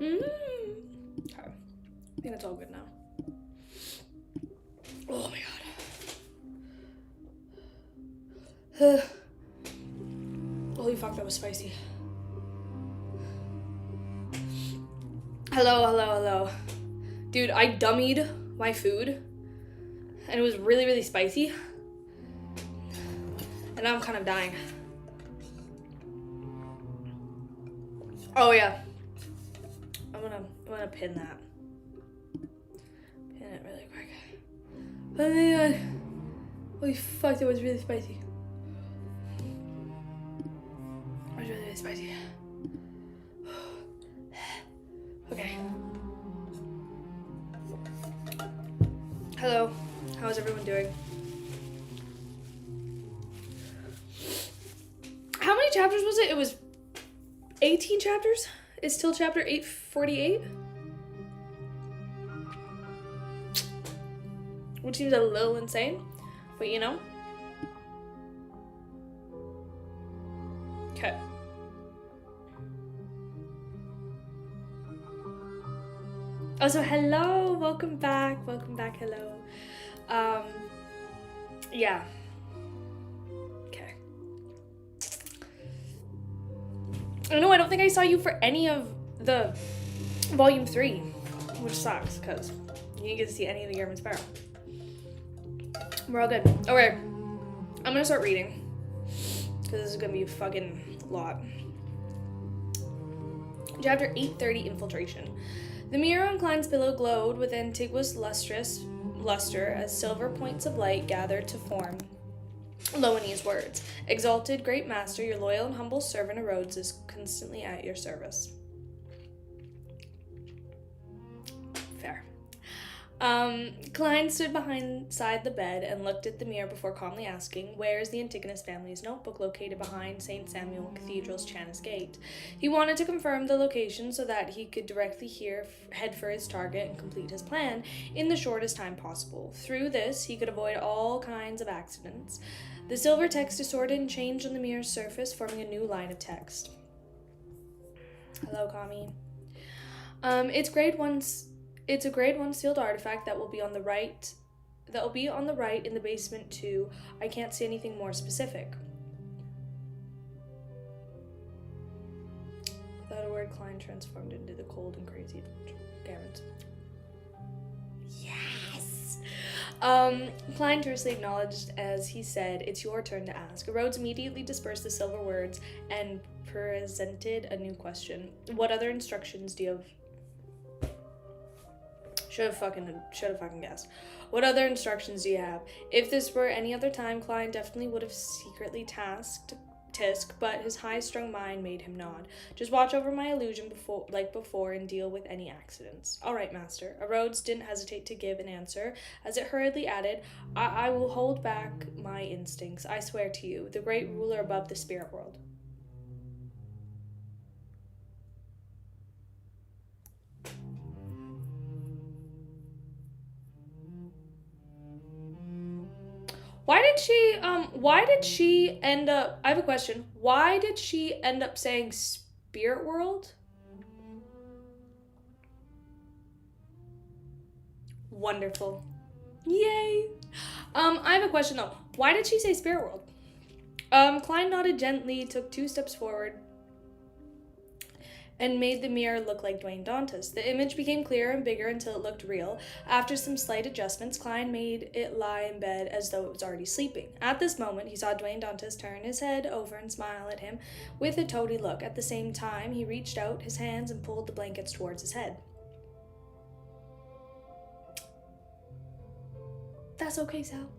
Okay. I think it's all good now. Oh my god. Holy fuck, that was spicy. Hello. Dude, I dummied my food and it was really, really spicy. And now I'm kind of dying. Oh yeah. I'm gonna pin that. Pin it really quick. Oh my god. Holy fuck, that was really spicy. That was really, really spicy. Okay. Hello. How's everyone doing? How many chapters was it? It was 18 chapters? It's still chapter 848? Which seems a little insane, but you know. Okay. Also, hello, welcome back, hello. Yeah. Okay. No, I don't think I saw you for any of the volume 3, which sucks, because you didn't get to see any of the Gehrman Sparrow. We're all good. Okay, I'm gonna start reading, because this is gonna be a fucking lot. Chapter 830, Infiltration. The mirror on Klein's pillow glowed with antiguous luster as silver points of light gathered to form Loweney's words. Exalted great master, your loyal and humble servant Rhodes is constantly at your service. Fair. Klein stood beside the bed and looked at the mirror before calmly asking, where is the Antigonus family's notebook located behind St. Samuel Cathedral's Channis Gate? He wanted to confirm the location so that he could directly head for his target and complete his plan in the shortest time possible. Through this, he could avoid all kinds of accidents. The silver text distorted and changed on the mirror's surface, forming a new line of text. Hello, Kami. It's a grade 1 sealed artifact that will be on the right in the basement too. I can't see anything more specific. Without a word, Klein transformed into the cold and crazy Garrett. Yes! Klein tersely acknowledged as he said, it's your turn to ask. Rhodes immediately dispersed the silver words and presented a new question. What other instructions do you have? Should have fucking guessed. What other instructions do you have? If this were any other time, Klein definitely would have secretly tasked Tisk, but his high-strung mind made him nod. Just watch over my illusion before and deal with any accidents. All right, master. Rhodes didn't hesitate to give an answer, as it hurriedly added, I will hold back my instincts. I swear to you, the great ruler above the spirit world. Why did she end up, I have a question. Why did she end up saying spirit world? Wonderful. Yay. I have a question though. Why did she say spirit world? Klein nodded gently, took 2 steps forward, and made the mirror look like Dwayne Dantas. The image became clearer and bigger until it looked real. After some slight adjustments, Klein made it lie in bed as though it was already sleeping. At this moment, he saw Dwayne Dantas turn his head over and smile at him with a toady look. At the same time, he reached out his hands and pulled the blankets towards his head. That's okay, Sal.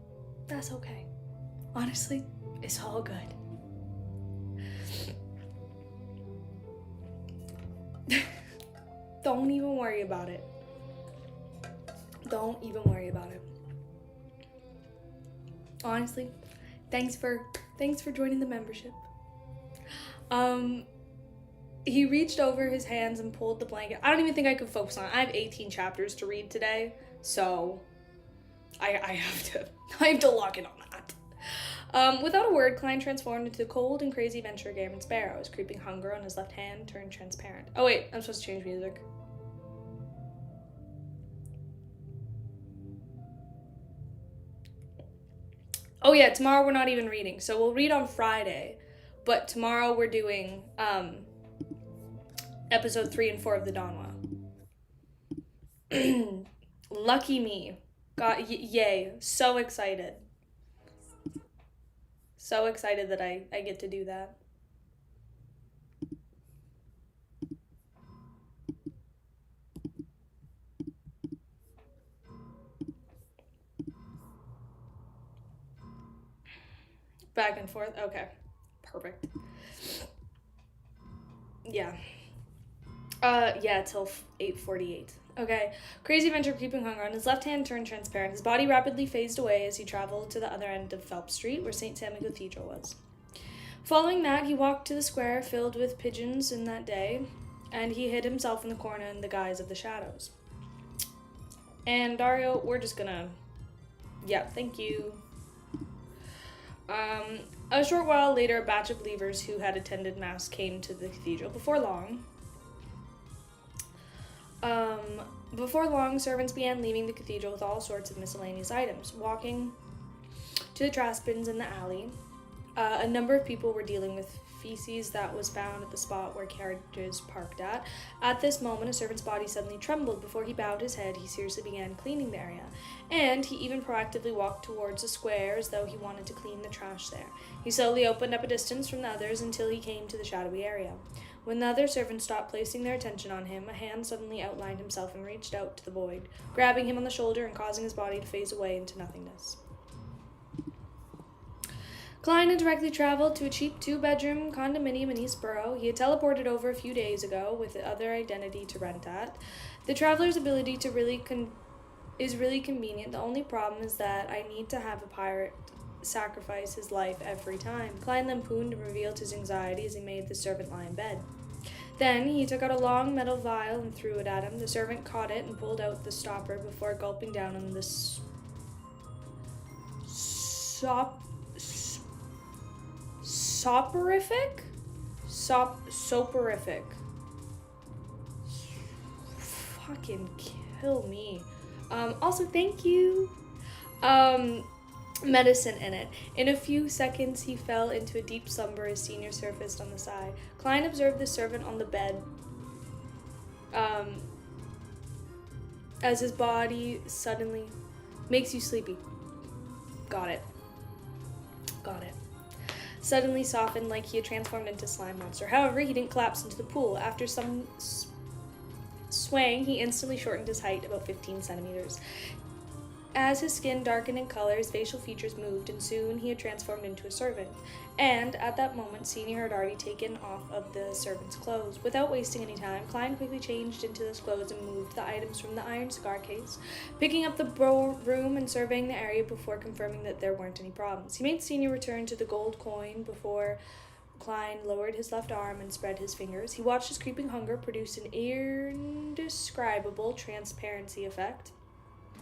That's okay. Honestly, it's all good. Don't even worry about it. Don't even worry about it. Honestly, thanks for joining the membership. He reached over his hands and pulled the blanket. I don't even think I could focus on it. I have 18 chapters to read today, so I have to lock in on that. Without a word, Klein transformed into the cold and crazy venture Gammon Sparrow. His creeping hunger on his left hand turned transparent. Oh wait, I'm supposed to change music. Oh yeah, tomorrow we're not even reading. So we'll read on Friday. But tomorrow we're doing episode 3 and 4 of the Donwa. Lucky me. God, yay. So excited. So excited that I get to do that. Back and forth. Okay. Perfect. Yeah. Yeah, till 8:48. Okay. Crazy Venture keeping hunger on his left hand turned transparent. His body rapidly phased away as he traveled to the other end of Phelps Street, where St. Samuel Cathedral was. Following that, he walked to the square filled with pigeons in that day, and he hid himself in the corner in the guise of the shadows. And Dario, we're just gonna... Yeah, thank you. A short while later, a batch of believers who had attended Mass came to the cathedral. Before long, servants began leaving the cathedral with all sorts of miscellaneous items. Walking to the trash bins in the alley, a number of people were dealing with feces that was found at the spot where carriages parked at. At this moment, a servant's body suddenly trembled. Before he bowed his head, he seriously began cleaning the area, and he even proactively walked towards the square as though he wanted to clean the trash there. He slowly opened up a distance from the others until he came to the shadowy area. When the other servants stopped placing their attention on him, a hand suddenly outlined himself and reached out to the void, grabbing him on the shoulder and causing his body to phase away into nothingness. Klein had directly traveled to a cheap 2-bedroom condominium in East Borough. He had teleported over a few days ago with the other identity to rent at. The traveler's ability to is really convenient. The only problem is that I need to have a pirate sacrifice his life every time. Klein lampooned and revealed his anxiety as he made the servant lie in bed. Then he took out a long metal vial and threw it at him. The servant caught it and pulled out the stopper before gulping down on the soporific? Soporific. Fucking kill me. Also, thank you. Medicine in it. In a few seconds, he fell into a deep slumber as Senior surfaced on the side. Klein observed the servant on the bed as his body suddenly makes you sleepy. Got it. Suddenly softened like he had transformed into a slime monster. However, he didn't collapse into the pool. After some swaying, he instantly shortened his height about 15 centimeters. As his skin darkened in color, his facial features moved, and soon he had transformed into a servant. And at that moment, Senior had already taken off of the servant's clothes. Without wasting any time, Klein quickly changed into those clothes and moved the items from the iron cigar case, picking up the broom and surveying the area before confirming that there weren't any problems. He made Senior return to the gold coin before Klein lowered his left arm and spread his fingers. He watched his creeping hunger produce an indescribable transparency effect.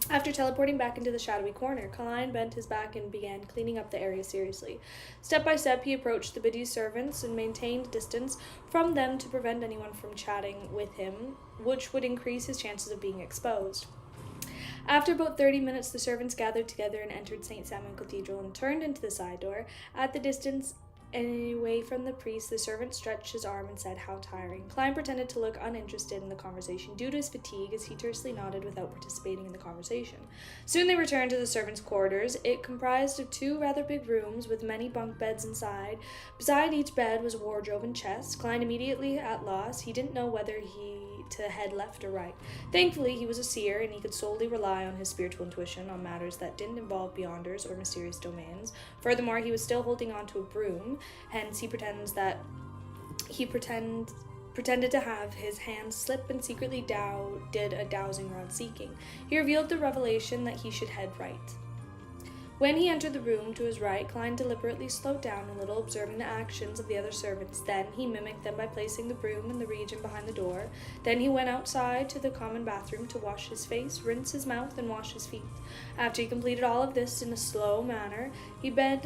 After teleporting back into the shadowy corner, Klein bent his back and began cleaning up the area seriously. Step by step, he approached the busy servants and maintained distance from them to prevent anyone from chatting with him, which would increase his chances of being exposed. After about 30 minutes, the servants gathered together and entered St. Samuel Cathedral and turned into the side door. At the distance away from the priest, the servant stretched his arm and said, "How tiring." Klein pretended to look uninterested in the conversation due to his fatigue as he tersely nodded without participating in the conversation. Soon they returned to the servants' quarters. It comprised of 2 rather big rooms with many bunk beds inside. Beside each bed was a wardrobe and chest. Klein immediately at loss. He didn't know whether to head left or right. Thankfully, he was a seer, and he could solely rely on his spiritual intuition on matters that didn't involve beyonders or mysterious domains. Furthermore, he was still holding on to a broom, hence he pretended to have his hand slip and secretly did a dowsing rod seeking. He revealed the revelation that he should head right. When he entered the room to his right, Klein deliberately slowed down a little, observing the actions of the other servants. Then he mimicked them by placing the broom in the region behind the door. Then he went outside to the common bathroom to wash his face, rinse his mouth, and wash his feet. After he completed all of this in a slow manner, he bent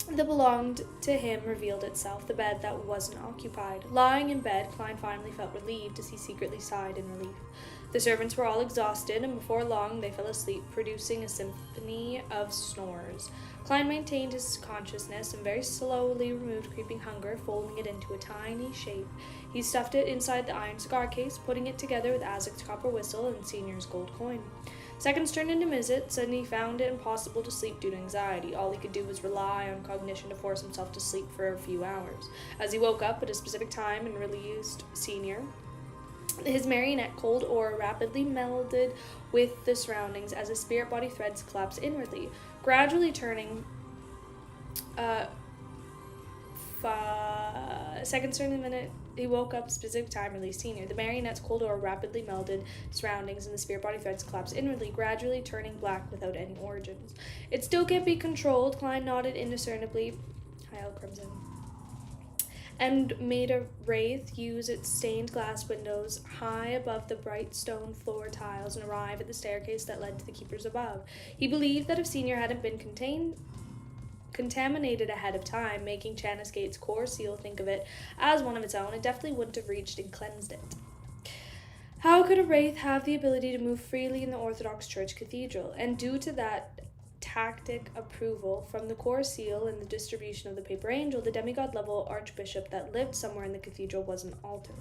that belonged to him revealed itself, the bed that wasn't occupied. Lying in bed, Klein finally felt relieved as he secretly sighed in relief. The servants were all exhausted, and before long they fell asleep, producing a symphony of snores. Klein maintained his consciousness and very slowly removed creeping hunger, folding it into a tiny shape. He stuffed it inside the iron cigar case, putting it together with Isaac's copper whistle and Senior's gold coin. Seconds turned into minutes, and he found it impossible to sleep due to anxiety. All he could do was rely on cognition to force himself to sleep for a few hours. As he woke up at a specific time and released Senior, his marionette cold aura rapidly melded with the surroundings as his spirit body threads collapsed inwardly, gradually turning seconds turned a minute. He woke up specific time, released Senior. The marionette's cold aura rapidly melded surroundings, and the spirit body threads collapsed inwardly, gradually turning black without any origins. It still can't be controlled, Klein nodded indiscernibly. Hail Crimson. And made a wraith use its stained glass windows high above the bright stone floor tiles and arrive at the staircase that led to the keepers above. He believed that if Senior hadn't been contaminated ahead of time, making Chanis Gate's core seal think of it as one of its own, it definitely wouldn't have reached and cleansed it. How could a wraith have the ability to move freely in the Orthodox Church Cathedral? And due to that tactic approval from the core seal and the distribution of the paper angel, the demigod-level archbishop that lived somewhere in the cathedral wasn't altered.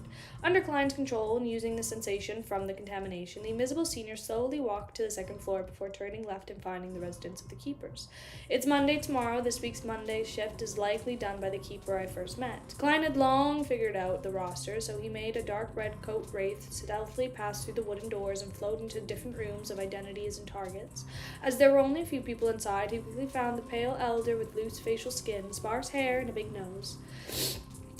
Under Klein's control and using the sensation from the contamination, the invisible Senior slowly walked to the second floor before turning left and finding the residence of the keepers. It's Monday tomorrow. This week's Monday shift is likely done by the keeper I first met. Klein had long figured out the roster, so he made a dark red coat wraith stealthily pass through the wooden doors and float into different rooms of identities and targets. As there were only a few people inside, he quickly found the pale elder with loose facial skin, sparse hair, and a big nose.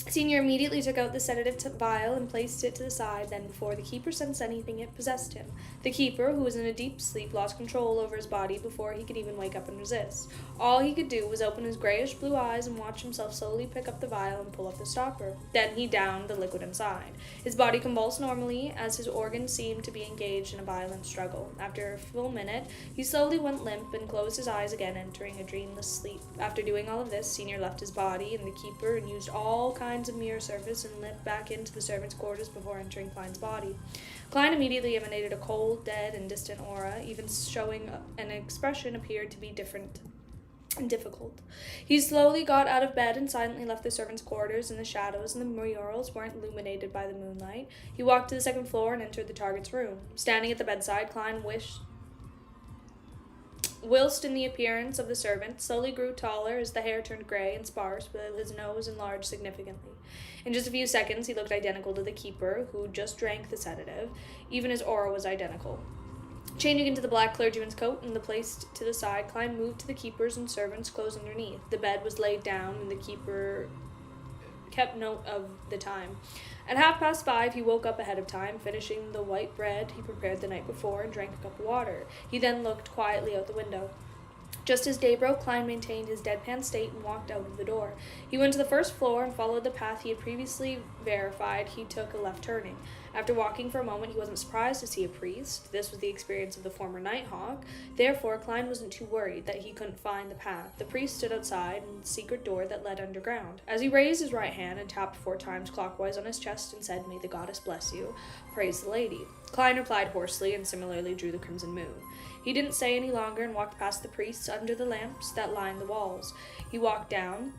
Senior immediately took out the sedative vial and placed it to the side. Then, before the keeper sensed anything, it possessed him. The keeper, who was in a deep sleep, lost control over his body before he could even wake up and resist. All he could do was open his grayish-blue eyes and watch himself slowly pick up the vial and pull up the stopper. Then he downed the liquid inside. His body convulsed normally as his organs seemed to be engaged in a violent struggle. After a full minute, he slowly went limp and closed his eyes again, entering a dreamless sleep. After doing all of this, Senior left his body and the keeper and used all kinds of mirror surface and limped back into the servants' quarters before entering Klein's body. Klein immediately emanated a cold, dead, and distant aura, even showing an expression appeared to be different and difficult. He slowly got out of bed and silently left the servants' quarters in the shadows, and the murals weren't illuminated by the moonlight. He walked to the second floor and entered the target's room. Standing at the bedside, Klein whilst in the appearance of the servant, slowly grew taller as the hair turned gray and sparse, while his nose enlarged significantly. In just a few seconds, he looked identical to the keeper, who just drank the sedative. Even his aura was identical. Changing into the black clergyman's coat and the placed to the side, Klein moved to the keepers and servants' clothes underneath. The bed was laid down, and the keeper kept note of the time. At 5:30, he woke up ahead of time, finishing the white bread he prepared the night before, and drank a cup of water. He then looked quietly out the window. Just as day broke, Klein maintained his deadpan state and walked out of the door. He went to the first floor and followed the path he had previously verified. He took a left turning. After walking for a moment, he wasn't surprised to see a priest. This was the experience of the former Nighthawk. Therefore, Klein wasn't too worried that he couldn't find the path. The priest stood outside in the secret door that led underground. As he raised his right hand and tapped 4 times clockwise on his chest and said, "May the goddess bless you," praise the lady. Klein replied hoarsely and similarly drew the crimson moon. He didn't say any longer and walked past the priests under the lamps that lined the walls. He walked down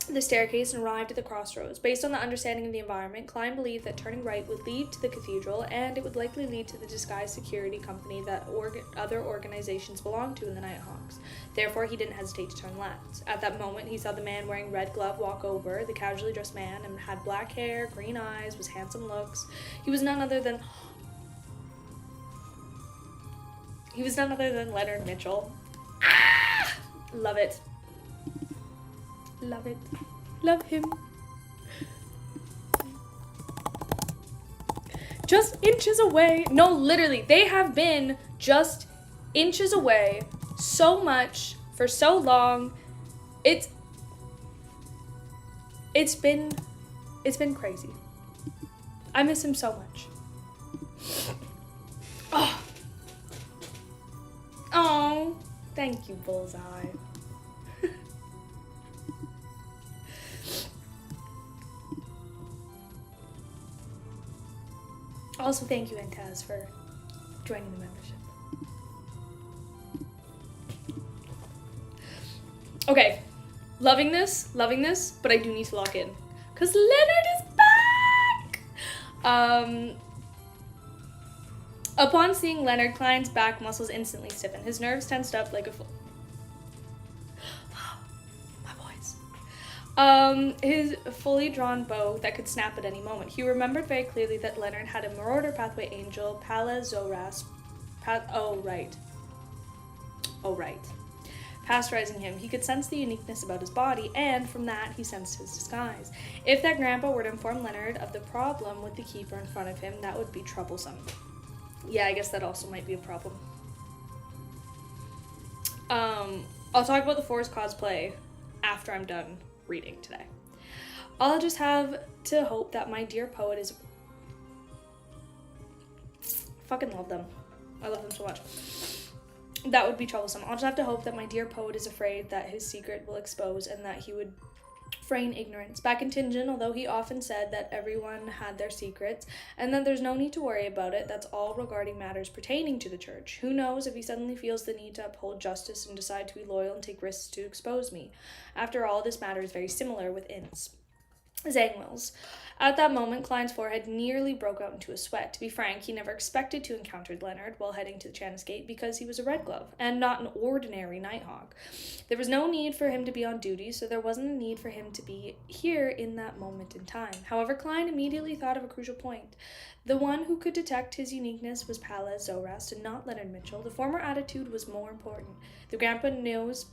the staircase and arrived at the crossroads. Based on the understanding of the environment, Klein believed that turning right would lead to the cathedral, and it would likely lead to the disguised security company that other organizations belonged to in the Nighthawks. Therefore, he didn't hesitate to turn left. At that moment, he saw the man wearing red glove walk over. The casually dressed man and had black hair, green eyes, with handsome looks. He was none other than Leonard Mitchell. Ah! Love it. Love it. Love him. Just inches away. No, literally, they have been just inches away so much for so long. It's been crazy. I miss him so much. Oh, thank you, Bullseye. Also, thank you, Antaz, for joining the membership. Okay, loving this, but I do need to lock in. Because Leonard is back! Upon seeing Leonard, Klein's back muscles instantly stiffened. His nerves tensed up like a his fully drawn bow that could snap at any moment. He remembered very clearly that Leonard had a marauder pathway angel, Palazoras. Oh, right. Pasteurizing him, he could sense the uniqueness about his body, and from that, he sensed his disguise. If that grandpa were to inform Leonard of the problem with the keeper in front of him, that would be troublesome. Yeah, I guess that also might be a problem. I'll talk about the Forest cosplay after I'm done reading today. I'll just have to hope that my dear poet is... Fucking love them. I love them so much. That would be troublesome. I'll just have to hope that my dear poet is afraid that his secret will expose and that he would feign ignorance. Back in Tingen, although he often said that everyone had their secrets and that there's no need to worry about it, that's all regarding matters pertaining to the church. Who knows if he suddenly feels the need to uphold justice and decide to be loyal and take risks to expose me. After all, this matter is very similar with Inns. Zangwill's. At that moment, Klein's forehead nearly broke out into a sweat. To be frank, he never expected to encounter Leonard while heading to the Chanis Gate because he was a Red Glove, and not an ordinary Nighthawk. There was no need for him to be on duty, so there wasn't a need for him to be here in that moment in time. However, Klein immediately thought of a crucial point. The one who could detect his uniqueness was Pallas Zorast and not Leonard Mitchell. The former attitude was more important. The grandpa knows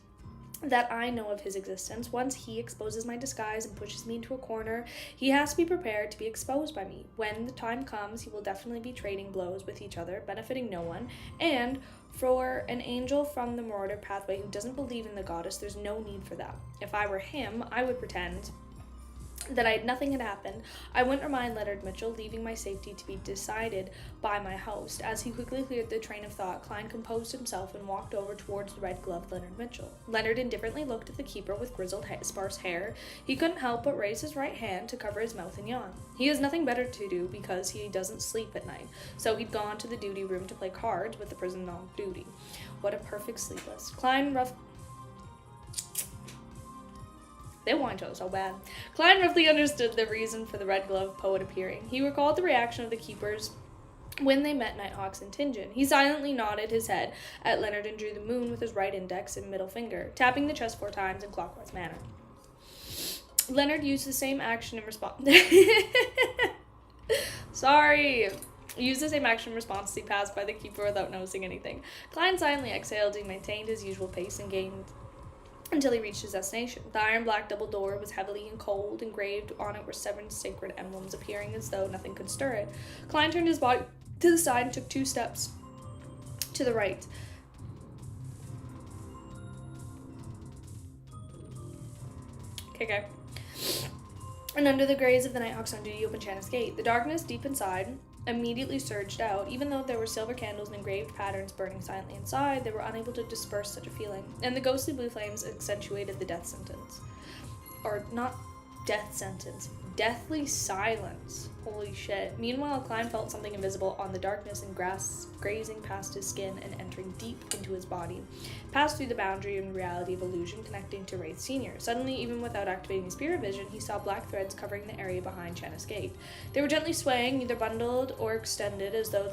that I know of his existence. Once he exposes my disguise and pushes me into a corner, he has to be prepared to be exposed by me. When the time comes, he will definitely be trading blows with each other, benefiting no one, and for an angel from the marauder pathway who doesn't believe in the goddess, there's no need for that. If I were him, I would pretend that nothing had happened. I wouldn't remind Leonard Mitchell, leaving my safety to be decided by my host. As he quickly cleared the train of thought, Klein composed himself and walked over towards the red-gloved Leonard Mitchell. Leonard indifferently looked at the keeper with grizzled, sparse hair. He couldn't help but raise his right hand to cover his mouth and yawn. He has nothing better to do because he doesn't sleep at night, so he'd gone to the duty room to play cards with the prison on duty. What a perfect sleepless. Klein They want each other so bad. Klein roughly understood the reason for the Red Glove poet appearing. He recalled the reaction of the keepers when they met Nighthawks in Tingen. He silently nodded his head at Leonard and drew the moon with his right index and middle finger, tapping the chest 4 times in clockwise manner. Leonard used the same action in response. Used the same action in response as he passed by the keeper without noticing anything. Klein silently exhaled. He maintained his usual pace and gained until he reached his destination. The iron-black double door was heavily and cold. Engraved on it were 7 sacred emblems, appearing as though nothing could stir it. Klein turned his body to the side and took 2 steps to the right. Okay. And under the graze of the Nighthawks on duty, opened Chanis Gate. The darkness deep inside immediately surged out. Even though there were silver candles and engraved patterns burning silently inside, they were unable to disperse such a feeling, and the ghostly blue flames accentuated the death sentence. Or not death sentence, deathly silence. Holy shit. Meanwhile, Klein felt something invisible on the darkness and grazing past his skin and entering deep into his body. Passed through the boundary and reality of illusion connecting to Wraith Sr. Suddenly, even without activating his spirit vision, he saw black threads covering the area behind Chanis Gate. They were gently swaying, either bundled or extended, as though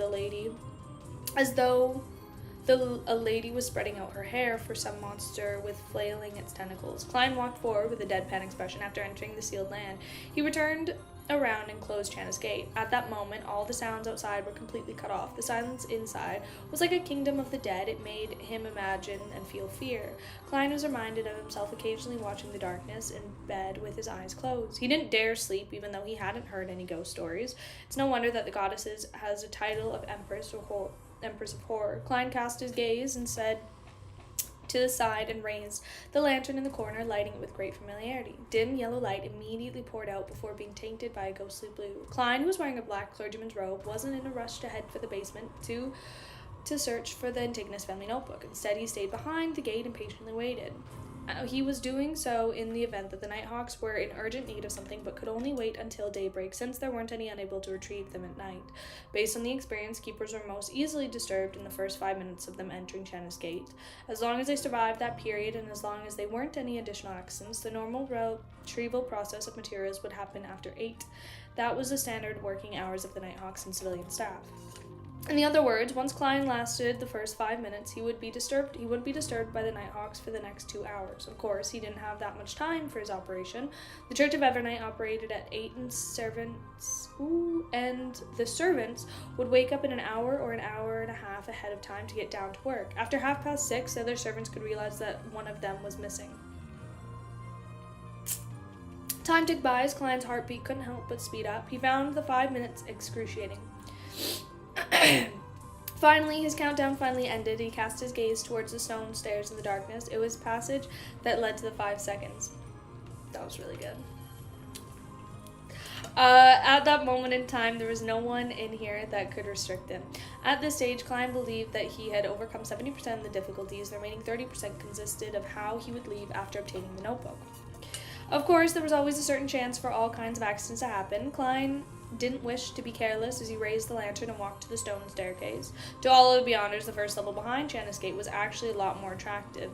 a lady was spreading out her hair for some monster with flailing its tentacles. Klein walked forward with a deadpan expression after entering the sealed land. He returned around and closed Chanis Gate. At that moment, all the sounds outside were completely cut off. The silence inside was like a kingdom of the dead. It made him imagine and feel fear. Klein was reminded of himself occasionally watching the darkness in bed with his eyes closed. He didn't dare sleep, even though he hadn't heard any ghost stories. It's no wonder that the goddesses has a title of Empress of Horror. Klein cast his gaze and said to the side and raised the lantern in the corner, lighting it with great familiarity. Dim yellow light immediately poured out before being tainted by a ghostly blue. Klein, who was wearing a black clergyman's robe, wasn't in a rush to head for the basement to search for the Antigonus family notebook. Instead, he stayed behind the gate and patiently waited. He was doing so in the event that the Nighthawks were in urgent need of something but could only wait until daybreak since there weren't any unable to retrieve them at night. Based on the experience, keepers were most easily disturbed in the first 5 minutes of them entering Shanna's Gate. As long as they survived that period and as long as they weren't any additional accidents, the normal retrieval process of materials would happen after 8. That was the standard working hours of the Nighthawks and civilian staff. In other words, once Klein lasted the first 5 minutes, he wouldn't be disturbed by the Nighthawks for the next 2 hours. Of course, he didn't have that much time for his operation. The Church of Evernight operated at 8 and the servants would wake up in an hour or an hour and a half ahead of time to get down to work. After 6:30, the other servants could realize that one of them was missing. Time ticked by as Klein's heartbeat couldn't help but speed up. He found the 5 minutes excruciating. Finally, his countdown ended. He cast his gaze towards the stone stairs in the darkness. It was passage that led to the 5 seconds. That was really good. At that moment in time, there was no one in here that could restrict him. At this stage, Klein believed that he had overcome 70% of the difficulties. The remaining 30% consisted of how he would leave after obtaining the notebook. Of course, there was always a certain chance for all kinds of accidents to happen. Klein didn't wish to be careless as he raised the lantern and walked to the stone staircase. To all of the Beyonders, the first level behind Shanna's Gate was actually a lot more attractive.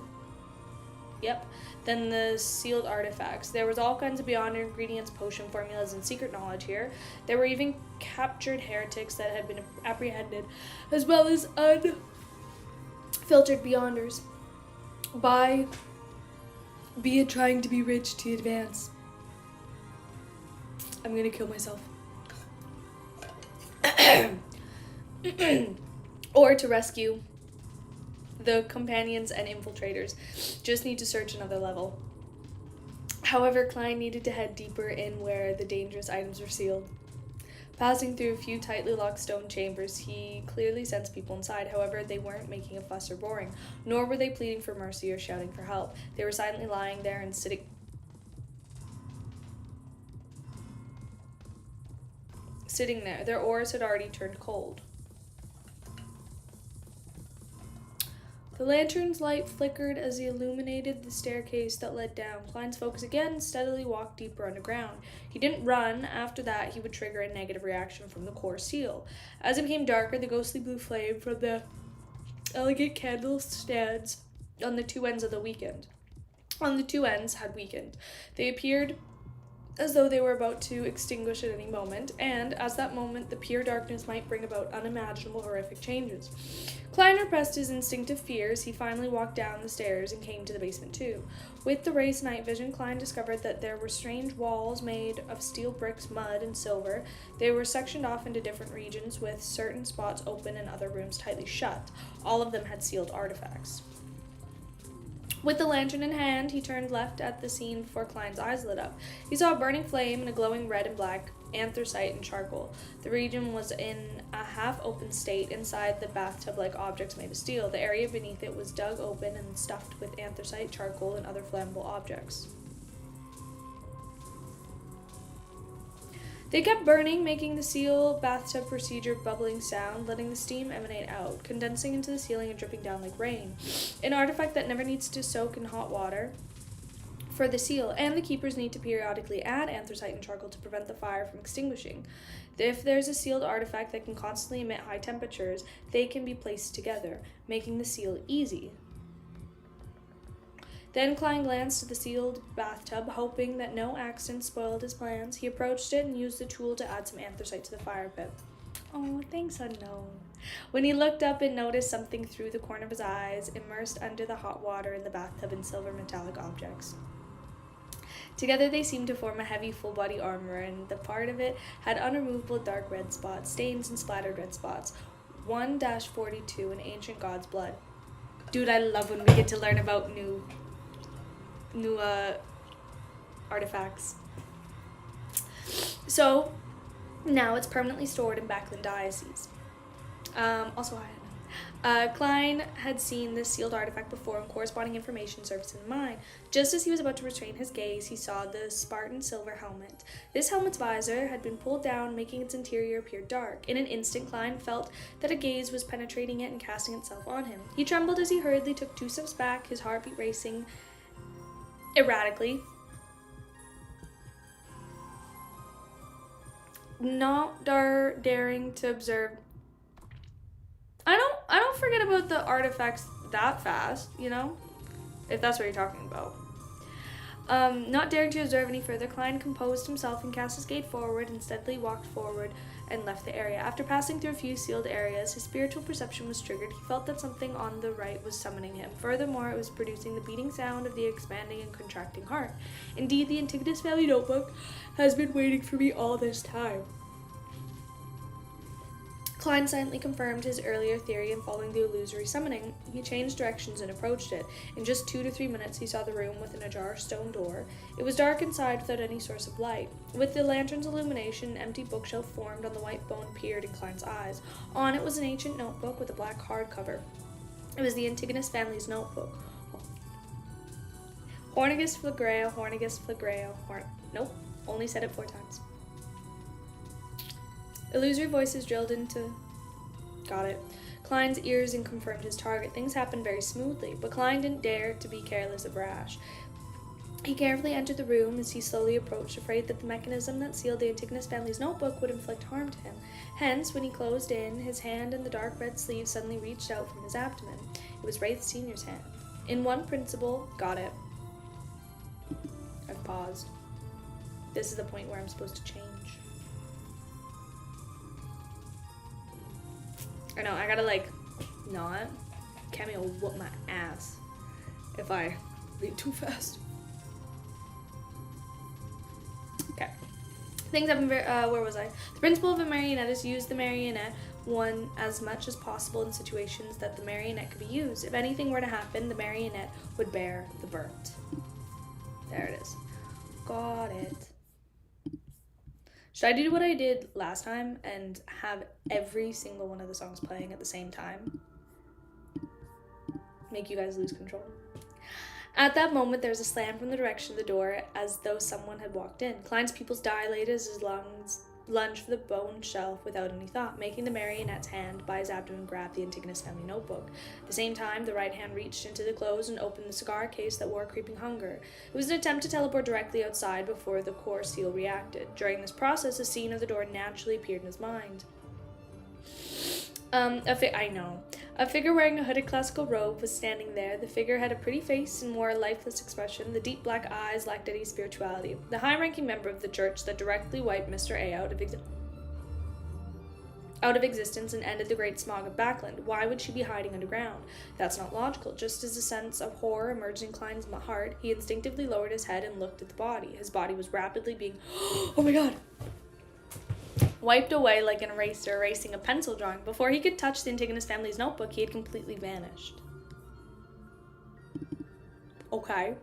Than the sealed artifacts. There was all kinds of Beyonder ingredients, potion formulas, and secret knowledge here. There were even captured heretics that had been apprehended, as well as unfiltered Beyonders. Be it trying to be rich to advance. I'm gonna kill myself. Or to rescue the companions and infiltrators. Just need to search another level. However, Klein needed to head deeper in where the dangerous items were sealed. Passing through a few tightly locked stone chambers, he clearly sensed people inside. However, they weren't making a fuss or roaring, nor were they pleading for mercy or shouting for help. They were silently lying there and sitting there. Their oars had already turned cold. The lantern's light flickered as he illuminated the staircase that led down. Klein's focus again steadily walked deeper underground. He didn't run. After that, he would trigger a negative reaction from the core seal. As it became darker, the ghostly blue flame from the elegant candle stands on the two ends had weakened. They appeared as though they were about to extinguish at any moment, and as that moment, the pure darkness might bring about unimaginable horrific changes. Klein repressed his instinctive fears. He finally walked down the stairs and came to the basement too. With the raised night vision, Klein discovered that there were strange walls made of steel bricks, mud, and silver. They were sectioned off into different regions, with certain spots open and other rooms tightly shut. All of them had sealed artifacts. With the lantern in hand, he turned left at the scene before Klein's eyes lit up. He saw a burning flame and a glowing red and black anthracite and charcoal. The region was in a half-open state. Inside the bathtub-like objects made of steel. The area beneath it was dug open and stuffed with anthracite, charcoal, and other flammable objects. They kept burning, making the seal bathtub procedure bubbling sound, letting the steam emanate out, condensing into the ceiling and dripping down like rain. An artifact that never needs to soak in hot water for the seal, and the keepers need to periodically add anthracite and charcoal to prevent the fire from extinguishing. If there's a sealed artifact that can constantly emit high temperatures, they can be placed together, making the seal easy. Then Klein glanced at the sealed bathtub, hoping that no accident spoiled his plans. He approached it and used the tool to add some anthracite to the fire pit. Oh, thanks, unknown. When he looked up and noticed something through the corner of his eyes, immersed under the hot water in the bathtub in silver metallic objects. Together they seemed to form a heavy full-body armor, and the part of it had unremovable dark red spots, stains and splattered red spots. 1-42, an ancient god's blood. Dude, I love when we get to learn about new artifacts. So now it's permanently stored in Backlund Diocese. Klein had seen this sealed artifact before, and corresponding information surfaced in his mind. Just as he was about to restrain his gaze, he saw the Spartan silver helmet. This helmet's visor had been pulled down, making its interior appear dark. In an instant, Klein felt that a gaze was penetrating it and casting itself on him. He trembled as he hurriedly took 2 steps back, his heartbeat racing erratically, not daring to observe. I don't forget about the artifacts that fast, you know, if that's what you're talking about. Not daring to observe any further, Klein composed himself and cast his gait forward and steadily walked forward and left the area. After passing through a few sealed areas, his spiritual perception was triggered. He felt that something on the right was summoning him. Furthermore, it was producing the beating sound of the expanding and contracting heart. Indeed, the Antigonus family notebook has been waiting for me all this time. Klein silently confirmed his earlier theory, and following the illusory summoning, he changed directions and approached it. In just 2 to 3 minutes, he saw the room with an ajar stone door. It was dark inside without any source of light. With the lantern's illumination, an empty bookshelf formed on the white bone peered in Klein's eyes. On it was an ancient notebook with a black hardcover. It was the Antigonus family's notebook. Hornigus flagreo, Hornigus flagreo, Nope, only said it 4 times. Illusory voices drilled into... Got it. Klein's ears and confirmed his target. Things happened very smoothly, but Klein didn't dare to be careless or rash. He carefully entered the room as he slowly approached, afraid that the mechanism that sealed the Antigonus family's notebook would inflict harm to him. Hence, when he closed in, his hand and the dark red sleeve suddenly reached out from his abdomen. It was Wraith Sr.'s hand. In one principle, got it. I've paused. This is the point where I'm supposed to change. I know, I gotta not. Cammy will whoop my ass if I read too fast. Okay. Things happen very, where was I? The principle of a marionette is use the marionette one as much as possible in situations that the marionette could be used. If anything were to happen, the marionette would bear the brunt. There it is. Got it. Should I do what I did last time and have every single one of the songs playing at the same time? Make you guys lose control. At that moment, there was a slam from the direction of the door as though someone had walked in. Klein's pupils dilated as his lungs lunged for the bone shelf without any thought, making the marionette's hand by his abdomen grab the Antigonus family notebook. At the same time, the right hand reached into the clothes and opened the cigar case that wore a creeping hunger. It was an attempt to teleport directly outside before the core seal reacted. During this process, a scene of the door naturally appeared in his mind. A figure wearing a hooded classical robe was standing there. The figure had a pretty face and wore a lifeless expression. The deep black eyes lacked any spirituality. The high-ranking member of the church that directly wiped Mr. A out of existence and ended the great smog of Backland. Why would she be hiding underground? That's not logical. Just as a sense of horror emerged in Klein's heart, he instinctively lowered his head and looked at the body. His body was rapidly being... Oh my god! Wiped away like an eraser erasing a pencil drawing. Before he could touch the Antigonus family's notebook, he had completely vanished. Okay.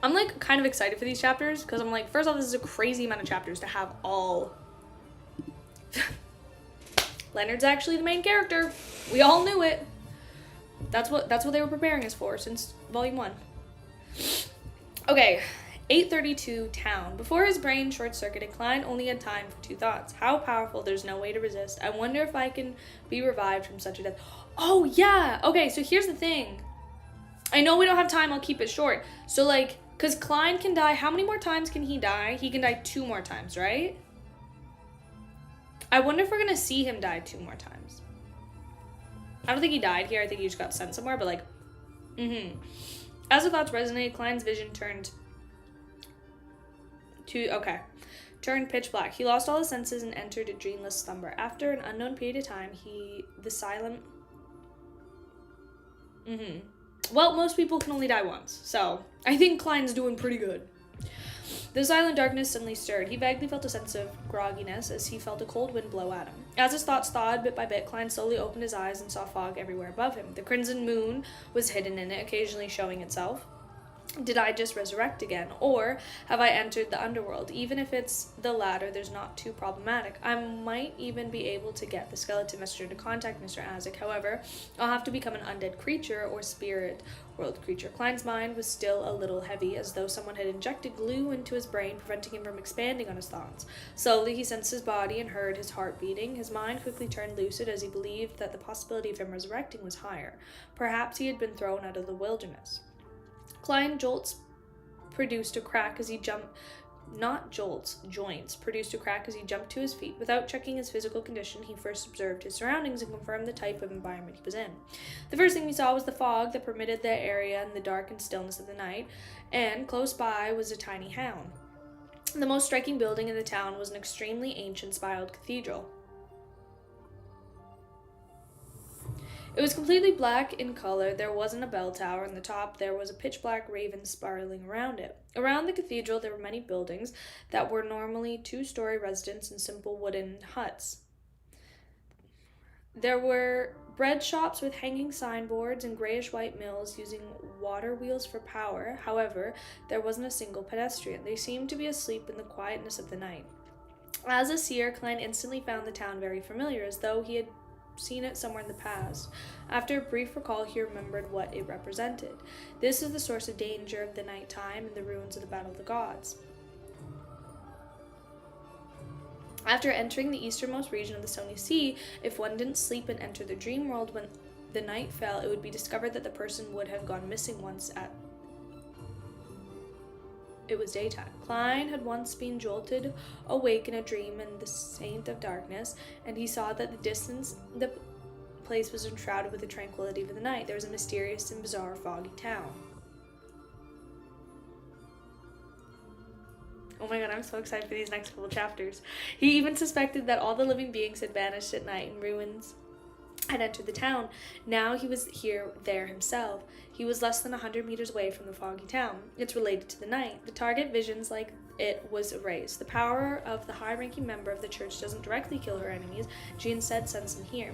I'm kind of excited for these chapters because I'm first off, this is a crazy amount of chapters to have all... Leonard's actually the main character. We all knew it. That's what they were preparing us for since volume 1. Okay, 832 town. Before his brain short-circuited, Klein only had time for 2 thoughts. How powerful, there's no way to resist. I wonder if I can be revived from such a death. Oh, yeah. Okay, so here's the thing. I know we don't have time, I'll keep it short. So, because Klein can die, how many more times can he die? He can die 2 more times, right? I wonder if we're going to see him die 2 more times. I don't think he died here. I think he just got sent somewhere, but As the thoughts resonated, Klein's vision turned pitch black. He lost all his senses and entered a dreamless slumber. After an unknown period of time, Well, most people can only die once, so I think Klein's doing pretty good. The silent darkness suddenly stirred. He vaguely felt a sense of grogginess as he felt a cold wind blow at him. As his thoughts thawed bit by bit, Klein slowly opened his eyes and saw fog everywhere above him. The crimson moon was hidden in it, occasionally showing itself. Did I just resurrect again? Or have I entered the underworld? Even if it's the latter, there's not too problematic. I might even be able to get the skeleton messenger to contact Mr. Isaac. However, I'll have to become an undead creature or spirit world creature. Klein's mind was still a little heavy, as though someone had injected glue into his brain, preventing him from expanding on his thoughts. Slowly, he sensed his body and heard his heart beating. His mind quickly turned lucid as he believed that the possibility of him resurrecting was higher. Perhaps he had been thrown out of the wilderness. Klein produced a crack as he jumped to his feet. Without checking his physical condition, he first observed his surroundings and confirmed the type of environment he was in. The first thing he saw was the fog that permitted the area in the dark and stillness of the night, and close by was a tiny town. The most striking building in the town was an extremely ancient spiraled cathedral. It was completely black in color. There wasn't a bell tower on the top. There was a pitch-black raven spiraling around it. Around the cathedral, there were many buildings that were normally two-story residences and simple wooden huts. There were bread shops with hanging signboards and grayish-white mills using water wheels for power. However, there wasn't a single pedestrian. They seemed to be asleep in the quietness of the night. As a seer, Klein instantly found the town very familiar, as though he had seen it somewhere in the past. After a brief recall, he remembered what it represented. This is the source of danger of the night time and the ruins of the Battle of the Gods. After entering the easternmost region of the Stony Sea, if one didn't sleep and enter the dream world when the night fell, it would be discovered that the person would have gone missing once it was daytime. Klein had once been jolted awake in a dream in the Saint of Darkness, and he saw that the place was enshrouded with the tranquility of the night. There was a mysterious and bizarre foggy town. Oh my god, I'm so excited for these next couple chapters. He even suspected that all the living beings had vanished at night and ruins had entered the town. Now he was there himself. He was less than 100 meters away from the foggy town. It's related to the night. The target visions like it was erased. The power of the high-ranking member of the church doesn't directly kill her enemies. She instead sends them here.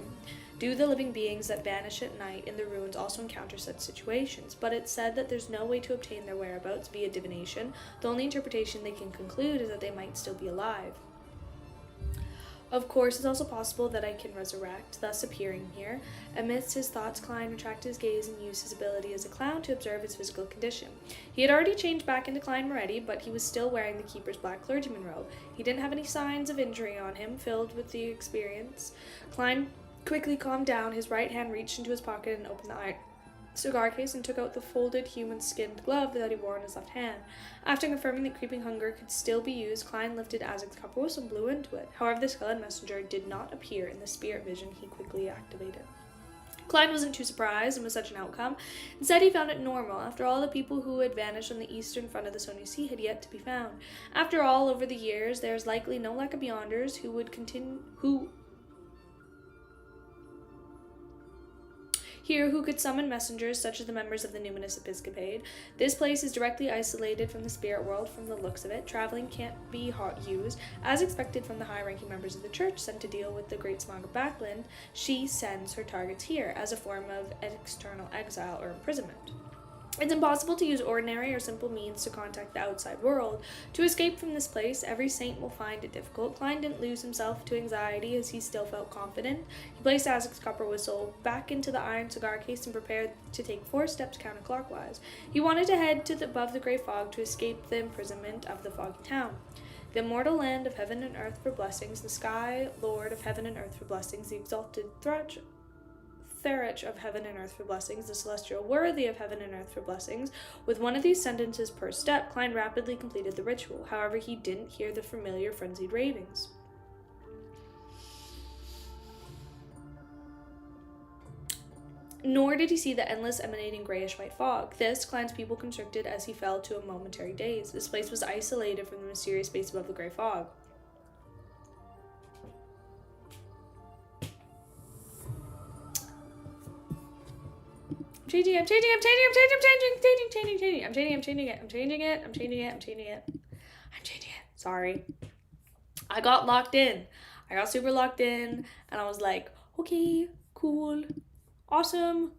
Do the living beings that vanish at night in the ruins also encounter such situations? But it's said that there's no way to obtain their whereabouts via divination. The only interpretation they can conclude is that they might still be alive. Of course, it's also possible that I can resurrect, thus appearing here. Amidst his thoughts, Klein retracted his gaze and used his ability as a clown to observe his physical condition. He had already changed back into Klein Moretti, but he was still wearing the keeper's black clergyman robe. He didn't have any signs of injury on him. Filled with the experience, Klein quickly calmed down. His right hand reached into his pocket and opened the cigar case and took out the folded human-skinned glove that he wore in his left hand. After confirming that creeping hunger could still be used, Klein lifted Isaac's cupboard and blew into it. However, the skeleton messenger did not appear in the spirit vision he quickly activated. Klein wasn't too surprised with such an outcome. Instead, he found it normal. After all, the people who had vanished on the eastern front of the Stony Sea had yet to be found. After all, over the years, there is likely no lack of Beyonders who could summon messengers such as the members of the Numinous Episcopate. This place is directly isolated from the spirit world from the looks of it. Traveling can't be used. As expected from the high-ranking members of the church sent to deal with the Great Smog of Backland, she sends her targets here as a form of external exile or imprisonment. It's impossible to use ordinary or simple means to contact the outside world. To escape from this place, every saint will find it difficult. Klein didn't lose himself to anxiety as he still felt confident. He placed Isaac's copper whistle back into the iron cigar case and prepared to take 4 steps counterclockwise. He wanted to head above the grey fog to escape the imprisonment of the foggy town. The immortal land of heaven and earth for blessings, the sky lord of heaven and earth for blessings, the exalted Therach of heaven and earth for blessings, the celestial worthy of heaven and earth for blessings. With one of these sentences per step, Klein rapidly completed the ritual. However, he didn't hear the familiar frenzied ravings. Nor did he see the endless emanating grayish-white fog. This, Klein's pupil constricted as he fell to a momentary daze. This place was isolated from the mysterious space above the grey fog. I'm changing it. Sorry. I got locked in. I got super locked in, and I was like, okay, cool, awesome.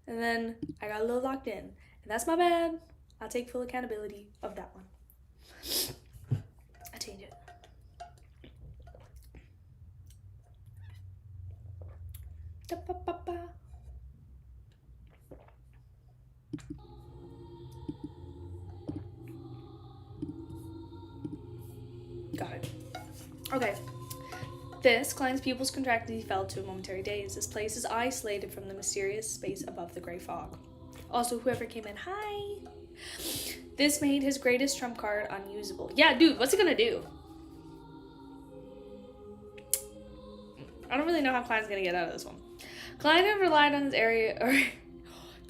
And then I got a little locked in, and that's my bad. I'll take full accountability of that one. I'll change it. Da-ba-ba-ba. Got it. Okay. Klein's pupils contracted, he fell to a momentary daze. This place is isolated from the mysterious space above the gray fog. Also, whoever came in, hi! This made his greatest trump card unusable. Yeah, dude, what's it gonna do? I don't really know how Klein's gonna get out of this one. Klein had relied on his area,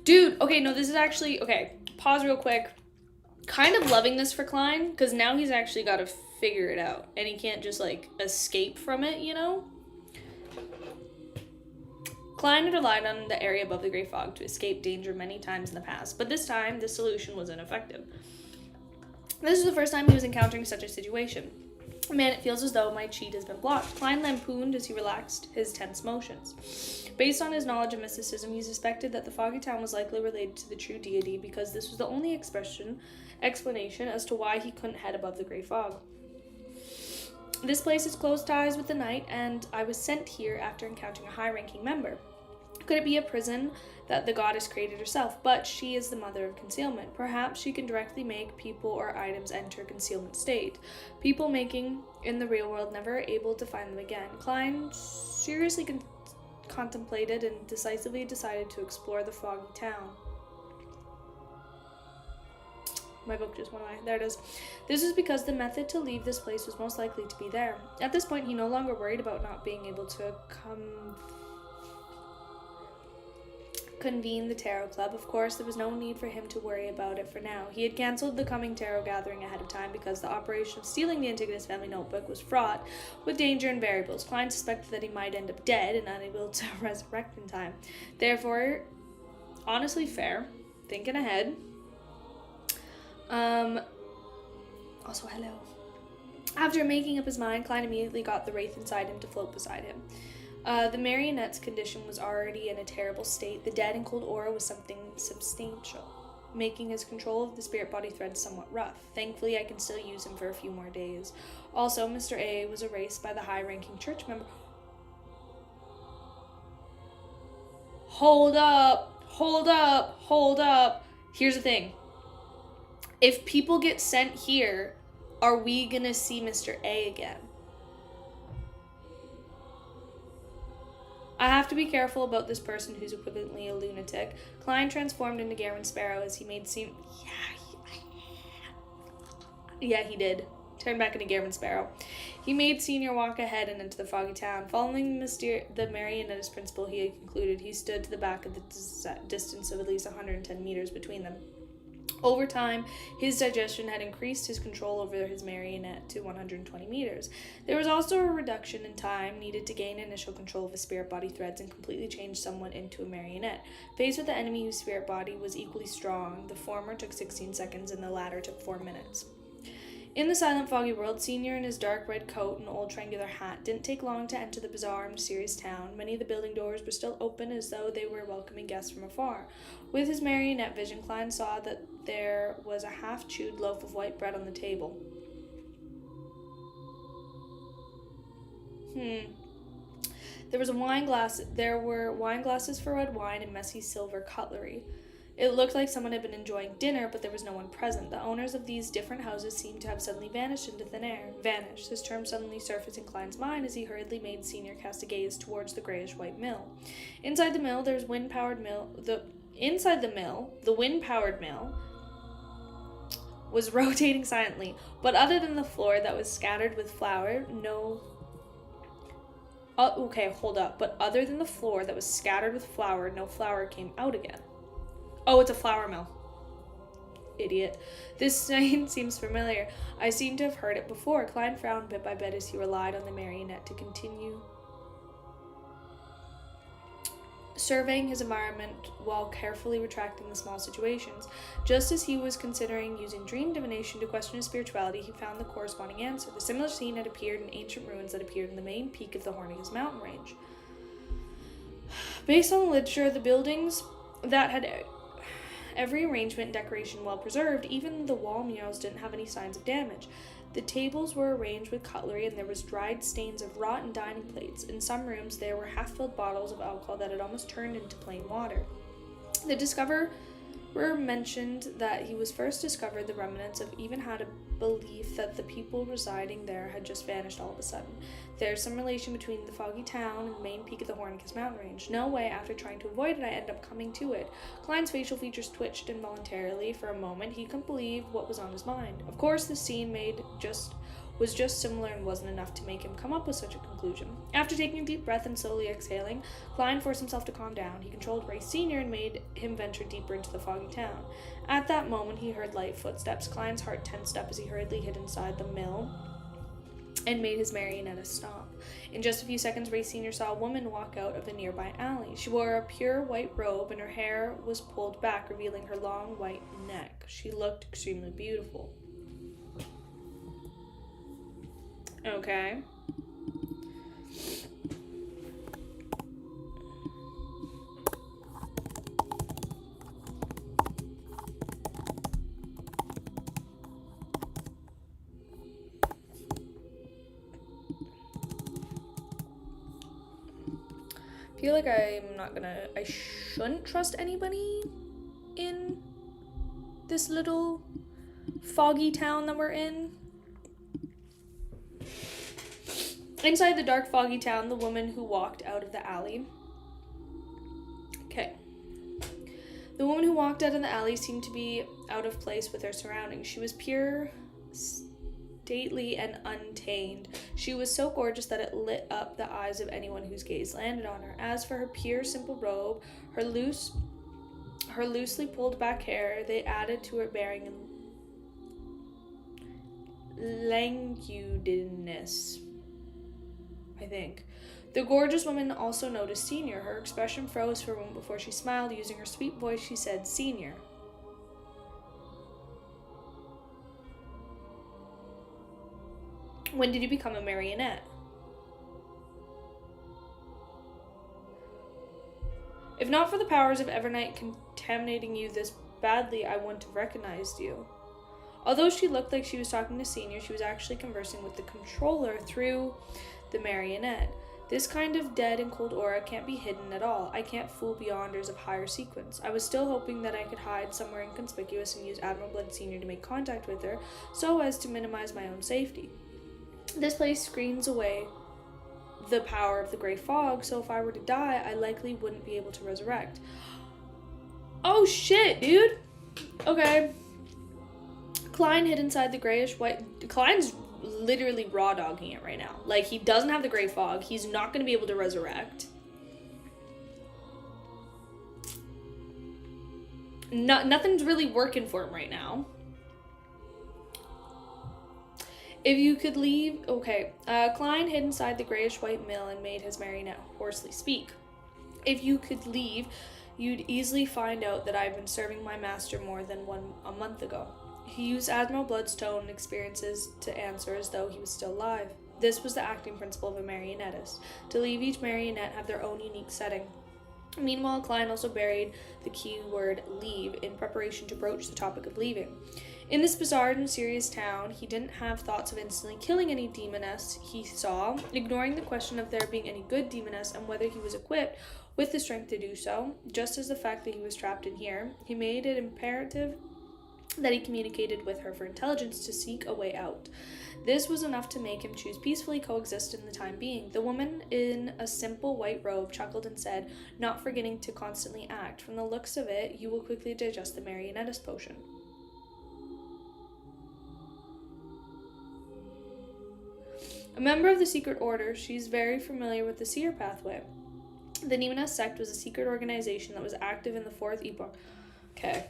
dude, okay, no, this is actually, okay, pause real quick. Kind of loving this for Klein, because now he's actually got to figure it out, and he can't just, like, escape from it, you know? Klein had relied on the area above the gray fog to escape danger many times in the past, but this time, the solution was ineffective. This is the first time he was encountering such a situation. Man, it feels as though my cheat has been blocked. Klein lampooned as he relaxed his tense motions. Based on his knowledge of mysticism, he suspected that the foggy town was likely related to the true deity because this was the only explanation as to why he couldn't head above the gray fog. This place has close ties with the night, and I was sent here after encountering a high-ranking member. Could it be a prison that the goddess created herself? But she is the mother of concealment. Perhaps she can directly make people or items enter concealment state. People making in the real world, never able to find them again. Klein seriously contemplated and decisively decided to explore the foggy town. My book just went away. There it is. This is because the method to leave this place was most likely to be there. At this point, he no longer worried about not being able to convene the tarot club. Of course, there was no need for him to worry about it for now. He had cancelled the coming tarot gathering ahead of time because the operation of stealing the Antigonus family notebook was fraught with danger and variables. Klein suspected that he might end up dead and unable to resurrect in time. Therefore, honestly fair, thinking ahead. Also, hello. After making up his mind, Klein immediately got the wraith inside him to float beside him. The marionette's condition was already in a terrible state. The dead and cold aura was something substantial, making his control of the spirit body threads somewhat rough. Thankfully, I can still use him for a few more days. Also, Mr. A was erased by the high-ranking church member. Hold up. Here's the thing. If people get sent here, are we gonna see Mr. A again? I have to be careful about this person who's equivalently a lunatic. Klein transformed into Garen Sparrow as he made seem... Yeah, he did. Turned back into Garen Sparrow. He made Senior walk ahead and into the foggy town. Following the marionette's principle he had concluded, he stood to the back of the distance of at least 110 meters between them. Over time, his digestion had increased his control over his marionette to 120 meters. There was also a reduction in time needed to gain initial control of his spirit body threads and completely change someone into a marionette. Faced with the enemy whose spirit body was equally strong, the former took 16 seconds and the latter took 4 minutes. In the silent, foggy world, Senior in his dark red coat and old triangular hat didn't take long to enter the bizarre and mysterious town. Many of the building doors were still open as though they were welcoming guests from afar. With his marionette vision, Klein saw that there was a half-chewed loaf of white bread on the table. There were wine glasses for red wine and messy silver cutlery. It looked like someone had been enjoying dinner, but there was no one present. The owners of these different houses seemed to have suddenly vanished into thin air. Vanished. This term suddenly surfaced in Klein's mind as he hurriedly made Senior cast a gaze towards the grayish-white mill. Inside the mill, the wind-powered mill was rotating silently, but other than the floor that was scattered with flour, But other than the floor that was scattered with flour, no flour came out again. Oh, it's a flour mill. Idiot. This saying seems familiar. I seem to have heard it before. Klein frowned bit by bit as he relied on the marionette to continue surveying his environment while carefully retracting the small situations. Just as he was considering using dream divination to question his spirituality, he found the corresponding answer. The similar scene had appeared in ancient ruins that appeared in the main peak of the Hornigas mountain range. Based on the literature, the buildings that had Every arrangement and decoration well preserved, even the wall murals didn't have any signs of damage. The tables were arranged with cutlery, and there was dried stains of rotten dining plates. In some rooms, there were half-filled bottles of alcohol that had almost turned into plain water. The discoverer mentioned that he was first discovered the remnants of even had a belief that the people residing there had just vanished all of a sudden. There's some relation between the foggy town and the main peak of the Hornicus mountain range. No way, after trying to avoid it, I end up coming to it. Klein's facial features twitched involuntarily for a moment. He couldn't believe what was on his mind. Of course, the scene was just similar and wasn't enough to make him come up with such a conclusion. After taking a deep breath and slowly exhaling, Klein forced himself to calm down. He controlled Ray Sr. and made him venture deeper into the foggy town. At that moment, he heard light footsteps. Klein's heart tensed up as he hurriedly hid inside the mill and made his marionette stop. In just a few seconds, Ray Sr. saw a woman walk out of the nearby alley. She wore a pure white robe, and her hair was pulled back, revealing her long white neck. She looked extremely beautiful. Okay. I feel like I shouldn't trust anybody in this little foggy town that we're in. Inside the dark, foggy town, the woman who walked out of the alley. Okay. The woman who walked out of the alley seemed to be out of place with her surroundings. She was pure, stately, and untamed. She was so gorgeous that it lit up the eyes of anyone whose gaze landed on her. As for her pure, simple robe, her loosely pulled back hair, they added to her bearing and languidness, I think. The gorgeous woman also noticed Senior. Her expression froze for a moment before she smiled. Using her sweet voice, she said, "Senior." When did you become a marionette? If not for the powers of Evernight contaminating you this badly, I wouldn't have recognized you. Although she looked like she was talking to Senior, she was actually conversing with the controller through the marionette. This kind of dead and cold aura can't be hidden at all. I can't fool beyonders of higher sequence. I was still hoping that I could hide somewhere inconspicuous and use Admiral Blood Sr. to make contact with her, so as to minimize my own safety. This place screens away the power of the gray fog, so if I were to die, I likely wouldn't be able to resurrect. Oh shit, dude! Okay. Klein hid inside the grayish white... Klein's literally raw dogging it right now. Like, he doesn't have the gray fog. He's not going to be able to resurrect. Nothing's really working for him right now. If you could leave... Okay. Klein hid inside the grayish-white mill and made his marionette hoarsely speak. If you could leave, you'd easily find out that I've been serving my master more than a month ago. He used Admiral Bloodstone and experiences to answer as though he was still alive. This was the acting principle of a marionettist. To leave, each marionette have their own unique setting. Meanwhile, Klein also buried the keyword leave in preparation to broach the topic of leaving. In this bizarre and mysterious town, he didn't have thoughts of instantly killing any demoness he saw, ignoring the question of there being any good demoness and whether he was equipped with the strength to do so, just as the fact that he was trapped in here. He made it imperative that he communicated with her for intelligence to seek a way out. This was enough to make him choose peacefully coexist in the time being. The woman in a simple white robe chuckled and said, not forgetting to constantly act. From the looks of it, you will quickly digest the marionettist potion. A member of the secret order, she's very familiar with the seer pathway. The Demoness sect was a secret organization that was active in the fourth epoch. Okay.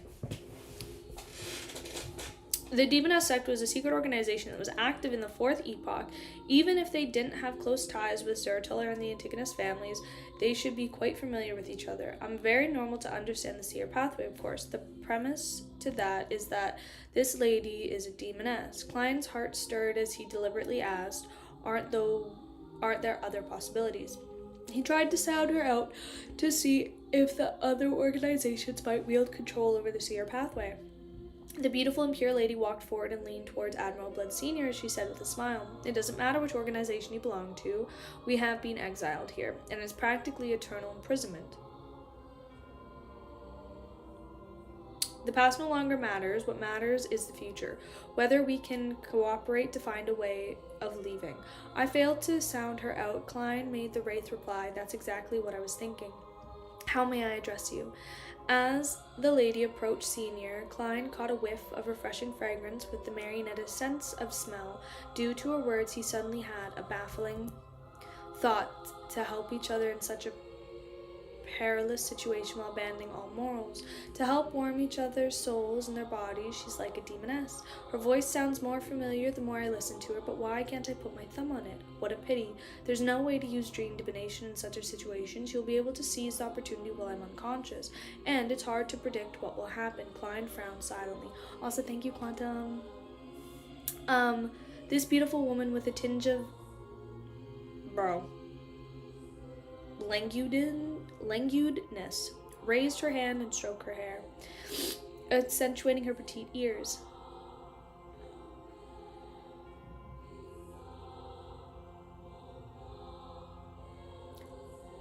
The Demoness sect was a secret organization that was active in the fourth epoch. Even if they didn't have close ties with Zeratuller and the Antigonus families, they should be quite familiar with each other. I'm very normal to understand the seer pathway, of course. The premise to that is that this lady is a demoness. Klein's heart stirred as he deliberately asked, aren't there other possibilities? He tried to sound her out to see if the other organizations might wield control over the seer pathway. The beautiful and pure lady walked forward and leaned towards Admiral Blood Sr. as she said with a smile, "It doesn't matter which organization you belong to. We have been exiled here, and it's practically eternal imprisonment. The past no longer matters. What matters is the future, whether we can cooperate to find a way of leaving." I failed to sound her out. Klein made the wraith reply, "That's exactly what I was thinking. How may I address you?" As the lady approached Senior, Klein caught a whiff of refreshing fragrance with the marionette's sense of smell. Due to her words, he suddenly had a baffling thought: to help each other in such a perilous situation while abandoning all morals, to help warm each other's souls and their bodies. She's like a demoness. Her voice sounds more familiar the more I listen to her, but why can't I put my thumb on it? What a pity. There's no way to use dream divination in such a situation. She'll be able to seize the opportunity while I'm unconscious, and it's hard to predict what will happen. Klein frowned silently. Also, thank you, Quantum. This beautiful woman with a tinge of languidness raised her hand and stroked her hair, accentuating her petite ears.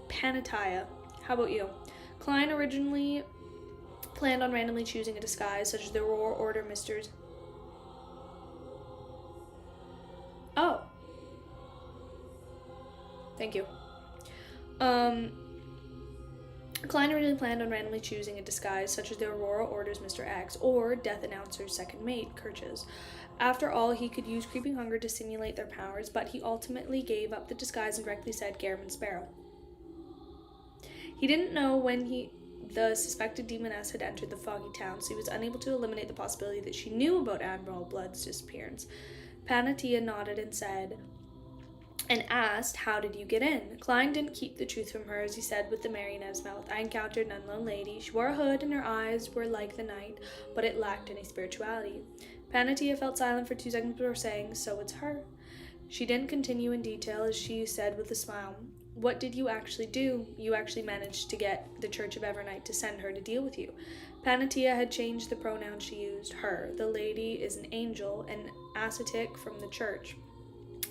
Panatia, how about you? Klein originally planned on randomly choosing a disguise, such as the Aurora Order Misters. Oh. Thank you. Klein originally planned on randomly choosing a disguise such as the Aurora Order's Mr. X or Death Announcer's second mate, Kirches. After all, he could use creeping hunger to simulate their powers, but he ultimately gave up the disguise and directly said Garamond Sparrow. He didn't know when the suspected demoness had entered the foggy town, so he was unable to eliminate the possibility that she knew about Admiral Blood's disappearance. Panatia nodded and asked, "How did you get in?" Klein didn't keep the truth from her as he said with the marionette's mouth, "I encountered an unknown lady. She wore a hood and her eyes were like the night, but it lacked any spirituality." Panatia felt silent for 2 seconds before saying, "So it's her." She didn't continue in detail as she said with a smile, "What did you actually do? You actually managed to get the Church of Evernight to send her to deal with you." Panatia had changed the pronoun she used, her. The lady is an angel, an ascetic from the church.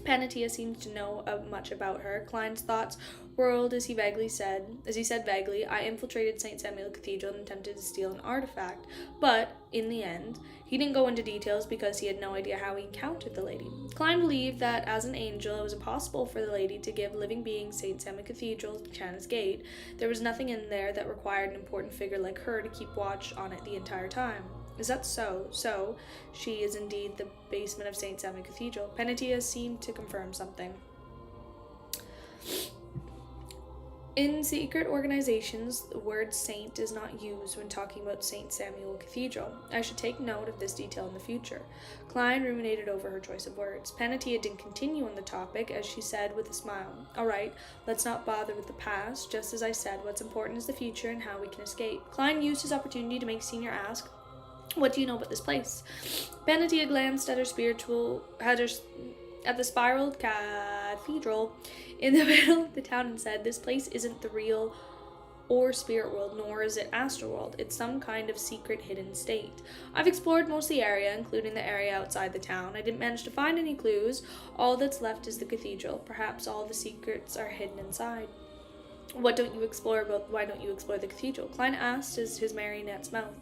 Panatia seems to know much about her. Klein's thoughts whirled as he said vaguely, "I infiltrated St. Samuel Cathedral and attempted to steal an artifact, but in the end, he didn't go into details because he had no idea how he encountered the lady." Klein believed that as an angel, it was impossible for the lady to give living beings St. Samuel Cathedral to Channa's Gate. There was nothing in there that required an important figure like her to keep watch on it the entire time. Is that so? So, she is indeed the basement of St. Samuel Cathedral. Panatia seemed to confirm something. In secret organizations, the word saint is not used when talking about St. Samuel Cathedral. I should take note of this detail in the future. Klein ruminated over her choice of words. Panatia didn't continue on the topic as she said with a smile, "All right, let's not bother with the past. Just as I said, what's important is the future and how we can escape." Klein used his opportunity to make Senior ask, "What do you know about this place?" Panatia glanced at at the spiraled cathedral in the middle of the town and said, "This place isn't the real or spirit world, nor is it astral world. It's some kind of secret hidden state. I've explored most of the area, including the area outside the town. I didn't manage to find any clues. All that's left is the cathedral. Perhaps all the secrets are hidden inside." Why don't you explore the cathedral?" Klein asked as his marionette's mouth.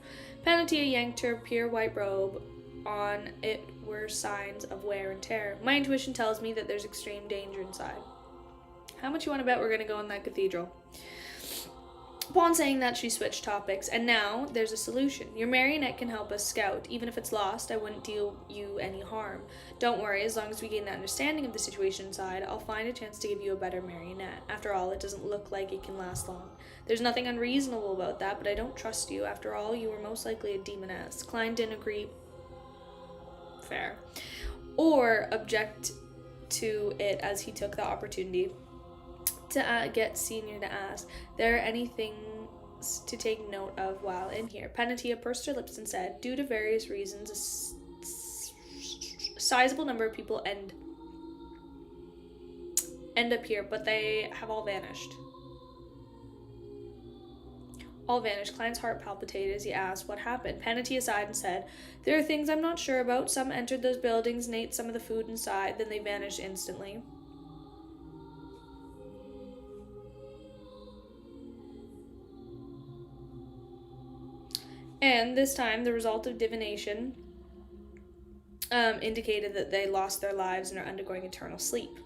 Panatia yanked her pure white robe. On it were signs of wear and tear. "My intuition tells me that there's extreme danger inside." "How much you want to bet we're going to go in that cathedral?" Upon saying that, she switched topics. "And now, there's a solution. Your marionette can help us scout. Even if it's lost, I wouldn't deal you any harm. Don't worry, as long as we gain an understanding of the situation inside, I'll find a chance to give you a better marionette. After all, it doesn't look like it can last long. There's nothing unreasonable about that, but I don't trust you. After all, you were most likely a demoness." Klein didn't agree. Fair. Or object to it as he took the opportunity to get Senior to ask, "There are any things to take note of while in here?" Panatia pursed her lips and said, "Due to various reasons, a sizable number of people and end up here, but they have all vanished. All vanished. Klein's heart palpitated as he asked what happened. Panattia sighed and said, "There are things I'm not sure about. Some entered those buildings and ate some of the food inside, then they vanished instantly." And this time, the result of divination indicated that they lost their lives and are undergoing eternal sleep.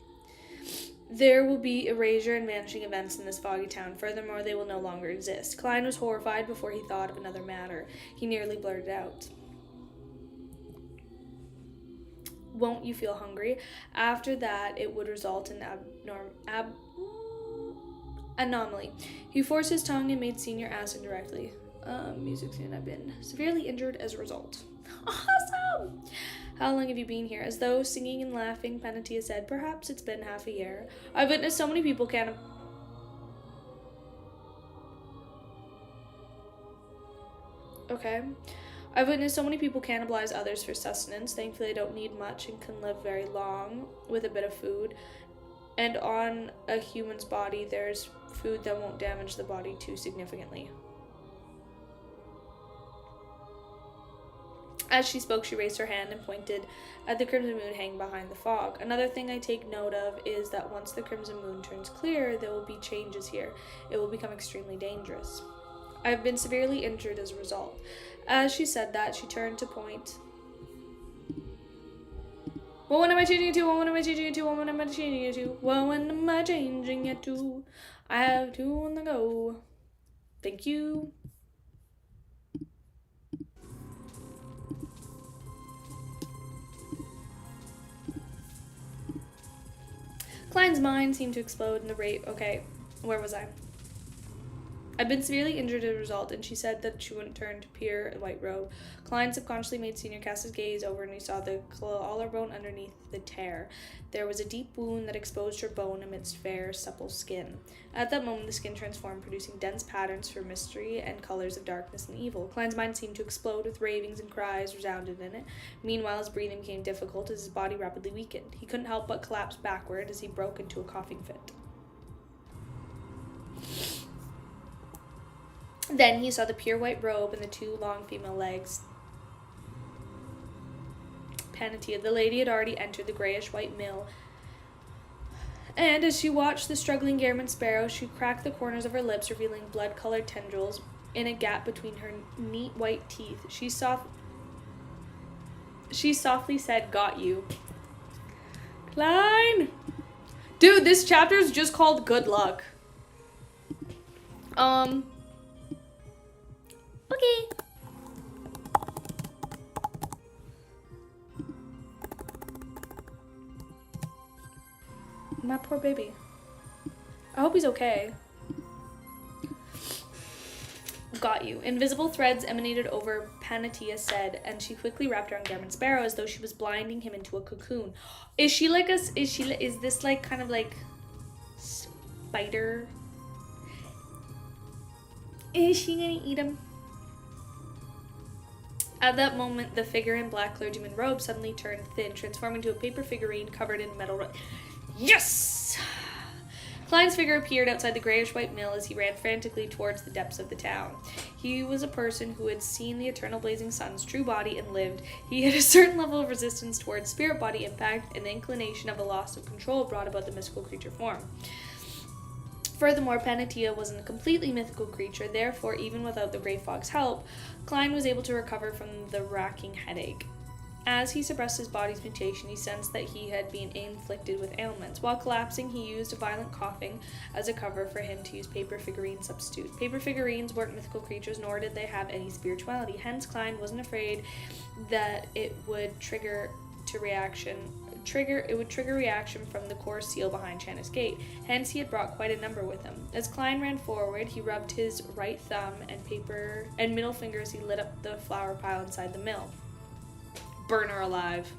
There will be erasure and vanishing events in this foggy town. Furthermore, they will no longer exist. Klein was horrified before he thought of another matter. He nearly blurted out, "Won't you feel hungry?" After that, it would result in anomaly. He forced his tongue and made Senior ask indirectly. Music scene. I've been severely injured as a result. Awesome! "How long have you been here?" As though singing and laughing, Panattia said, "Perhaps it's been half a year. I've witnessed so many people I've witnessed so many people cannibalize others for sustenance. Thankfully, I don't need much and can live very long with a bit of food. And on a human's body, there's food that won't damage the body too significantly." As she spoke, she raised her hand and pointed at the crimson moon hanging behind the fog. "Another thing I take note of is that once the crimson moon turns clear, there will be changes here. It will become extremely dangerous. I've been severely injured as a result." As she said that, she turned to point. "Well, when am I changing it to? What am I changing it to? What am I changing it to? Well, when am I changing it to? I have two on the go. Thank you." Klein's mind seemed to explode in the rate. Okay, where was I? "I've been severely injured as a result," and she said that she wouldn't turn to peer at the white robe. Klein subconsciously made Senior cast his gaze over, and he saw the collarbone underneath the tear. There was a deep wound that exposed her bone amidst fair, supple skin. At that moment, the skin transformed, producing dense patterns for mystery and colors of darkness and evil. Klein's mind seemed to explode, with ravings and cries resounded in it. Meanwhile, his breathing became difficult as his body rapidly weakened. He couldn't help but collapse backward as he broke into a coughing fit. Then he saw the pure white robe and the two long female legs. Panattia, the lady, had already entered the grayish-white mill, and as she watched the struggling Gairman sparrow, she cracked the corners of her lips, revealing blood-colored tendrils in a gap between her neat white teeth. She softly said, "Got you." Klein! Dude, this chapter is just called Good Luck. Okay. My poor baby. I hope he's okay. "Got you." Invisible threads emanated over, Panattia said, and she quickly wrapped around Gairman Sparrow as though she was blinding him into a cocoon. Is this like kind of like spider? Is she gonna eat him? At that moment, the figure in black clergyman robe suddenly turned thin, transforming into a paper figurine covered in metal. Yes! Klein's figure appeared outside the grayish-white mill as he ran frantically towards the depths of the town. He was a person who had seen the eternal blazing sun's true body and lived. He had a certain level of resistance towards spirit-body impact, and the inclination of a loss of control brought about the mystical creature form. Furthermore, Panattia wasn't a completely mythical creature, therefore, even without the Grey Fog's help, Klein was able to recover from the racking headache. As he suppressed his body's mutation, he sensed that he had been inflicted with ailments. While collapsing, he used a violent coughing as a cover for him to use paper figurine substitute. Paper figurines weren't mythical creatures, nor did they have any spirituality. Hence, Klein wasn't afraid that it would trigger reaction from the core seal behind Channa's gate. Hence, he had brought quite a number with him. As Klein ran forward, he rubbed his right thumb and middle finger as he lit up the flour pile inside the mill. Burn her alive.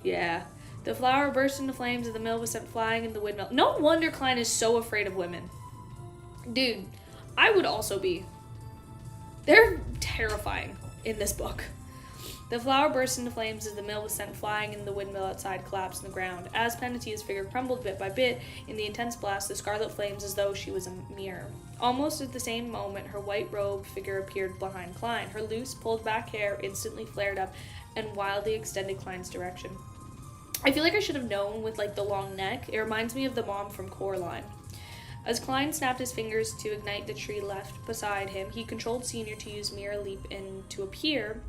Yeah. The flour burst into flames and the mill was sent flying in the windmill. No wonder Klein is so afraid of women. Dude, I would also be. They're terrifying in this book. The flower burst into flames as the mill was sent flying and the windmill outside collapsed on the ground. As Panatia's figure crumbled bit by bit in the intense blast, the scarlet flames as though she was a mirror. Almost at the same moment, her white-robed figure appeared behind Klein. Her loose, pulled-back hair instantly flared up and wildly extended Klein's direction. I feel like I should have known with, like, the long neck. It reminds me of the mom from Coraline. As Klein snapped his fingers to ignite the tree left beside him, he controlled Senior to use Mirror Leap and to appear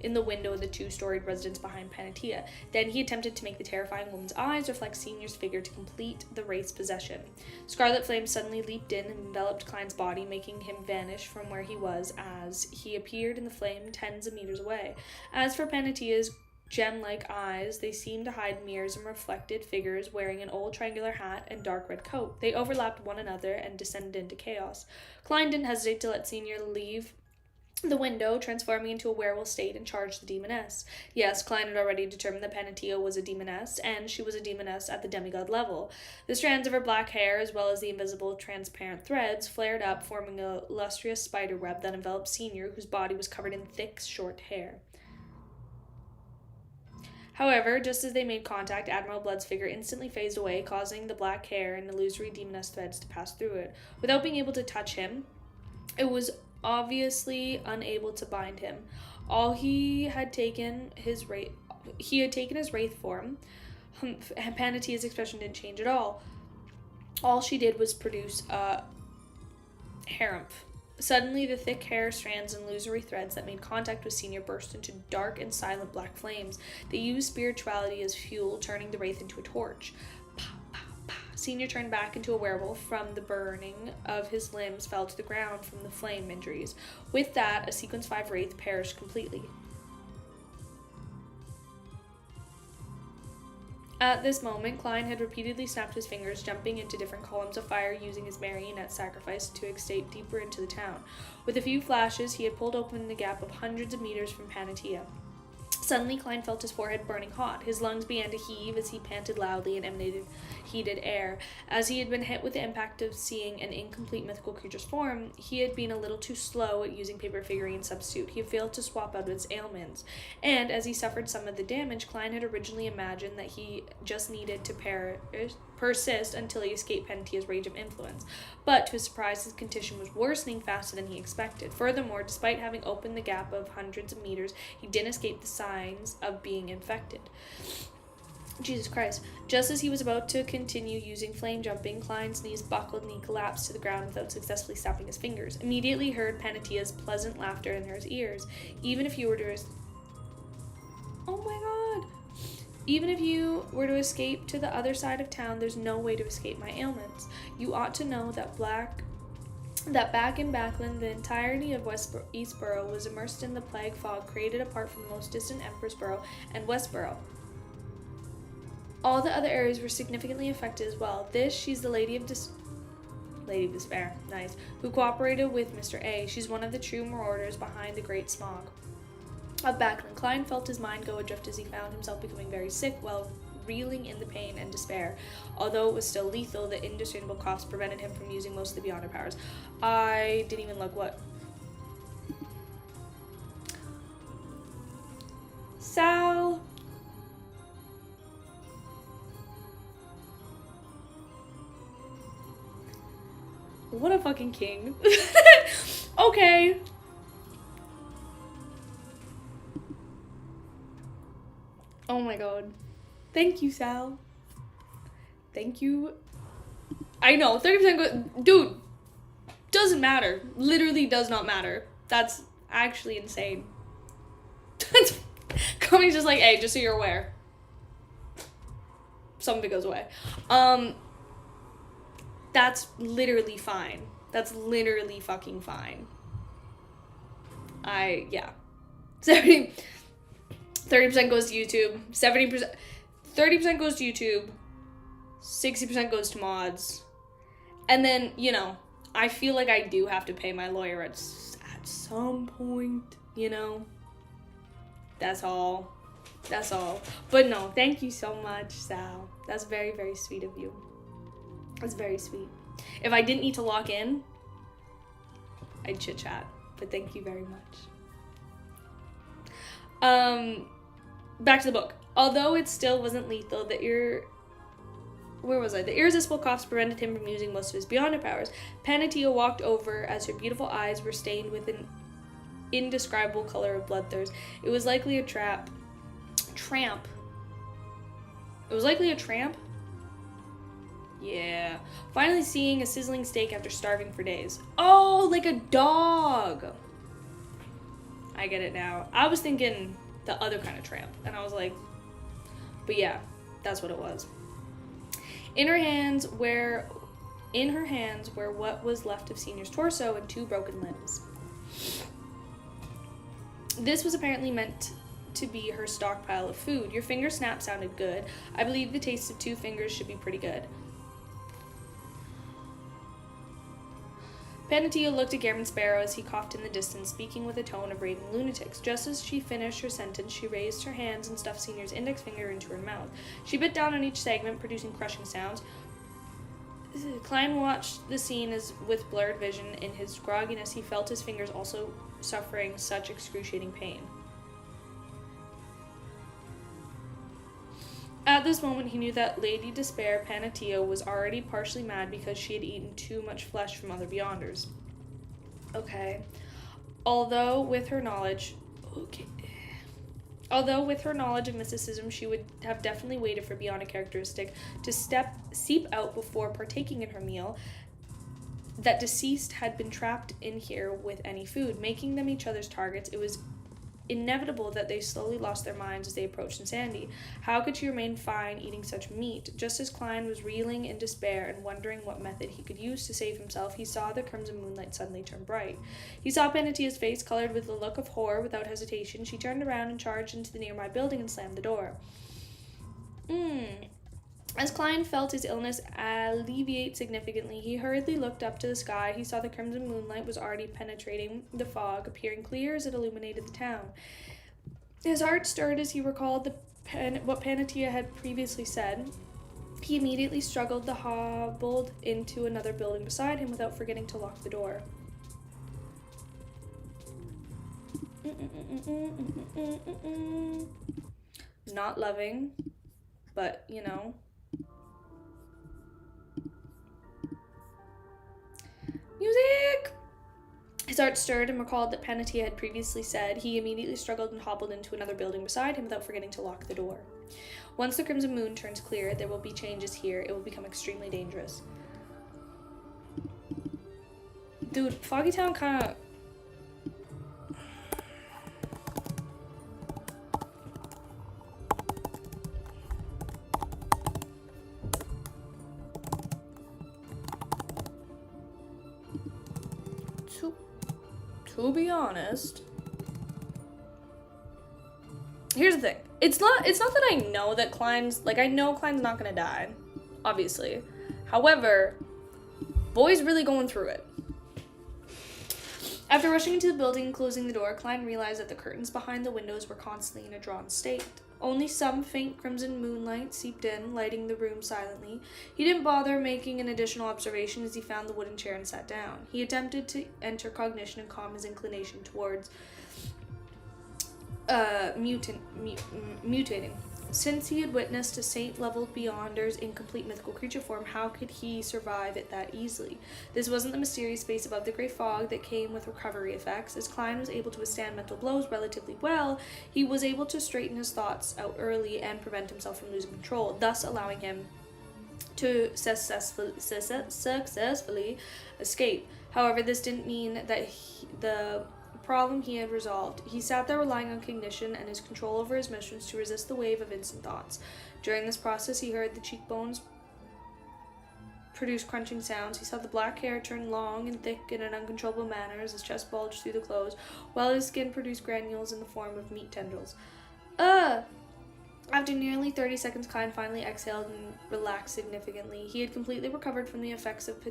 in the window of the two-storied residence behind Panatia. Then he attempted to make the terrifying woman's eyes reflect Senior's figure to complete the wraith's possession. Scarlet flames suddenly leaped in and enveloped Klein's body, making him vanish from where he was as he appeared in the flame tens of meters away. As for Panatia's gem-like eyes, they seemed to hide mirrors and reflected figures wearing an old triangular hat and dark red coat. They overlapped one another and descended into chaos. Klein didn't hesitate to let Senior leave the window, transforming into a werewolf state, and charged the demoness. Yes, Klein had already determined that Panatia was a demoness, and she was a demoness at the demigod level. The strands of her black hair, as well as the invisible transparent threads, flared up, forming a lustrous spider web that enveloped Senior, whose body was covered in thick, short hair. However, just as they made contact, Admiral Blood's figure instantly phased away, causing the black hair and illusory demoness threads to pass through it. Without being able to touch him, it was obviously unable to bind him. He had taken his wraith form. Panatia's expression didn't change at all. All she did was produce a harumph. Suddenly, the thick hair strands and illusory threads that made contact with Senior burst into dark and silent black flames. They used spirituality as fuel, turning the wraith into a torch. Senior turned back into a werewolf from the burning of his limbs fell to the ground from the flame injuries. With that, a Sequence 5 wraith perished completely. At this moment, Klein had repeatedly snapped his fingers, jumping into different columns of fire using his marionette sacrifice to escape deeper into the town. With a few flashes, he had pulled open the gap of hundreds of meters from Panatia. Suddenly, Klein felt his forehead burning hot. His lungs began to heave as he panted loudly and emanated heated air. As he had been hit with the impact of seeing an incomplete mythical creature's form, he had been a little too slow at using paper figurine substitute. He had failed to swap out its ailments. And as he suffered some of the damage, Klein had originally imagined that he just needed to persist until he escaped Panatia's rage of influence. But to his surprise, his condition was worsening faster than he expected. Furthermore, despite having opened the gap of hundreds of meters, he didn't escape the signs of being infected. Jesus Christ. Just as he was about to continue using flame jumping, Klein's knees buckled and he collapsed to the ground without successfully snapping his fingers. Immediately heard Panatia's pleasant laughter in his ears. Even if you were to escape to the other side of town, there's no way to escape my ailments. You ought to know that back in Backland, the entirety of Eastborough was immersed in the plague fog created apart from the most distant Empressborough and Westborough. All the other areas were significantly affected as well. She's the Lady of Despair, nice, who cooperated with Mr. A. She's one of the true marauders behind the Great Smog of Backland. Klein felt his mind go adrift as he found himself becoming very sick while reeling in the pain and despair. Although it was still lethal, the indiscernible coughs prevented him from using most of the beyonder powers. I didn't even look what. Sal. What a fucking king. Okay. Oh my god. Thank you, Sal. Thank you. I know, 30% go- Dude, doesn't matter. Literally does not matter. That's actually insane. Comedy's just like, hey, just so you're aware. Some of it goes away. That's literally fine. That's literally fucking fine. Yeah. 30% goes to YouTube. 30% goes to YouTube. 60% goes to mods. And then, I feel like I do have to pay my lawyer at some point, That's all. But no, thank you so much, Sal. That's very, very sweet of you. That's very sweet. If I didn't need to lock in, I'd chit-chat. But thank you very much. Back to the book. Although it still wasn't lethal, the irresistible coughs prevented him from using most of his beyonder powers. Panatia walked over as her beautiful eyes were stained with an indescribable color of bloodthirst. It was likely a tramp. It was likely a tramp? Yeah. Finally seeing a sizzling steak after starving for days. Oh, like a dog! I get it now. I was thinking the other kind of tramp, and I was like, but yeah, that's what it was. In her hands were what was left of Senior's torso and 2 broken limbs. This was apparently meant to be her stockpile of food. Your finger snap sounded good. I believe the taste of 2 fingers should be pretty good. Panatia looked at Gammon Sparrow as he coughed in the distance, speaking with a tone of raving lunatics. Just as she finished her sentence, she raised her hands and stuffed Senior's index finger into her mouth. She bit down on each segment, producing crushing sounds. Klein watched the scene as with blurred vision. In his grogginess, he felt his fingers also suffering such excruciating pain. At this moment, he knew that Lady Despair, Panatia, was already partially mad because she had eaten too much flesh from other Beyonders. Okay. Although with her knowledge of mysticism, she would have definitely waited for beyond a characteristic to seep out before partaking in her meal. That deceased had been trapped in here with any food, making them each other's targets. It was inevitable that they slowly lost their minds as they approached Insandy. How could she remain fine eating such meat? Just as Klein was reeling in despair and wondering what method he could use to save himself, he saw the crimson moonlight suddenly turn bright. He saw Panatia's face colored with a look of horror. Without hesitation, she turned around and charged into the nearby building and slammed the door. As Klein felt his illness alleviate significantly, he hurriedly looked up to the sky. He saw the crimson moonlight was already penetrating the fog, appearing clear as it illuminated the town. His heart stirred as he recalled what Panatia had previously said. He immediately struggled and hobbled into another building beside him without forgetting to lock the door. Not loving, but, you know. Music! His heart stirred and recalled that Panatia had previously said. He immediately struggled and hobbled into another building beside him without forgetting to lock the door. Once the crimson moon turns clear, there will be changes here. It will become extremely dangerous. Dude, Foggy Town kinda... To be honest, here's the thing. It's not that I know that Klein's not gonna die, obviously. However, boy's really going through it. After rushing into the building and closing the door, Klein realized that the curtains behind the windows were constantly in a drawn state. Only some faint crimson moonlight seeped in, lighting the room silently. He didn't bother making an additional observation as he found the wooden chair and sat down. He attempted to enter cognition and calm his inclination towards mutating. Since he had witnessed a saint-level Beyonder's incomplete mythical creature form, how could he survive it that easily? This wasn't the mysterious space above the grey fog that came with recovery effects. As Klein was able to withstand mental blows relatively well, he was able to straighten his thoughts out early and prevent himself from losing control, thus allowing him to successfully escape. However, this didn't mean that the problem he had resolved. He sat there relying on cognition and his control over his motions to resist the wave of instant thoughts. During this process, he heard the cheekbones produce crunching sounds. He saw the black hair turn long and thick in an uncontrollable manner as his chest bulged through the clothes, while his skin produced granules in the form of meat tendrils. After nearly 30 seconds, Klein finally exhaled and relaxed significantly. He had completely recovered from the effects of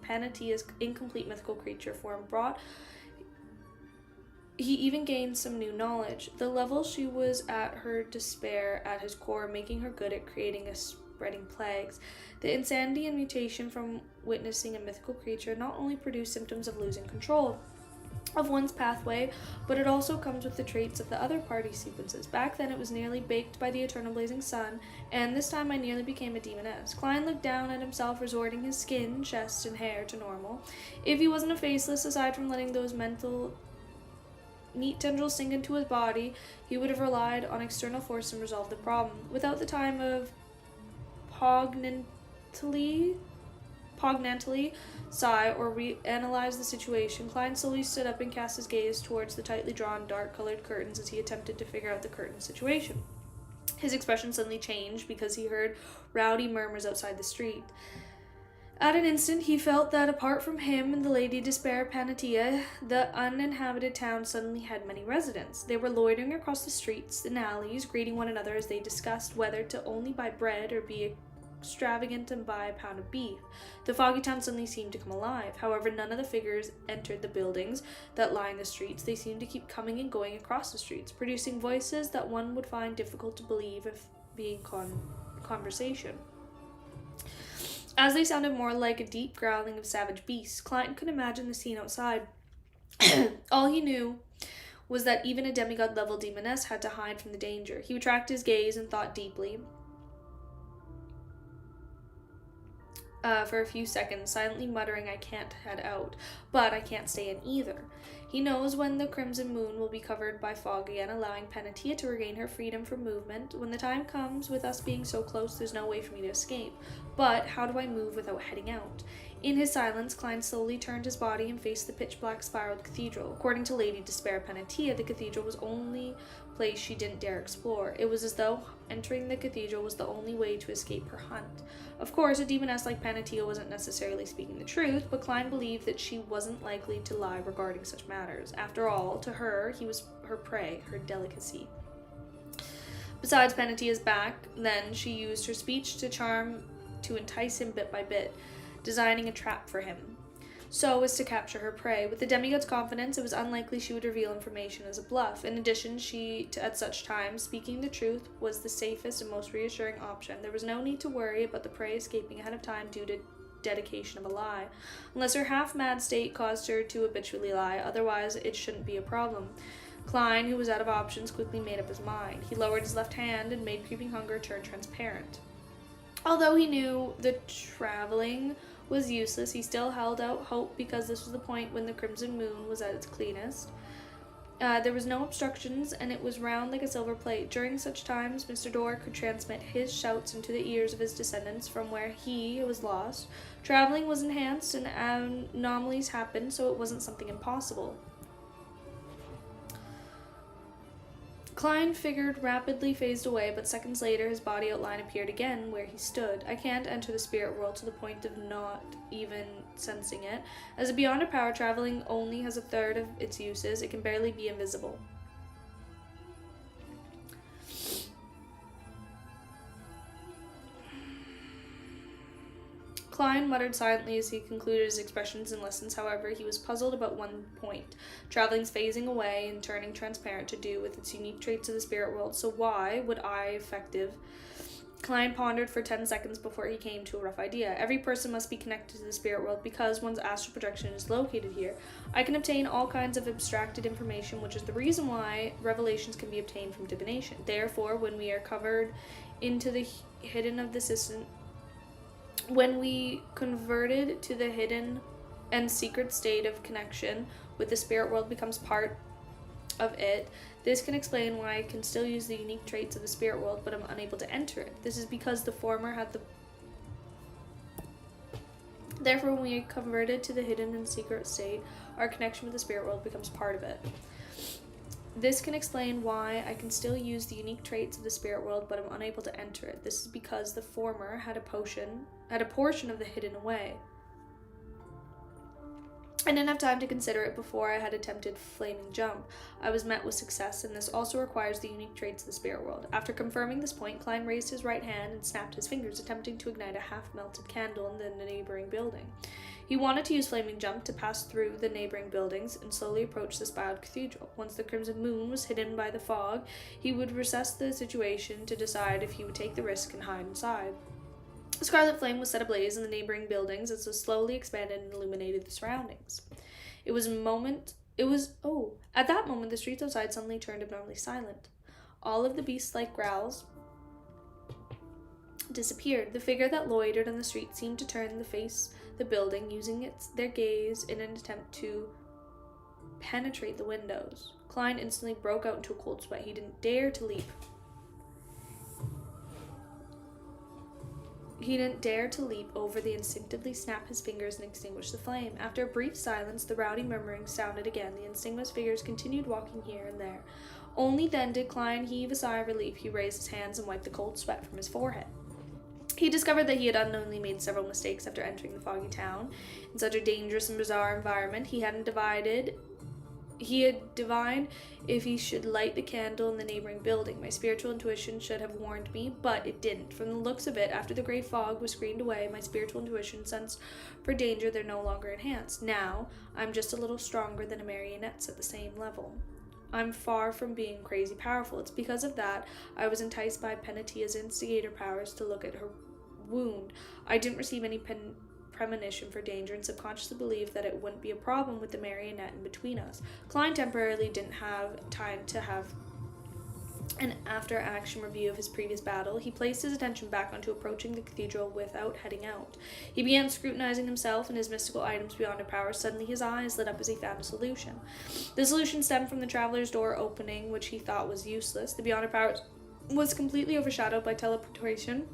Panatia's incomplete mythical creature form brought. He even gained some new knowledge. The level she was at, her despair at his core, making her good at creating a spreading plagues. The insanity and mutation from witnessing a mythical creature not only produced symptoms of losing control, of one's pathway, but it also comes with the traits of the other party sequences. Back then, it was nearly baked by the eternal blazing sun, and this time I nearly became a demoness. Klein looked down at himself, resorting his skin, chest, and hair to normal. If he wasn't a faceless, aside from letting those mental meat tendrils sink into his body, he would have relied on external force and resolved the problem. Without the time of poignantly sigh or reanalyze the situation, Klein slowly stood up and cast his gaze towards the tightly drawn, dark-colored curtains as he attempted to figure out the curtain situation. His expression suddenly changed because he heard rowdy murmurs outside the street. At an instant, he felt that apart from him and the Lady Despair Panatia, the uninhabited town suddenly had many residents. They were loitering across the streets and alleys, greeting one another as they discussed whether to only buy bread or be extravagant and buy a pound of beef. The foggy town suddenly seemed to come alive. However, none of the figures entered the buildings that line the streets. They seemed to keep coming and going across the streets, producing voices that one would find difficult to believe if being conversation. As they sounded more like a deep growling of savage beasts, Klein could imagine the scene outside. All he knew was that even a demigod-level demoness had to hide from the danger. He retracted his gaze and thought deeply for a few seconds, silently muttering, "I can't head out, but I can't stay in either." He knows when the crimson moon will be covered by fog again, allowing Panatia to regain her freedom from movement. When the time comes, with us being so close, there's no way for me to escape. But how do I move without heading out? In his silence, Klein slowly turned his body and faced the pitch-black spiraled cathedral. According to Lady Despair Panatia, the cathedral was the only place she didn't dare explore. It was as though entering the cathedral was the only way to escape her hunt. Of course, a demoness like Panatia wasn't necessarily speaking the truth, but Klein believed that she wasn't likely to lie regarding such matters. After all, to her, he was her prey, her delicacy. Besides Panatia's back, then, she used her speech to entice him bit by bit, designing a trap for him, so as to capture her prey. With the demigod's confidence, it was unlikely she would reveal information as a bluff. In addition, at such times, speaking the truth was the safest and most reassuring option. There was no need to worry about the prey escaping ahead of time due to dedication of a lie, unless her half-mad state caused her to habitually lie. Otherwise, it shouldn't be a problem. Klein, who was out of options, quickly made up his mind. He lowered his left hand and made creeping hunger turn transparent. Although he knew the traveling was useless, he still held out hope because this was the point when the crimson moon was at its cleanest. There was no obstructions, and it was round like a silver plate. During such times, Mr. Dorr could transmit his shouts into the ears of his descendants from where he was lost. Traveling was enhanced, and anomalies happened, so it wasn't something impossible. Klein figured rapidly phased away, but seconds later his body outline appeared again where he stood. I can't enter the spirit world to the point of not even sensing it. As a beyond a power, traveling only has a third of its uses. It can barely be invisible. Klein muttered silently as he concluded his expressions and lessons. However, he was puzzled about one point. Traveling's phasing away and turning transparent to do with its unique traits of the spirit world, so why would I effective? Klein pondered for 10 seconds before he came to a rough idea. Every person must be connected to the spirit world because one's astral projection is located here. I can obtain all kinds of abstracted information, which is the reason why revelations can be obtained from divination. Therefore, when we are covered into the hidden of the system, when we converted to the hidden and secret state of connection with the spirit world becomes part of it, this can explain why I can still use the unique traits of the spirit world, but I'm unable to enter it. This is because the former had the... Therefore, when we are converted to the hidden and secret state, our connection with the spirit world becomes part of it. This can explain why I can still use the unique traits of the spirit world, but I'm unable to enter it. This is because the former had a portion of the hidden away. I didn't have time to consider it before I had attempted flaming jump. I was met with success, and this also requires the unique traits of the spirit world. After confirming this point, Klein raised his right hand and snapped his fingers, attempting to ignite a half-melted candle in the neighboring building. He wanted to use flaming jump to pass through the neighboring buildings and slowly approach the spiraled cathedral. Once the crimson moon was hidden by the fog, he would assess the situation to decide if he would take the risk and hide inside. A scarlet flame was set ablaze in the neighboring buildings as it slowly expanded and illuminated the surroundings. It was At that moment, the streets outside suddenly turned abnormally silent. All of the beast-like growls disappeared. The figure that loitered on the street seemed to turn the face the building, using their gaze in an attempt to penetrate the windows. Klein instantly broke out into a cold sweat. He didn't dare to leap. He didn't dare to leap over the instinctively snap his fingers and extinguish the flame. After a brief silence, the rowdy murmuring sounded again. The insidious figures continued walking here and there. Only then did Klein heave a sigh of relief. He raised his hands and wiped the cold sweat from his forehead. He discovered that he had unknowingly made several mistakes after entering the foggy town. In such a dangerous and bizarre environment, he had divined if he should light the candle in the neighboring building. My spiritual intuition should have warned me, but it didn't. From the looks of it, after the gray fog was screened away, my spiritual intuition sensed for danger they're no longer enhanced. Now, I'm just a little stronger than a marionette's at the same level. I'm far from being crazy powerful. It's because of that I was enticed by Penatia's instigator powers to look at her wound. I didn't receive any premonition for danger and subconsciously believed that it wouldn't be a problem with the marionette in between us. Klein temporarily didn't have time to have an after-action review of his previous battle. He placed his attention back onto approaching the cathedral without heading out. He began scrutinizing himself and his mystical items beyond their power. Suddenly his eyes lit up as he found a solution. The solution stemmed from the traveler's door opening, which he thought was useless. The beyond power was completely overshadowed by teleportation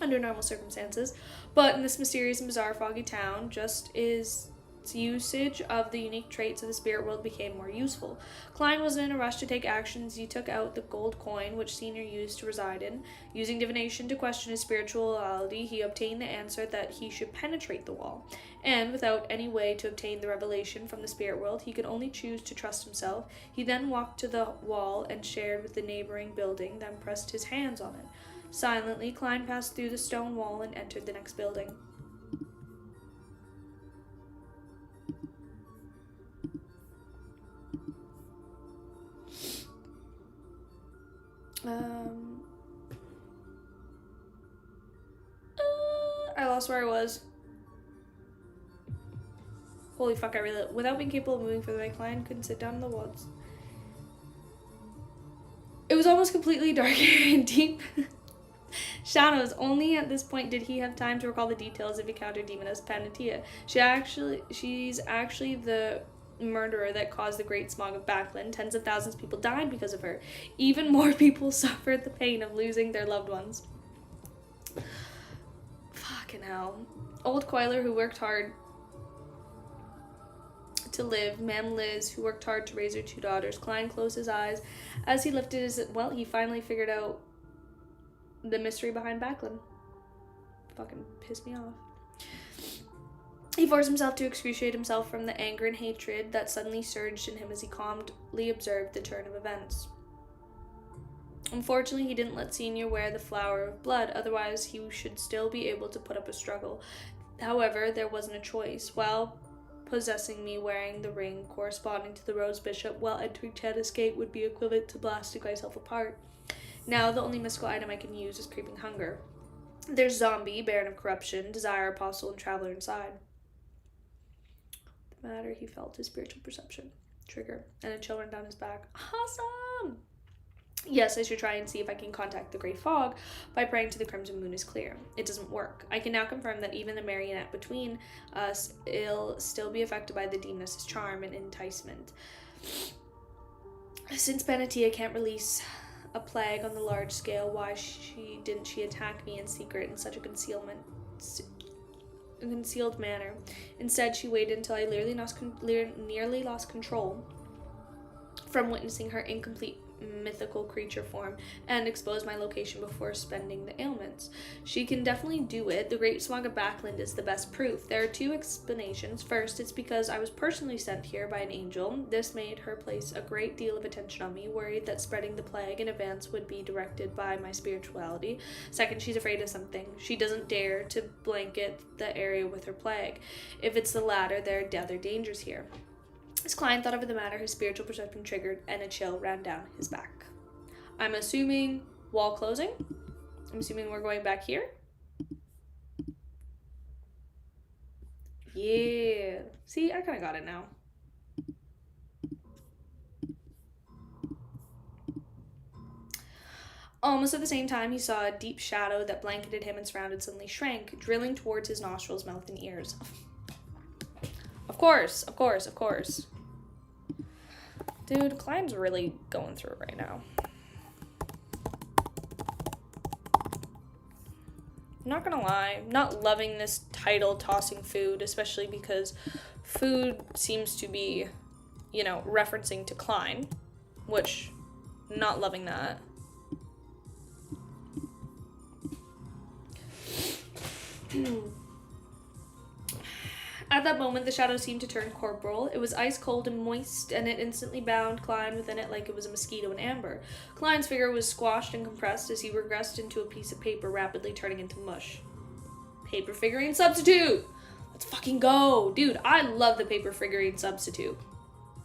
under normal circumstances, but in this mysterious and bizarre foggy town, just its usage of the unique traits of the spirit world became more useful. Klein wasn't in a rush to take actions. He took out the gold coin which Senior used to reside in. Using divination to question his spirituality, he obtained the answer that he should penetrate the wall. And without any way to obtain the revelation from the spirit world, he could only choose to trust himself. He then walked to the wall and shared with the neighboring building, then pressed his hands on it. Silently, Klein passed through the stone wall and entered the next building. I lost where I was. Holy fuck, without being capable of moving further, Klein couldn't sit down in the woods. It was almost completely dark and deep shadows. Only at this point did he have time to recall the details of encounter demoness Panatia. She's actually the murderer that caused the great smog of Backlund. Tens of thousands of people died because of her. Even more people suffered the pain of losing their loved ones. Fucking hell. Old Coiler, who worked hard to live, Mam Liz, who worked hard to raise her two daughters. Klein closed his eyes as he lifted he finally figured out the mystery behind Backlund. Fucking pissed me off. He forced himself to excruciate himself from the anger and hatred that suddenly surged in him as he calmly observed the turn of events. Unfortunately, he didn't let Senior wear the flower of blood, otherwise he should still be able to put up a struggle. However, there wasn't a choice. While possessing me, wearing the ring corresponding to the Rose Bishop while entering Channa's Gate would be equivalent to blasting myself apart. Now, the only mystical item I can use is Creeping Hunger. There's Zombie, Baron of Corruption, Desire, Apostle, and Traveler inside. The matter, he felt his spiritual perception trigger, and a chill ran down his back. Awesome! Yes, I should try and see if I can contact the Grey Fog by praying to the Crimson Moon is clear. It doesn't work. I can now confirm that even the marionette between us will still be affected by the demoness's charm and enticement. Since Benatia can't release a plague on the large scale, why didn't she attack me in secret in such a concealed manner? Instead, she waited until I nearly lost control from witnessing her incomplete mythical creature form and expose my location before spending the ailments. She can definitely do it. The Great Smog of Backlund is the best proof. There are two explanations. First, it's because I was personally sent here by an angel. This made her place a great deal of attention on me, worried that spreading the plague in advance would be directed by my spirituality. Second, she's afraid of something. She doesn't dare to blanket the area with her plague. If it's the latter, there are other dangers here. As Klein thought over the matter, his spiritual perception triggered, and a chill ran down his back. I'm assuming wall closing. I'm assuming we're going back here. Yeah. See, I kind of got it now. Almost at the same time, he saw a deep shadow that blanketed him and surrounded suddenly shrank, drilling towards his nostrils, mouth, and ears. Of course. Dude, Klein's really going through it right now. I'm not gonna lie, I'm not loving this title, Tossing Food, especially because food seems to be, referencing to Klein, which, not loving that. At that moment, the shadow seemed to turn corporeal. It was ice cold and moist, and it instantly bound Klein within it like it was a mosquito in amber. Klein's figure was squashed and compressed as he regressed into a piece of paper, rapidly turning into mush. Paper figurine substitute! Let's fucking go! Dude, I love the paper figurine substitute.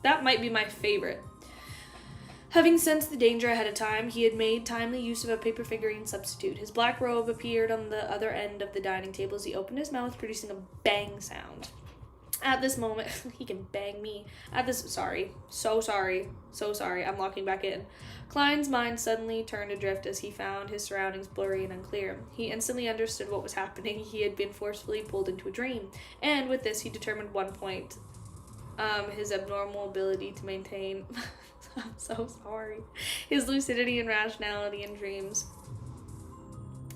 That might be my favorite. Having sensed the danger ahead of time, he had made timely use of a paper figurine substitute. His black robe appeared on the other end of the dining table as he opened his mouth, producing a bang sound. At this moment, he can bang me. So sorry, I'm locking back in. Klein's mind suddenly turned adrift as he found his surroundings blurry and unclear. He instantly understood what was happening. He had been forcefully pulled into a dream, and with this he determined one point. His abnormal ability to maintain... I'm so sorry. His lucidity and rationality in dreams.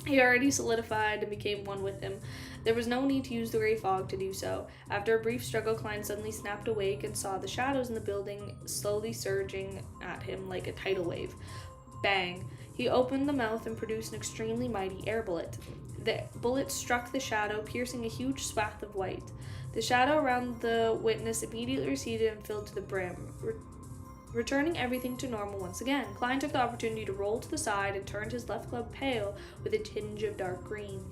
He already solidified and became one with him. There was no need to use the gray fog to do so. After a brief struggle, Klein suddenly snapped awake and saw the shadows in the building slowly surging at him like a tidal wave. Bang! He opened the mouth and produced an extremely mighty air bullet. The bullet struck the shadow, piercing a huge swath of white. The shadow around the witness immediately receded and filled to the brim, returning everything to normal once again. Klein took the opportunity to roll to the side and turned his left glove pale with a tinge of dark green.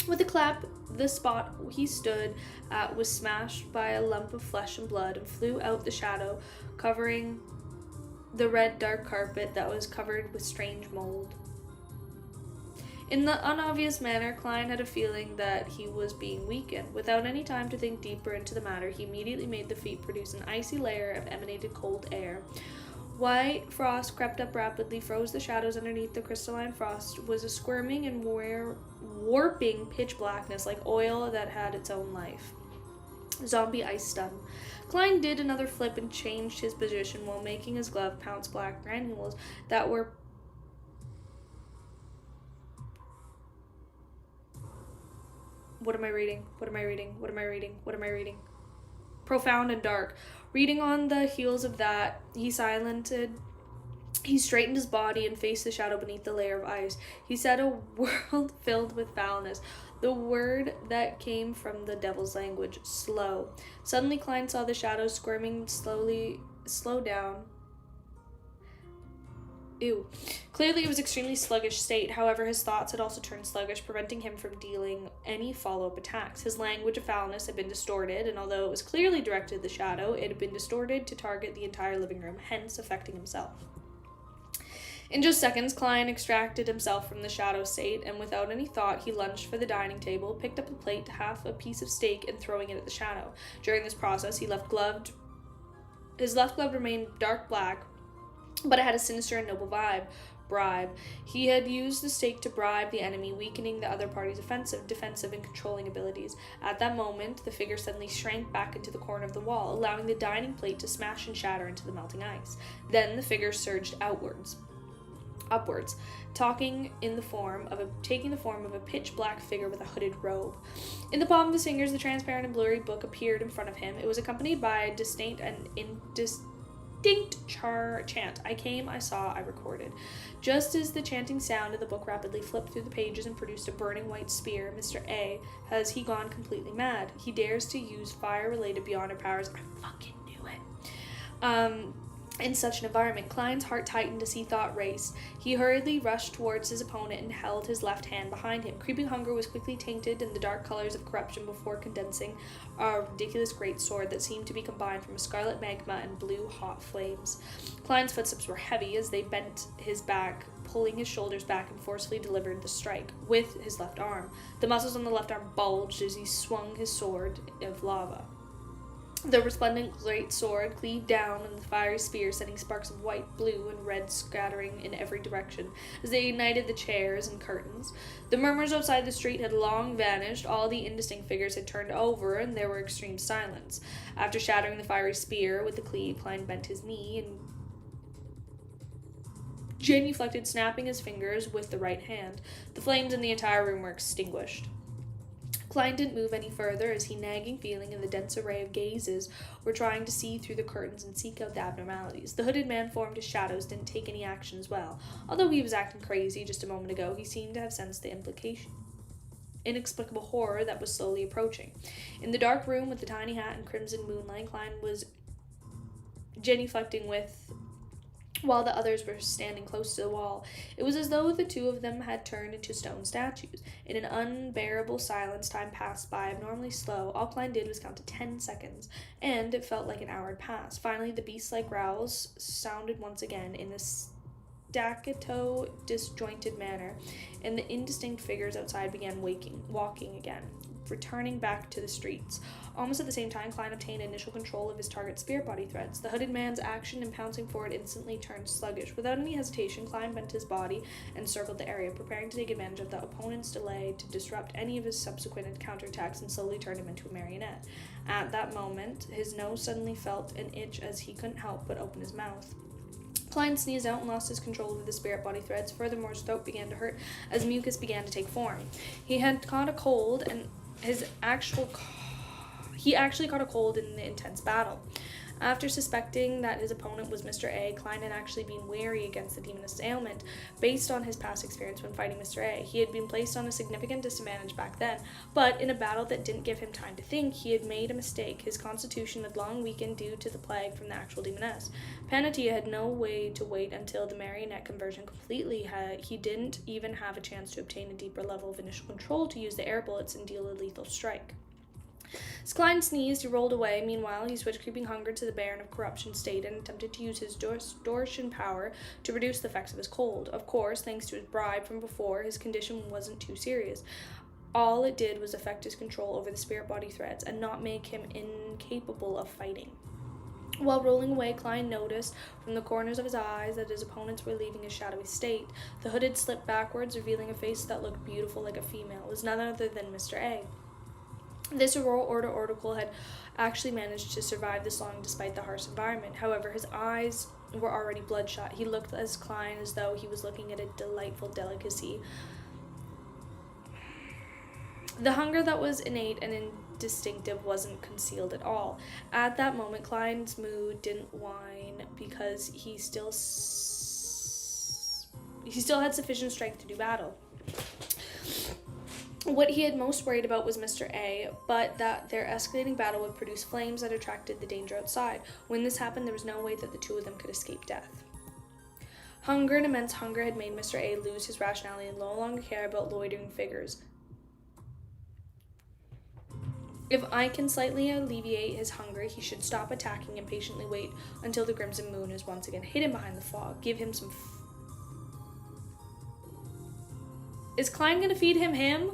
With a clap, the spot he stood at was smashed by a lump of flesh and blood and flew out the shadow, covering the red dark carpet that was covered with strange mold. In the unobvious manner, Klein had a feeling that he was being weakened. Without any time to think deeper into the matter, he immediately made the feat produce an icy layer of emanated cold air. White frost crept up rapidly, froze the shadows underneath. The crystalline frost was a squirming and warping pitch blackness like oil that had its own life. Zombie ice stun. Klein did another flip and changed his position while making his glove pounce black granules that were What am I reading? Profound and dark. Reading on the heels of that, he straightened his body and faced the shadow beneath the layer of ice. He said a world filled with foulness, the word that came from the devil's language, slow. Suddenly Klein saw the shadow squirming slow down. Ew. Clearly it was extremely sluggish state. However, his thoughts had also turned sluggish, preventing him from dealing any follow-up attacks. His language of foulness had been distorted, and although it was clearly directed at the shadow, it had been distorted to target the entire living room, hence affecting himself. In just seconds, Klein extracted himself from the shadow state, and without any thought, he lunged for the dining table, picked up a plate, half a piece of steak, and throwing it at the shadow. During this process, his left glove remained dark black, but it had a sinister and noble bribe. He had used the stake to bribe the enemy, weakening the other party's offensive, defensive, and controlling abilities. At that moment, the figure suddenly shrank back into the corner of the wall, allowing the dining plate to smash and shatter into the melting ice. Then the figure surged upwards, taking the form of a pitch-black figure with a hooded robe. In the palm of his fingers, the transparent and blurry book appeared in front of him. It was accompanied by a distinct and indistinct chant. I came, I saw, I recorded. Just as the chanting sounded, the book rapidly flipped through the pages and produced a burning white spear. Mr. A, has he gone completely mad? He dares to use fire-related beyond her powers. I fucking knew it. In such an environment, Klein's heart tightened as he thought raced. He hurriedly rushed towards his opponent and held his left hand behind him. Creeping hunger was quickly tainted in the dark colors of corruption before condensing a ridiculous great sword that seemed to be combined from a scarlet magma and blue hot flames. Klein's footsteps were heavy as they bent his back, pulling his shoulders back, and forcefully delivered the strike with his left arm. The muscles on the left arm bulged as he swung his sword of lava. The resplendent great sword cleaved down on the fiery spear, sending sparks of white, blue, and red scattering in every direction as they ignited the chairs and curtains. The murmurs outside the street had long vanished, all the indistinct figures had turned over, and there were extreme silence. After shattering the fiery spear with the cleave, Klein bent his knee and genuflected, snapping his fingers with the right hand. The flames in the entire room were extinguished. Klein didn't move any further as he nagging feeling and the dense array of gazes were trying to see through the curtains and seek out the abnormalities. The hooded man formed as shadows didn't take any action as well. Although he was acting crazy just a moment ago, he seemed to have sensed the inexplicable horror that was slowly approaching. In the dark room with the tiny hat and crimson moonlight, Klein was genuflecting with while the others were standing close to the wall. It was as though the two of them had turned into stone statues. In an unbearable silence, time passed by abnormally slow. All Klein did was count to 10 seconds, and it felt like an hour had passed. Finally, the beast-like growls sounded once again in a staccato, disjointed manner, and the indistinct figures outside began walking again, returning back to the streets. Almost at the same time, Klein obtained initial control of his target's spirit body threads. The hooded man's action in pouncing forward instantly turned sluggish. Without any hesitation, Klein bent his body and circled the area, preparing to take advantage of the opponent's delay to disrupt any of his subsequent counterattacks and slowly turn him into a marionette. At that moment, his nose suddenly felt an itch as he couldn't help but open his mouth. Klein sneezed out and lost his control over the spirit body threads. Furthermore, his throat began to hurt as mucus began to take form. He had caught a cold, and he actually caught a cold in the intense battle. After suspecting that his opponent was Mr. A, Klein had actually been wary against the demonist's ailment based on his past experience when fighting Mr. A. He had been placed on a significant disadvantage back then, but in a battle that didn't give him time to think, he had made a mistake. His constitution had long weakened due to the plague from the actual demoness. Panatia had no way to wait until the marionette conversion completely. He didn't even have a chance to obtain a deeper level of initial control to use the air bullets and deal a lethal strike. As Klein sneezed, he rolled away. Meanwhile, he switched creeping hunger to the Baron of Corruption state and attempted to use his distortion power to reduce the effects of his cold. Of course, thanks to his bribe from before, his condition wasn't too serious. All it did was affect his control over the spirit body threads and not make him incapable of fighting. While rolling away, Klein noticed from the corners of his eyes that his opponents were leaving his shadowy state. The hooded slipped backwards, revealing a face that looked beautiful like a female. It was none other than Mr. A. This Aurora Order oracle had actually managed to survive this long despite the harsh environment. However, his eyes were already bloodshot. He looked as Klein as though he was looking at a delightful delicacy. The hunger that was innate and instinctive wasn't concealed at all. At that moment, Klein's mood didn't wane because he still had sufficient strength to do battle. What he had most worried about was Mr. A, but that their escalating battle would produce flames that attracted the danger outside. When this happened, there was no way that the two of them could escape death. Hunger and immense hunger had made Mr. A lose his rationality and no longer care about loitering figures. If I can slightly alleviate his hunger, he should stop attacking and patiently wait until the crimson moon is once again hidden behind the fog. Give him some Is Klein gonna feed him?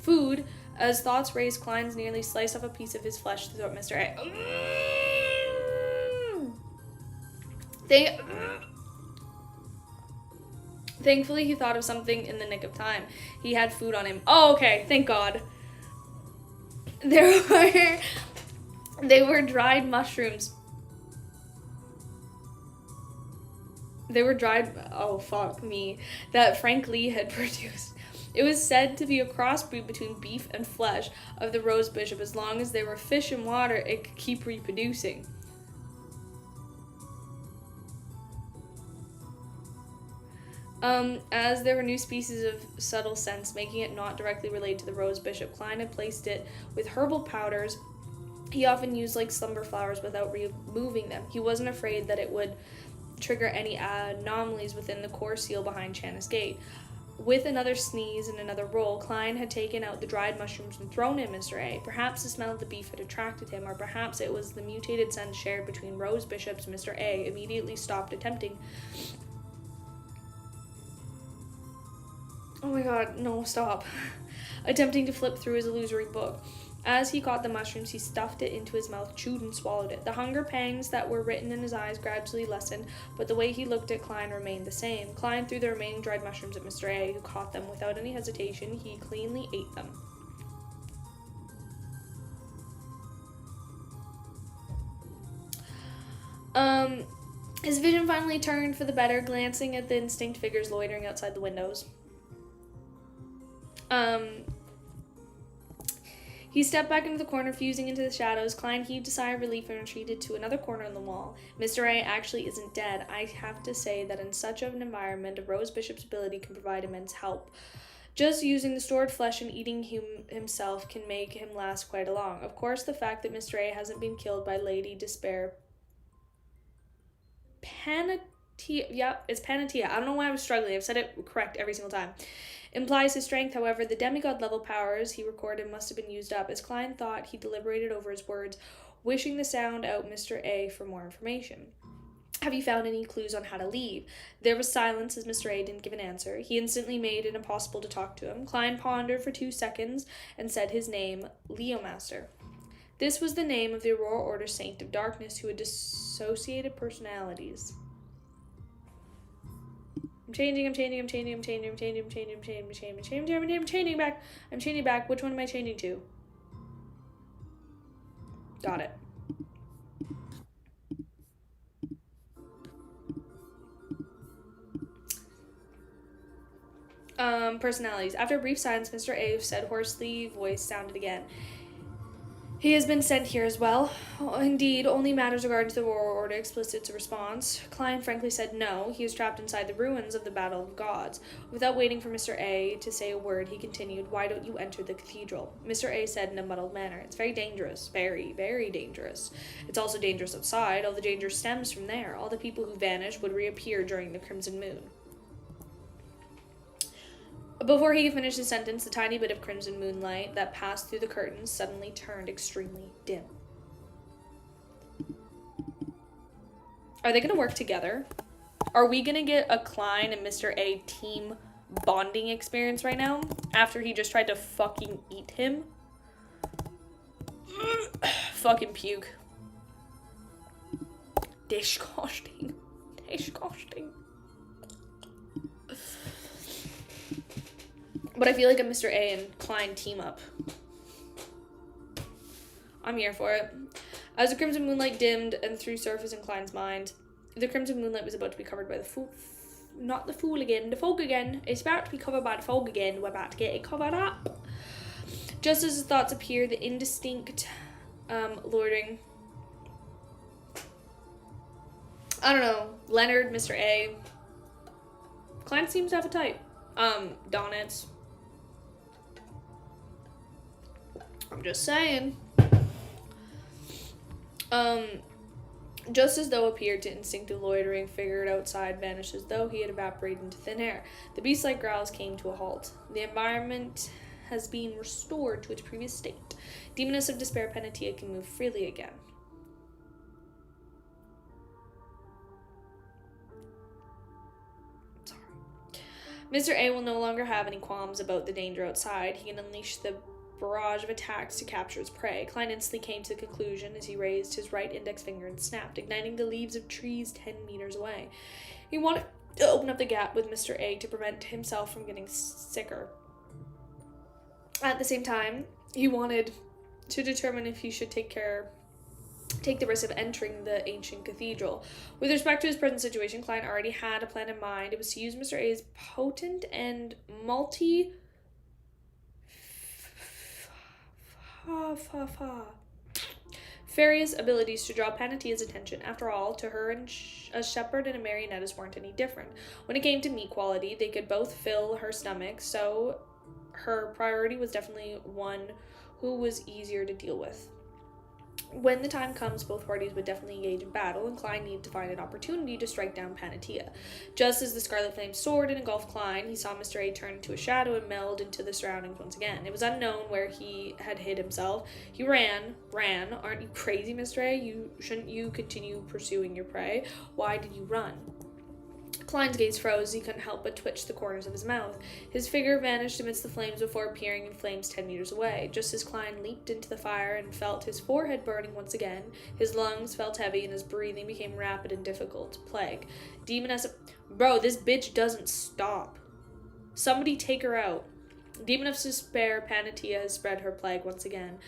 Food, as thoughts raised, Klein's nearly sliced off a piece of his flesh to throw at Mr. A. Thankfully, he thought of something in the nick of time. He had food on him. Oh, okay, thank God. They were dried mushrooms. That Frank Lee had produced. It was said to be a crossbreed between beef and flesh of the rose bishop. As long as there were fish and water, it could keep reproducing. As there were new species of subtle scents, making it not directly related to the rose bishop, Klein had placed it with herbal powders he often used like slumber flowers without removing them. He wasn't afraid that it would trigger any anomalies within the core seal behind Channis Gate. With another sneeze and another roll, Klein had taken out the dried mushrooms and thrown in Mr. A. Perhaps the smell of the beef had attracted him, or perhaps it was the mutated scent shared between Rose Bishop's and Mr. A. Immediately stopped attempting. Oh my God, no, stop. Attempting to flip through his illusory book. As he caught the mushrooms, he stuffed it into his mouth, chewed and swallowed it. The hunger pangs that were written in his eyes gradually lessened, but the way he looked at Klein remained the same. Klein threw the remaining dried mushrooms at Mr. A, who caught them without any hesitation. He cleanly ate them. His vision finally turned for the better, glancing at the indistinct figures loitering outside the windows. He stepped back into the corner, fusing into the shadows. Klein heaved a sigh of relief and retreated to another corner in the wall. Mr. A actually isn't dead. I have to say that in such an environment, a Rose Bishop's ability can provide immense help. Just using the stored flesh and eating himself can make him last quite long. Of course, the fact that Mr. A hasn't been killed by Lady Despair... it's Panatia. I don't know why I was struggling. I've said it correct every single time. Implies his strength. However, the demigod-level powers he recorded must have been used up. As Klein thought, he deliberated over his words, wishing to sound out Mr. A for more information. Have you found any clues on how to leave? There was silence as Mr. A didn't give an answer. He instantly made it impossible to talk to him. Klein pondered for 2 seconds and said his name, Leomaster. This was the name of the Aurora Order Saint of Darkness who had dissociated personalities. I'm changing back. Which one am I changing to? Got it. Personalities. After a brief silence, Mr. A said hoarsely, voice sounded again. He has been sent here as well. Indeed, only matters regarding to the Aurora Order explicit response. Klein frankly said no. He is trapped inside the ruins of the Battle of Gods. Without waiting for Mr. A to say a word, he continued, why don't you enter the cathedral? Mr. A said in a muddled manner, it's very dangerous. Very, very dangerous. It's also dangerous outside. All the danger stems from there. All the people who vanished would reappear during the crimson moon. Before he could finish his sentence, the tiny bit of crimson moonlight that passed through the curtains suddenly turned extremely dim. Are they going to work together? Are we going to get a Klein and Mr. A team bonding experience right now? After he just tried to fucking eat him? Fucking puke. Disgusting. Disgusting. But I feel like a Mr. A and Klein team up. I'm here for it. As the crimson moonlight dimmed and threw surface in Klein's mind, the crimson moonlight was about to be covered by the fog again. It's about to be covered by the fog again. We're about to get it covered up. Just as his thoughts appeared, the indistinct lording. I don't know. Leonard, Mr. A. Klein seems to have a type. Donuts. I'm just saying. Just as though appeared to instinctive loitering, figured outside vanished as though he had evaporated into thin air. The beast-like growls came to a halt. The environment has been restored to its previous state. Demoness of Despair Panatia can move freely again. Sorry. Mr. A will no longer have any qualms about the danger outside. He can unleash the barrage of attacks to capture his prey. Klein instantly came to the conclusion as he raised his right index finger and snapped, igniting the leaves of trees 10 meters away. He wanted to open up the gap with Mr. A to prevent himself from getting sicker. At the same time, he wanted to determine if he should take the risk of entering the ancient cathedral. With respect to his present situation, Klein already had a plan in mind. It was to use Mr. A's potent and various abilities to draw Panatia's attention. After all, to her, a shepherd and a marionnettist weren't any different. When it came to meat quality, they could both fill her stomach, so her priority was definitely one who was easier to deal with. When the time comes, both parties would definitely engage in battle, and Klein needed to find an opportunity to strike down Panatia. Just as the scarlet flame soared and engulfed Klein, he saw Mr. A turn into a shadow and meld into the surroundings once again. It was unknown where he had hid himself. He ran. Aren't you crazy, Mr. A? Shouldn't you continue pursuing your prey? Why did you run? Klein's gaze froze. He couldn't help but twitch the corners of his mouth. His figure vanished amidst the flames before appearing in flames 10 meters away. Just as Klein leaped into the fire and felt his forehead burning once again, his lungs felt heavy and his breathing became rapid and difficult. Plague. Demoness. Bro, this bitch doesn't stop. Somebody take her out. Demon of despair, Panatia has spread her plague once again.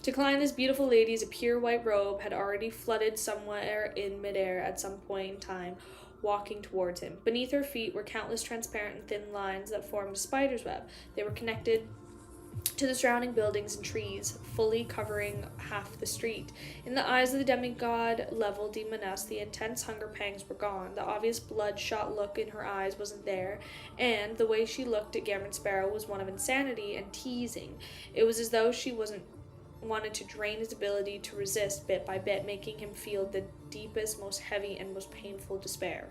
To Klein, this beautiful lady's pure white robe had already flooded somewhere in midair at some point in time, walking towards him. Beneath her feet were countless transparent and thin lines that formed a spider's web. They were connected to the surrounding buildings and trees, fully covering half the street. In the eyes of the demigod-level demoness, the intense hunger pangs were gone. The obvious bloodshot look in her eyes wasn't there, and the way she looked at Cameron Sparrow was one of insanity and teasing. It was as though she wanted to drain his ability to resist bit by bit, making him feel the deepest, most heavy, and most painful despair.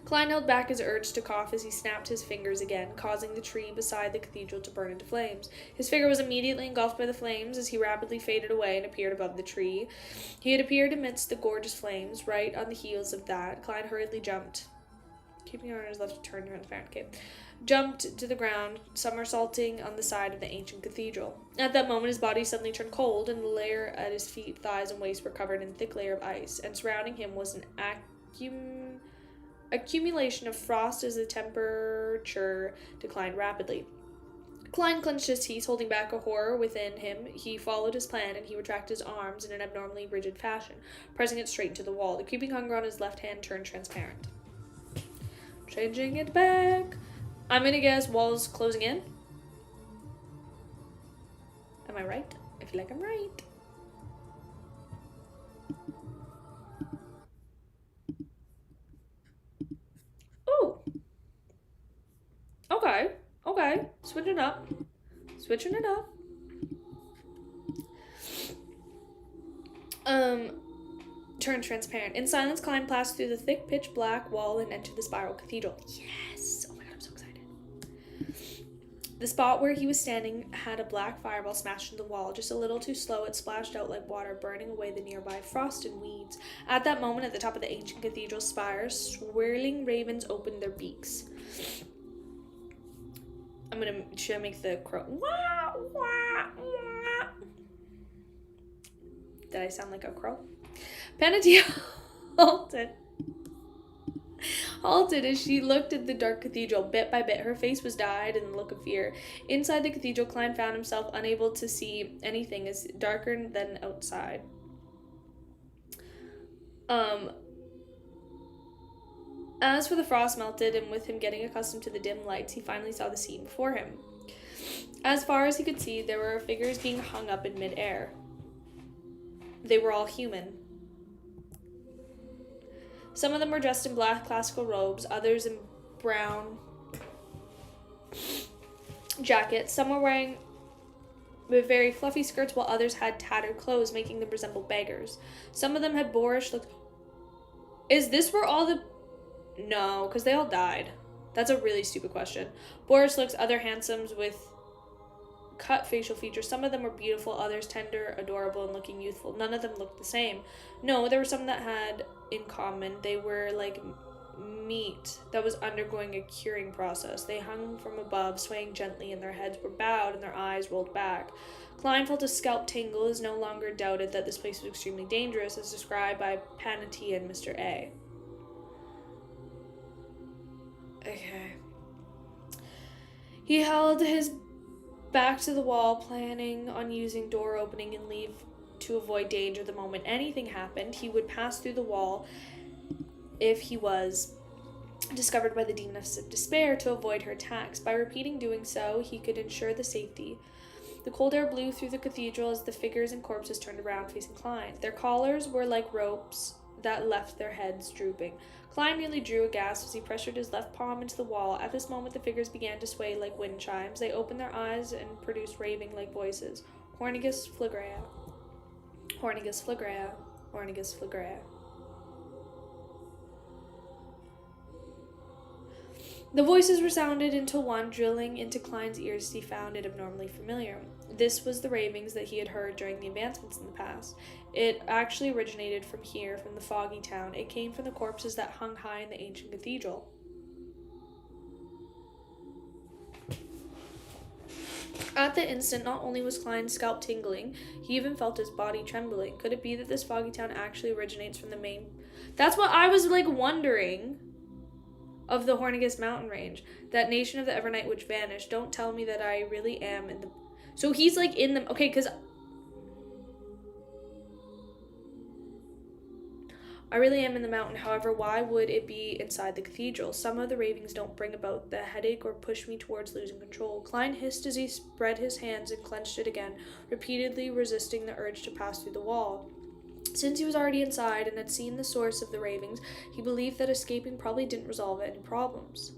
Klein held back his urge to cough as he snapped his fingers again, causing the tree beside the cathedral to burn into flames. His figure was immediately engulfed by the flames as he rapidly faded away and appeared above the tree. He had appeared amidst the gorgeous flames. Right on the heels of that, Klein hurriedly jumped, keeping her on his left to turn transparent cape, jumped to the ground, somersaulting on the side of the ancient cathedral. At that moment, his body suddenly turned cold, and the layer at his feet, thighs, and waist were covered in a thick layer of ice, and surrounding him was an accumulation of frost as the temperature declined rapidly. Klein clenched his teeth, holding back a horror within him. He followed his plan, and he retracted his arms in an abnormally rigid fashion, pressing it straight into the wall. The creeping hunger on his left hand turned transparent. Changing it back. I'm gonna guess walls closing in. Am I right? I feel like I'm right. Ooh. Okay. Okay. Switching up. Switching it up. Turned transparent. In silence, Klein passed through the thick, pitch black wall and entered the spiral cathedral. Yes! Oh my god, I'm so excited. The spot where he was standing had a black fireball smashed into the wall. Just a little too slow, it splashed out like water, burning away the nearby frost and weeds. At that moment, at the top of the ancient cathedral spire, swirling ravens opened their beaks. Should I make the crow? Wah, wah, wah. Did I sound like a crow? Panatia halted as she looked at the dark cathedral. Bit by bit, her face was dyed in the look of fear. Inside the cathedral, Klein found himself unable to see anything, as darker than outside. As for the frost melted, and with him getting accustomed to the dim lights, he finally saw the scene before him. As far as he could see, there were figures being hung up in mid-air. They were all human. Some of them were dressed in black classical robes, others in brown jackets. Some were wearing with very fluffy skirts, while others had tattered clothes, making them resemble beggars. Some of them had boorish looks. Is this where all the... No, because they all died. That's a really stupid question. Boorish looks, other handsomes with cut facial features. Some of them were beautiful, others tender, adorable, and looking youthful. None of them looked the same. No, there were some that had in common. They were like meat that was undergoing a curing process. They hung from above, swaying gently, and their heads were bowed and their eyes rolled back. Klein felt a scalp tingle, as no longer doubted that this place was extremely dangerous, as described by Panatia and Mr. A. Okay. He held his back to the wall, planning on using door opening and leave to avoid danger the moment anything happened. He would pass through the wall if he was discovered by the demon of despair to avoid her attacks. By repeating doing so, he could ensure the safety. The cold air blew through the cathedral as the figures and corpses turned around facing Klein. Their collars were like ropes that left their heads drooping. Klein nearly drew a gasp as he pressured his left palm into the wall. At this moment, the figures began to sway like wind chimes. They opened their eyes and produced raving like voices. Hornigus Flagrea. Hornigus Flagrea. Hornigus Flagrea. The voices resounded into one, drilling into Klein's ears as he found it abnormally familiar. This was the ravings that he had heard during the advancements in the past. It actually originated from here, from the foggy town. It came from the corpses that hung high in the ancient cathedral. At the instant, not only was Klein's scalp tingling, he even felt his body trembling. Could it be that this foggy town actually originates from the main... That's what I was, wondering of the Hornigus mountain range. That nation of the Evernight which vanished. Don't tell me that I really am in the... So he's, in the... Okay, because... I really am in the mountain. However, why would it be inside the cathedral? Some of the ravings don't bring about the headache or push me towards losing control. Klein hissed as he spread his hands and clenched it again, repeatedly resisting the urge to pass through the wall. Since he was already inside and had seen the source of the ravings, he believed that escaping probably didn't resolve any problems.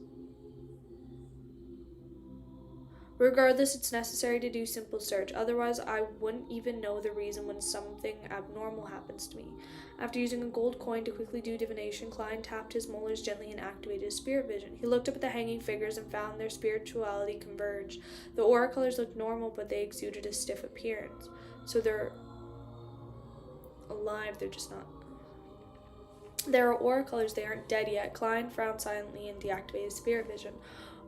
Regardless, it's necessary to do simple search. Otherwise, I wouldn't even know the reason when something abnormal happens to me. After using a gold coin to quickly do divination, Klein tapped his molars gently and activated his spirit vision. He looked up at the hanging figures and found their spirituality converged. The aura colors looked normal, but they exuded a stiff appearance. So they're alive, they're just not. There are aura colors, they aren't dead yet. Klein frowned silently and deactivated his spirit vision.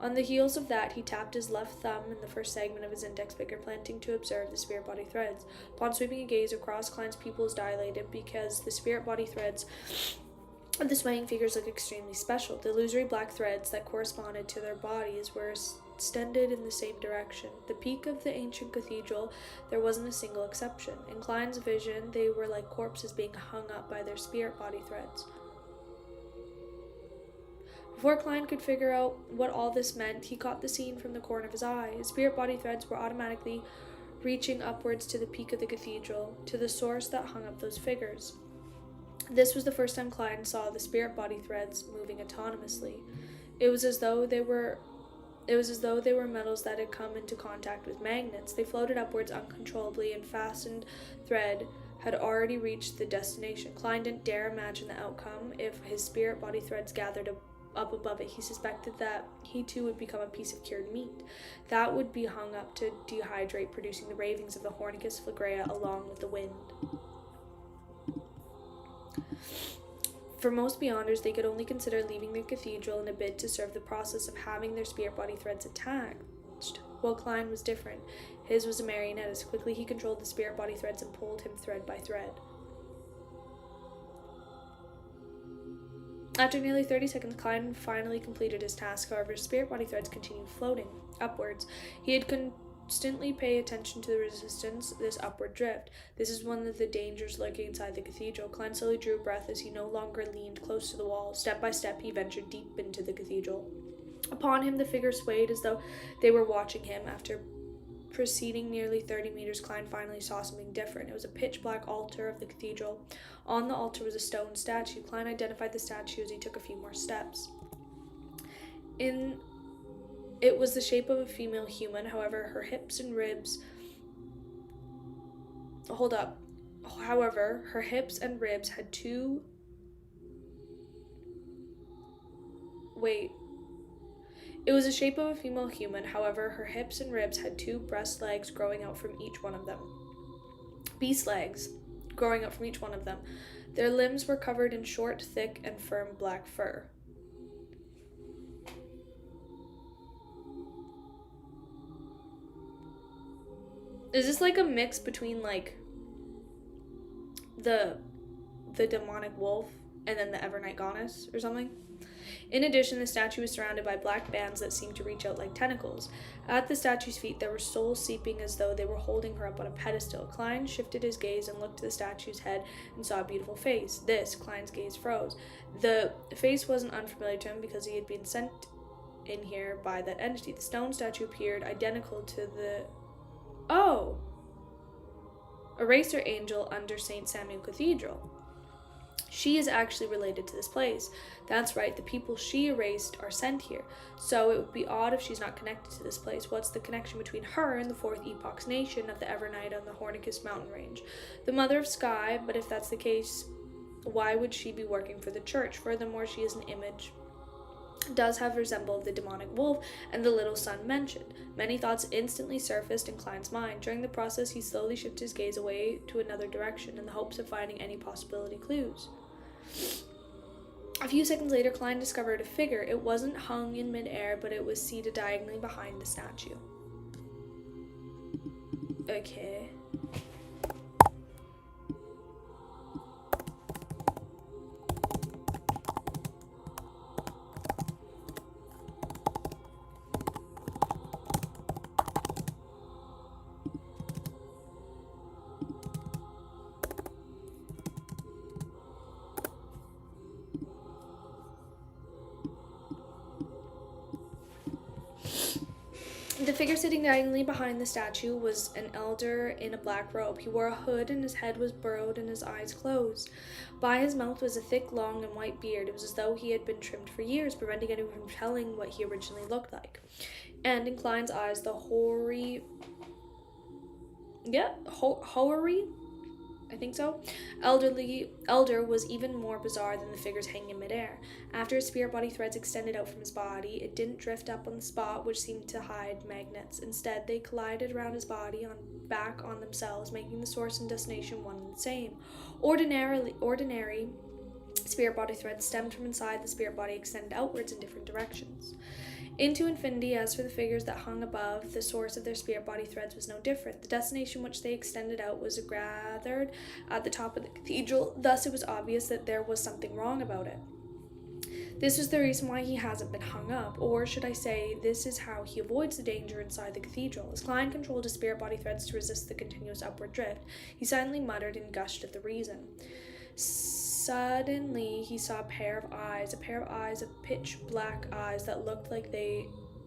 On the heels of that, he tapped his left thumb in the first segment of his index finger, planting to observe the spirit body threads. Upon sweeping a gaze across, Klein's pupils dilated because the spirit body threads of the swaying figures looked extremely special. The illusory black threads that corresponded to their bodies were extended in the same direction. The peak of the ancient cathedral, there wasn't a single exception. In Klein's vision, they were like corpses being hung up by their spirit body threads. Before Klein could figure out what all this meant, he caught the scene from the corner of his eye. His spirit body threads were automatically reaching upwards to the peak of the cathedral, to the source that hung up those figures. This was the first time Klein saw the spirit body threads moving autonomously. It was as though they were metals that had come into contact with magnets. They floated upwards uncontrollably, and fastened thread had already reached the destination. Klein didn't dare imagine the outcome if his spirit body threads gathered up above it. He suspected that he too would become a piece of cured meat that would be hung up to dehydrate, producing the ravings of the Hornicus flagrea along with the wind. For most Beyonders, they could only consider leaving the cathedral in a bid to serve the process of having their spirit body threads attached. Well, Klein was different. His was a marionette. Quickly he controlled the spirit body threads and pulled him thread by thread. After nearly 30 seconds, Klein finally completed his task. However, his spirit body threads continued floating upwards. He had constantly paid attention to the resistance, this upward drift. This is one of the dangers lurking inside the cathedral. Klein slowly drew a breath as he no longer leaned close to the wall. Step by step, he ventured deep into the cathedral. Upon him, the figures swayed as though they were watching him. After proceeding nearly 30 meters, Klein finally saw something different. It was a pitch-black altar of the cathedral. On the altar was a stone statue. Klein identified the statue as he took a few more steps. It was the shape of a female human. However, her hips and ribs... However, her hips and ribs had two... It was the shape of a female human. However, her hips and ribs had two breast legs growing out from each one of them. Beast legs growing out from each one of them. Their limbs were covered in short, thick, and firm black fur. Is this like a mix between like the demonic wolf and then the Evernight goddess or something? In addition, the statue was surrounded by black bands that seemed to reach out like tentacles. At the statue's feet, there were souls seeping as though they were holding her up on a pedestal. Klein shifted his gaze and looked to the statue's head and saw a beautiful face. Klein's gaze froze. The face wasn't unfamiliar to him because he had been sent in here by that entity. The stone statue appeared identical to the... Eraser Angel under St. Samuel Cathedral. She is actually related to this place. That's right, the people she erased are sent here. So it would be odd if she's not connected to this place. What's the connection between her and the Fourth Epoch's nation of the Evernight on the Hornicus mountain range? The Mother of Sky, but if that's the case, why would she be working for the church? Furthermore, she is an image does have resembled the demonic wolf and the little son mentioned. Many thoughts instantly surfaced in Klein's mind. During the process, he slowly shifted his gaze away to another direction in the hopes of finding any possibility clues. A few seconds later, Klein discovered a figure. It wasn't hung in midair, but it was seated diagonally behind the statue. Okay. The figure sitting diagonally behind the statue was an elder in a black robe. He wore a hood and his head was burrowed and his eyes closed. By his mouth was a thick, long, and white beard. It was as though he had been trimmed for years, preventing anyone from telling what he originally looked like. And in Klein's eyes, the hoary I think so. Elder was even more bizarre than the figures hanging in midair. After his spirit body threads extended out from his body, it didn't drift up on the spot which seemed to hide magnets. Instead, they collided around his body back on themselves, making the source and destination one and the same. Ordinary spirit body threads stemmed from inside the spirit body, extended outwards in different directions into infinity. As for the figures that hung above, the source of their spirit body threads was no different. The destination which they extended out was gathered at the top of the cathedral. Thus, it was obvious that there was something wrong about it. This was the reason why he hasn't been hung up, or should I say, this is how he avoids the danger inside the cathedral. As Klein controlled his spirit body threads to resist the continuous upward drift, he silently muttered and gushed at the reason. Suddenly, he saw a pair of eyes of pitch black eyes that looked like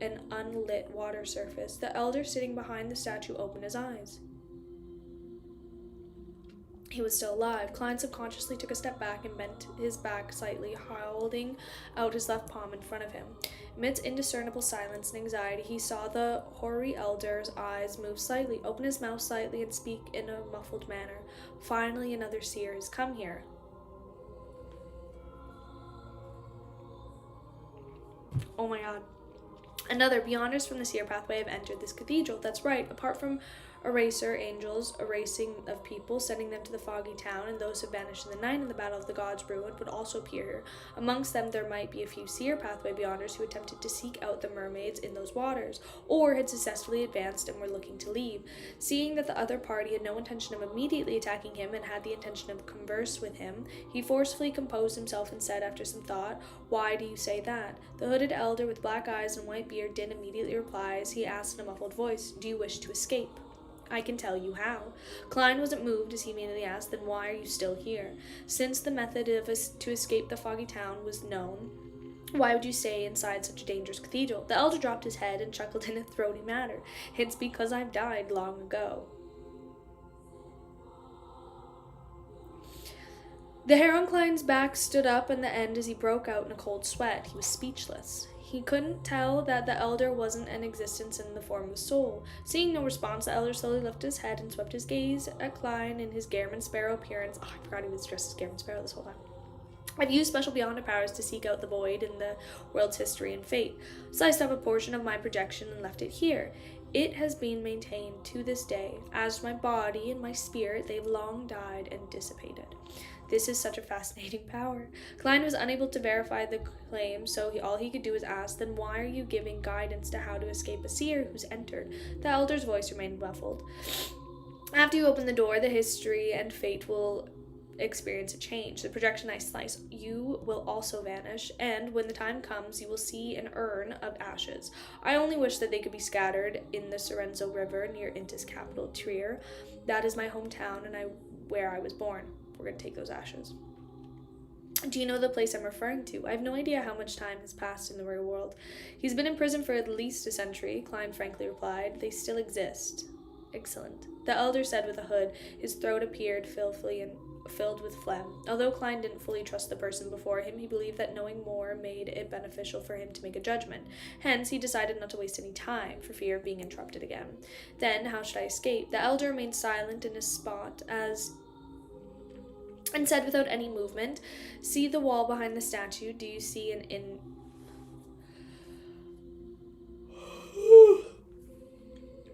an unlit water surface. The elder sitting behind the statue opened his eyes. He was still alive. Klein subconsciously took a step back and bent his back slightly, holding out his left palm in front of him. Amidst indiscernible silence and anxiety, he saw the hoary elder's eyes move slightly, open his mouth slightly, and speak in a muffled manner. Finally, another seer has come here. Oh my god. Another Beyonders from the Seer Pathway have entered this cathedral. That's right. Apart from eraser angels, erasing of people, sending them to the foggy town, and those who vanished in the night in the Battle of the Gods ruined would also appear here. Amongst them, there might be a few Seer Pathway Beyonders who attempted to seek out the mermaids in those waters, or had successfully advanced and were looking to leave. Seeing that the other party had no intention of immediately attacking him and had the intention of converse with him, he forcefully composed himself and said after some thought, "Why do you say that?" The hooded elder with black eyes and white beard didn't immediately reply as he asked in a muffled voice, "Do you wish to escape?" "I can tell you how." Klein wasn't moved as he immediately asked, "Then why are you still here? Since the method to escape the foggy town was known, why would you stay inside such a dangerous cathedral?" The elder dropped his head and chuckled in a throaty manner. "It's because I've died long ago." The hair on Klein's back stood up on the end as he broke out in a cold sweat. He was speechless. He couldn't tell that the elder wasn't an existence in the form of a soul. Seeing no response, the elder slowly lifted his head and swept his gaze at Klein in his Garamond Sparrow appearance. Oh, I forgot he was dressed as Garamond Sparrow this whole time. "I've used special Beyonder powers to seek out the void in the world's history and fate. Sliced off a portion of my projection and left it here. It has been maintained to this day. As my body and my spirit, they've long died and dissipated. This is such a fascinating power." Klein was unable to verify the claim, so all he could do was ask, "Then why are you giving guidance to how to escape a seer who's entered?" The elder's voice remained muffled. "After you open the door, the history and fate will experience a change. The projection I slice, you will also vanish, and when the time comes, you will see an urn of ashes. I only wish that they could be scattered in the Sorrenzo River near Inta's capital, Trier. That is my hometown and where I was born. We're going to take those ashes." "Do you know the place I'm referring to?" "I have no idea how much time has passed in the real world." "He's been in prison for at least a century," Klein frankly replied. "They still exist." "Excellent," the elder said with a hood. His throat appeared filled with phlegm. Although Klein didn't fully trust the person before him, he believed that knowing more made it beneficial for him to make a judgment. Hence, he decided not to waste any time, for fear of being interrupted again. "Then, how should I escape?" The elder remained silent in his spot and said without any movement, "See the wall behind the statue. Do you see an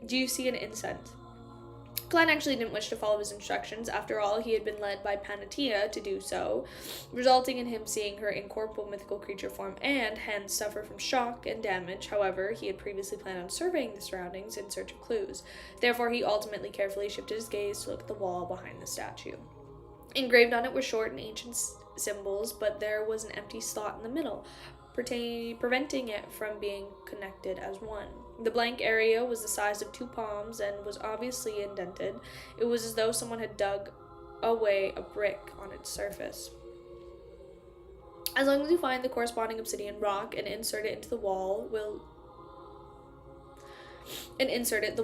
Do you see an incense? Klein actually didn't wish to follow his instructions. After all, he had been led by Panatia to do so, resulting in him seeing her incorporeal mythical creature form and, hence, suffer from shock and damage. However, he had previously planned on surveying the surroundings in search of clues. Therefore, he ultimately carefully shifted his gaze to look at the wall behind the statue. Engraved on it were short and ancient symbols, but there was an empty slot in the middle, preventing it from being connected as one. The blank area was the size of 2 palms and was obviously indented. It was as though someone had dug away a brick on its surface. As long as you find the corresponding obsidian rock and insert it into the wall, the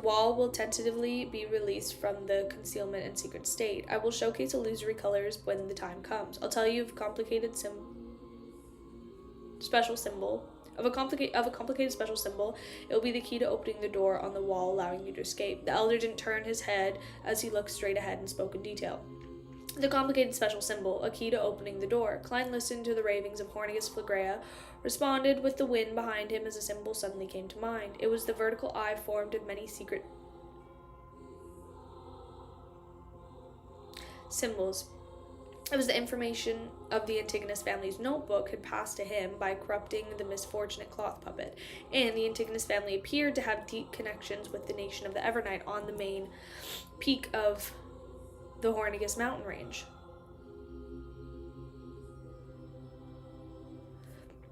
wall will tentatively be released from the concealment and secret state. I will showcase illusory colors when the time comes. I'll tell you of a complicated special symbol. Of a complicated special symbol, it will be the key to opening the door on the wall, allowing you to escape. The elder didn't turn his head as he looked straight ahead and spoke in detail. The complicated special symbol, a key to opening the door. Klein listened to the ravings of Hornigus Flagrea, responded with the wind behind him as a symbol suddenly came to mind. It was the vertical eye formed of many secret symbols. It was the information of the Antigonus family's notebook had passed to him by corrupting the misfortunate cloth puppet, and the Antigonus family appeared to have deep connections with the nation of the Evernight on the main peak of the Hornigus mountain range.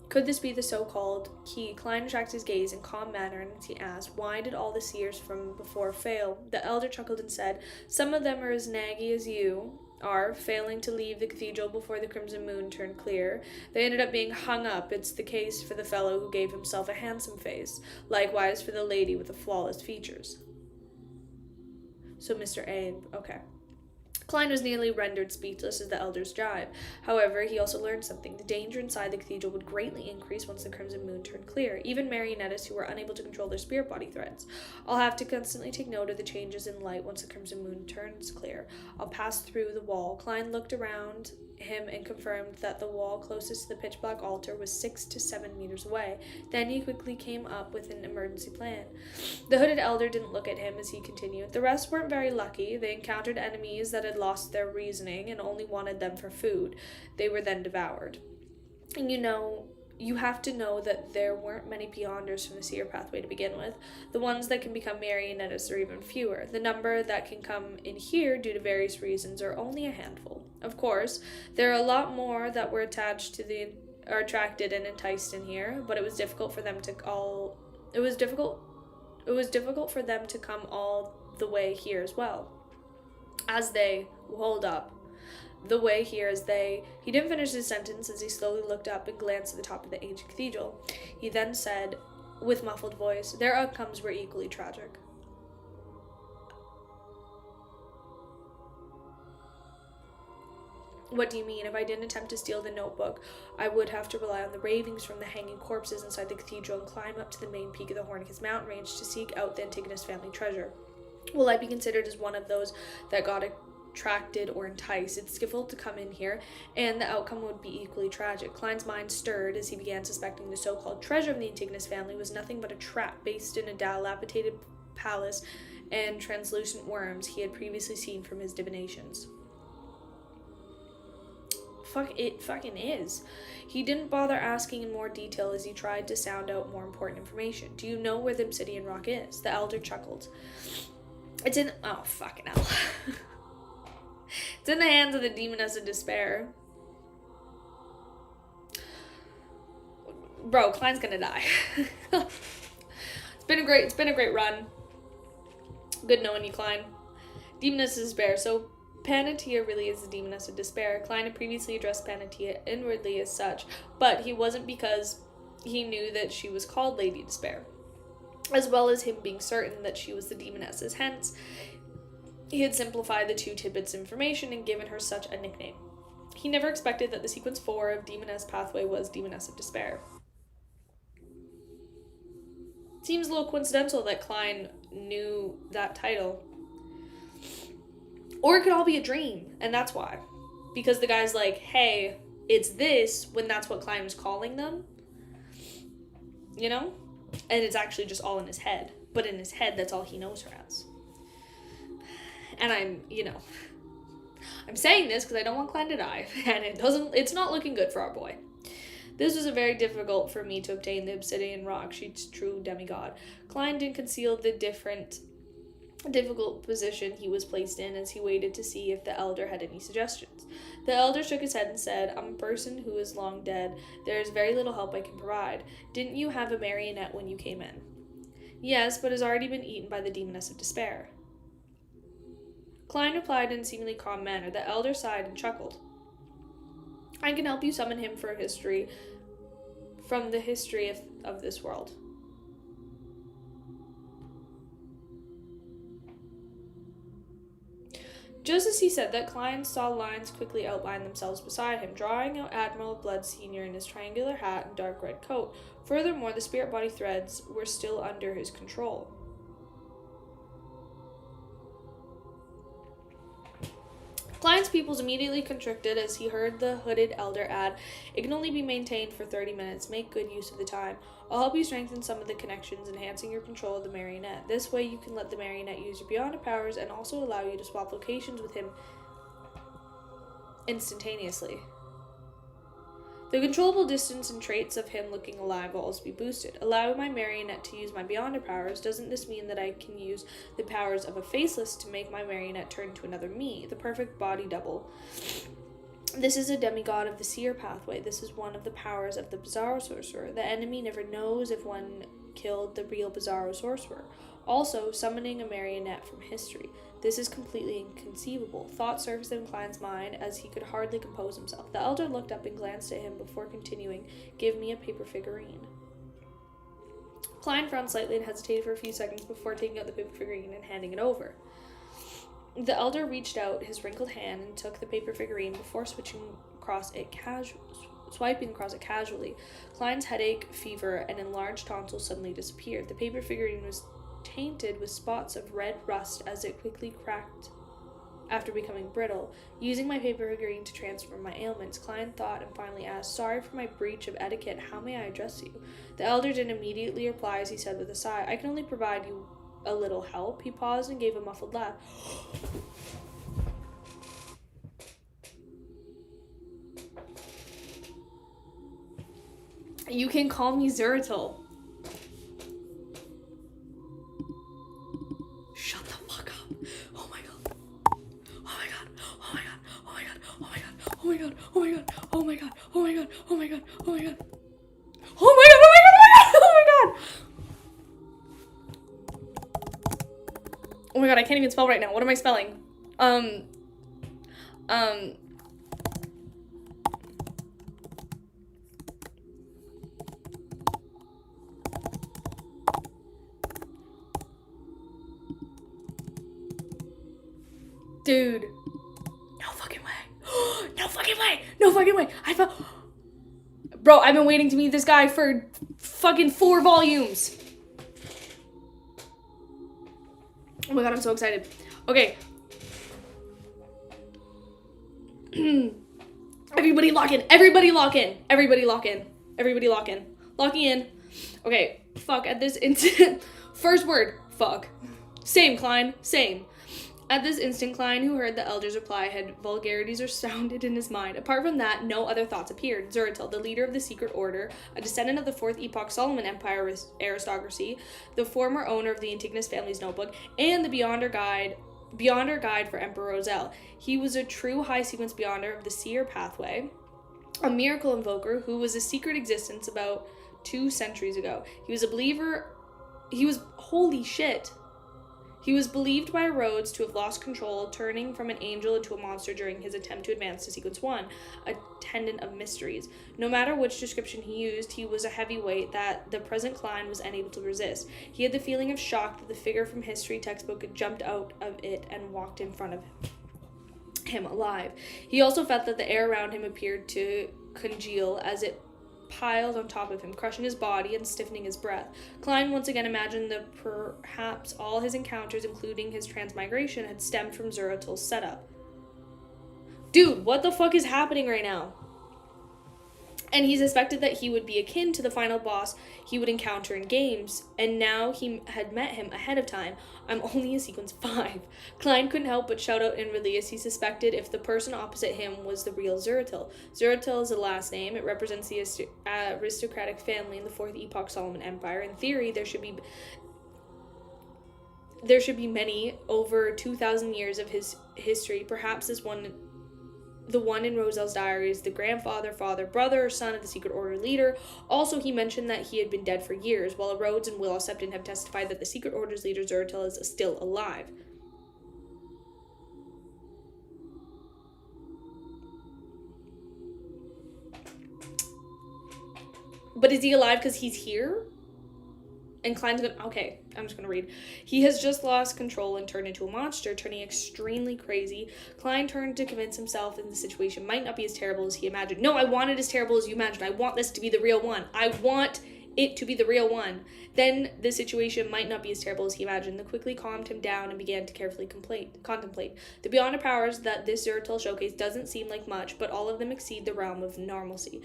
Could this be the so-called key? Klein attracted his gaze in calm manner, and he asked, why did all the seers from before fail? The elder chuckled and said, some of them are as naggy as you are, failing to leave the cathedral before the crimson moon turned clear. They ended up being hung up. It's the case for the fellow who gave himself a handsome face. Likewise for the lady with the flawless features. So Mr. Abe, okay. Klein was nearly rendered speechless as the elder's jibe. However, he also learned something. The danger inside the cathedral would greatly increase once the crimson moon turned clear. Even marionettes who were unable to control their spirit body threads. I'll have to constantly take note of the changes in light once the crimson moon turns clear. I'll pass through the wall. Klein looked around him and confirmed that the wall closest to the pitch-black altar was 6 to 7 meters away. Then he quickly came up with an emergency plan. The hooded elder didn't look at him as he continued. The rest weren't very lucky. They encountered enemies that had lost their reasoning and only wanted them for food. They were then devoured. And you have to know that there weren't many Beyonders from the seer pathway to begin with. The ones that can become marionettes are even fewer. The number that can come in here due to various reasons are only a handful. Of course, there are a lot more that were attracted and enticed in here, but it was difficult for them to come all the way here as well. He didn't finish his sentence as he slowly looked up and glanced at the top of the ancient cathedral. He then said, with muffled voice, their outcomes were equally tragic. What do you mean? If I didn't attempt to steal the notebook, I would have to rely on the ravings from the hanging corpses inside the cathedral and climb up to the main peak of the Hornicus mountain range to seek out the Antigonus family treasure. Will I be considered as one of those that got attracted or enticed? It's difficult to come in here, and the outcome would be equally tragic. Klein's mind stirred as he began suspecting the so-called treasure of the Antigonus family was nothing but a trap based in a dilapidated palace and translucent worms he had previously seen from his divinations. It fucking is. He didn't bother asking in more detail as he tried to sound out more important information. Do you know where the obsidian rock is? The elder chuckled. It's in... Oh, fucking hell. It's in the hands of the Demoness of Despair. Bro, Klein's gonna die. It's been a great run. Good knowing you, Klein. Demoness of Despair. So, Panatia really is the Demoness of Despair. Klein had previously addressed Panatia inwardly as such, but he wasn't because he knew that she was called Lady Despair, as well as him being certain that she was the Demoness's. Hence, he had simplified the 2 tidbits of information and given her such a nickname. He never expected that the sequence 4 of Demoness Pathway was Demoness of Despair. Seems a little coincidental that Klein knew that title. Or it could all be a dream, and that's why. Because the guy's like, hey, it's this, when that's what Klein was calling them. You know? And it's actually just all in his head. but in his head, that's all he knows her as. And I'm saying this because I don't want Klein to die, and it's not looking good for our boy. This was very difficult for me to obtain the obsidian rock. She's true demigod. Klein didn't conceal the difficult position he was placed in as he waited to see if the elder had any suggestions. The elder shook his head and said, "I'm a person who is long dead. There is very little help I can provide. Didn't you have a marionette when you came in?" "Yes, but has already been eaten by the demoness of despair." Klein replied in a seemingly calm manner. The elder sighed and chuckled. "I can help you summon him from the history of this world." Just as he said that, Klein saw lines quickly outline themselves beside him, drawing out Admiral Blood Sr. in his triangular hat and dark red coat. Furthermore, the spirit body threads were still under his control. Klein's pupils immediately constricted as he heard the hooded elder add, "It can only be maintained for 30 minutes. Make good use of the time. I'll help you strengthen some of the connections, enhancing your control of the marionette. This way you can let the marionette use your beyonder powers and also allow you to swap locations with him instantaneously. The controllable distance and traits of him looking alive will also be boosted. Allowing my marionette to use my beyonder powers, doesn't this mean that I can use the powers of a faceless to make my marionette turn into another me, the perfect body double? This is a demigod of the seer pathway. This is one of the powers of the Bizarro sorcerer. The enemy never knows if one killed the real Bizarro sorcerer. Also, summoning a marionette from history. This is completely inconceivable." Thoughts surfaced in Klein's mind as he could hardly compose himself. The elder looked up and glanced at him before continuing, "Give me a paper figurine." Klein frowned slightly and hesitated for a few seconds before taking out the paper figurine and handing it over. The elder reached out his wrinkled hand and took the paper figurine before swiping across it casually. Klein's headache, fever, and enlarged tonsils suddenly disappeared. The paper figurine was tainted with spots of red rust as it quickly cracked after becoming brittle. Using my paper figurine to transfer my ailments, Klein thought and finally asked, "Sorry for my breach of etiquette. How may I address you?" The elder didn't immediately reply as he said with a sigh, "I can only provide you a little help." He paused and gave a muffled laugh. "You can call me Zeratul." Shut the fuck up. Oh my god. Oh my god. Oh my god. Oh my god. Oh my god. Oh my god. Oh my god. Oh my god. Oh my god. Oh my god. Oh my god. Oh my god. Oh my god. Oh my god. Oh my god, I can't even spell right now. What am I spelling? Dude. No fucking way. No fucking way. No fucking way. Bro, I've been waiting to meet this guy for fucking 4 volumes. Oh my god, I'm so excited. Okay. Everybody lock in. Everybody lock in. Everybody lock in. Everybody lock in. Locking in. Okay. Fuck at this instant. First word. Fuck. Same, Klein. Same. At this instant, Klein, who heard the elder's reply, had vulgarities resounded in his mind. Apart from that, no other thoughts appeared. Zeratul, the leader of the Secret Order, a descendant of the 4th Epoch Solomon Empire aristocracy, the former owner of the Antigonus family's notebook, and the Beyonder Guide for Emperor Roselle. He was a true high-sequence Beyonder of the Seer pathway, a miracle invoker who was a secret existence about 2 centuries ago. He was holy shit. He was believed by Rhodes to have lost control, turning from an angel into a monster during his attempt to advance to Sequence 1, a attendant of mysteries. No matter which description he used, he was a heavyweight that the present Klein was unable to resist. He had the feeling of shock that the figure from history textbook had jumped out of it and walked in front of him alive. He also felt that the air around him appeared to congeal as it piled on top of him, crushing his body and stiffening his breath. Klein once again imagined that perhaps all his encounters, including his transmigration, had stemmed from Zeratul's setup. Dude, what the fuck is happening right now? and he suspected that he would be akin to the final boss he would encounter in games, and now he had met him ahead of time. I'm only in sequence 5. Klein couldn't help but shout out inwardly as he suspected if the person opposite him was the real Zeratil. Zeratil is a last name. It represents the aristocratic family in the 4th Epoch Solomon Empire. In theory, there should be many, over 2,000 years of his history. Perhaps the one in Roselle's diary is the grandfather, father, brother, or son of the Secret Order leader. Also, he mentioned that he had been dead for years, while Rhodes and Will Septon have testified that the Secret Order's leader Zeratil is still alive. But is he alive because he's here? And Klein's gonna... Okay, I'm just gonna read. He has just lost control and turned into a monster, turning extremely crazy. Klein turned to convince himself that the situation might not be as terrible as he imagined. No, I want it as terrible as you imagined. I want this to be the real one. I want it to be the real one. Then the situation might not be as terrible as he imagined. They quickly calmed him down and began to carefully contemplate. The beyond powers that this Zeratil showcase doesn't seem like much, but all of them exceed the realm of normalcy.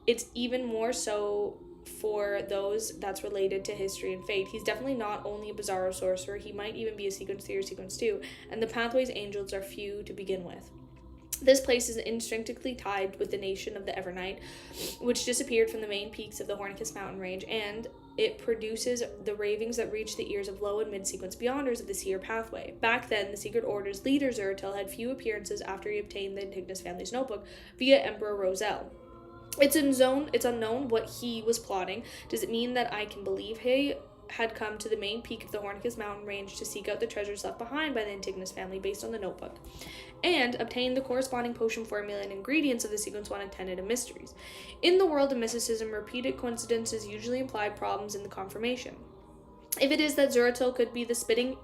It's even more so for those that's related to history and fate. He's definitely not only a bizarro sorcerer, he might even be a sequence 3 or sequence 2, and the pathways angels are few to begin with. This place is intrinsically tied with the nation of the Evernight, which disappeared from the main peaks of the Hornicus mountain range, and it produces the ravings that reach the ears of low and mid-sequence beyonders of the Seer pathway. Back then, the Secret Order's leader Zeratil had few appearances after he obtained the Antigonus family's notebook via Emperor Roselle. It's unknown what he was plotting. Does it mean that I can believe he had come to the main peak of the Hornicus mountain range to seek out the treasures left behind by the Antigonus family based on the notebook, and obtain the corresponding potion formula and ingredients of the sequence 1 intended and mysteries? In the world of mysticism, repeated coincidences usually imply problems in the confirmation. If it is that Zeratil could be the spitting...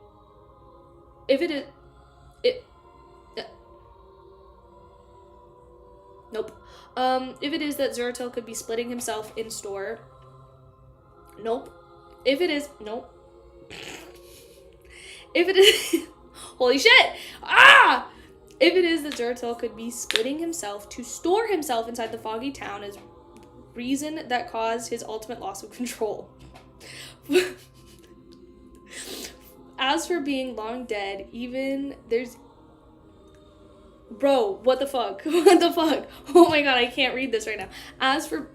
Nope. If it is that Zeratil could be splitting himself in store... Nope. If it is... Nope. If it is... Holy shit! Ah! If it is that Zeratil could be splitting himself to store himself inside the foggy town as reason that caused his ultimate loss of control. As for being long dead, even there's... Bro, what the fuck? What the fuck? Oh my god, I can't read this right now. As for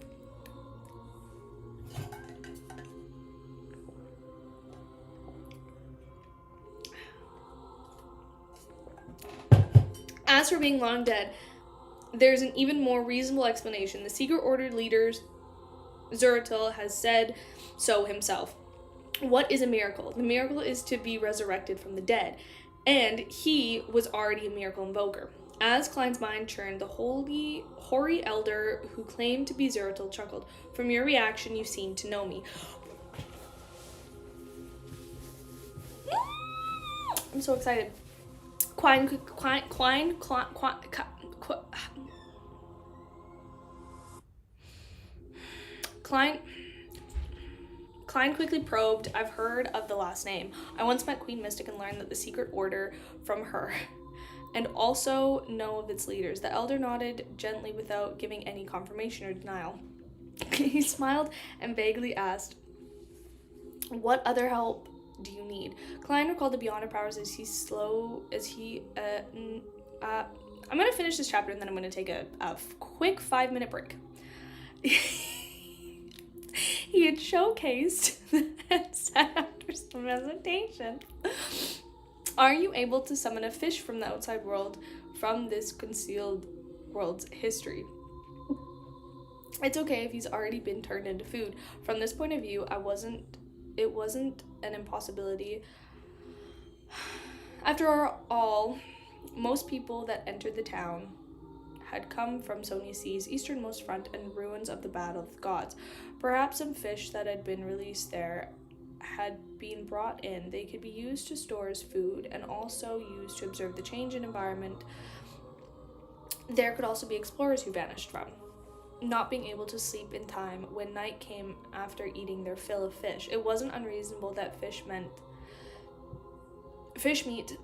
being long dead, there's an even more reasonable explanation. The Secret Order leader Zeratil has said so himself. What is a miracle? The miracle is to be resurrected from the dead, and he was already a miracle invoker. As Klein's mind churned, the hoary elder who claimed to be Zeratil chuckled. From your reaction, you seem to know me. I'm so excited. Klein quickly probed. I've heard of the last name. I once met Queen Mystic and learned that the Secret Order from her, and also know of its leaders. The elder nodded gently without giving any confirmation or denial. He smiled and vaguely asked, what other help do you need? Klein recalled the Beyond powers as I'm going to finish this chapter and then I'm going to take a quick 5-minute break. He had showcased and said after some hesitation, are you able to summon a fish from the outside world from this concealed world's history? It's okay if he's already been turned into food. From this point of view, it wasn't an impossibility. After all, most people that entered the town had come from Sonia Sea's easternmost front and ruins of the Battle of the Gods. Perhaps some fish that had been released there had been brought in. They could be used to store as food and also used to observe the change in environment. There could also be explorers who vanished from, not being able to sleep in time when night came after eating their fill of fish. It wasn't unreasonable that fish meat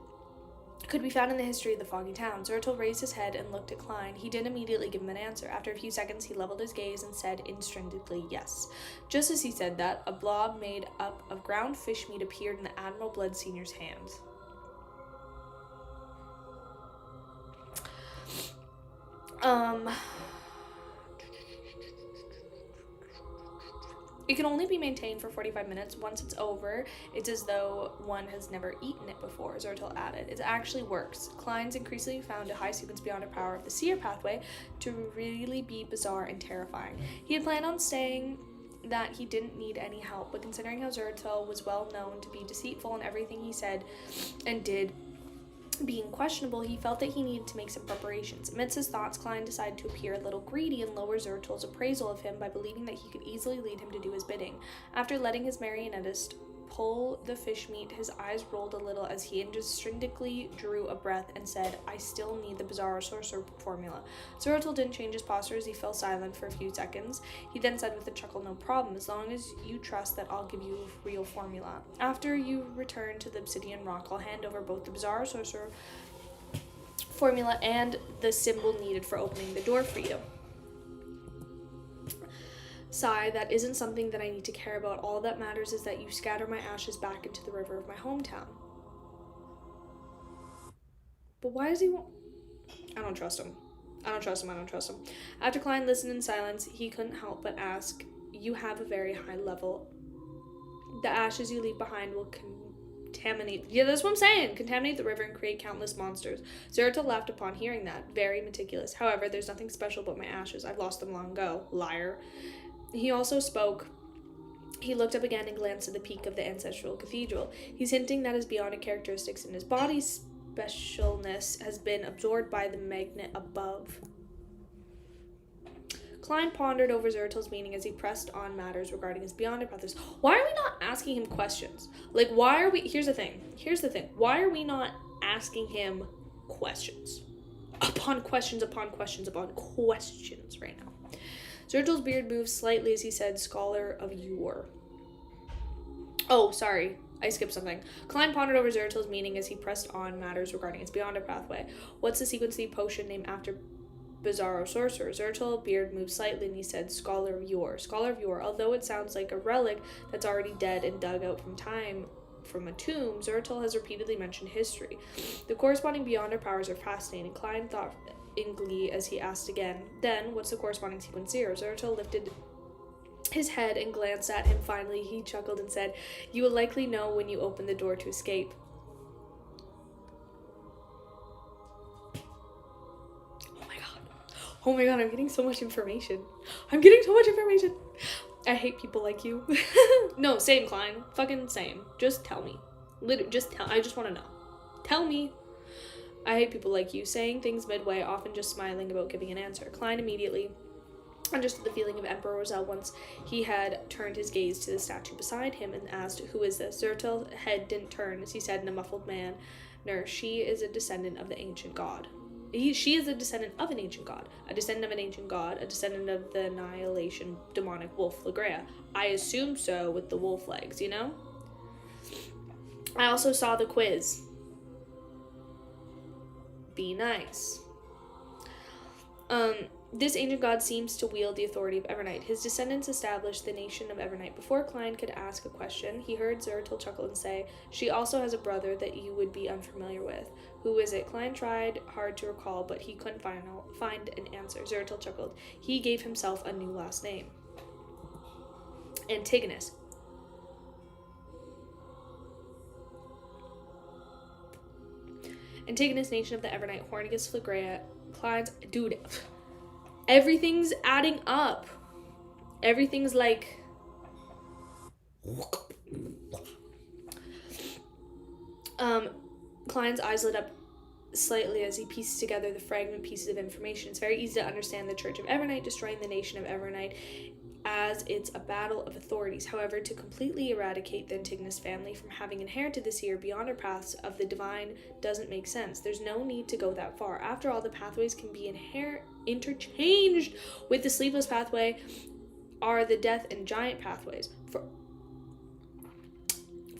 could be found in the history of the foggy town. Zertil raised his head and looked at Klein. He didn't immediately give him an answer. After a few seconds, he leveled his gaze and said instinctively yes. Just as he said that, a blob made up of ground fish meat appeared in the Admiral Blood Sr.'s hands. It can only be maintained for 45 minutes. Once it's over, it's as though one has never eaten it before, Zertil added. It actually works. Klein's increasingly found a high sequence beyond a power of the seer pathway to really be bizarre and terrifying. He had planned on saying that he didn't need any help, but considering how Zertil was well known to be deceitful in everything he said and did, being questionable, he felt that he needed to make some preparations. Amidst his thoughts, Klein decided to appear a little greedy and lower Zertil's appraisal of him by believing that he could easily lead him to do his bidding. After letting his marionettist pull the fish meat, his eyes rolled a little as he instinctively drew a breath and said, I still need the bizarre sorcerer formula. Zertil didn't change his posture as he fell silent for a few seconds. He then said with a chuckle, no problem, as long as you trust that I'll give you a real formula. After you return to the obsidian rock, I'll hand over both the bizarre sorcerer formula and the symbol needed for opening the door for you. Sigh, that isn't something that I need to care about. All that matters is that you scatter my ashes back into the river of my hometown. But why does he want... I don't trust him. After Klein listened in silence, he couldn't help but ask, you have a very high level. The ashes you leave behind will contaminate... Yeah, that's what I'm saying. Contaminate the river and create countless monsters. Zertil laughed upon hearing that. Very meticulous. However, there's nothing special about my ashes. I've lost them long ago. Liar. He also spoke. He looked up again and glanced at the peak of the ancestral cathedral. He's hinting that his bionic characteristics and his body's specialness has been absorbed by the magnet above. Klein pondered over Zertil's meaning as he pressed on matters regarding his bionic brothers. Why are we not asking him questions? Like, why are we... Here's the thing. Why are we not asking him questions? Upon questions right now. Zertil's beard moved slightly as he said, Scholar of Yore. Oh, sorry. I skipped something. Klein pondered over Zertil's meaning as he pressed on matters regarding its beyond pathway. What's the sequence of the potion named after Bizarro Sorcerer? Zertil's beard moved slightly and he said, Scholar of Yore. Scholar of Yore. Although it sounds like a relic that's already dead and dug out from a tomb, Zertil has repeatedly mentioned history. The corresponding beyonder powers are fascinating. Klein thought in glee as he asked again, then what's the corresponding sequence here? Zertil lifted his head and glanced at him. Finally, he chuckled and said, you will likely know when you open the door to escape. Oh my god, I'm getting so much information. I hate people like you. No, same, Klein. Fucking same. Just tell me. I just want to know. Tell me. I hate people like you, saying things midway, often just smiling about giving an answer. Klein immediately understood the feeling of Emperor Roselle once he had turned his gaze to the statue beside him and asked, who is this? Zertil's head didn't turn as he said in a muffled manner, she is a descendant of the ancient god. She is a descendant of an ancient god, a descendant of the annihilation demonic wolf Legrea. I assume so with the wolf legs, you know? I also saw the quiz. Be nice. This ancient god seems to wield the authority of Evernight. His descendants established the nation of Evernight. Before Klein could ask a question, he heard Zertil chuckle and say, she also has a brother that you would be unfamiliar with. Who is it? Klein tried hard to recall, but he couldn't find an answer. Zertil chuckled. He gave himself a new last name. Antigonus. Antigonus, nation of the Evernight, Hornigus, Phlegrea, Klein's... Dude, everything's adding up. Everything's like... Klein's eyes lit up slightly as he pieced together the fragment pieces of information. It's very easy to understand the Church of Evernight destroying the nation of Evernight as it's a battle of authorities. However, to completely eradicate the Antigonus family from having inherited the seer beyonder paths of the divine doesn't make sense. There's no need to go that far. After all, the pathways can be interchanged with the sleepless pathway are the death and giant pathways.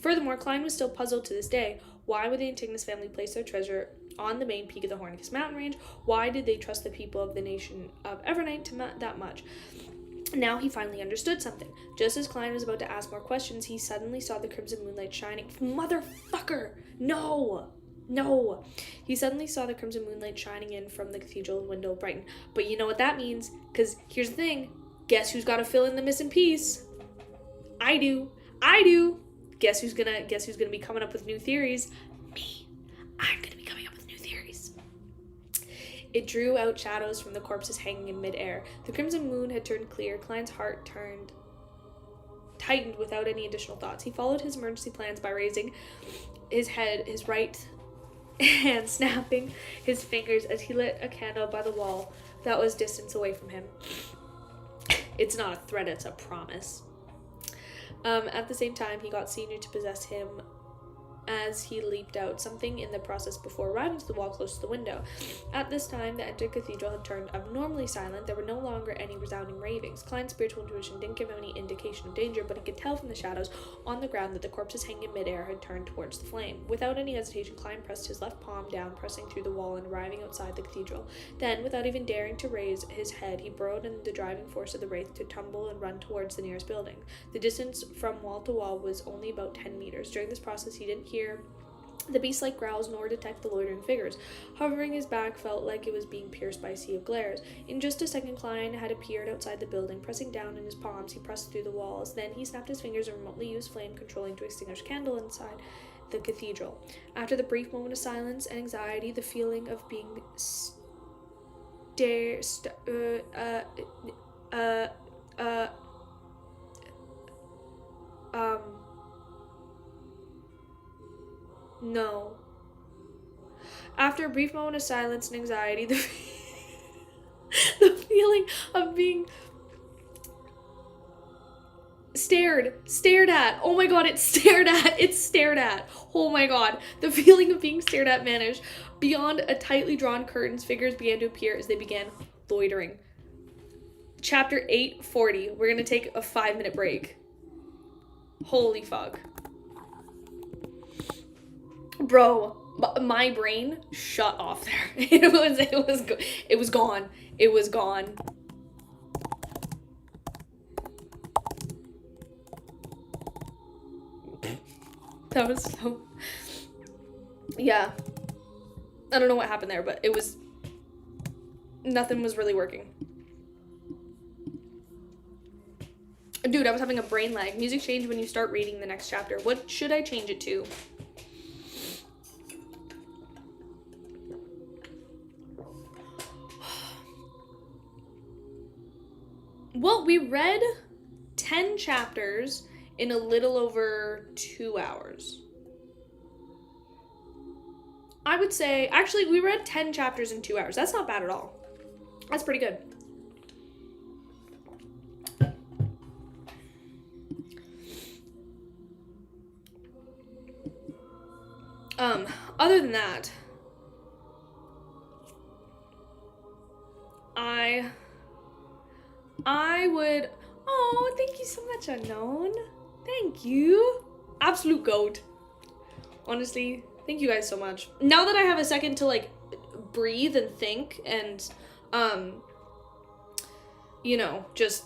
Furthermore, Klein was still puzzled to this day. Why would the Antigonus family place their treasure on the main peak of the Hornicus mountain range? Why did they trust the people of the nation of Evernight that much? Now he finally understood something. Just as Klein was about to ask more questions, he suddenly saw the crimson moonlight shining. Motherfucker! No! No! He suddenly saw the crimson moonlight shining in from the cathedral window of Brighton. But you know what that means? Because here's the thing. Guess who's got to fill in the missing piece? I do. Guess who's gonna be coming up with new theories? Me. I'm gonna be coming up with new theories. It drew out shadows from the corpses hanging in midair. The crimson moon had turned clear. Klein's heart tightened without any additional thoughts. He followed his emergency plans by raising his head, his right hand snapping his fingers as he lit a candle by the wall that was distance away from him. It's not a threat, it's a promise. At the same time, he got Senior to possess him as he leaped out, something in the process before arriving to the wall close to the window. At this time, the entered cathedral had turned abnormally silent. There were no longer any resounding ravings. Klein's spiritual intuition didn't give him any indication of danger, but he could tell from the shadows on the ground that the corpses hanging in midair had turned towards the flame. Without any hesitation, Klein pressed his left palm down, pressing through the wall and arriving outside the cathedral. Then, without even daring to raise his head, he burrowed in the driving force of the wraith to tumble and run towards the nearest building. The distance from wall to wall was only about 10 meters. During this process, he didn't hear the beast-like growls nor detect the loitering figures. Hovering his back felt like it was being pierced by a sea of glares. In just a second, Klein had appeared outside the building. Pressing down in his palms, he pressed through the walls. Then he snapped his fingers and remotely used flame controlling to extinguish a candle inside the cathedral. After the brief moment of silence and anxiety, the feeling of being No. After a brief moment of silence and anxiety, the feeling of being stared at. Oh my god, it's stared at. Oh my god. The feeling of being stared at vanished. Beyond a tightly drawn curtains, figures began to appear as they began loitering. Chapter 840. We're gonna take a 5-minute break. Holy fuck. Bro, my brain shut off there. It was gone. That was so... Yeah. I don't know what happened there, but it was... Nothing was really working. Dude, I was having a brain lag. Music changed when you start reading the next chapter. What should I change it to? Well, we read 10 chapters in a little over 2 hours. I would say, actually, we read 10 chapters in 2 hours. That's not bad at all. That's pretty good. Other than that, I would... Oh, thank you so much, Unknown. Thank you. Absolute goat. Honestly, thank you guys so much. Now that I have a second to, like, breathe and think and, you know, just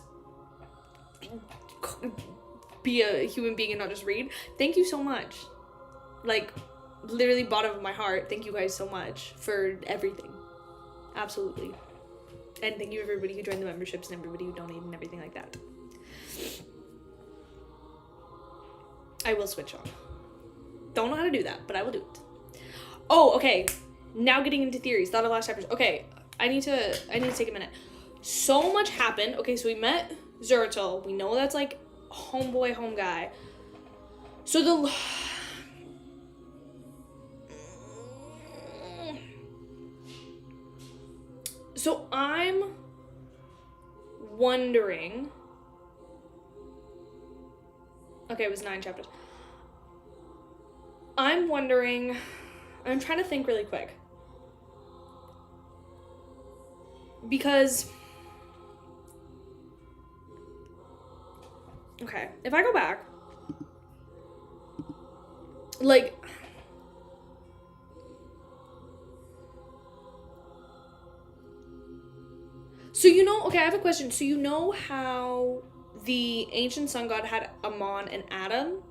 be a human being and not just read, thank you so much. Like, literally bottom of my heart, thank you guys so much for everything. Absolutely. And thank you everybody who joined the memberships and everybody who donated and everything like that. I will switch on. Don't know how to do that, but I will do it. Oh, okay. Now getting into theories. Thought of last chapters. Okay, I need to take a minute. So much happened. Okay, so we met Zeratul. We know that's like homeboy, home guy. So So I'm wondering... Okay, it was 9 chapters. I'm wondering... I'm trying to think really quick. Because... Okay, if I go back... Like... So you know, okay, I have a question. So you know how the ancient sun god had Amon and Adam?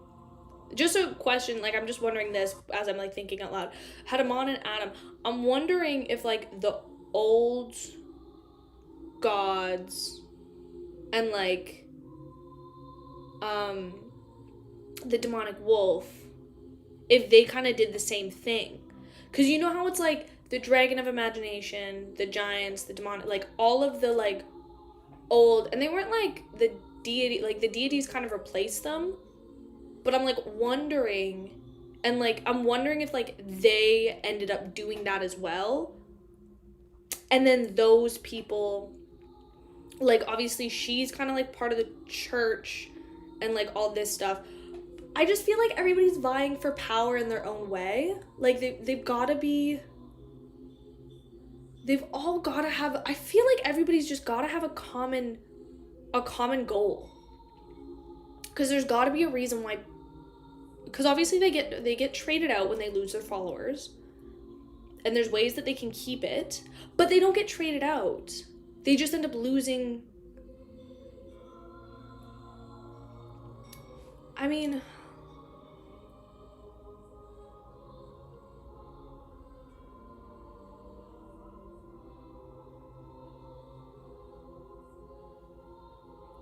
Just a question, like I'm just wondering this as I'm like thinking out loud. Had Amon and Adam. I'm wondering if like the old gods and like the demonic wolf, if they kind of did the same thing. Because you know how it's like the dragon of imagination, the giants, the demonic, like all of the like old, and they weren't like the deity, like the deities kind of replaced them. But I'm like wondering, and like I'm wondering if like they ended up doing that as well. And then those people, like obviously she's kind of like part of the church and like all this stuff. I just feel like everybody's vying for power in their own way. Like they've got to be, they've all got to have, I feel like everybody's just got to have a common goal. Because there's got to be a reason why, because obviously they get traded out when they lose their followers. And there's ways that they can keep it, but they don't get traded out. They just end up losing. I mean,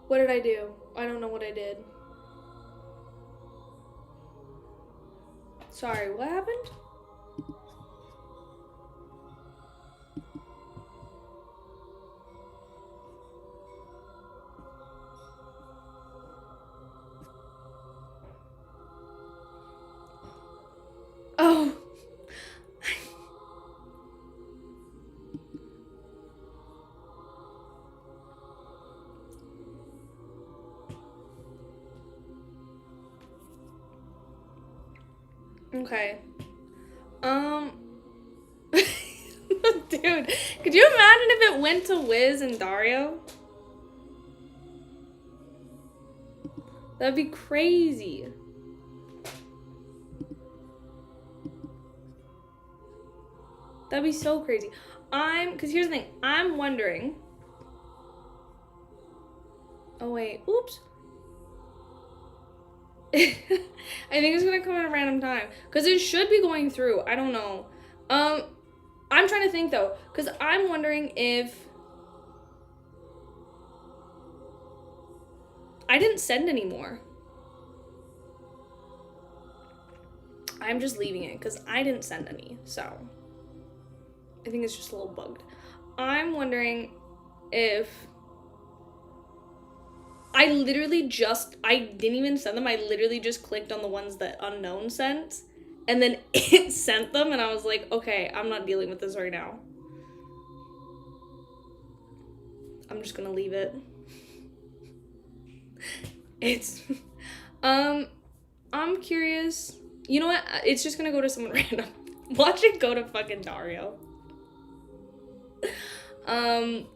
what did I do? I don't know what I did. Sorry, what happened? Oh. Okay. Dude, could you imagine if it went to Wiz and Dario? That'd be crazy. That'd be so crazy. Because here's the thing. I'm wondering. Oh, wait. Oops. I think it's gonna come at a random time. Because it should be going through. I don't know. I'm trying to think, though. Because I'm wondering if... I didn't send any more. I'm just leaving it. Because I didn't send any. So... I think it's just a little bugged. I'm wondering if I didn't even send them. I literally just clicked on the ones that Unknown sent and then it sent them and I was like, okay, I'm not dealing with this right now. I'm just gonna leave it. I'm curious. You know what? It's just gonna go to someone random. Watch it go to fucking Dario. I'll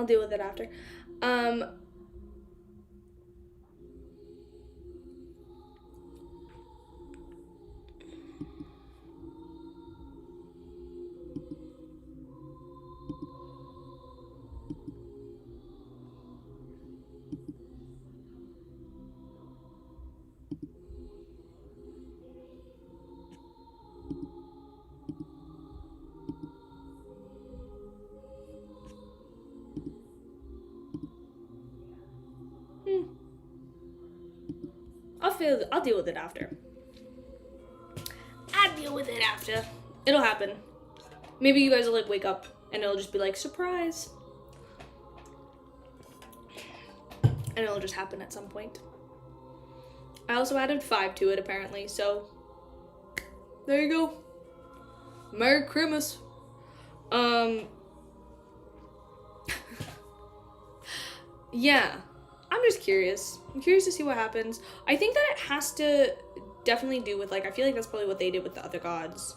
deal with it after. I'll deal with it after. I'll deal with it after. It'll happen. Maybe you guys will like wake up and it'll just be like, surprise. And it'll just happen at some point. I also added 5 to it apparently, so there you go. Merry Christmas. Yeah. I'm just curious. I'm curious to see what happens. I think that it has to definitely do with, like, I feel like that's probably what they did with the other gods.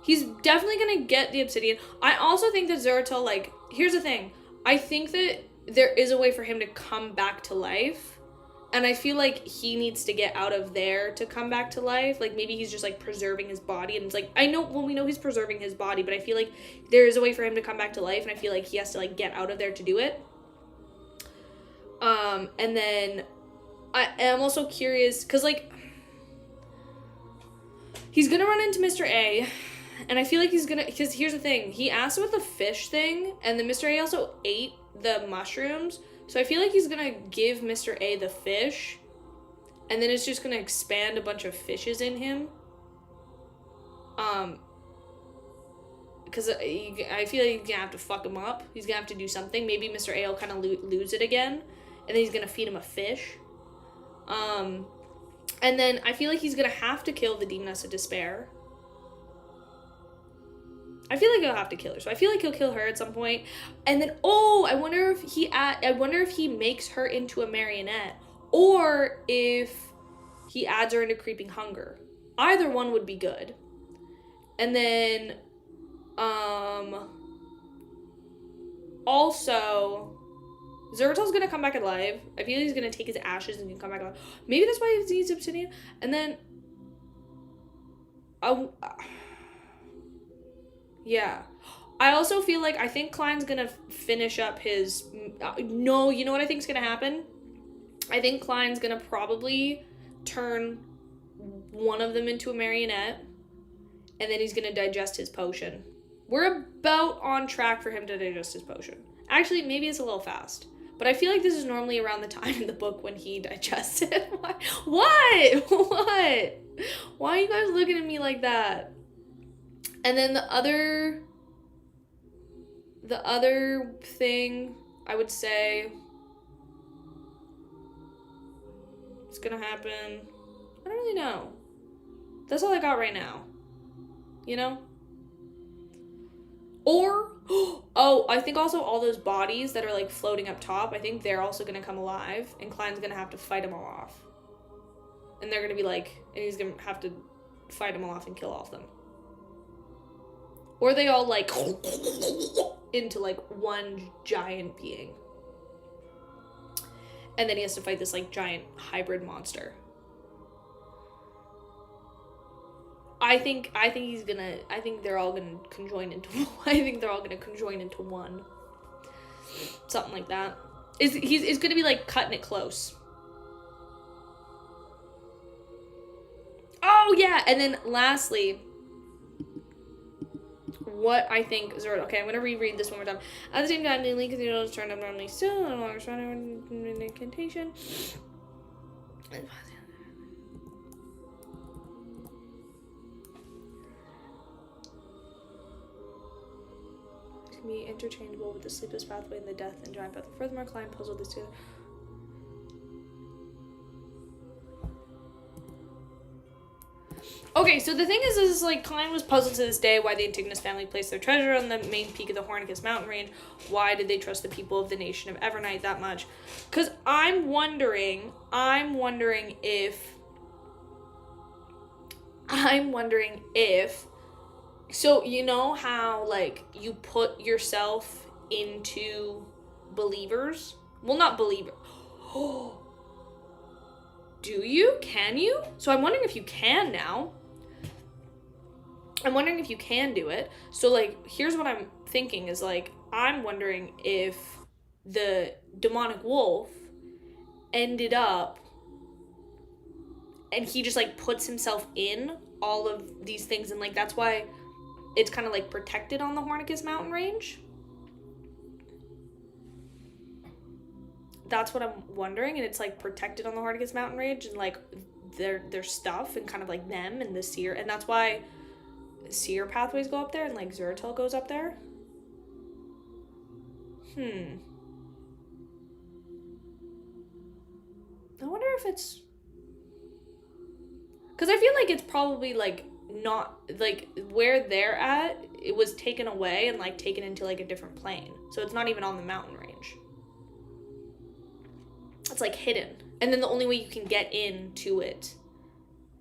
He's definitely gonna get the obsidian. I also think that Zeratul, here's the thing. I think that there is a way for him to come back to life And I feel like he needs to get out of there to come back to life. Like, maybe he's just, like, preserving his body. And it's like, we know he's preserving his body, but I feel like there is a way for him to come back to life. And I feel like he has to, like, get out of there to do it. And then I am also curious, because, like, he's gonna run into Mr. A, and I feel like he's gonna, because here's the thing, he asked about the fish thing, and then Mr. A also ate the mushrooms, so I feel like he's gonna give Mr. A the fish, and then it's just gonna expand a bunch of fishes in him. Because I feel like he's gonna have to fuck him up. He's gonna have to do something. Maybe Mr. A will kind of lose it again, and then he's gonna feed him a fish. And then I feel like he's gonna have to kill the Demoness of Despair. I feel like he'll have to kill her, so I feel like he'll kill her at some point. And then, I wonder if he makes her into a marionette, or if he adds her into Creeping Hunger. Either one would be good. And then, also, Zeratal's gonna come back alive. I feel like he's gonna take his ashes and come back alive. Maybe that's why he needs obsidian. And then, yeah. I also feel like, I think Klein's gonna finish up his, no, you know what I think's gonna happen? I think Klein's gonna probably turn one of them into a marionette, and then he's gonna digest his potion. We're about on track for him to digest his potion. Actually, maybe it's a little fast. But I feel like this is normally around the time in the book when he digests it. What? What? Why are you guys looking at me like that? And then the other thing I would say it's gonna happen. I don't really know. That's all I got right now. You know? Or, I think also all those bodies that are, like, floating up top, I think they're also gonna come alive, and Klein's gonna have to fight them all off. And they're gonna be like, and he's gonna have to fight them all off and kill all of them. Or they all, like, into, like, one giant being. And then he has to fight this, like, giant hybrid monster. I think they're all gonna conjoin into one. Something like that. He's gonna be, like, cutting it close. Oh, yeah, and then lastly, what I think Zeratal. Okay, I'm gonna reread this one more time. At the same time, the Link Cathedral is turned up normally still, no longer surrounded in incantation. Be interchangeable with the sleepless pathway and the death and giant path. Furthermore, Klein puzzled this together. Okay, so the thing is like, Klein was puzzled to this day why the Antigonus family placed their treasure on the main peak of the Hornicus mountain range. Why did they trust the people of the nation of Evernight that much? Because I'm wondering if so, you know how, like, you put yourself into believers? Well, not believers. Oh. Do you? Can you? So I'm wondering if you can now. I'm wondering if you can do it. So, like, here's what I'm thinking is, like, I'm wondering if the demonic wolf ended up and he just, like, puts himself in all of these things, and, like, that's why it's kind of, like, protected on the Hornicus mountain range. That's what I'm wondering, and it's, like, protected on the Hornicus mountain range, and, like, their stuff, and kind of, like, them and the seer, and that's why seer pathways go up there, and, like, Zeratal goes up there. I wonder if it's, because I feel like it's probably, like, not, like, where they're at, it was taken away and, like, taken into, like, a different plane. So it's not even on the mountain range. It's, like, hidden. And then the only way you can get into it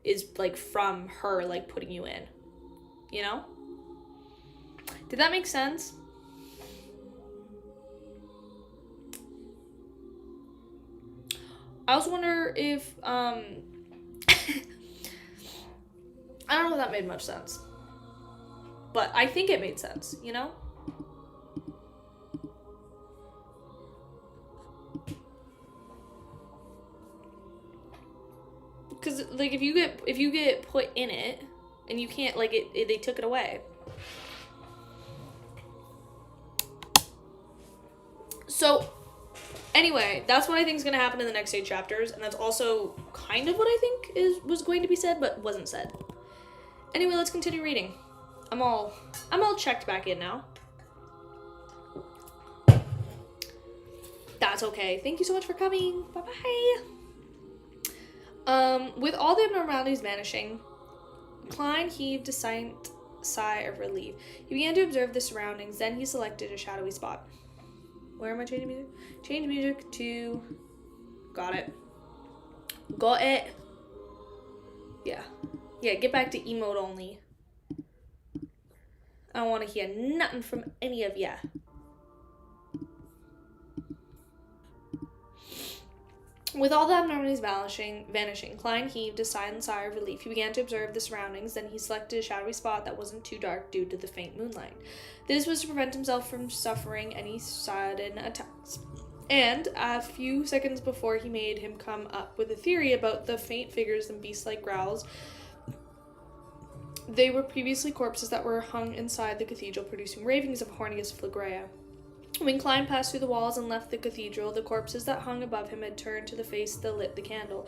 is, like, from her, like, putting you in. You know? Did that make sense? I also wonder if, I don't know if that made much sense. But I think it made sense, you know? Because, like, if you get put in it, and you can't, like, they took it away. So, anyway, that's what I think is going to happen in the next 8 chapters, and that's also kind of what I think was going to be said, but wasn't said. Anyway, let's continue reading. I'm all checked back in now. That's okay. Thank you so much for coming. Bye-bye. With all the abnormalities vanishing, Klein heaved a sigh of relief. He began to observe the surroundings, then he selected a shadowy spot. Where am I changing music? Change music to... Got it. Got it. Yeah. Yeah, get back to emote only. I don't want to hear nothing from any of ya. With all the abnormalities vanishing, Klein heaved a silent sigh of relief. He began to observe the surroundings, then he selected a shadowy spot that wasn't too dark due to the faint moonlight. This was to prevent himself from suffering any sudden attacks. And a few seconds before he made him come up with a theory about the faint figures and beast-like growls, they were previously corpses that were hung inside the cathedral, producing ravings of Hornius Flagrea. When Klein passed through the walls and left the cathedral, the corpses that hung above him had turned to face the lit candle,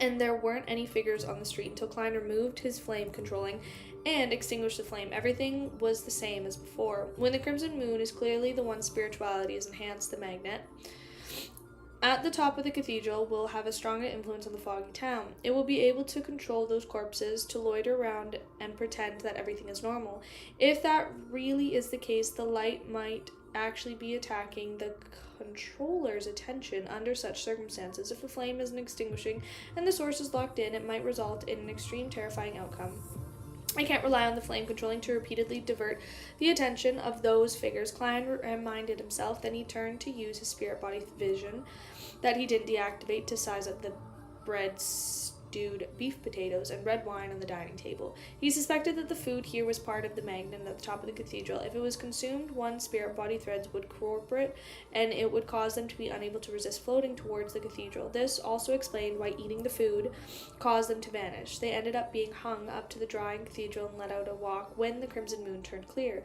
and there weren't any figures on the street until Klein removed his flame controlling and extinguished the flame. Everything was the same as before. When the crimson moon is clearly the one spirituality has enhanced the magnet, at the top of the cathedral will have a stronger influence on the foggy town. It will be able to control those corpses to loiter around and pretend that everything is normal. If that really is the case, the light might actually be attacking the controller's attention under such circumstances. If the flame isn't extinguishing and the source is locked in, it might result in an extreme terrifying outcome. I can't rely on the flame controlling to repeatedly divert the attention of those figures, Klein reminded himself. Then he turned to use his spirit body vision that he didn't deactivate to size up the bread, stewed beef potatoes, and red wine on the dining table. He suspected that the food here was part of the magnet at the top of the cathedral. If it was consumed, one spirit body threads would cooperate, and it would cause them to be unable to resist floating towards the cathedral. This also explained why eating the food caused them to vanish. They ended up being hung up to the drying cathedral and let out a walk when the crimson moon turned clear.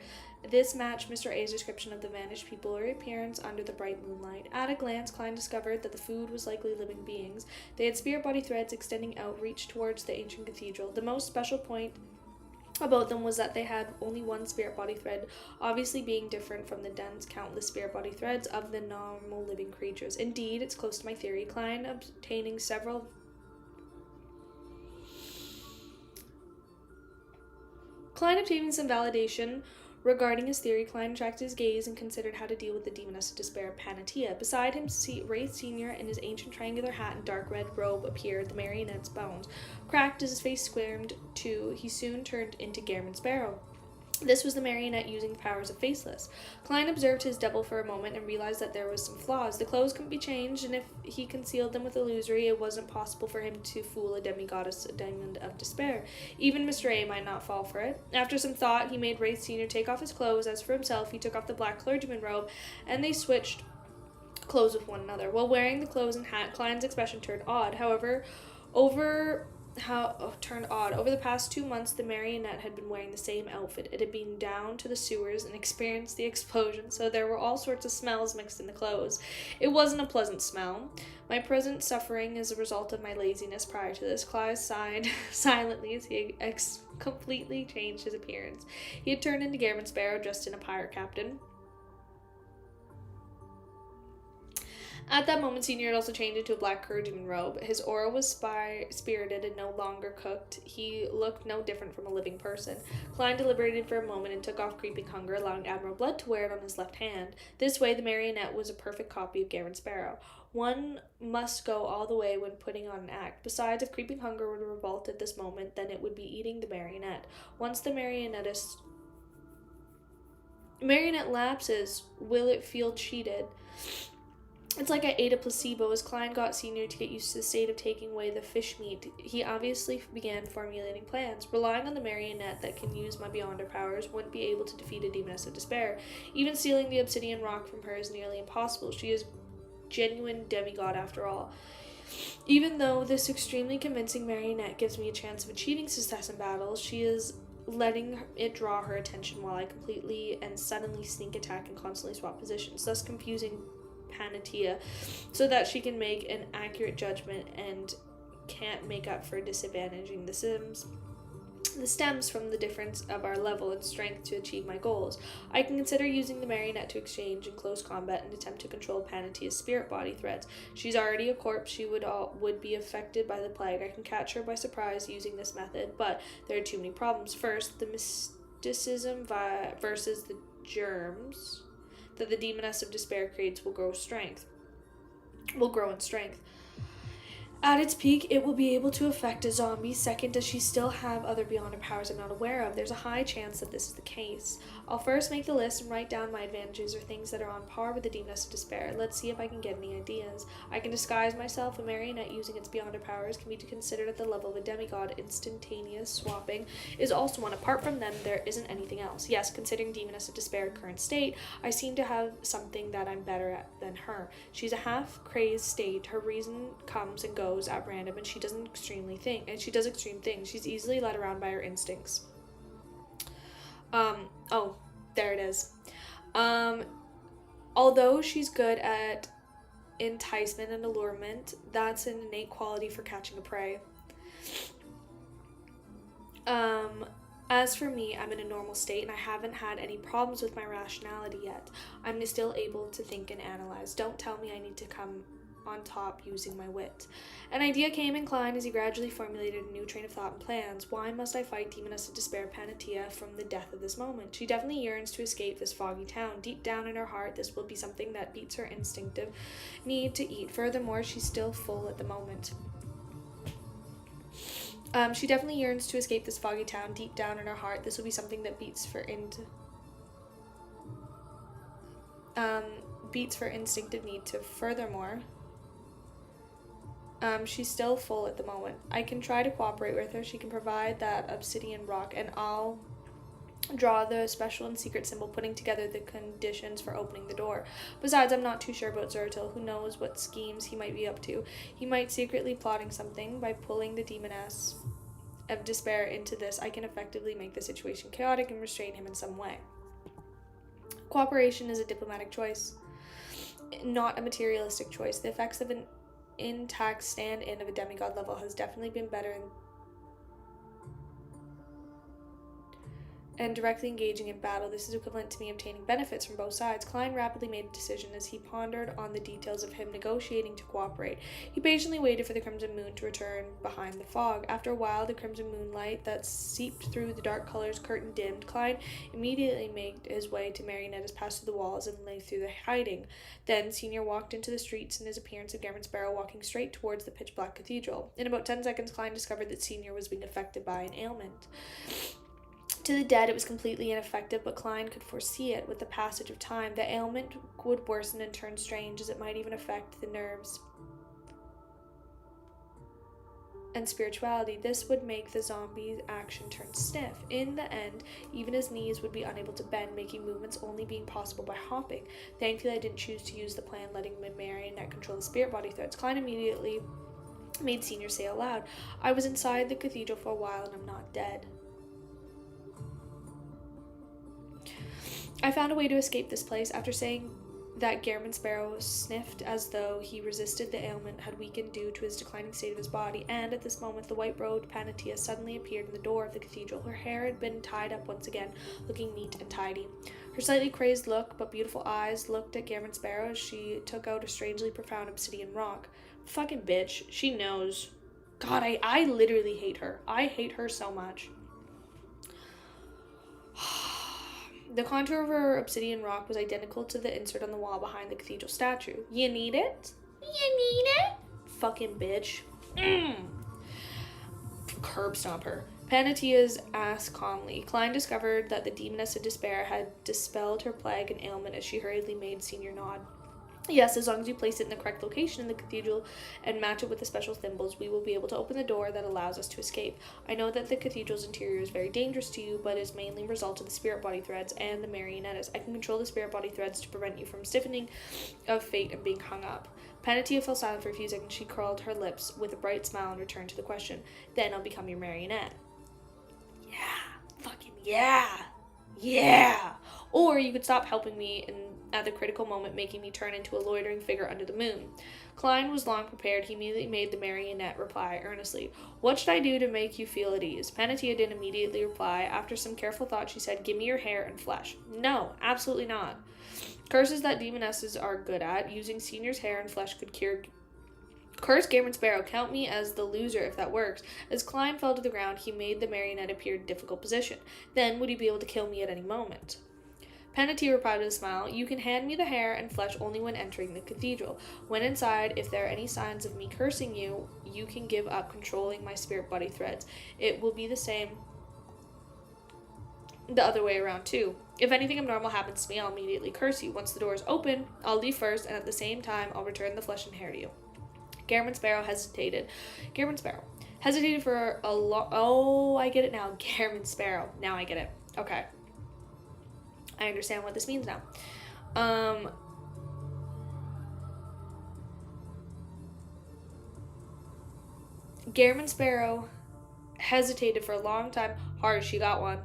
This matched Mr. A's description of the vanished people or appearance under the bright moonlight. At a glance, Klein discovered that the food was likely living beings. They had spirit body threads extending outreach towards the ancient cathedral. The most special point about them was that they had only one spirit body thread, obviously being different from the dense, countless spirit body threads of the normal living creatures. Indeed, it's close to my theory. Klein obtaining some validation regarding his theory. Klein attracted his gaze and considered how to deal with the demoness of despair, Panatia. Beside him, Wraith Sr. in his ancient triangular hat and dark red robe appeared. The marionette's bones cracked as his face squirmed too. He soon turned into Gammon Sparrow. This was the marionette using the powers of Faceless. Klein observed his double for a moment and realized that there was some flaws. The clothes couldn't be changed, and if he concealed them with illusory, it wasn't possible for him to fool a demigoddess, a diamond of despair. Even Mr. A might not fall for it. After some thought, he made Wraith Sr. take off his clothes. As for himself, he took off the black clergyman robe, and they switched clothes with one another. While wearing the clothes and hat, Klein's expression turned odd. Over the past 2 months, the marionette had been wearing the same outfit. It had been down to the sewers and experienced the explosion, so there were all sorts of smells mixed in the clothes. It wasn't a pleasant smell. My present suffering is a result of my laziness prior to this. Clive sighed silently as he completely changed his appearance. He had turned into Gammon Sparrow, dressed in a pirate captain. At that moment, Senior had also changed into a black clergyman robe. His aura was spirited and no longer cooked. He looked no different from a living person. Klein deliberated for a moment and took off Creeping Hunger, allowing Admiral Blood to wear it on his left hand. This way, the marionette was a perfect copy of Gammon Sparrow. One must go all the way when putting on an act. Besides, if Creeping Hunger were to revolt at this moment, then it would be eating the marionette. Once the marionnettist Marionette lapses. Will it feel cheated? It's like I ate a placebo. As Klein got Senior to get used to the state of taking away the fish meat, he obviously began formulating plans. Relying on the marionette that can use my beyonder powers wouldn't be able to defeat a demoness of despair. Even stealing the obsidian rock from her is nearly impossible. She is genuine demigod after all. Even though this extremely convincing marionette gives me a chance of achieving success in battles, she is letting it draw her attention while I completely and suddenly sneak attack and constantly swap positions, thus confusing Panatia so that she can make an accurate judgment and can't make up for disadvantaging the Sims. This stems from the difference of our level and strength to achieve my goals. I can consider using the marionette to exchange in close combat and attempt to control Panatia's spirit body threads. She's already a corpse. She would be affected by the plague. I can catch her by surprise using this method, but there are too many problems. First, the mysticism versus the germs that the demoness of despair creates will grow in strength. At its peak, it will be able to affect a zombie. Second, does she still have other beyonder powers I'm not aware of? There's a high chance that this is the case. I'll first make the list and write down my advantages or things that are on par with the Demoness of Despair. Let's see if I can get any ideas. I can disguise myself. A marionette using its beyonder powers can be considered at the level of a demigod. Instantaneous swapping is also one. Apart from them, there isn't anything else. Yes, considering Demoness of Despair current state, I seem to have something that I'm better at than her. She's a half-crazed state. Her reason comes and goes at random, and she does extreme things. She's easily led around by her instincts. Oh, there it is. Although she's good at enticement and allurement, that's an innate quality for catching a prey. As for me, I'm in a normal state and I haven't had any problems with my rationality yet. I'm still able to think and analyze. Don't tell me I need to come on top using my wit. An idea came in Klein as he gradually formulated a new train of thought and plans. Why must I fight Demoness of Despair Panatia from the death of this moment? She definitely yearns to escape this foggy town. Deep down in her heart, this will be something that beats her instinctive need to eat. Furthermore, she's still full at the moment. She definitely yearns to escape this foggy town. Deep down in her heart, this will be something that beats for instinctive need to. Furthermore, she's still full at the moment. I can try to cooperate with her. She can provide that obsidian rock, and I'll draw the special and secret symbol, putting together the conditions for opening the door. Besides, I'm not too sure about Zertil. Who knows what schemes he might be up to. He might secretly plotting something. By pulling the demoness of despair into this, I can effectively make the situation chaotic and restrain him in some way. Cooperation is a diplomatic choice, not a materialistic choice. The effects of an intact stand-in of a demigod level has definitely been better and directly engaging in battle. This is equivalent to me obtaining benefits from both sides. Klein rapidly made a decision as he pondered on the details of him negotiating to cooperate. He patiently waited for the crimson moon to return behind the fog. After a while, the crimson moonlight that seeped through the dark colors curtain dimmed. Klein immediately made his way to Marionette, passed through the walls, and lay through the hiding. Then Senior walked into the streets in his appearance of Gammon Sparrow, walking straight towards the pitch-black cathedral. In about 10 seconds, Klein discovered that Senior was being affected by an ailment. To the dead, it was completely ineffective, but Klein could foresee it. With the passage of time, the ailment would worsen and turn strange, as it might even affect the nerves and spirituality. This would make the zombie's action turn stiff. In the end, even his knees would be unable to bend, making movements only being possible by hopping. Thankfully, I didn't choose to use the plan, letting the marionette control the spirit body threads. Klein immediately made Senior say aloud, "I was inside the cathedral for a while, and I'm not dead. I found a way to escape this place." After saying that, Gammon Sparrow sniffed as though he resisted the ailment had weakened due to his declining state of his body, and at this moment the white-robed Panatia suddenly appeared in the door of the cathedral. Her hair had been tied up once again, looking neat and tidy. Her slightly crazed look, but beautiful eyes, looked at Gammon Sparrow as she took out a strangely profound obsidian rock. Fucking bitch. She knows. God, I literally hate her. I hate her so much. The contour of her obsidian rock was identical to the insert on the wall behind the cathedral statue. You need it? You need it? Fucking bitch. Curb stomp her. Panatia's asked calmly. Klein discovered that the demoness of despair had dispelled her plague and ailment as she hurriedly made Senior nod. Yes, as long as you place it in the correct location in the cathedral and match it with the special thimbles, we will be able to open the door that allows us to escape. I know that the cathedral's interior is very dangerous to you, but is mainly a result of the spirit body threads and the marionettes. I can control the spirit body threads to prevent you from stiffening of fate and being hung up. Panatia fell silent for a few seconds. She curled her lips with a bright smile and returned to the question. Then I'll become your marionette. Yeah. Fucking yeah. Yeah. Or you could stop helping me and at the critical moment making me turn into a loitering figure under the moon. Klein was long prepared. He immediately made the marionette reply earnestly. What should I do to make you feel at ease? Panatia didn't immediately reply. After some careful thought, she said, give me your hair and flesh. No, absolutely not. Curses that demonesses are good at. Using Senior's hair and flesh could cure... Curse Cameron Sparrow. Count me as the loser if that works. As Klein fell to the ground, he made the marionette appear in a difficult position. Then would he be able to kill me at any moment? Panatia replied with a smile. You can hand me the hair and flesh only when entering the cathedral. When inside, if there are any signs of me cursing you, you can give up controlling my spirit body threads. It will be the same the other way around too. If anything abnormal happens to me, I'll immediately curse you. Once the door is open, I'll leave first, and at the same time, I'll return the flesh and hair to you. Cameron Sparrow hesitated. Cameron Sparrow hesitated for a long... Oh, I get it now. Cameron Sparrow. Now I get it. Okay. I understand what this means now. Garamond Sparrow hesitated for a long time. Hard, she got one.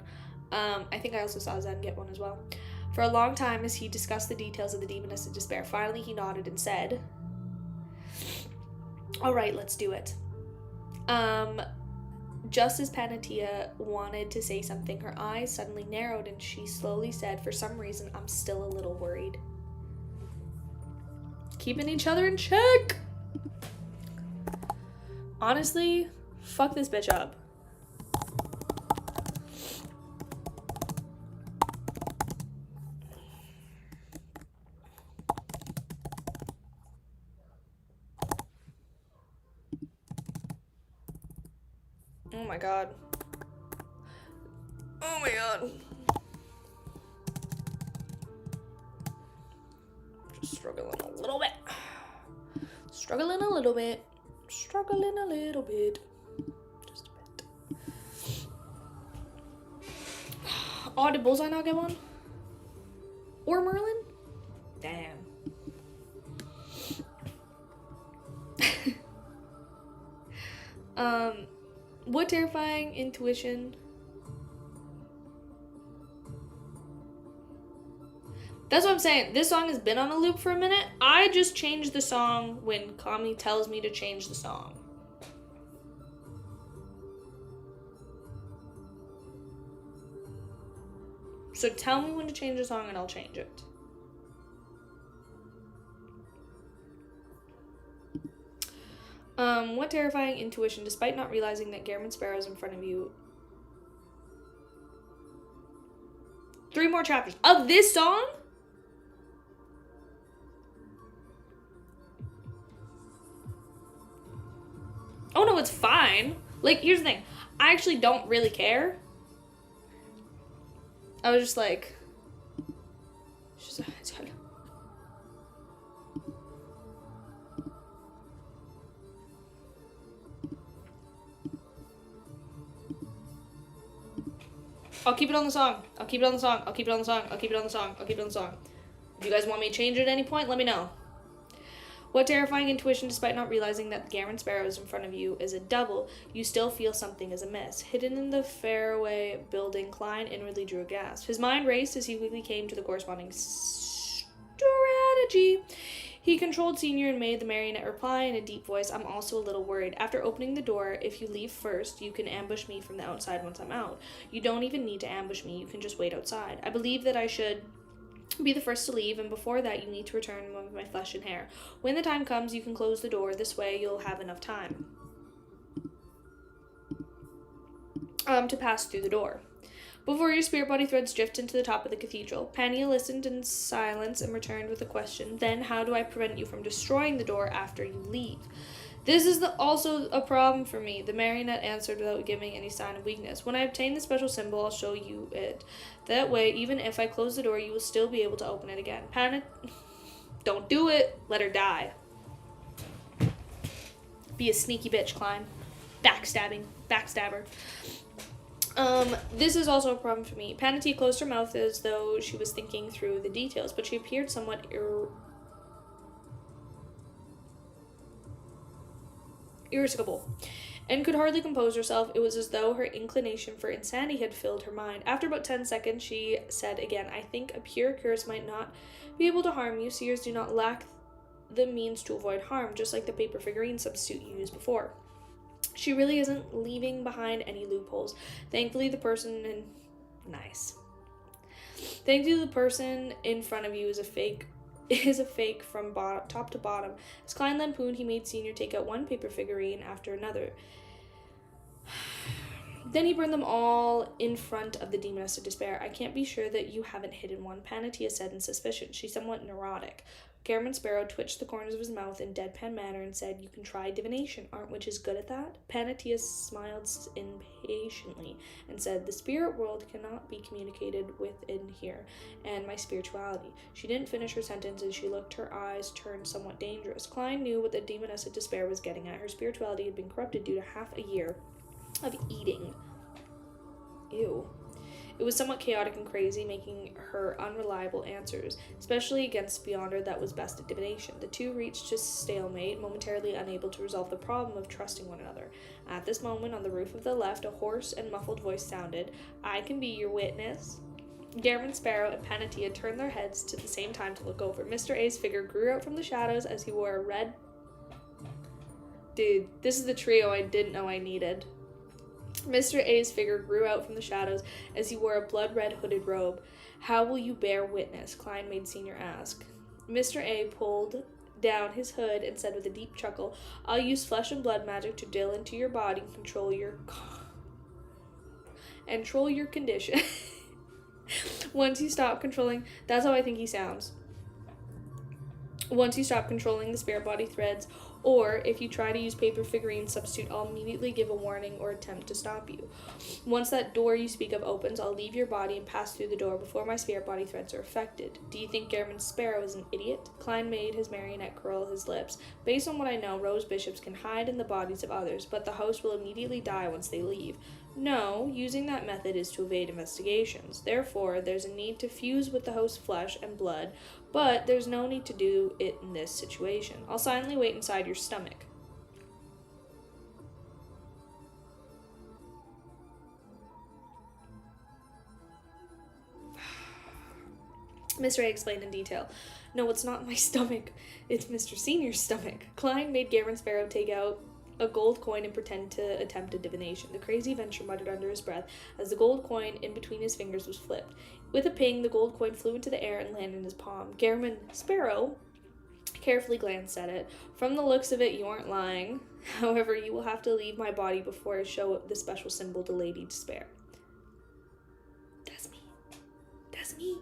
I think I also saw Zen get one as well. For a long time as he discussed the details of the Demoness of Despair. Finally, he nodded and said, all right, let's do it. Just as Panatia wanted to say something, her eyes suddenly narrowed and she slowly said, for some reason, I'm still a little worried. Keeping each other in check. Honestly, fuck this bitch up. Oh my god. Oh my god. Just struggling a little bit. Struggling a little bit. Struggling a little bit. Just a bit. Oh, did Bullseye not get one? Or Merlin? Damn. What terrifying intuition. That's what I'm saying. This song has been on a loop for a minute. I just changed the song when Kami tells me to change the song. So tell me when to change the song and I'll change it. What terrifying intuition, despite not realizing that Garamond Sparrow is in front of you. 3 more chapters of this song? Oh no, it's fine. Like, here's the thing. I actually don't really care. I was just like... I'll keep it on the song. I'll keep it on the song. I'll keep it on the song. I'll keep it on the song. I'll keep it on the song. If you guys want me to change it at any point, let me know. What terrifying intuition, despite not realizing that the Garamond Sparrow is in front of you is a double, you still feel something is amiss. Hidden in the fairway building, Klein inwardly drew a gasp. His mind raced as he quickly came to the corresponding strategy. He controlled Senior and made the marionette reply in a deep voice, I'm also a little worried. After opening the door, if you leave first, you can ambush me from the outside once I'm out. You don't even need to ambush me, you can just wait outside. I believe that I should be the first to leave, and before that you need to return with my flesh and hair. When the time comes, you can close the door. This way you'll have enough time to pass through the door. Before your spirit body threads drift into the top of the cathedral. Pania listened in silence and returned with a question. Then, how do I prevent you from destroying the door after you leave? This is also a problem for me. The marionette answered without giving any sign of weakness. When I obtain the special symbol, I'll show you it. That way, even if I close the door, you will still be able to open it again. Don't do it. Let her die. Be a sneaky bitch, Klein. Backstabber. This is also a problem for me. Panatia closed her mouth as though she was thinking through the details, but she appeared somewhat irritable and could hardly compose herself. It was as though her inclination for insanity had filled her mind. After about 10 seconds, she said again, I think a pure curse might not be able to harm you. Seers do not lack the means to avoid harm, just like the paper figurine substitute you used before. She really isn't leaving behind any loopholes. Thankfully, the person in front of you is a fake from top to bottom. As Klein lampooned, he made Senior take out one paper figurine after another. Then he burned them all in front of the Demoness of Despair. I can't be sure that you haven't hidden one, Panatia said in suspicion. She's somewhat neurotic. Garamond Sparrow twitched the corners of his mouth in deadpan manner and said, You can try divination. Aren't witches good at that? Panatia smiled impatiently and said, The spirit world cannot be communicated with in here, and my spirituality. She didn't finish her sentence as she looked, her eyes turned somewhat dangerous. Klein knew what the Demoness of Despair was getting at. Her spirituality had been corrupted due to half a year of eating. Ew. It was somewhat chaotic and crazy, making her unreliable answers, especially against Beyonder that was best at divination. The two reached a stalemate, momentarily unable to resolve the problem of trusting one another. At this moment, on the roof of the left, a hoarse and muffled voice sounded, I can be your witness. Garamond Sparrow and Panatia turned their heads at the same time to look over. Mr. A's figure grew out from the shadows as he wore a red... Dude, this is the trio I didn't know I needed. Mr. A's figure grew out from the shadows as he wore a blood-red hooded robe. How will you bear witness? Klein made Senior ask. Mr. A pulled down his hood and said with a deep chuckle, I'll use flesh and blood magic to drill into your body and control your condition. Once you stop controlling... That's how I think he sounds. Once you stop controlling the spirit body threads, or if you try to use paper figurine substitute, I'll immediately give a warning or attempt to stop you. Once that door you speak of opens, I'll leave your body and pass through the door before my spirit body threads are affected. Do you think Garamond Sparrow is an idiot? Klein made his marionette curl his lips. Based on what I know, rose bishops can hide in the bodies of others, but the host will immediately die once they leave. No, using that method is to evade investigations. Therefore, there's a need to fuse with the host's flesh and blood, but there's no need to do it in this situation. I'll silently wait inside your stomach. Mr. A explained in detail. No, it's not my stomach. It's Mr. Senior's stomach. Klein made Garamond Sparrow take out a gold coin and pretend to attempt a divination. The crazy venture muttered under his breath as the gold coin in between his fingers was flipped. With a ping, the gold coin flew into the air and landed in his palm. Garamond Sparrow carefully glanced at it. From the looks of it, you aren't lying. However, you will have to leave my body before I show the special symbol to Lady Despair. That's me.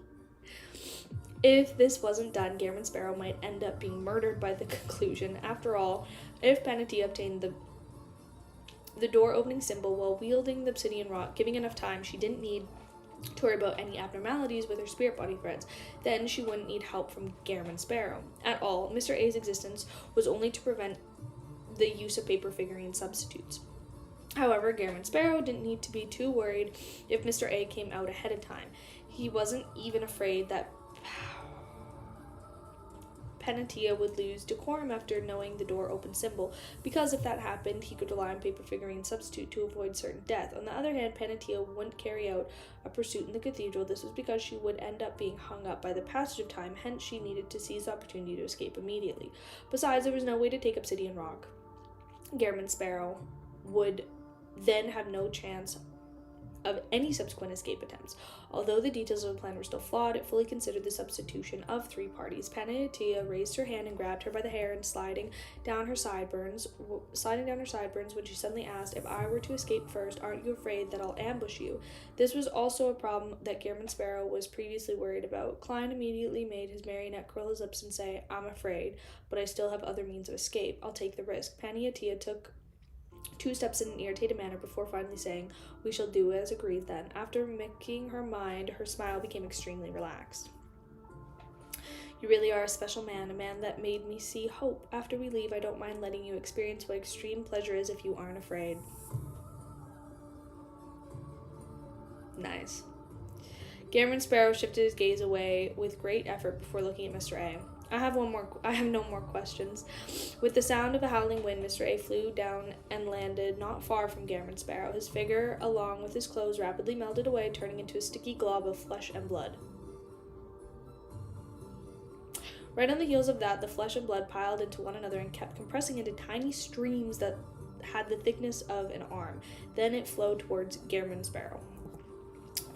If this wasn't done, Garamond Sparrow might end up being murdered by the conclusion. After all, if Panatia obtained the door-opening symbol while wielding the obsidian rock, giving enough time, she didn't need to worry about any abnormalities with her spirit body threads. Then she wouldn't need help from Garamond Sparrow at all. Mr. A's existence was only to prevent the use of paper figurine substitutes. However, Garamond Sparrow didn't need to be too worried if Mr. A came out ahead of time. He wasn't even afraid that Panatia would lose decorum after knowing the door-open symbol, because if that happened, he could rely on paper figurine substitute to avoid certain death. On the other hand, Panatia wouldn't carry out a pursuit in the cathedral. This was because she would end up being hung up by the passage of time, hence she needed to seize the opportunity to escape immediately. Besides, there was no way to take Obsidian Rock. Garamond Sparrow would then have no chance of any subsequent escape attempts. Although the details of the plan were still flawed, it fully considered the substitution of 3 parties. Panatia raised her hand and grabbed her by the hair and sliding down her sideburns when she suddenly asked, "If I were to escape first, aren't you afraid that I'll ambush you?" This was also a problem that Garamond Sparrow was previously worried about. Klein immediately made his marionette curl his lips and say, "I'm afraid, but I still have other means of escape. I'll take the risk." Panatia took 2 steps in an irritated manner before finally saying, "We shall do as agreed then." After making her mind, her smile became extremely relaxed. "You really are a special man, a man that made me see hope. After we leave, I don't mind letting you experience what extreme pleasure is if you aren't afraid." Nice. Garamond Sparrow shifted his gaze away with great effort before looking at Mr. A. I have no more questions." With the sound of a howling wind, Mr. A flew down and landed not far from Garamond Sparrow. His figure, along with his clothes, rapidly melted away, turning into a sticky glob of flesh and blood. Right on the heels of that, the flesh and blood piled into one another and kept compressing into tiny streams that had the thickness of an arm. Then it flowed towards Garamond Sparrow.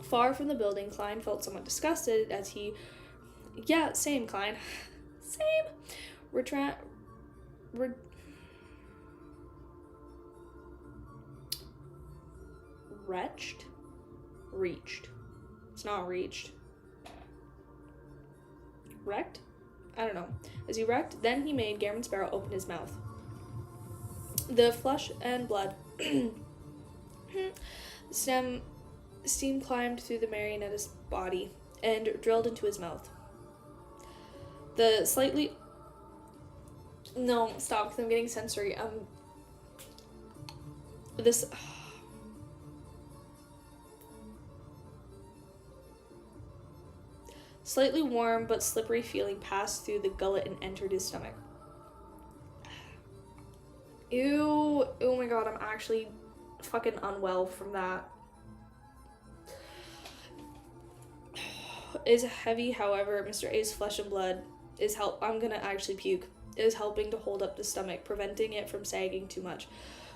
Far from the building, Klein felt somewhat disgusted as he... Yeah, same, Klein. Same. Reached. It's not reached. Wrecked? I don't know. As he wrecked, then he made Garamond Sparrow open his mouth. The flesh and blood steam climbed through the marionette's body and drilled into his mouth. No, stop, because I'm getting sensory. This... Slightly warm but slippery feeling passed through the gullet and entered his stomach. Ew. Oh my god, I'm actually fucking unwell from that. Is heavy, however, Mr. A's flesh and blood I'm gonna actually puke. Is helping to hold up the stomach, preventing it from sagging too much.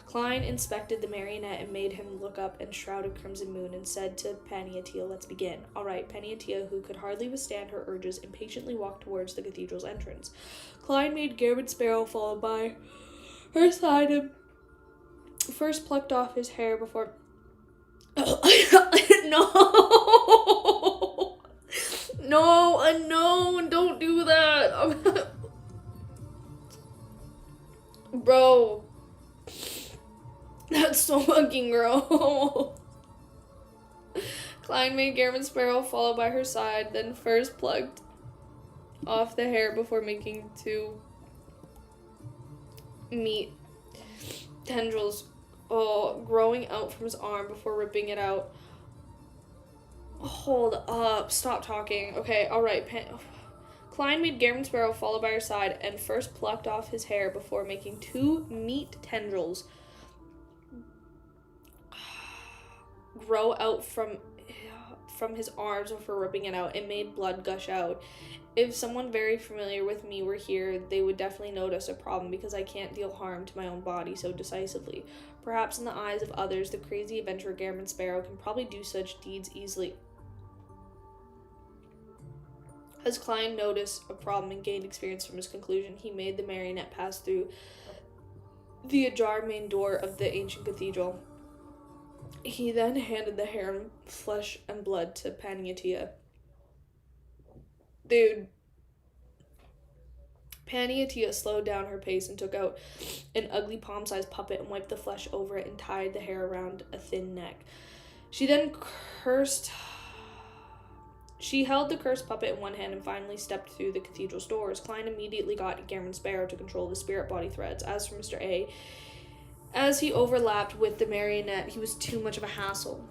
Klein inspected the marionette and made him look up and shrouded Crimson Moon and said to Panatia, "Let's begin." All right. Panatia, who could hardly withstand her urges, impatiently walked towards the cathedral's entrance. Klein made Garamond Sparrow followed by her side and first plucked off his hair before... No, don't do that. Bro. That's so fucking gross. Klein made Garamond Sparrow follow by her side, then first plucked off the hair before making 2 meat tendrils growing out from his arm before ripping it out. Hold up. Stop talking. Okay, alright. Klein made Garamond Sparrow follow by her side and first plucked off his hair before making 2 meat tendrils grow out from his arms before ripping it out. It made blood gush out. If someone very familiar with me were here, they would definitely notice a problem because I can't deal harm to my own body so decisively. Perhaps in the eyes of others, the crazy adventurer Garamond Sparrow can probably do such deeds easily. As Klein noticed a problem and gained experience from his conclusion, he made the marionette pass through the ajar main door of the ancient cathedral. He then handed the hair and flesh and blood to Panatia. Dude. Panatia slowed down her pace and took out an ugly palm-sized puppet and wiped the flesh over it and tied the hair around a thin neck. She held the cursed puppet in one hand and finally stepped through the cathedral's doors. Klein immediately got Garamond Sparrow to control the spirit body threads. As for Mr. A, as he overlapped with the marionette, he was too much of a hassle.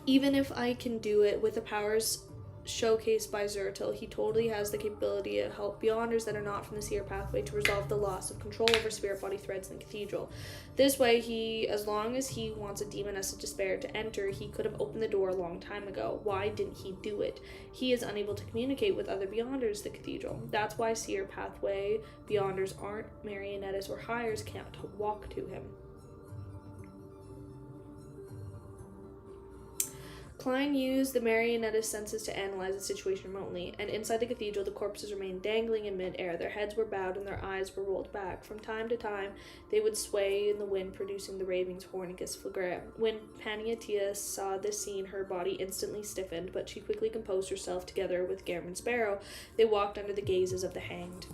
Even if I can do it with the powers showcased by Zertil, he totally has the capability to help Beyonders that are not from the Seer pathway to resolve the loss of control over spirit body threads in the cathedral. This way, as long as he wants a demoness of despair to enter, he could have opened the door a long time ago. Why didn't he do it? He is unable to communicate with other Beyonders the cathedral. That's why Seer pathway Beyonders aren't marionettes or hires can't walk to him. Klein used the marionette's senses to analyze the situation remotely, and inside the cathedral the corpses remained dangling in mid-air. Their heads were bowed and their eyes were rolled back. From time to time they would sway in the wind, producing the ravings hornicus flagrare. When Paniatia saw this scene, her body instantly stiffened, but she quickly composed herself. Together with Gammon Sparrow, they walked under the gazes of the hanged.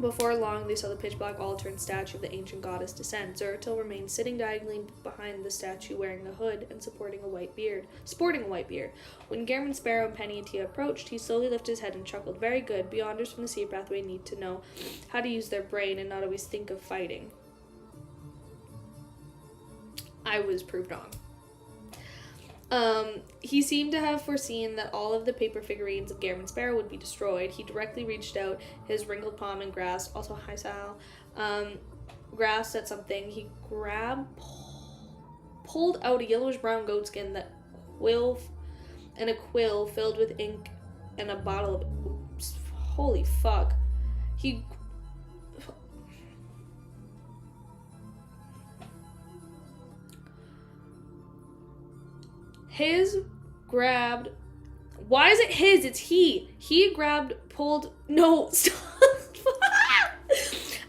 Before long, they saw the pitch-black altar and statue of the ancient goddess descend. Zeratil remained sitting diagonally behind the statue, wearing a hood and sporting a white beard. When Gammon Sparrow and Paniatia approached, he slowly lifted his head and chuckled. Very good. Beyonders from the sea pathway need to know how to use their brain and not always think of fighting. I was proved wrong. He seemed to have foreseen that all of the paper figurines of Gammon Sparrow would be destroyed. He directly reached out his wrinkled palm and grasped, also hi Sal, grasped at something. He pulled out a yellowish-brown goatskin that quill filled with ink and a bottle of, holy fuck. His grabbed... Why is it his? It's he. He grabbed, pulled... No, stop.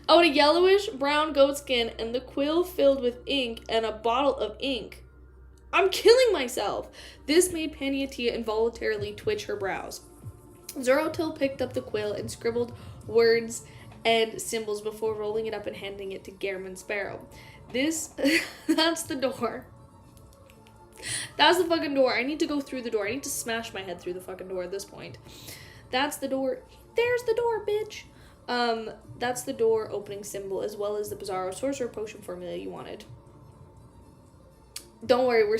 Out a yellowish-brown goatskin and the quill filled with ink and a bottle of ink. I'm killing myself. This made Paniatia involuntarily twitch her brows. Zeratil picked up the quill and scribbled words and symbols before rolling it up and handing it to Gammon Sparrow. That's the door. That's the fucking door. I need to go through the door. I need to smash my head through the fucking door at this point. That's the door. There's the door, bitch. That's the door opening symbol, as well as the Bizarro sorcerer potion formula you wanted. Don't worry, we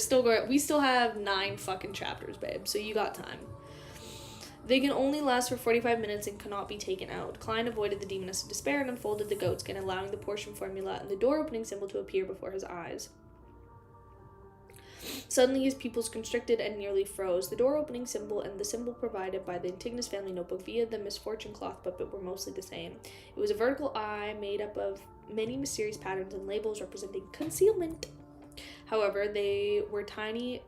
still have 9 fucking chapters, babe, so you got time. They can only last for 45 minutes and cannot be taken out. Klein avoided the demoness of despair and unfolded the goatskin, allowing the potion formula and the door opening symbol to appear before his eyes. Suddenly his pupils constricted and nearly froze. The door-opening symbol and the symbol provided by the Antigonus family notebook via the misfortune cloth puppet were mostly the same. It was a vertical eye made up of many mysterious patterns and labels representing concealment. However, there were tiny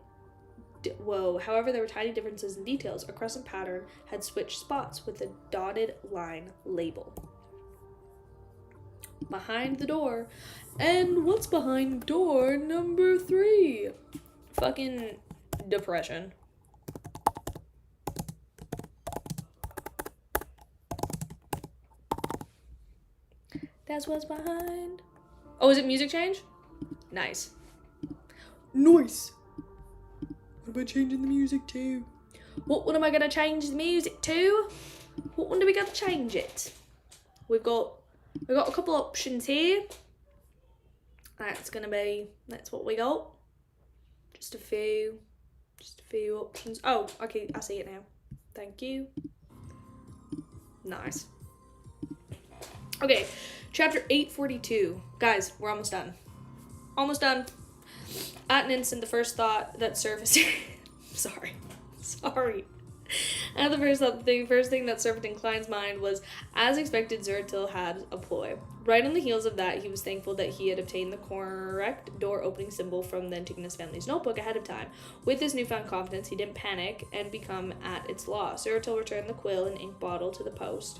differences in details. A crescent pattern had switched spots with a dotted line label. Behind the door. And what's behind door number 3? Fucking depression. That's what's behind. Oh, is it music change? Nice. Nice. What about changing the music to? What am I gonna change the music to? What one do we gotta change it? We've got a couple options here. That's what we got. Just a few options. Oh, okay, I see it now. Thank you. Nice. Okay, chapter 842. Guys, we're almost done. At an instant, the first thought that surfaced... Sorry. And the first thing that surfaced in Klein's mind was, as expected, Zeratil had a ploy. Right on the heels of that, he was thankful that he had obtained the correct door-opening symbol from the Antigonus family's notebook ahead of time. With his newfound confidence, he didn't panic and become at its loss. Zeratil returned the quill and ink bottle to the past,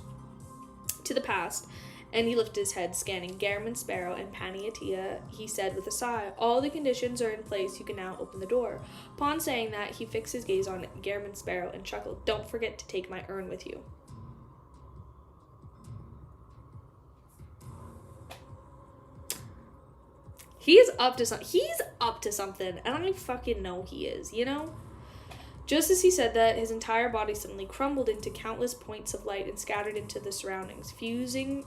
and he lifted his head, scanning Gammon Sparrow and Paniatia. He said with a sigh, "All the conditions are in place. You can now open the door." Upon saying that, he fixed his gaze on Gammon Sparrow and chuckled. "Don't forget to take my urn with you." He's up to something, and I fucking know he is, you know? Just as he said that, his entire body suddenly crumbled into countless points of light and scattered into the surroundings, fusing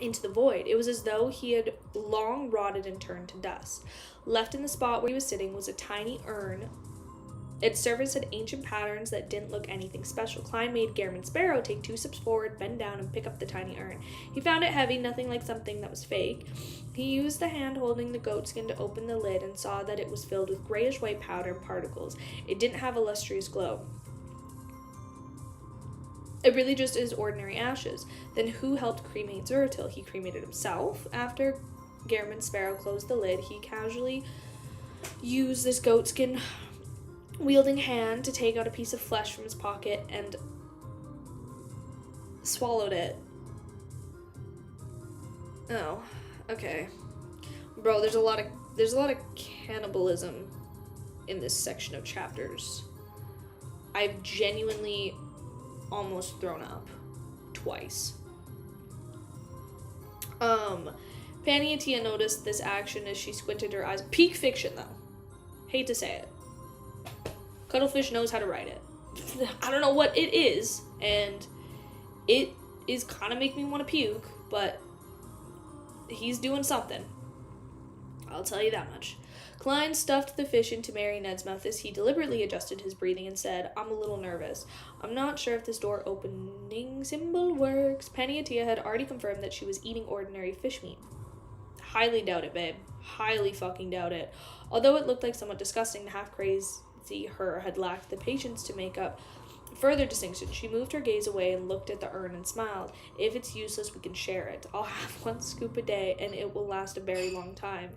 into the void. It was as though he had long rotted and turned to dust. Left in the spot where he was sitting was a tiny urn. Its surface had ancient patterns that didn't look anything special. Klein made Gammon Sparrow take 2 steps forward, bend down, and pick up the tiny urn. He found it heavy, nothing like something that was fake. He used the hand holding the goatskin to open the lid and saw that it was filled with grayish-white powder and particles. It didn't have a lustrous glow. It really just is ordinary ashes. Then who helped cremate Zeratil? He cremated himself. After Gammon Sparrow closed the lid, he casually used this goatskin wielding hand to take out a piece of flesh from his pocket and swallowed it. Oh, okay. Bro, there's a lot of cannibalism in this section of chapters. I've genuinely almost thrown up twice. Paniatia noticed this action as she squinted her eyes. Peak fiction, though. Hate to say it. Cuttlefish knows how to write it. I don't know what it is, and it is kind of making me want to puke, but he's doing something. I'll tell you that much. Klein stuffed the fish into Mary Ned's mouth as he deliberately adjusted his breathing and said, I'm a little nervous. I'm not sure if this door opening symbol works. Paniatia had already confirmed that she was eating ordinary fish meat. Highly doubt it, babe. Highly fucking doubt it. Although it looked like somewhat disgusting, the half-crazy her had lacked the patience to make up further distinction. She moved her gaze away and looked at the urn and smiled. If it's useless, we can share it. I'll have one scoop a day, and it will last a very long time.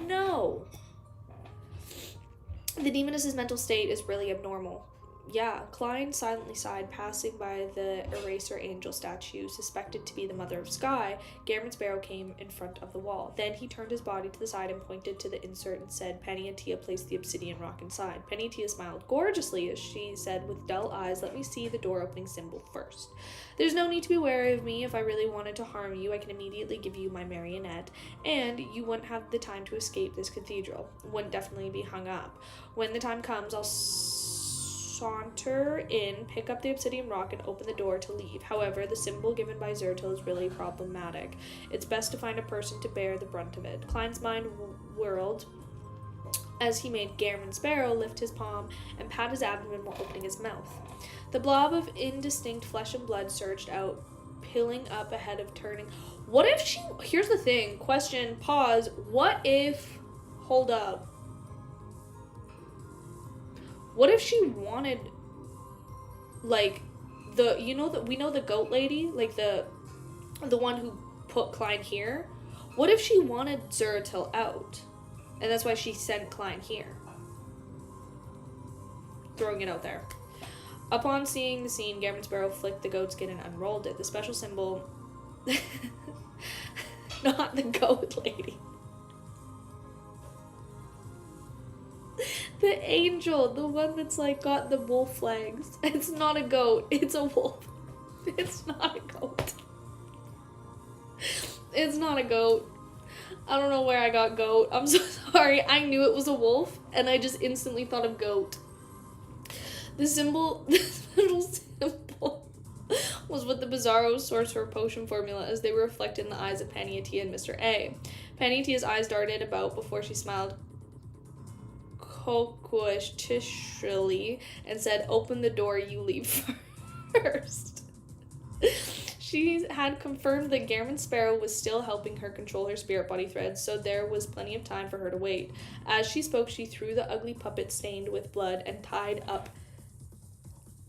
No. The demoness's mental state is really abnormal. Yeah, Klein silently sighed, passing by the eraser angel statue, suspected to be the Mother of Sky. Gammon Sparrow came in front of the wall. Then he turned his body to the side and pointed to the insert and said, Paniatia placed the obsidian rock inside. Paniatia smiled gorgeously as she said with dull eyes, let me see the door opening symbol first. There's no need to be wary of me. If I really wanted to harm you, I can immediately give you my marionette, and you wouldn't have the time to escape this cathedral. Wouldn't definitely be hung up. When the time comes, I'll saunter in, pick up the obsidian rock, and open the door to leave. However, the symbol given by Zertil is really problematic. It's best to find a person to bear the brunt of it. Klein's mind whirled as he made Gammon Sparrow lift his palm and pat his abdomen while opening his mouth. The blob of indistinct flesh and blood surged out, pilling up ahead of turning. What if she... Here's the thing. Question. Pause. What if... Hold up. What if she wanted, like, the, you know, that we know the goat lady, like the one who put Klein here? What if she wanted Zeratil out, and that's why she sent Klein here? Throwing it out there. Upon seeing the scene, Gammon Sparrow flicked the goat skin and unrolled it. The special symbol, not the goat lady. The angel, the one that's like got the wolf legs. It's not a goat, it's a wolf. It's not a goat. It's not a goat. I don't know where I got goat. I'm so sorry. I knew it was a wolf and I just instantly thought of goat. The special symbol was what the Bizarro sorcerer potion formula as they were reflected in the eyes of Paniatia and Mr. A. Paniatia's eyes darted about before she smiled coquettishly and said, open the door, you leave first. She had confirmed that Gammon Sparrow was still helping her control her spirit body threads, so there was plenty of time for her to wait. As she spoke, she threw the ugly puppet stained with blood and tied up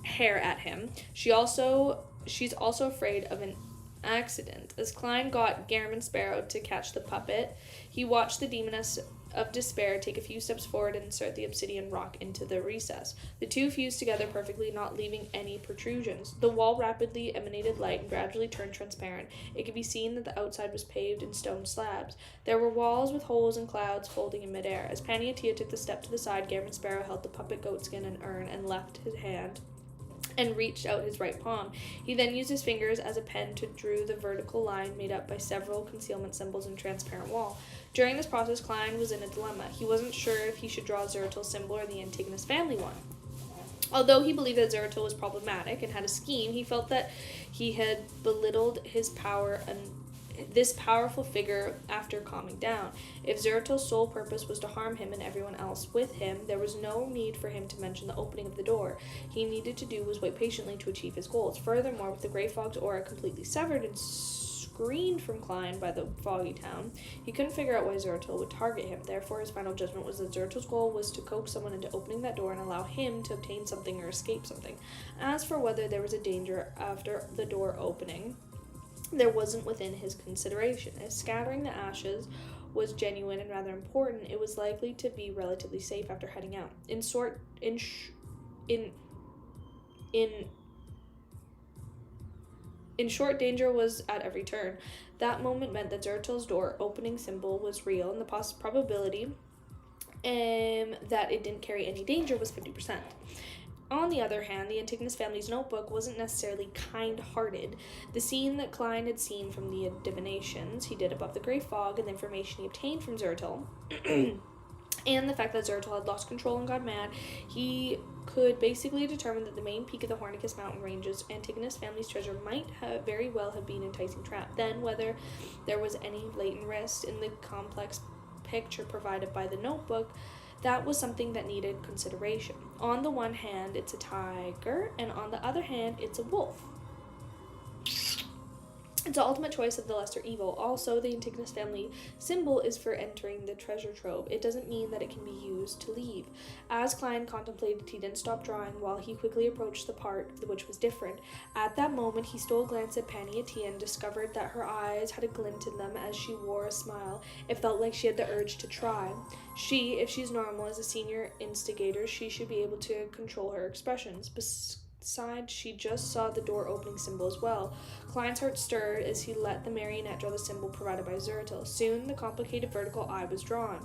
hair at him. She's also afraid of an accident. As Klein got Gammon Sparrow to catch the puppet, he watched the demoness of despair take a few steps forward and insert the obsidian rock into the recess. The two fused together perfectly, not leaving any protrusions. The wall rapidly emanated light and gradually turned transparent. It could be seen that the outside was paved in stone slabs. There were walls with holes and clouds folding in midair. As Paniatia took the step to the side, Gammon Sparrow held the puppet goatskin and urn and left his hand and reached out his right palm. He then used his fingers as a pen to draw the vertical line made up by several concealment symbols in transparent wall. During this process, Klein was in a dilemma. He wasn't sure if he should draw Zeratil's symbol or the Antigonus family one. Although he believed that Zeratil was problematic and had a scheme, he felt that he had belittled his power and this powerful figure after calming down. If Zeratil's sole purpose was to harm him and everyone else with him, there was no need for him to mention the opening of the door. He needed to do was wait patiently to achieve his goals. Furthermore, with the Grey Fog's aura completely severed and screened from Klein by the foggy town, he couldn't figure out why Zeratil would target him. Therefore, his final judgment was that Zeratil's goal was to coax someone into opening that door and allow him to obtain something or escape something. As for whether there was a danger after the door opening, there wasn't within his consideration, as scattering the ashes was genuine and rather important, it was likely to be relatively safe after heading out. In short, danger was at every turn. That moment meant that Zertil's door opening symbol was real, and the probability that it didn't carry any danger was 50%. On the other hand, the Antigonus family's notebook wasn't necessarily kind-hearted. The scene that Klein had seen from the divinations he did above the grey fog and the information he obtained from Zertil, and the fact that Zertil had lost control and gone mad, he could basically determine that the main peak of the Hornicus mountain ranges, Antigonus family's treasure, might very well have been an enticing trap. Then, whether there was any latent risk in the complex picture provided by the notebook, that was something that needed consideration. On the one hand, it's a tiger, and on the other hand, it's a wolf. It's the ultimate choice of the lesser evil. Also, the Antigonus family symbol is for entering the treasure trove. It doesn't mean that it can be used to leave. As Klein contemplated, he didn't stop drawing while he quickly approached the part which was different. At that moment, he stole a glance at Paniatia and discovered that her eyes had a glint in them as she wore a smile. It felt like she had the urge to try. If she's normal as a senior instigator, she should be able to control her expressions. Besides, she just saw the door opening symbol as well. Klein's heart stirred as he let the marionette draw the symbol provided by Zertil. Soon, the complicated vertical eye was drawn.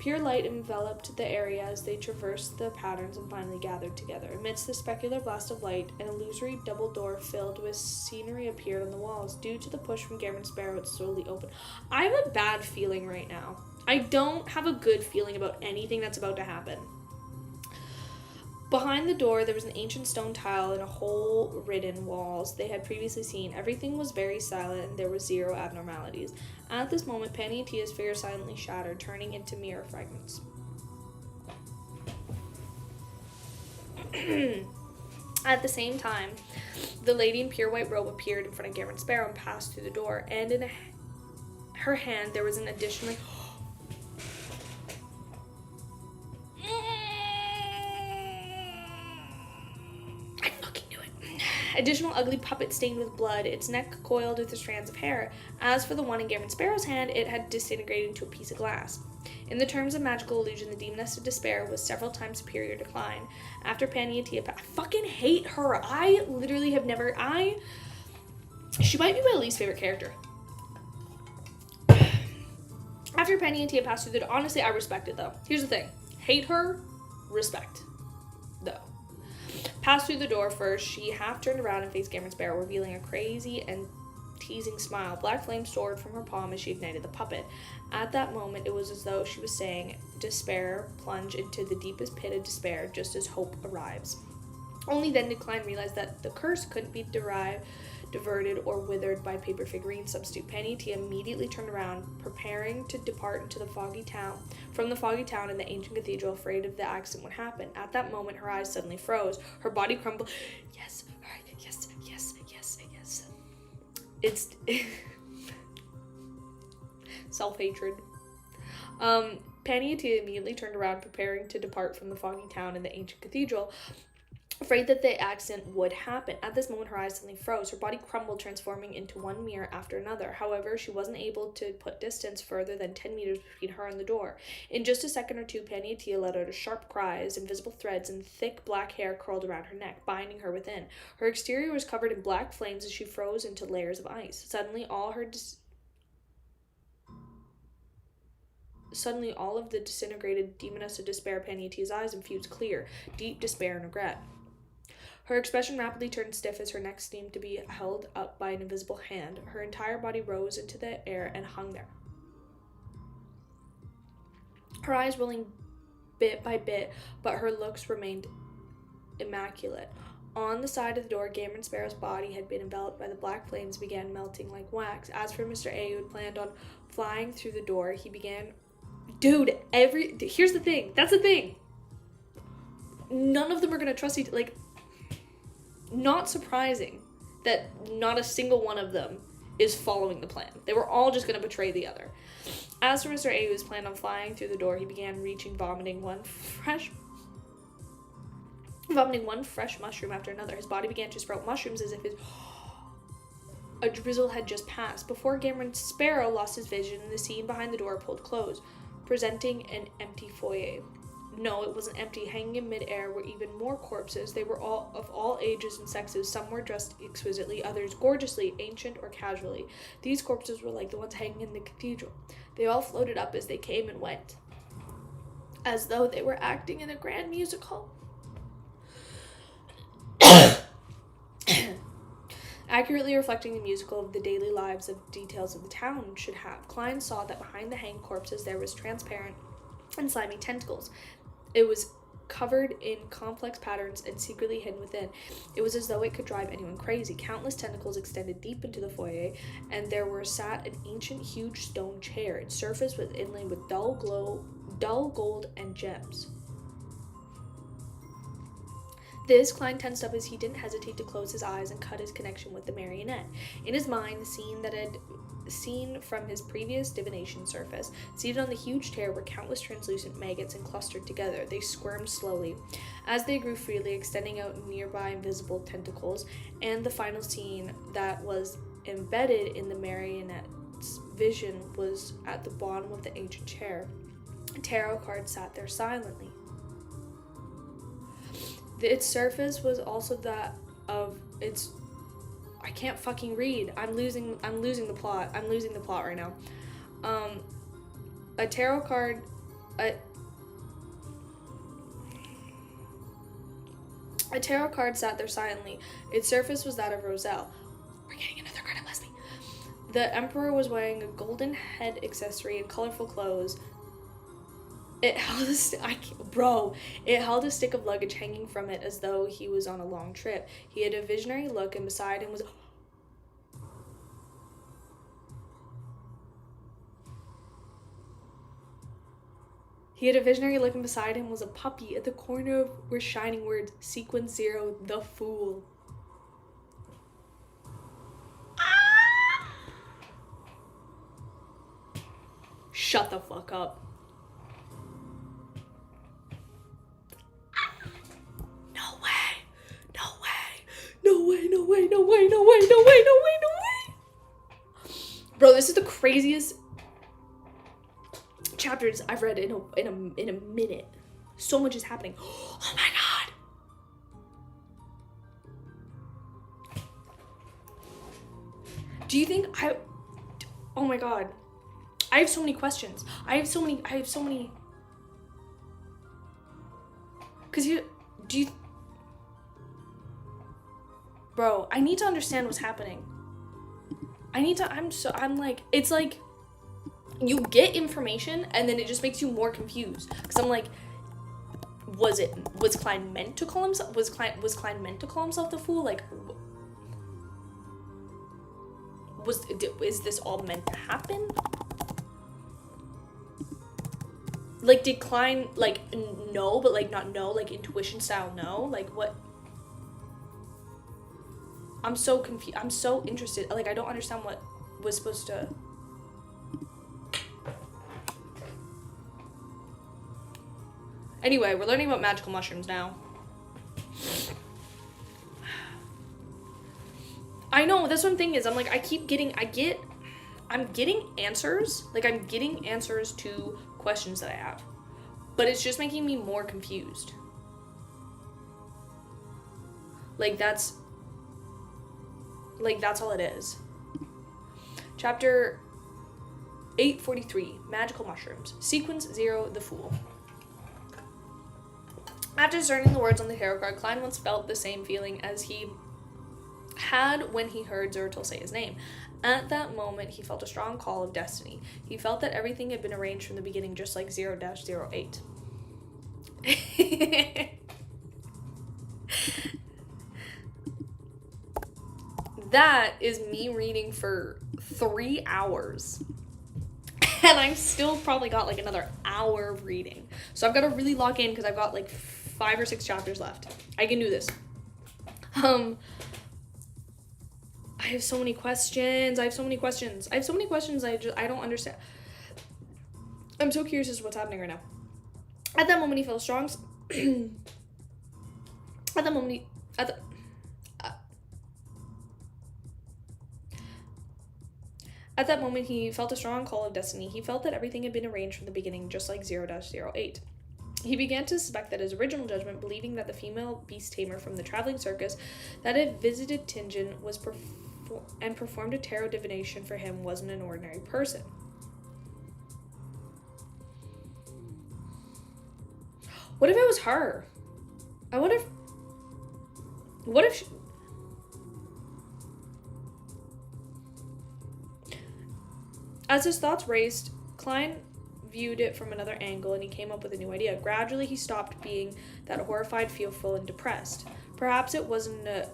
Pure light enveloped the area as they traversed the patterns and finally gathered together. Amidst the specular blast of light, an illusory double door filled with scenery appeared on the walls. Due to the push from Gammon Sparrow, it slowly opened. I have a bad feeling right now. I don't have a good feeling about anything that's about to happen. Behind the door, there was an ancient stone tile and a hole-ridden walls they had previously seen. Everything was very silent, and there were zero abnormalities. At this moment, Paniatia's figure silently shattered, turning into mirror fragments. At the same time, the lady in pure white robe appeared in front of Gammon Sparrow and passed through the door, and in her hand there was an additional... additional ugly puppet stained with blood, its neck coiled with the strands of hair. As for the one in Gammon Sparrow's hand, it had disintegrated into a piece of glass. In the terms of magical illusion, the Demoness of Despair was several times superior to Klein. After Paniatia... I fucking hate her. I literally have never... She might be my least favorite character. After Paniatia passed through the door... Honestly, I respect it, though. Here's the thing. Hate her, respect. Though. Passed through the door first, she half turned around and faced Gammon Sparrow, revealing a crazy and teasing smile. Black flame soared from her palm as she ignited the puppet. At that moment, it was as though she was saying, "Despair, plunge into the deepest pit of despair, just as hope arrives." Only then did Klein realize that the curse couldn't be diverted or withered by paper figurine substitute. Paniatia immediately turned around, preparing to depart into the foggy town. From the foggy town in the ancient cathedral, afraid of the accident would happen. At that moment, her eyes suddenly froze. Her body crumbled. Yes, yes, yes, yes, yes. It's self-hatred. Paniatia immediately turned around, preparing to depart from the foggy town in the ancient cathedral, afraid that the accident would happen. At this moment, her eyes suddenly froze. Her body crumbled, transforming into one mirror after another. However, she wasn't able to put distance further than 10 meters between her and the door. In just a second or two, Paniatia let out a sharp cry as invisible threads and thick black hair curled around her neck, binding her within. Her exterior was covered in black flames as she froze into layers of ice. Suddenly, all of the disintegrated Demoness of Despair, Paniatia's eyes infused clear, deep despair and regret. Her expression rapidly turned stiff as her neck seemed to be held up by an invisible hand. Her entire body rose into the air and hung there, her eyes rolling bit by bit, but her looks remained immaculate. On the side of the door, Gammon Sparrow's body had been enveloped by the black flames and began melting like wax. As for Mr. A, who had planned on flying through the door, he began... Here's the thing. That's the thing. None of them are going to trust each... Not surprising that not a single one of them is following the plan. They were all just going to betray the other. As for Mr. A, who was planned on flying through the door, he began vomiting one fresh mushroom after another. His body began to sprout mushrooms as if his... A drizzle had just passed. Before Cameron Sparrow lost his vision, the scene behind the door pulled close, presenting an empty foyer. No, it wasn't empty. Hanging in midair were even more corpses. They were all of all ages and sexes. Some were dressed exquisitely, others gorgeously, ancient or casually. These corpses were like the ones hanging in the cathedral. They all floated up as they came and went, as though they were acting in a grand musical. Accurately reflecting the musical of the daily lives of details of the town should have. Klein saw that behind the hanged corpses there was transparent and slimy tentacles. It was covered in complex patterns and secretly hidden within. It was as though it could drive anyone crazy. Countless tentacles extended deep into the foyer, and there were sat an ancient, huge stone chair. Its surface was inlaid with dull gold and gems. This, Klein tensed up as he didn't hesitate to close his eyes and cut his connection with the marionette. In his mind, the scene that had seen from his previous divination surface. Seated on the huge chair were countless translucent maggots and clustered together. They squirmed slowly as they grew freely, extending out nearby invisible tentacles, and the final scene that was embedded in the marionette's vision was at the bottom of the ancient chair. A tarot card sat there silently. Its surface was also that of its... I can't fucking read. I'm losing the plot. I'm losing the plot right now. A tarot card... A tarot card sat there silently. Its surface was that of Roselle. We're getting another card, bless me. The Emperor was wearing a golden head accessory and colorful clothes. It held a stick of luggage hanging from it as though he was on a long trip. He had a visionary look, and beside him was... a puppy. At the corner were shining words, Sequence 0, the Fool. Shut the fuck up. No way. Bro, this is the craziest chapters I've read in a minute. So much is happening. Oh my god. Do you think oh my god. I have so many questions. I have so many cuz Bro, I need to understand what's happening. I'm like, it's like you get information and then it just makes you more confused. Cause I'm like, was Klein meant to call himself? Was Klein meant to call himself the Fool? Like, is this all meant to happen? Like, did Klein like know, but like not know, like intuition style know? Like what? I'm so confused. I'm so interested. Like, I don't understand what was supposed to... Anyway, we're learning about magical mushrooms now. I know, that's one thing is, I'm like, I'm getting answers. Like, I'm getting answers to questions that I have. But it's just making me more confused. Like, that's all it is. Chapter 843, Magical Mushrooms. Sequence 0, the Fool. After discerning the words on the tarot card, Klein once felt the same feeling as he had when he heard Zertil say his name. At that moment, he felt a strong call of destiny. He felt that everything had been arranged from the beginning, just like 0-08. That is me reading for 3 hours. And I've still probably got like another hour of reading. So I've got to really lock in because I've got like 5 or 6 chapters left. I can do this. I have so many questions. I don't understand. I'm so curious as to what's happening right now. At that moment, he felt strong. At that moment, he felt a strong call of destiny. He felt that everything had been arranged from the beginning, just like 0-08. He began to suspect that his original judgment, believing that the female beast tamer from the traveling circus that had visited Tingen was and performed a tarot divination for him, wasn't an ordinary person. What if it was her? What if she, as his thoughts raced, Klein viewed it from another angle and he came up with a new idea. Gradually, he stopped being that horrified, fearful, and depressed. Perhaps it wasn't a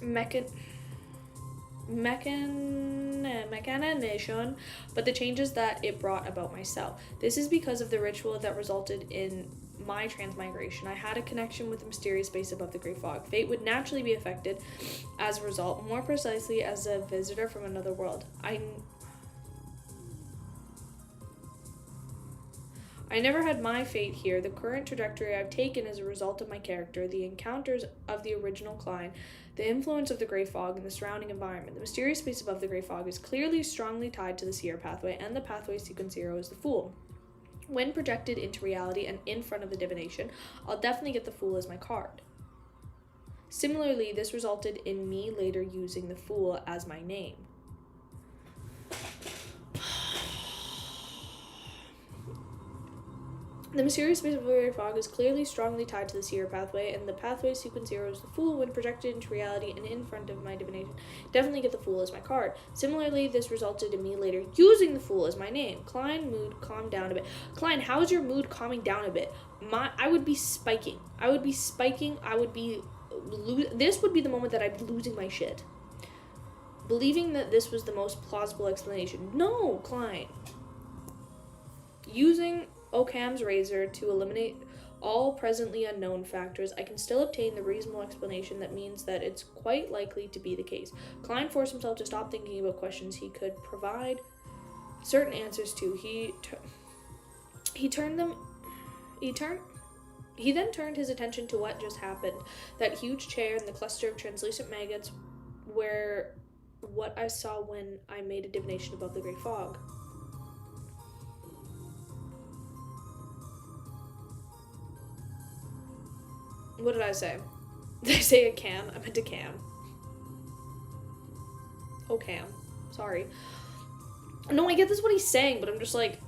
mechanization, but the changes that it brought about myself. This is because of the ritual that resulted in my transmigration. I had a connection with the mysterious space above the great fog. Fate would naturally be affected as a result, more precisely as a visitor from another world. I never had my fate here. The current trajectory I've taken is a result of my character, the encounters of the original Klein, the influence of the Grey Fog, and the surrounding environment. The mysterious space above the Grey Fog is clearly strongly tied to the Seer pathway, and the pathway sequence 0 is the Fool. When projected into reality and in front of the divination, I'll definitely get the Fool as my card. Similarly, this resulted in me later using the Fool as my name. The mysterious space of the Grey Fog is clearly strongly tied to the Seer pathway, and the pathway sequence 0 is the Fool. When projected into reality and in front of my divination, definitely get the Fool as my card. Similarly, this resulted in me later using the Fool as my name. Klein, mood calmed down a bit. Klein, how is your mood calming down a bit? I would be spiking. This would be the moment that I'd be losing my shit. Believing that this was the most plausible explanation. No, Klein. Using Occam's razor to eliminate all presently unknown factors, I can still obtain the reasonable explanation that means that it's quite likely to be the case. Klein forced himself to stop thinking about questions he could provide certain answers to. He then turned his attention to what just happened. That huge chair and the cluster of translucent maggots were what I saw when I made a divination above the Great Fog. What did I say? Did I say a cam? I meant a cam. Oh, cam. Sorry. No, I get this what he's saying, but I'm just like...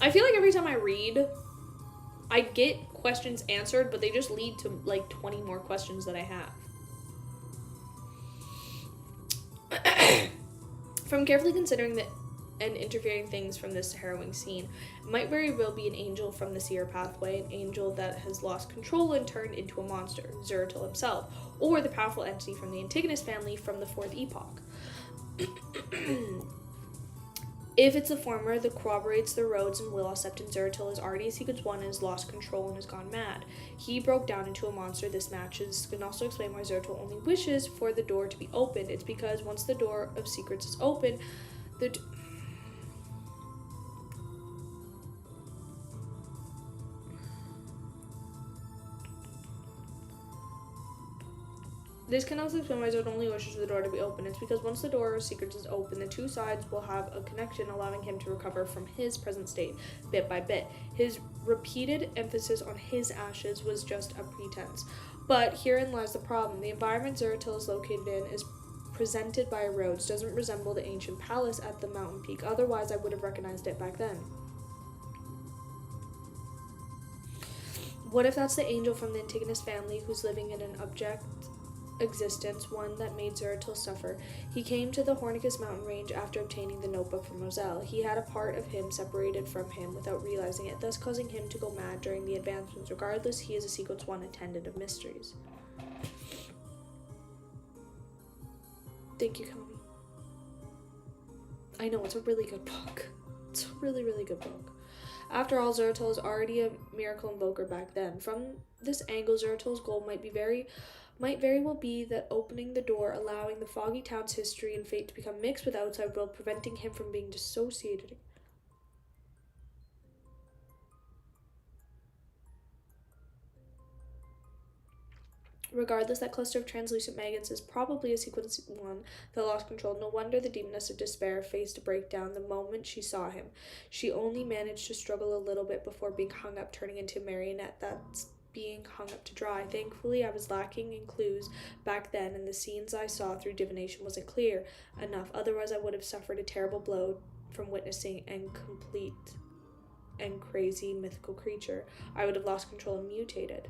I feel like every time I read, I get questions answered, but they just lead to like 20 more questions that I have. From carefully considering the and interfering things from this harrowing scene, it might very well be an angel from the Seer pathway, an angel that has lost control and turned into a monster, Zeratul himself, or the powerful entity from the Antigonus family from the Fourth Epoch. If it's the former, that corroborates the roads and will accept Zeratul is already a sequence 1 and has lost control and has gone mad. He broke down into a monster. This matches can also explain why Zeratul only wishes for the door to be opened. It's because once the door of secrets is open, This can also explain why Zod only wishes for the door to be open. It's because once the door of secrets is open, the two sides will have a connection, allowing him to recover from his present state, bit by bit. His repeated emphasis on his ashes was just a pretense. But herein lies the problem. The environment Zeratul is located in is presented by roads, doesn't resemble the ancient palace at the mountain peak. Otherwise, I would have recognized it back then. What if that's the angel from the Antigonus family who's living in an object existence, one that made Zeratul suffer? He came to the Hornicus mountain range after obtaining the notebook from Roselle. He had a part of him separated from him without realizing it, thus causing him to go mad during the advancements. Regardless, he is a sequence 1 attendant of mysteries. Thank you, Komi. I know, it's a really good book. It's a really, really good book. After all, Zeratul is already a miracle invoker back then. From this angle, Zeratul's goal might very well be that opening the door, allowing the foggy town's history and fate to become mixed with outside world, preventing him from being dissociated. Regardless, that cluster of translucent maggots is probably a sequence 1 that lost control. No wonder the deepness of despair faced a breakdown the moment she saw him. She only managed to struggle a little bit before being hung up, turning into a marionette that's being hung up to dry. Thankfully, I was lacking in clues back then, and the scenes I saw through divination wasn't clear enough. Otherwise, I would have suffered a terrible blow from witnessing and complete and crazy mythical creature. I would have lost control and mutated.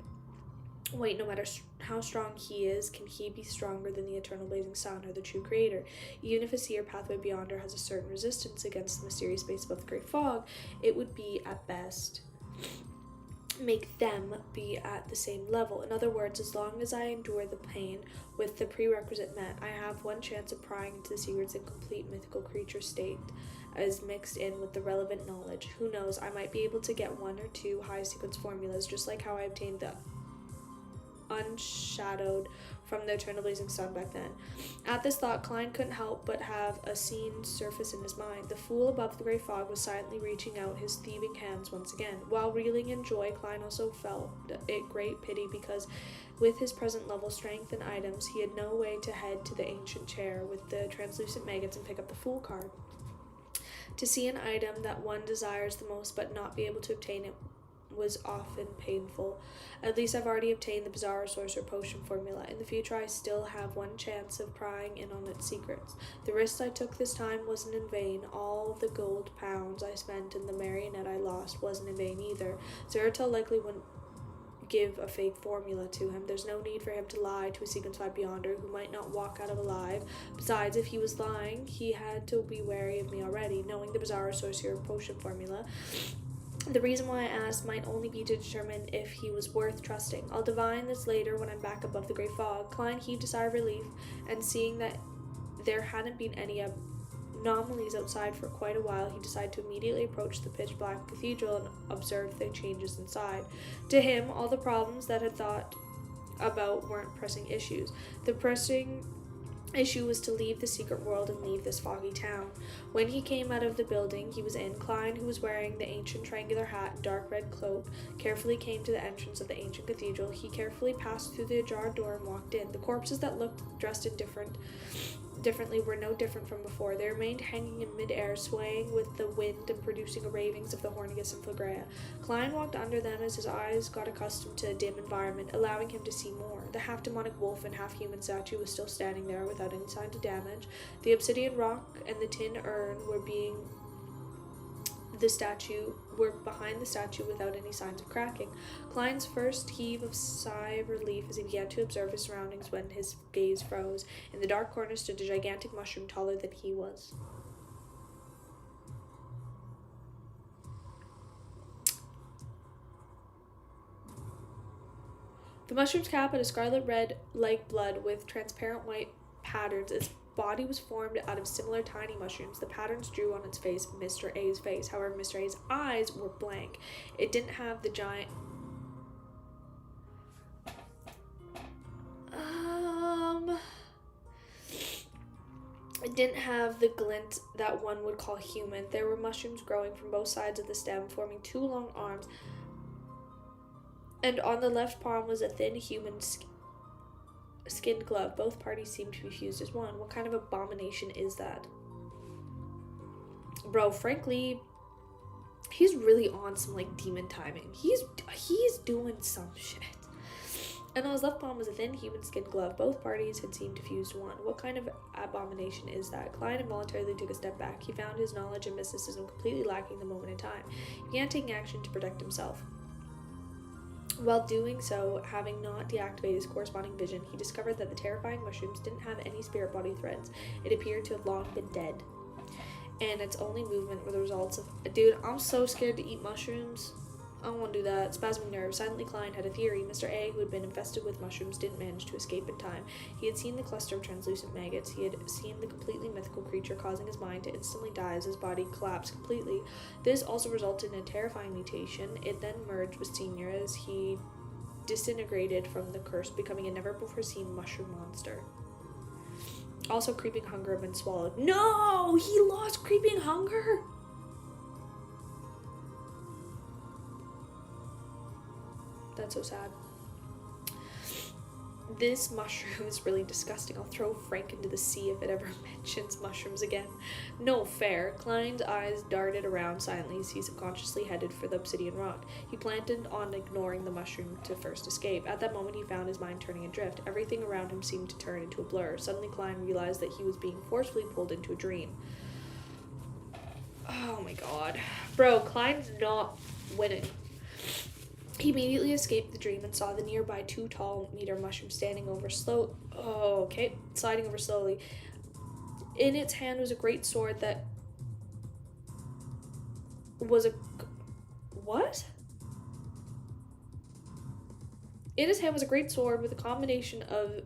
Wait, no matter how strong he is, can he be stronger than the eternal blazing sun or the true creator? Even if a sea or pathway beyond her has a certain resistance against the mysterious base above the great fog, it would be, at best, make them be at the same level. In other words, as long as I endure the pain with the prerequisite met, I have one chance of prying into the secrets and complete mythical creature state as mixed in with the relevant knowledge. Who knows, I might be able to get 1 or 2 high sequence formulas, just like how I obtained the unshadowed from the eternal blazing sun back then. At this thought, Klein couldn't help but have a scene surface in his mind. The fool above the grey fog was silently reaching out his thieving hands once again. While reeling in joy, Klein also felt it great pity because with his present level strength and items, he had no way to head to the ancient chair with the translucent maggots and pick up the fool card. To see an item that one desires the most but not be able to obtain it was often painful. At least I've already obtained the bizarre sorcerer potion formula. In the future, I still have one chance of prying in on its secrets. The risk I took this time wasn't in vain. All the gold pounds I spent and the marionette I lost wasn't in vain either. Zeratul likely wouldn't give a fake formula to him. There's no need for him to lie to a sequence 5 beyonder who might not walk out of alive. Besides, if he was lying, he had to be wary of me already. Knowing the bizarre sorcerer potion formula, the reason why I asked might only be to determine if he was worth trusting. I'll divine this later when I'm back above the grey fog. Klein heaved a sigh of relief, and seeing that there hadn't been any anomalies outside for quite a while, he decided to immediately approach the pitch-black cathedral and observe the changes inside. To him, all the problems that had thought about weren't pressing issues. The pressing issue was to leave the secret world and leave this foggy town. When he came out of the building he was in, Klein, who was wearing the ancient triangular hat and dark red cloak, carefully came to the entrance of the ancient cathedral. He carefully passed through the ajar door and walked in. The corpses that looked dressed in differently were no different from before. They remained hanging in mid-air, swaying with the wind and producing a ravings of the Hornigus and Flagrea. Klein walked under them as his eyes got accustomed to a dim environment, allowing him to see more. The half-demonic wolf and half-human statue was still standing there without any signs of damage. The obsidian rock and the tin urn were behind the statue without any signs of cracking. Klein's first heave of sigh of relief as he began to observe his surroundings when his gaze froze. In the dark corner stood a gigantic mushroom taller than he was. The mushroom's cap had a scarlet red like blood with transparent white patterns. Its body was formed out of similar tiny mushrooms. The patterns drew on its face Mr. A's face. However, Mr. A's eyes were blank. It didn't have the giant It didn't have the glint that one would call human. There were mushrooms growing from both sides of the stem, forming 2 long arms, and on the left palm was a thin human skinned glove. Both parties seemed to be fused as one. What kind of abomination is that? Bro, frankly, he's really on some like demon timing. He's doing some shit. And on his left palm was a thin human skin glove. Both parties had seemed to fuse to one. What kind of abomination is that? Klein involuntarily took a step back. He found his knowledge and mysticism completely lacking the moment in time. He began taking action to protect himself. While doing so, having not deactivated his corresponding vision, he discovered that the terrifying mushrooms didn't have any spirit body threads. It appeared to have long been dead. And its only movement were the results of... Dude, I'm so scared to eat mushrooms. I don't want to do that. Spasming nerves. Silently, Klein had a theory. Mr. A, who had been infested with mushrooms, didn't manage to escape in time. He had seen the cluster of translucent maggots. He had seen the completely mythical creature causing his mind to instantly die as his body collapsed completely. This also resulted in a terrifying mutation. It then merged with Senior as he disintegrated from the curse, becoming a never-before-seen mushroom monster. Also, creeping hunger had been swallowed. No! He lost creeping hunger? That's so sad. This mushroom is really disgusting. I'll throw Frank into the sea if it ever mentions mushrooms again. No fair. Klein's eyes darted around silently as he subconsciously headed for the obsidian rock. He planned on ignoring the mushroom to first escape. At that moment, he found his mind turning adrift. Everything around him seemed to turn into a blur. Suddenly, Klein realized that he was being forcefully pulled into a dream. Oh my god. Bro, Klein's not winning. He immediately escaped the dream and saw the nearby 2 tall meter mushroom sliding over slowly. In its hand was a great sword that was a... What? In his hand was a great sword with a combination of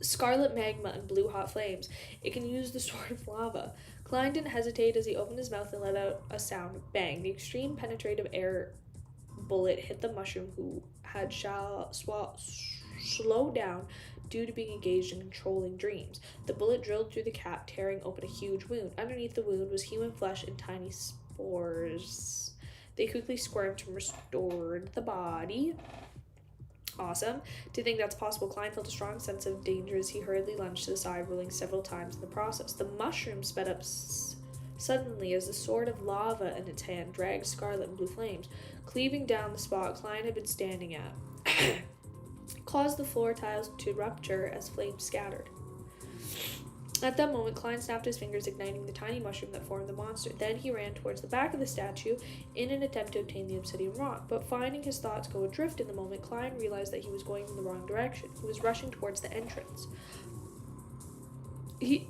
scarlet magma and blue hot flames. It can use the sword of lava. Klein didn't hesitate as he opened his mouth and let out a sound. Bang! The extreme penetrative air bullet hit the mushroom, who had slowed down due to being engaged in controlling dreams. The bullet drilled through the cap, tearing open a huge wound. Underneath the wound was human flesh and tiny spores. They quickly squirmed and restored the body. Awesome. To think that's possible, Klein felt a strong sense of danger as he hurriedly lunged to the side, rolling several times in the process. The mushroom sped up suddenly as the sword of lava in its hand dragged scarlet and blue flames, cleaving down the spot Klein had been standing at. Caused the floor tiles to rupture as flames scattered. At that moment, Klein snapped his fingers, igniting the tiny mushroom that formed the monster. Then he ran towards the back of the statue in an attempt to obtain the obsidian rock. But finding his thoughts go adrift in the moment, Klein realized that he was going in the wrong direction. He was rushing towards the entrance. It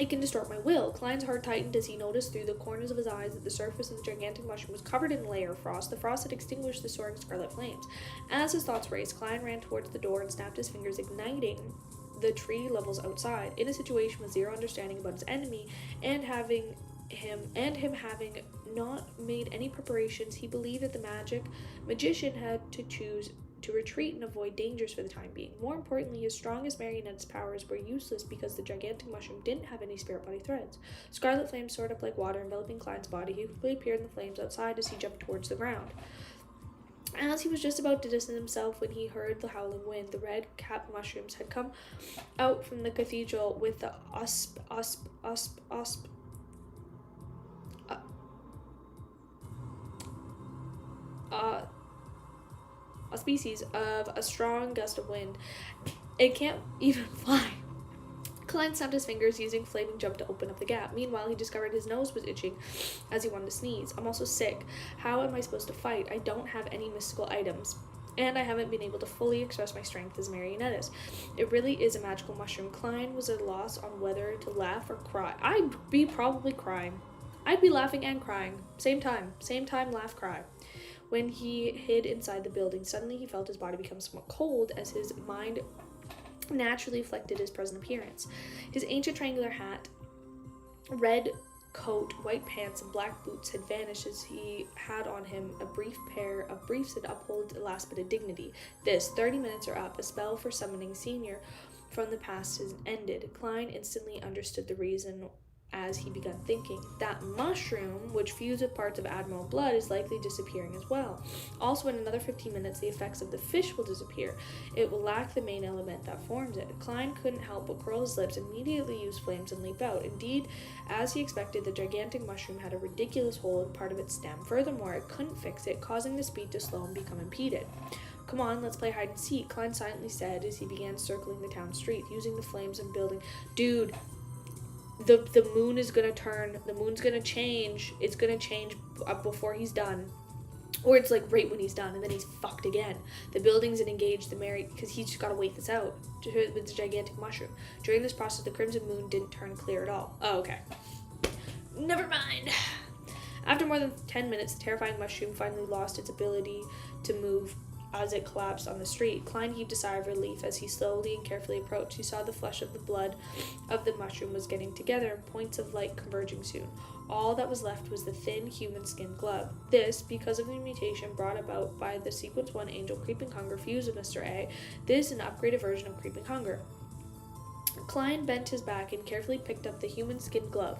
can distort my will. Klein's heart tightened as he noticed through the corners of his eyes that the surface of the gigantic mushroom was covered in a layer of frost. The frost had extinguished the soaring scarlet flames. As his thoughts raced, Klein ran towards the door and snapped his fingers, igniting the tree levels outside. In a situation with zero understanding about his enemy and him having not made any preparations, he believed that the magician had to choose to retreat and avoid dangers for the time being. More importantly, his strongest marionette's powers were useless because the gigantic mushroom didn't have any spirit body threads. Scarlet flames soared up like water, enveloping Klein's body. He quickly appeared in the flames outside as he jumped towards the ground. As he was just about to distance himself when he heard the howling wind, the red-capped mushrooms had come out from the cathedral with the a species of a strong gust of wind. It can't even fly. Klein snapped his fingers, using flaming jump to open up the gap. Meanwhile, he discovered his nose was itching as he wanted to sneeze. I'm also sick. How am I supposed to fight? I don't have any mystical items, and I haven't been able to fully express my strength as marionettist. It really is a magical mushroom. Klein was at a loss on whether to laugh or cry. I'd be probably crying. I'd be laughing and crying. Same time, laugh, cry. When he hid inside the building, suddenly he felt his body become somewhat cold as his mind naturally reflected his present appearance. His ancient triangular hat, red coat, white pants, and black boots had vanished as he had on him a brief pair of briefs that uphold the last bit of dignity. 30 minutes are up. A spell for summoning Senior from the past has ended. Klein instantly understood the reason as he began thinking. That mushroom, which fused with parts of Admiral blood, is likely disappearing as well. Also, in another 15 minutes, the effects of the fish will disappear. It will lack the main element that forms it. Klein couldn't help but curl his lips, immediately use flames, and leap out. Indeed, as he expected, the gigantic mushroom had a ridiculous hole in part of its stem. Furthermore, it couldn't fix it, causing the speed to slow and become impeded. Come on, let's play hide and seek, Klein silently said as he began circling the town street, using the flames and building. Dude, the moon is gonna turn. The moon's gonna change. It's gonna change before he's done. Or it's like right when he's done, and then he's fucked again. The buildings had engaged the because he's just gotta wait this out with the gigantic mushroom. During this process, the crimson moon didn't turn clear at all. Oh, okay. Never mind. After more than 10 minutes, the terrifying mushroom finally lost its ability to move as it collapsed on the street. Klein heaved a sigh of relief as he slowly and carefully approached. He saw the flesh of the blood of the mushroom was getting together, and points of light converging soon. All that was left was the thin, human-skin glove. This, because of the mutation brought about by the Sequence 1 angel Creeping Hunger fused with Mr. A. This is an upgraded version of Creeping Hunger. Klein bent his back and carefully picked up the human-skin glove.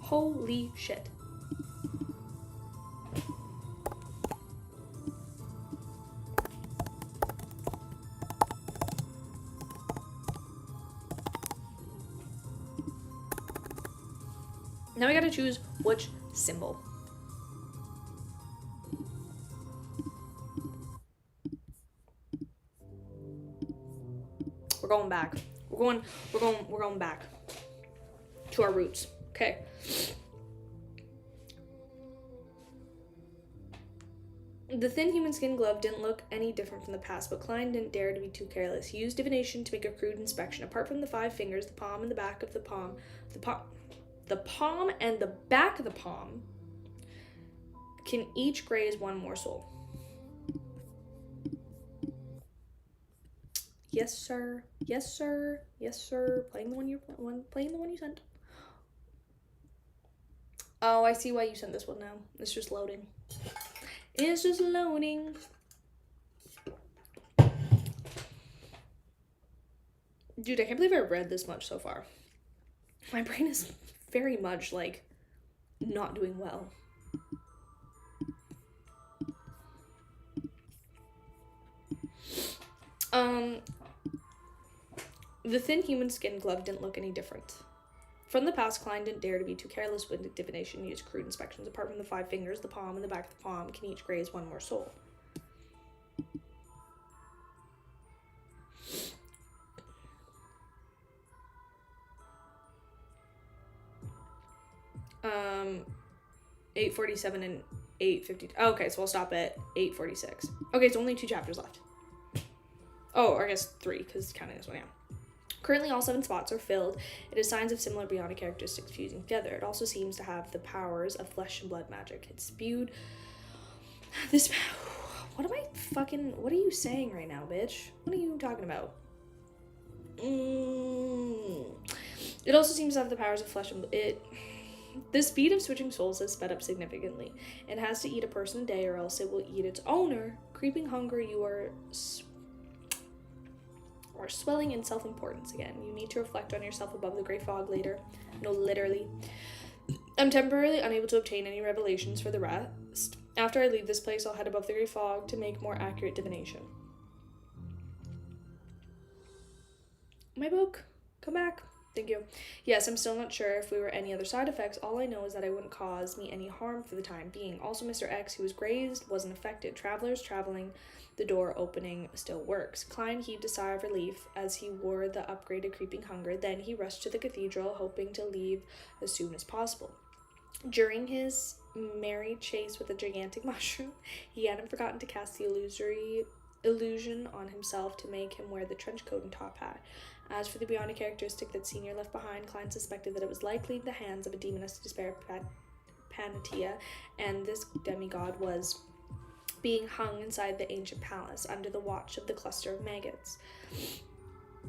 Holy shit. Now I gotta choose which symbol. We're going back. We're going back to our roots. Okay. The thin human skin glove didn't look any different from the past, but Klein didn't dare to be too careless. He used divination to make a crude inspection. Apart from the 5 fingers, the palm and the back of the palm, the palm and the back of the palm can each graze 1 morsel. Yes, sir. Yes, sir. Yes, sir. Playing the one you sent. Oh, I see why you sent this one now. It's just loading. It's just loading. Dude, I can't believe I read this much so far. My brain is very much, like, not doing well. The thin human skin glove didn't look any different. From the past, Klein didn't dare to be too careless with divination. Used crude inspections. Apart from the 5 fingers, the palm and the back of the palm can each graze 1 more soul. Um, 847 and 850. Okay, so I'll stop at 846. Okay, so only 2 chapters left. Oh, or I guess 3, because counting this one, yeah. Currently, all 7 spots are filled. It has signs of similar bionic characteristics fusing together. It also seems to have the powers of flesh and blood magic. It's spewed. This. What are you saying right now, bitch? What are you talking about? It also seems to have the powers of flesh and blood. The speed of switching souls has sped up significantly. It has to eat a person a day or else it will eat its owner. Creeping hunger, you are swelling in self-importance again. You need to reflect on yourself above the gray fog later. No, literally. I'm temporarily unable to obtain any revelations for the rest. After I leave this place, I'll head above the gray fog to make more accurate divination. My book. Come back. Thank you. Yes, I'm still not sure if we were any other side effects. All I know is that it wouldn't cause me any harm for the time being. Also, Mr. X, who was grazed, wasn't affected. Travelers traveling, the door opening still works. Klein heaved a sigh of relief as he wore the upgraded creeping hunger. Then he rushed to the cathedral, hoping to leave as soon as possible. During his merry chase with the gigantic mushroom, he hadn't forgotten to cast the illusion on himself to make him wear the trench coat and top hat. As for the bionic characteristic that Senior left behind, Klein suspected that it was likely in the hands of a demoness to despair, Panatia, and this demigod was being hung inside the ancient palace under the watch of the cluster of maggots.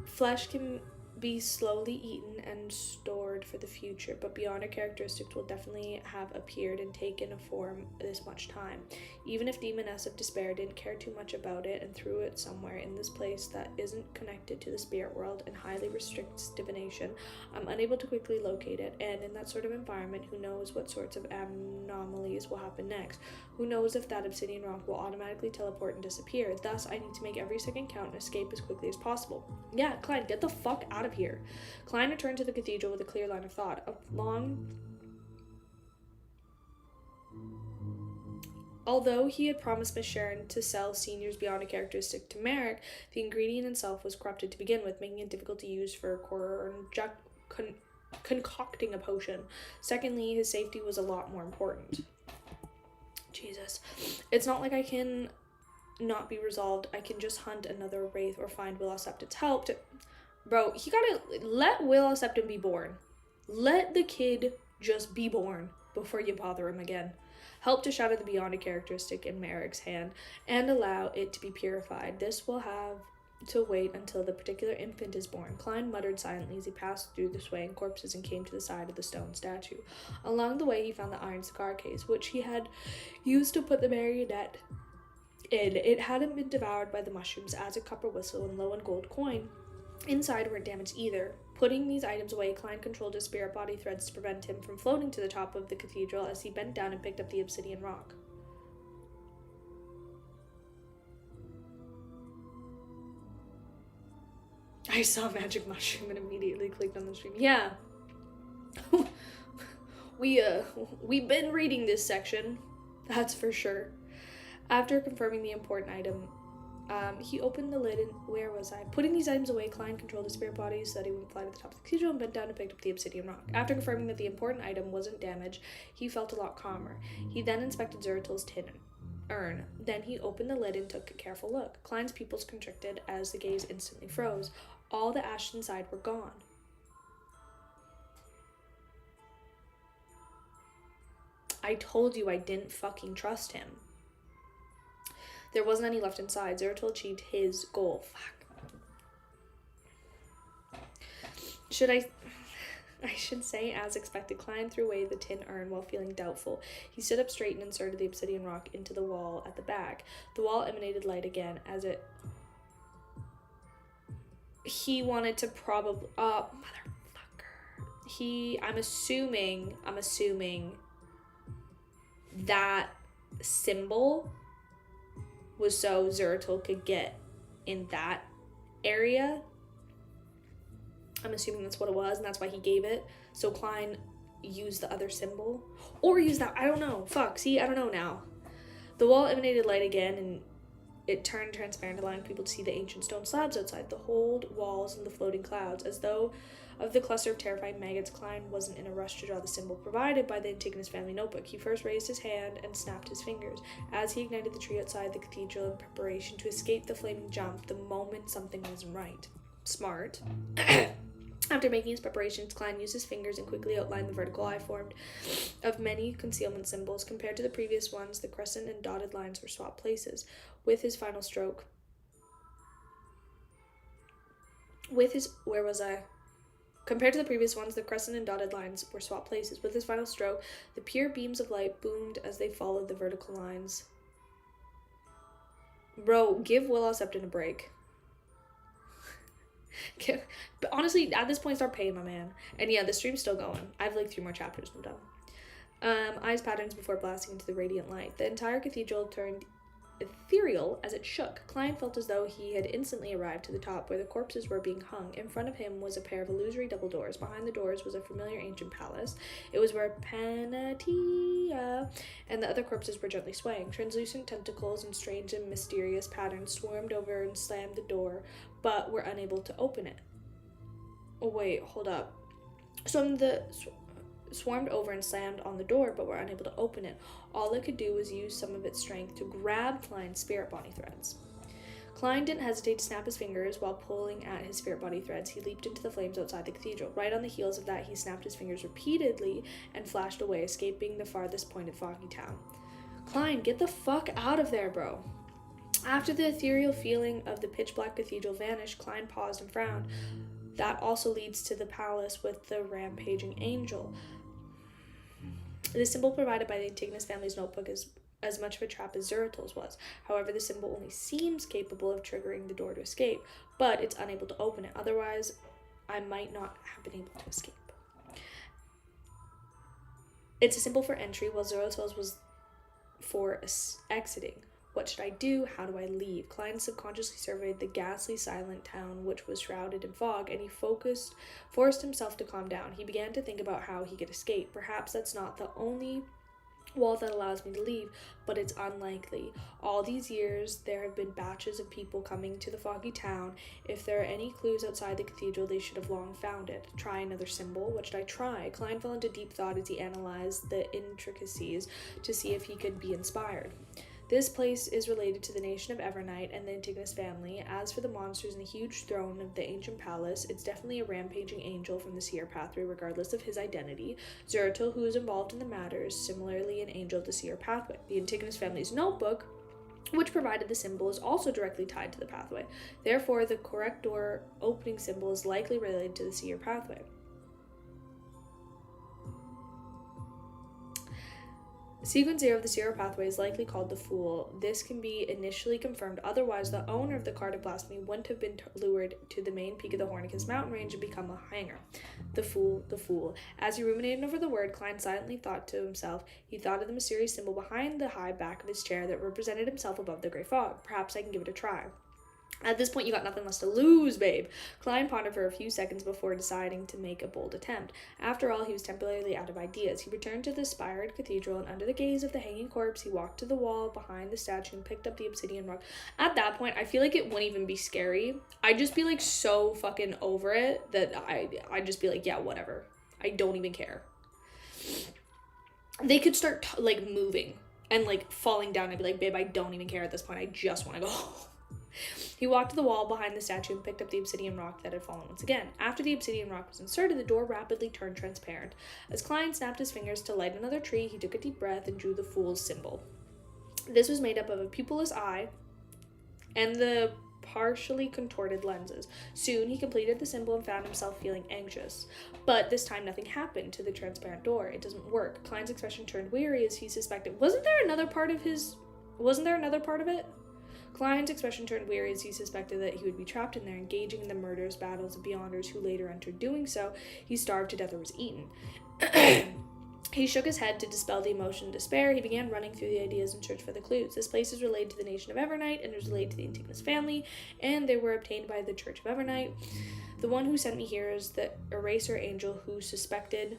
Flesh can be slowly eaten and stored for the future, but bionic characteristics will definitely have appeared and taken a form this much time. Even if Demoness of Despair didn't care too much about it and threw it somewhere in this place that isn't connected to the spirit world and highly restricts divination, I'm unable to quickly locate it, and in that sort of environment, who knows what sorts of anomalies will happen next? Who knows if that obsidian rock will automatically teleport and disappear? Thus, I need to make every second count and escape as quickly as possible. Yeah, Klein, get the fuck out of here. Klein returned to the cathedral with a clear line of thought. Although he had promised Miss Sharon to sell Senior's bionic characteristic to Merrick, the ingredient itself was corrupted to begin with, making it difficult to use for concocting a potion. Secondly, his safety was a lot more important. Jesus. It's not like I can not be resolved. I can just hunt another wraith or find Will Septon's help to... Bro, he gotta let Will Septon be born. Let the kid just be born before you bother him again. Help to shatter the bionic characteristic in Merrick's hand and allow it to be purified. This will have to wait until the particular infant is born. Klein muttered silently as he passed through the swaying corpses and came to the side of the stone statue. Along the way, he found the iron cigar case, which he had used to put the marionette in. It hadn't been devoured by the mushrooms, as a copper whistle and low and gold coin inside weren't damaged either. Putting these items away, Klein controlled his spirit body threads to prevent him from floating to the top of the cathedral as he bent down and picked up the obsidian rock. I saw magic mushroom and immediately clicked on the stream. Yeah. We've been reading this section, that's for sure. After confirming the important item, he opened the lid and where was I? Putting these items away, Klein controlled the spirit body so that he wouldn't fly to the top of the cathedral and bent down and picked up the obsidian rock. After confirming that the important item wasn't damaged, he felt a lot calmer. He then inspected Zeratil's tin urn. Then he opened the lid and took a careful look. Klein's pupils contracted as the gaze instantly froze. All the ashes inside were gone. I told you I didn't fucking trust him. There wasn't any left inside. Zeratil achieved his goal. Fuck. I should say, as expected, Klein threw away the tin urn while feeling doubtful. He stood up straight and inserted the obsidian rock into the wall at the back. The wall emanated light again as it... He wanted to probably... motherfucker. I'm assuming that symbol was so Zeratil could get in that area. I'm assuming that's what it was, and that's why he gave it. So Klein used the other symbol. Or used that, I don't know. Fuck, see, I don't know now. The wall emanated light again, and it turned transparent, allowing people to see the ancient stone slabs outside, the whole walls and the floating clouds. As though of the cluster of terrifying maggots, Klein wasn't in a rush to draw the symbol provided by the Antigonus family notebook. He first raised his hand and snapped his fingers. As he ignited the tree outside the cathedral in preparation to escape the flaming jump, the moment something wasn't right. Smart. After making his preparations, Klein used his fingers and quickly outlined the vertical eye formed of many concealment symbols. Compared to the previous ones, the crescent and dotted lines were swapped places. With his final stroke... Compared to the previous ones, the crescent and dotted lines were swapped places. With his final stroke, the pure beams of light boomed as they followed the vertical lines. Bro, give Will Septon a break. But honestly, at this point, start paying my man. And yeah, the stream's still going. I have like 3 more chapters, I'm done. Eyes patterns before blasting into the radiant light. The entire cathedral turned ethereal as it shook. Klein felt as though he had instantly arrived to the top where the corpses were being hung. In front of him was a pair of illusory double doors. Behind the doors was a familiar ancient palace. It was where Panatia and the other corpses were gently swaying. Translucent tentacles and strange and mysterious patterns swarmed over and slammed the door, but were unable to open it. Oh wait, hold up. Swarmed over and slammed on the door, but were unable to open it. All it could do was use some of its strength to grab Klein's spirit body threads. Klein didn't hesitate to snap his fingers while pulling at his spirit body threads. He leaped into the flames outside the cathedral. Right on the heels of that, he snapped his fingers repeatedly and flashed away, escaping the farthest point of Foggy Town. Klein, get the fuck out of there, bro. After the ethereal feeling of the pitch-black cathedral vanished, Klein paused and frowned. That also leads to the palace with the rampaging angel. The symbol provided by the Antigonus family's notebook is as much of a trap as Zeratil's was. However, the symbol only seems capable of triggering the door to escape, but it's unable to open it. Otherwise, I might not have been able to escape. It's a symbol for entry, while Zeratil's was for exiting. What should I do? How do I leave? Klein subconsciously surveyed the ghastly, silent town, which was shrouded in fog, and he forced himself to calm down. He began to think about how he could escape. Perhaps that's not the only wall that allows me to leave, but it's unlikely. All these years, there have been batches of people coming to the foggy town. If there are any clues outside the cathedral, they should have long found it. Try another symbol. What should I try? Klein fell into deep thought as he analyzed the intricacies to see if he could be inspired. This place is related to the nation of Evernight and the Antigonus family. As for the monsters in the huge throne of the ancient palace, it's definitely a rampaging angel from the Seer pathway, regardless of his identity. Zeratil, who is involved in the matter, is similarly an angel of the Seer pathway. The Antigonus family's notebook, which provided the symbol, is also directly tied to the pathway. Therefore, the correct door opening symbol is likely related to the Seer pathway. Sequence 0 of the Seer pathway is likely called the Fool. This can be initially confirmed, otherwise the owner of the Card of Blasphemy wouldn't have been lured to the main peak of the Hornicus mountain range and become a hanger. The Fool, the Fool. As he ruminated over the word, Klein silently thought to himself. He thought of the mysterious symbol behind the high back of his chair that represented himself above the gray fog. Perhaps I can give it a try. At this point, you got nothing less to lose, babe. Klein pondered for a few seconds before deciding to make a bold attempt. After all, he was temporarily out of ideas. He returned to the spired cathedral, and under the gaze of the hanging corpse, he walked to the wall behind the statue and picked up the obsidian rock. At that point, I feel like it wouldn't even be scary. I'd just be, like, so fucking over it that I'd just be like, yeah, whatever. I don't even care. They could start, like, moving and, like, falling down. I'd be like, babe, I don't even care at this point. I just want to go home. He walked to the wall behind the statue and picked up the obsidian rock that had fallen once again. After the obsidian rock was inserted, the door rapidly turned transparent. As Klein snapped his fingers to light another tree, he took a deep breath and drew the fool's symbol. This was made up of a pupilless eye and the partially contorted lenses. Soon he completed the symbol and found himself feeling anxious. But this time nothing happened to the transparent door. It doesn't work. Klein's expression turned weary as he suspected. Wasn't there another part of it? Klein's expression turned weary as he suspected that he would be trapped in there, engaging in the murderous battles of Beyonders who later entered. Doing so, he starved to death or was eaten. He shook his head to dispel the emotion of despair. He began running through the ideas in search for the clues. This place is related to the nation of Evernight and is related to the Antigonus family, and they were obtained by the Church of Evernight. The one who sent me here is the Eraser Angel who suspected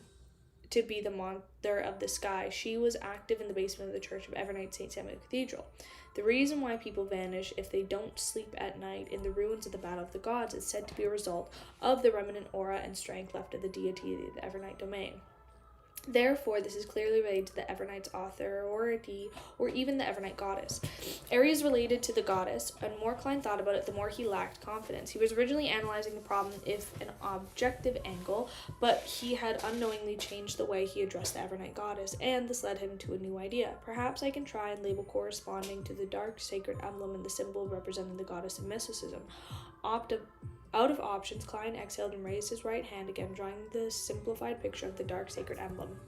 to be the Mother of the Sky. She was active in the basement of the Church of Evernight St. Samuel Cathedral. The reason why people vanish if they don't sleep at night in the ruins of the Battle of the Gods is said to be a result of the remnant aura and strength left of the deity of the Evernight domain. Therefore, this is clearly related to the Evernight's authority, or even the Evernight goddess. Areas related to the goddess, and more Klein thought about it, the more he lacked confidence. He was originally analyzing the problem if an objective angle, but he had unknowingly changed the way he addressed the Evernight goddess, and this led him to a new idea. Perhaps I can try and label corresponding to the dark sacred emblem and the symbol representing the goddess of mysticism. Out of options, Klein exhaled and raised his right hand again, drawing the simplified picture of the dark sacred emblem.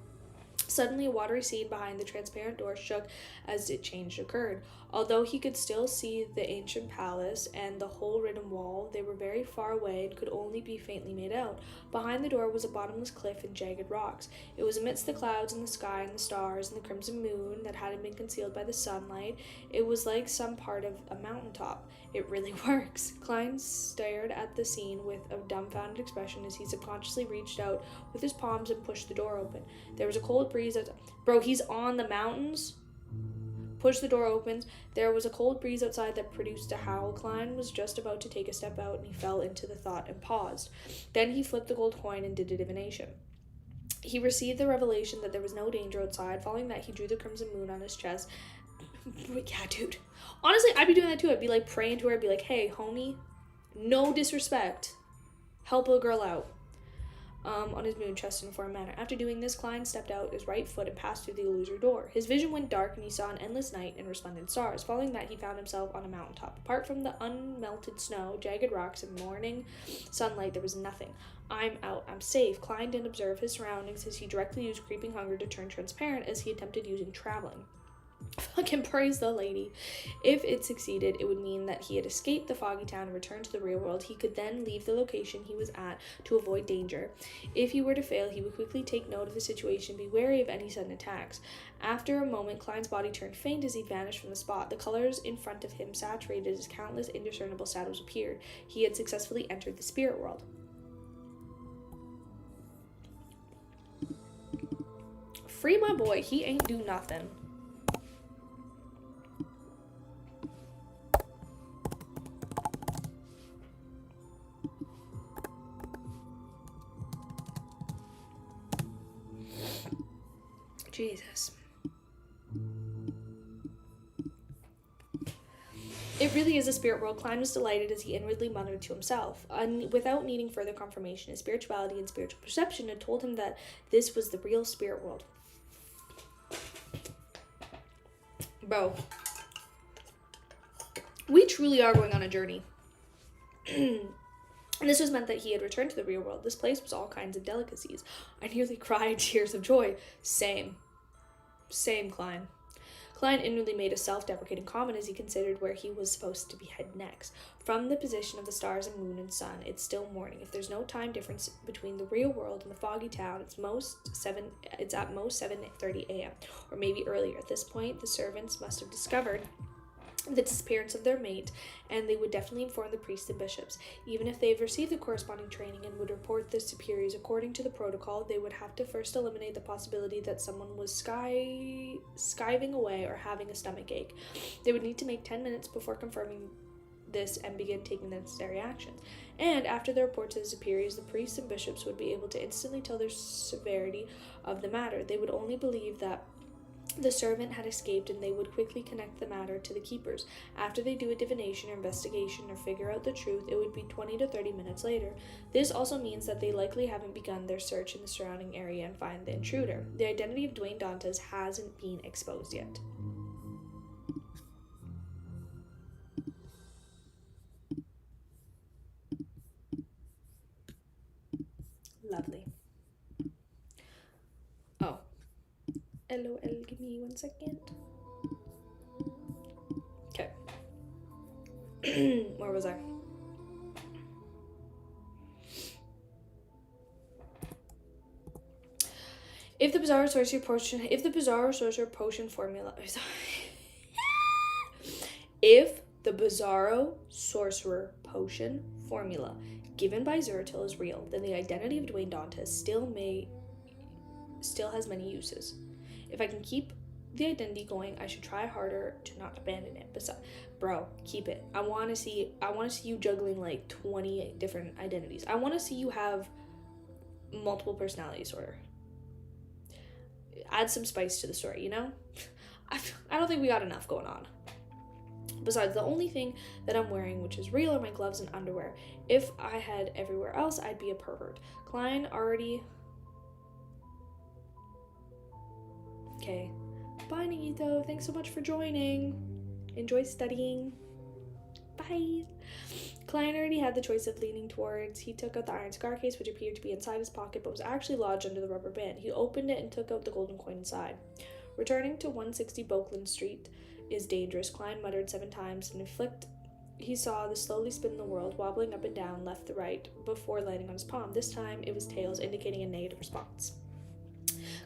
Suddenly, a watery scene behind the transparent door shook as its change occurred. Although he could still see the ancient palace and the hole-ridden wall, they were very far away and could only be faintly made out. Behind the door was a bottomless cliff and jagged rocks. It was amidst the clouds and the sky and the stars and the crimson moon that hadn't been concealed by the sunlight. It was like some part of a mountaintop. It really works. Klein stared at the scene with a dumbfounded expression as he subconsciously reached out with his palms and pushed the door open. There was a cold breeze outside. Bro, he's on the mountains? Pushed the door open. There was a cold breeze outside that produced a howl. Klein was just about to take a step out and he fell into the thought and paused. Then he flipped the gold coin and did a divination. He received the revelation that there was no danger outside. Following that, he drew the crimson moon on his chest. Yeah, dude. Honestly, I'd be doing that too. I'd be like praying to her. I'd be like, hey, homie, no disrespect. Help a girl out. On his moon chest in a foreign manner. After doing this, Klein stepped out his right foot and passed through the illusory door. His vision went dark and he saw an endless night and resplendent stars. Following that, he found himself on a mountaintop. Apart from the unmelted snow, jagged rocks, and morning sunlight, there was nothing. I'm out. I'm safe. Klein didn't observe his surroundings as he directly used creeping hunger to turn transparent as he attempted using traveling. Fucking praise the lady. If it succeeded, it would mean that he had escaped the foggy town and returned to the real world. He could then leave the location he was at to avoid danger. If he were to fail, he would quickly take note of the situation, be wary of any sudden attacks. After a moment, Klein's body turned faint as he vanished from the spot. The colors in front of him saturated as countless indiscernible shadows appeared. He had successfully entered the spirit world. Free my boy. He ain't do nothing. Jesus. It really is a spirit world. Klein was delighted as he inwardly muttered to himself. Without needing further confirmation, his spirituality and spiritual perception had told him that this was the real spirit world. Bro. We truly are going on a journey. And this was meant that he had returned to the real world. This place was all kinds of delicacies. I nearly cried tears of joy. Same, Klein. Klein inwardly made a self-deprecating comment as he considered where he was supposed to be head next. From the position of the stars and moon and sun, it's still morning. If there's no time difference between the real world and the foggy town, it's at most 7:30 a.m. or maybe earlier. At this point, the servants must have discovered the disappearance of their mate, and they would definitely inform the priests and bishops. Even if they've received the corresponding training and would report the superiors according to the protocol, they would have to first eliminate the possibility that someone was skiving away or having a stomach ache. They would need to make 10 minutes before confirming this and begin taking the necessary actions. And after the report to the superiors, the priests and bishops would be able to instantly tell their severity of the matter. They would only believe that the servant had escaped, and they would quickly connect the matter to the keepers. After they do a divination or investigation or figure out the truth, it would be 20 to 30 minutes later. This also means that they likely haven't begun their search in the surrounding area and find the intruder. The identity of Dwayne Dantes hasn't been exposed yet. Lovely. Oh. LOL, give me 1 second. Okay. Where was I? If the Bizarro Sorcerer Potion formula if the Bizarro Sorcerer Potion formula given by Zeratil is real, then the identity of Dwayne Dantes still has many uses. If I can keep the identity going, I should try harder to not abandon it. But bro, keep it. I want to see you juggling like 20 different identities. I want to see you have multiple personality disorder. Add some spice to the story, you know? I don't think we got enough going on. Besides, the only thing that I'm wearing, which is real, are my gloves and underwear. If I had everywhere else, I'd be a pervert. Klein already... Okay. Bye, Nagito. Thanks so much for joining. Enjoy studying. Bye. Klein already had the choice of leaning towards. He took out the iron cigar case, which appeared to be inside his pocket, but was actually lodged under the rubber band. He opened it and took out the golden coin inside. Returning to 160 Boakland Street is dangerous, Klein muttered 7 times, and he saw the slowly spin the world, wobbling up and down, left to right, before landing on his palm. This time, it was tails, indicating a negative response.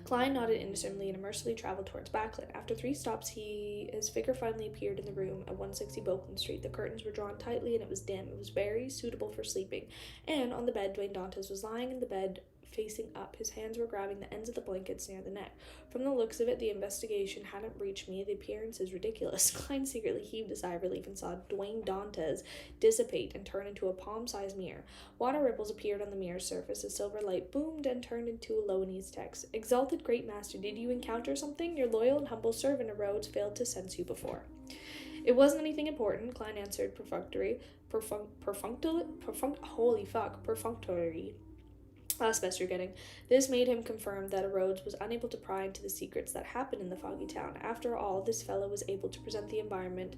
Klein nodded innocently and immersively traveled towards Backland. After 3 stops, his figure finally appeared in the room at 160 Boakland Street. The curtains were drawn tightly and it was dim. It was very suitable for sleeping. And on the bed, Dwayne Dantes was lying in the bed, facing up. His hands were grabbing the ends of the blankets near the neck. From the looks of it, the investigation hadn't reached me. The appearance is ridiculous. Klein secretly heaved a sigh of relief and saw Dwayne Dantes dissipate and turn into a palm-sized mirror. Water ripples appeared on the mirror's surface. A silver light boomed and turned into a Loanese text. Exalted Great Master, did you encounter something? Your loyal and humble servant Rhodes failed to sense you before. It wasn't anything important, Klein answered perfunctory. Last best you're getting. This made him confirm that Rhodes was unable to pry into the secrets that happened in the foggy town. After all, this fellow was able to present the environment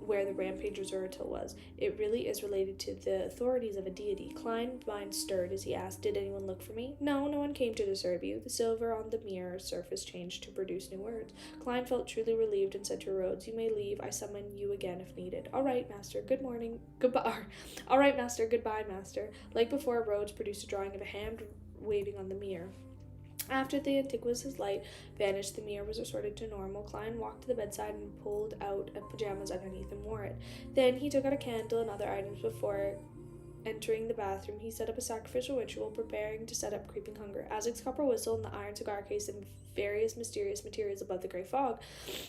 where the rampager Zeratil was. It really is related to the authorities of a deity. Klein's mind stirred as he asked, did anyone look for me? No one came to disturb you. The silver on the mirror's surface changed to produce new words. Klein felt truly relieved and said to Rhodes, you may leave. I summon you again if needed. All right, Master. Good morning. Goodbye. All right, Master. Goodbye, Master. Like before, Rhodes produced a drawing of a hand waving on the mirror. After the antiquous's light vanished, the mirror was restored to normal. Klein walked to the bedside and pulled out a pajamas underneath and wore it. Then he took out a candle and other items before entering the bathroom. He set up a sacrificial ritual, preparing to set up creeping hunger. Azek's copper whistle and the iron cigar case and various mysterious materials above the gray fog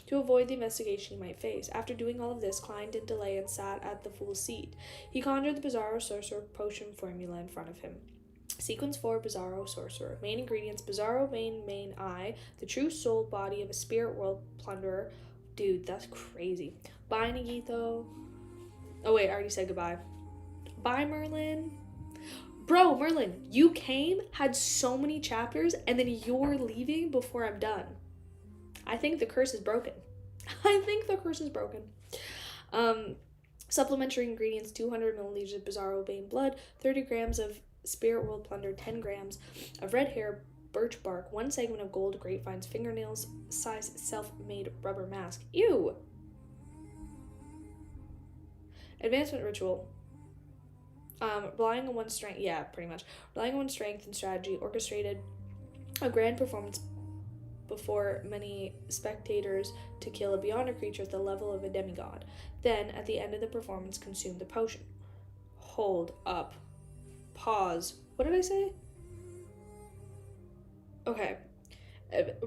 to avoid the investigation he might face. After doing all of this, Klein didn't delay and sat at the fool's seat. He conjured the Bizarro Sorcerer Potion formula in front of him. Sequence 4, Bizarro Sorcerer. Main ingredients, Bizarro main eye, the true soul body of a spirit world plunderer. Dude, that's crazy. Bye, Nagito. Oh, wait, I already said goodbye. Bye, Merlin. Bro, Merlin, you came, had so many chapters, and then you're leaving before I'm done. I think the curse is broken. Supplementary ingredients, 200 milliliters of Bizarro Bane blood, 30 grams of Spirit World Plunder, 10 grams of red hair, birch bark, 1 segment of gold grapevines, fingernails, size self-made rubber mask. Ew! Advancement ritual. Relying on one's strength, Relying on one's strength and strategy, orchestrated a grand performance before many spectators to kill a beyonder creature at the level of a demigod. Then, at the end of the performance, consume the potion. Hold up. Pause. What did I say? Okay.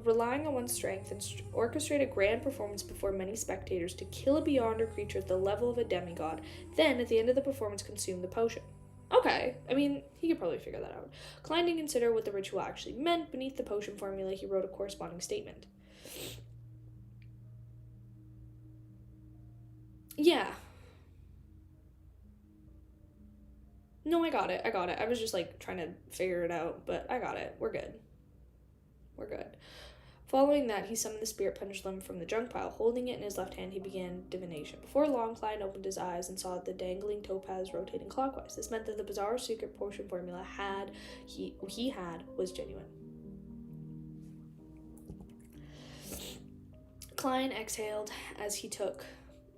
Relying on one's strength and orchestrate a grand performance before many spectators to kill a beyonder creature at the level of a demigod. Then, at the end of the performance, consume the potion. Okay, I mean, he could probably figure that out. Klein didn't consider what the ritual actually meant. Beneath the potion formula, he wrote a corresponding statement. Yeah. No, I got it. I was just like trying to figure it out, but I got it. We're good. Following that, he summoned the spirit pendulum from the junk pile. Holding it in his left hand, he began divination. Before long, Klein opened his eyes and saw the dangling topaz rotating clockwise. This meant that the bizarre secret potion formula he had was genuine. Klein exhaled as he took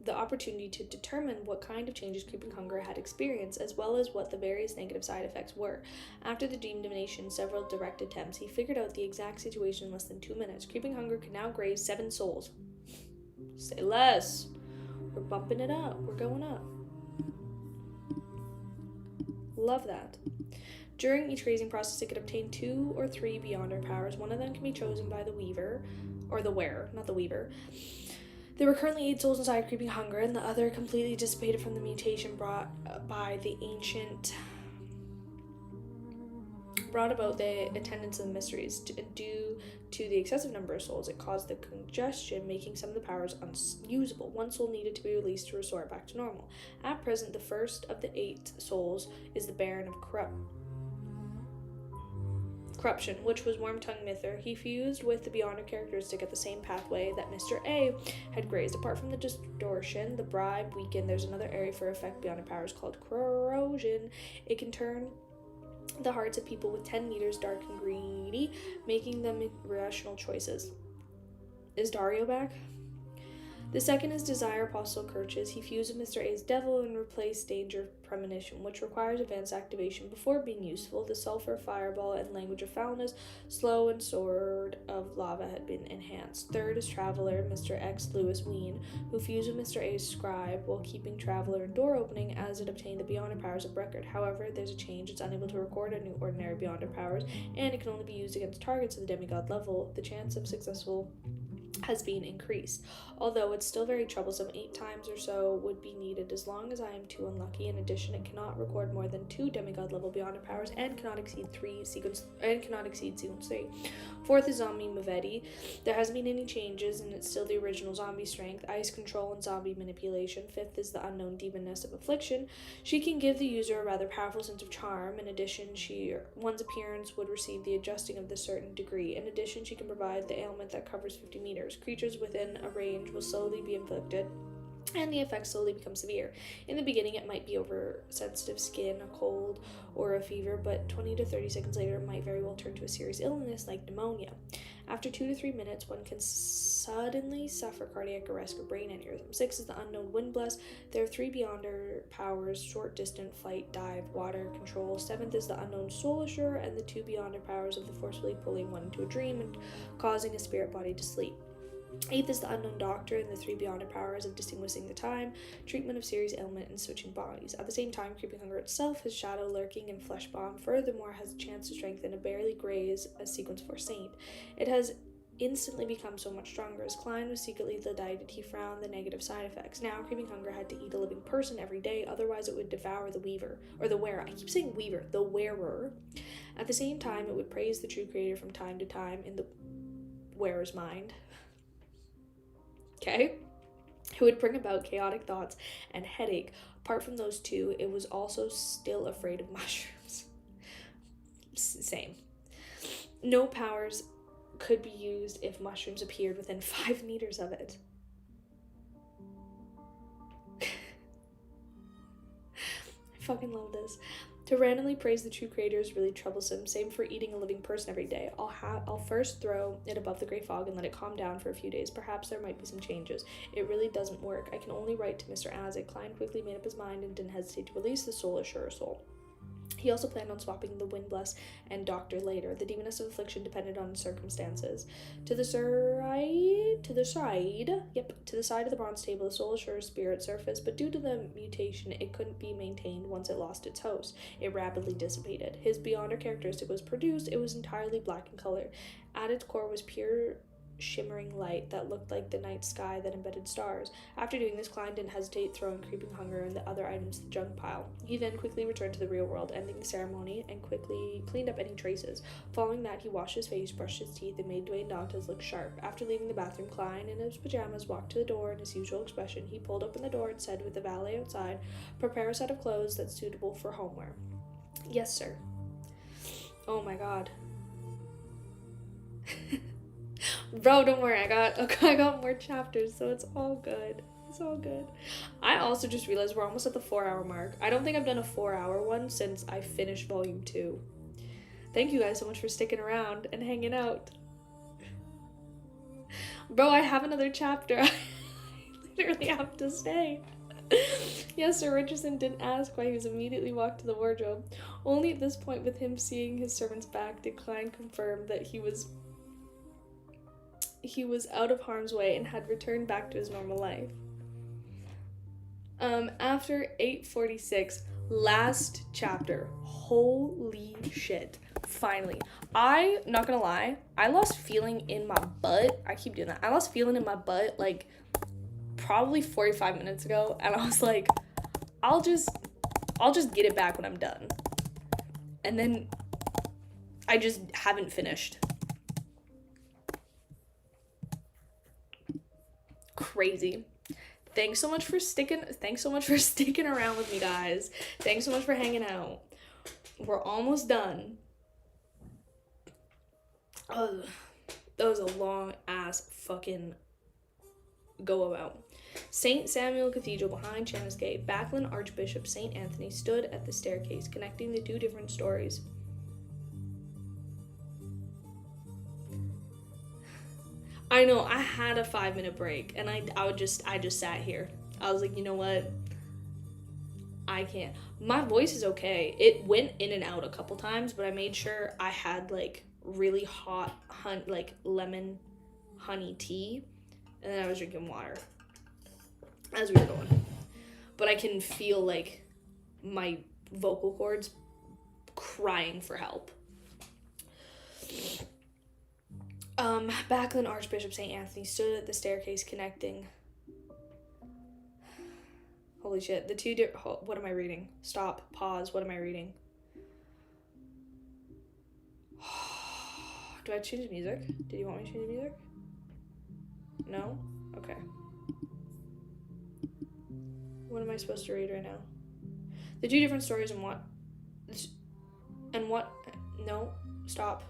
the opportunity to determine what kind of changes Creeping Hunger had experienced, as well as what the various negative side effects were. After the divination, several direct attempts, he figured out the exact situation in less than 2 minutes. Creeping Hunger could now graze 7 souls. Say less. We're bumping it up. We're going up. Love that. During each grazing process, it could obtain 2 or 3 beyonder powers. One of them can be chosen by the weaver, or the wearer, not the weaver. There were currently 8 souls inside Creeping Hunger, and the other completely dissipated from the mutation brought about the attendance of the mysteries. Due to the excessive number of souls, it caused the congestion, making some of the powers unusable. 1 soul needed to be released to restore it back to normal. At present, the first of the 8 souls is the Baron of Corruption, which was Worm-Tongue Mither. He fused with the Beyonder characteristic at the same pathway that Mr. A had grazed. Apart from the distortion, the bribe weakened. There's another area for effect Beyonder powers called Corrosion. It can turn the hearts of people with 10 meters dark and greedy, making them irrational choices. Is Dario back? The second is Desire Apostle Kirches. He fused with Mr. A's Devil and replaced Danger Premonition, which requires advanced activation before being useful. The Sulphur Fireball and Language of Foulness, Slow and Sword of Lava had been enhanced. Third is Traveler, Mr. X Lewis Ween, who fused with Mr. A's Scribe while keeping Traveler and Door Opening as it obtained the Beyonder powers of record. However, there's a change. It's unable to record any ordinary Beyonder powers, and it can only be used against targets of the demigod level. The chance of successful has been increased, although it's still very troublesome. 8 times or so would be needed as long as I am too unlucky. In addition, it cannot record more than 2 demigod level Beyonder powers and cannot exceed sequence 3. Fourth is Zombie Mavetti. There hasn't been any changes, and it's still the original zombie strength, ice control, and zombie manipulation. Fifth is the unknown demoness of affliction. She can give the user a rather powerful sense of charm. In addition, one's appearance would receive the adjusting of the certain degree. In addition, she can provide the ailment that covers 50 meters. Creatures within a range will slowly be inflicted, and the effects slowly become severe. In the beginning, it might be oversensitive skin, a cold, or a fever, but 20 to 30 seconds later, it might very well turn to a serious illness like pneumonia. After 2 to 3 minutes, one can suddenly suffer cardiac arrest or brain aneurysm. 6 is the unknown wind blast. There are 3 beyonder powers: short distance, flight, dive, water control. 7th is the unknown soul assure, and the 2 beyonder powers of the forcefully pulling one into a dream and causing a spirit body to sleep. 8th is the unknown doctor, and the 3 beyonder powers of distinguishing the time, treatment of serious ailment, and switching bodies. At the same time, Creeping Hunger itself has shadow lurking and flesh bomb. Furthermore, has a chance to strengthen a barely graze a sequence 4 saint. It has instantly become so much stronger. As Klein was secretly delighted, he frowned the negative side effects. Now, Creeping Hunger had to eat a living person every day, otherwise it would devour the weaver, or the wearer. I keep saying weaver, the wearer. At the same time, it would praise the true creator from time to time in the wearer's mind. Okay? It would bring about chaotic thoughts and headache. Apart from those 2, it was also still afraid of mushrooms. Same. No powers could be used if mushrooms appeared within 5 meters of it. I fucking love this. To randomly praise the true creator is really troublesome. Same for eating a living person every day. I'll first throw it above the gray fog and let it calm down for a few days. Perhaps there might be some changes. It really doesn't work. I can only write to Mr. Azek. Klein quickly made up his mind and didn't hesitate to release the soul assure soul. He also planned on swapping the Windbless and Doctor later. The Demoness of Affliction depended on circumstances. To the side of the bronze table, the Soul Assure's spirit surfaced, but due to the mutation, it couldn't be maintained once it lost its host. It rapidly dissipated. His Beyonder characteristic was produced. It was entirely black in color. At its core was pure shimmering light that looked like the night sky that embedded stars. After doing this, Klein didn't hesitate throwing Creeping Hunger and the other items to the junk pile. He then quickly returned to the real world, ending the ceremony, and quickly cleaned up any traces. Following that, he washed his face, brushed his teeth, and made Dwayne Dantes look sharp. After leaving the bathroom, Klein, in his pajamas, walked to the door in his usual expression. He pulled open the door and said with the valet outside, "Prepare a set of clothes that's suitable for homewear." "Yes, sir." Oh my god. Bro, don't worry, I got more chapters, so it's all good. It's all good. I also just realized we're almost at the 4-hour mark. I don't think I've done a 4-hour one since I finished volume 2. Thank you guys so much for sticking around and hanging out. Bro, I have another chapter. I literally have to stay. Yes, Sir Richardson didn't ask why he was immediately walked to the wardrobe. Only at this point, with him seeing his servant's back, did Klein confirm that he was out of harm's way and had returned back to his normal life. After 8:46, last chapter. Holy shit. Finally. Not gonna lie, I lost feeling in my butt. I keep doing that. I lost feeling in my butt, like, probably 45 minutes ago, and I was like, I'll just get it back when I'm done. And then I just haven't finished. Crazy. Thanks so much for sticking around with me, guys. Thanks so much for hanging out. We're almost done. Oh, that was a long ass fucking go about. St. Samuel Cathedral behind Channis Gate. Backlund Archbishop St. Anthony stood at the staircase, connecting the two different stories. I know, I had a 5-minute break, and I just sat here. I was like, you know what? I can't. My voice is okay. It went in and out a couple times, but I made sure I had, like, really hot, lemon honey tea, and then I was drinking water as we were going. But I can feel, like, my vocal cords crying for help. Backlund Archbishop St. Anthony stood at the staircase connecting. Holy shit. What am I reading? Stop. Pause. What am I reading? Do I change music? Did you want me to change music? No? Okay. What am I supposed to read right now? The two different stories and what? No. Stop.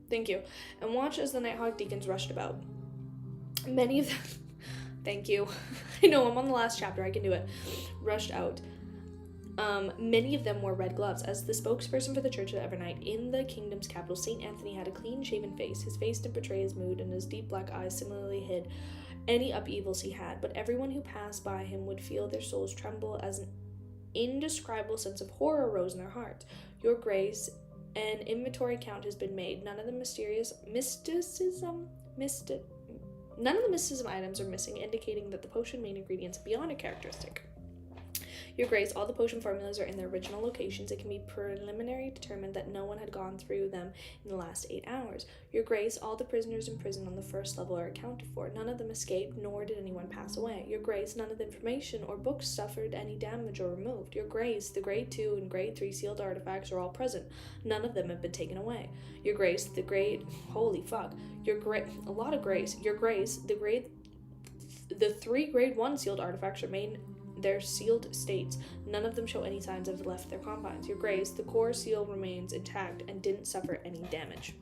Thank you. And watch as the Nighthawk deacons rushed about. Many of them... Thank you. I know, I'm on the last chapter. I can do it. Rushed out. Many of them wore red gloves. As the spokesperson for the Church of Evernight in the kingdom's capital, St. Anthony had a clean-shaven face. His face didn't betray his mood, and his deep black eyes similarly hid any upheavals he had. But everyone who passed by him would feel their souls tremble as an indescribable sense of horror rose in their hearts. Your Grace, an inventory count has been made. None of the mysticism items are missing, indicating that the potion main ingredients beyond a characteristic. Your Grace, all the potion formulas are in their original locations. It can be preliminarily determined that no one had gone through them in the last 8 hours. Your Grace, all the prisoners in prison on the first level are accounted for. None of them escaped, nor did anyone pass away. Your Grace, none of the information or books suffered any damage or removed. Your Grace, the Grade 2 and Grade 3 sealed artifacts are all present. None of them have been taken away. Your Grace, the Grade... Holy fuck. A lot of Grace. Your Grace, the 3 Grade 1 sealed artifacts remain their sealed states. None of them show any signs of left their confines. Your Grace, the core seal remains intact and didn't suffer any damage.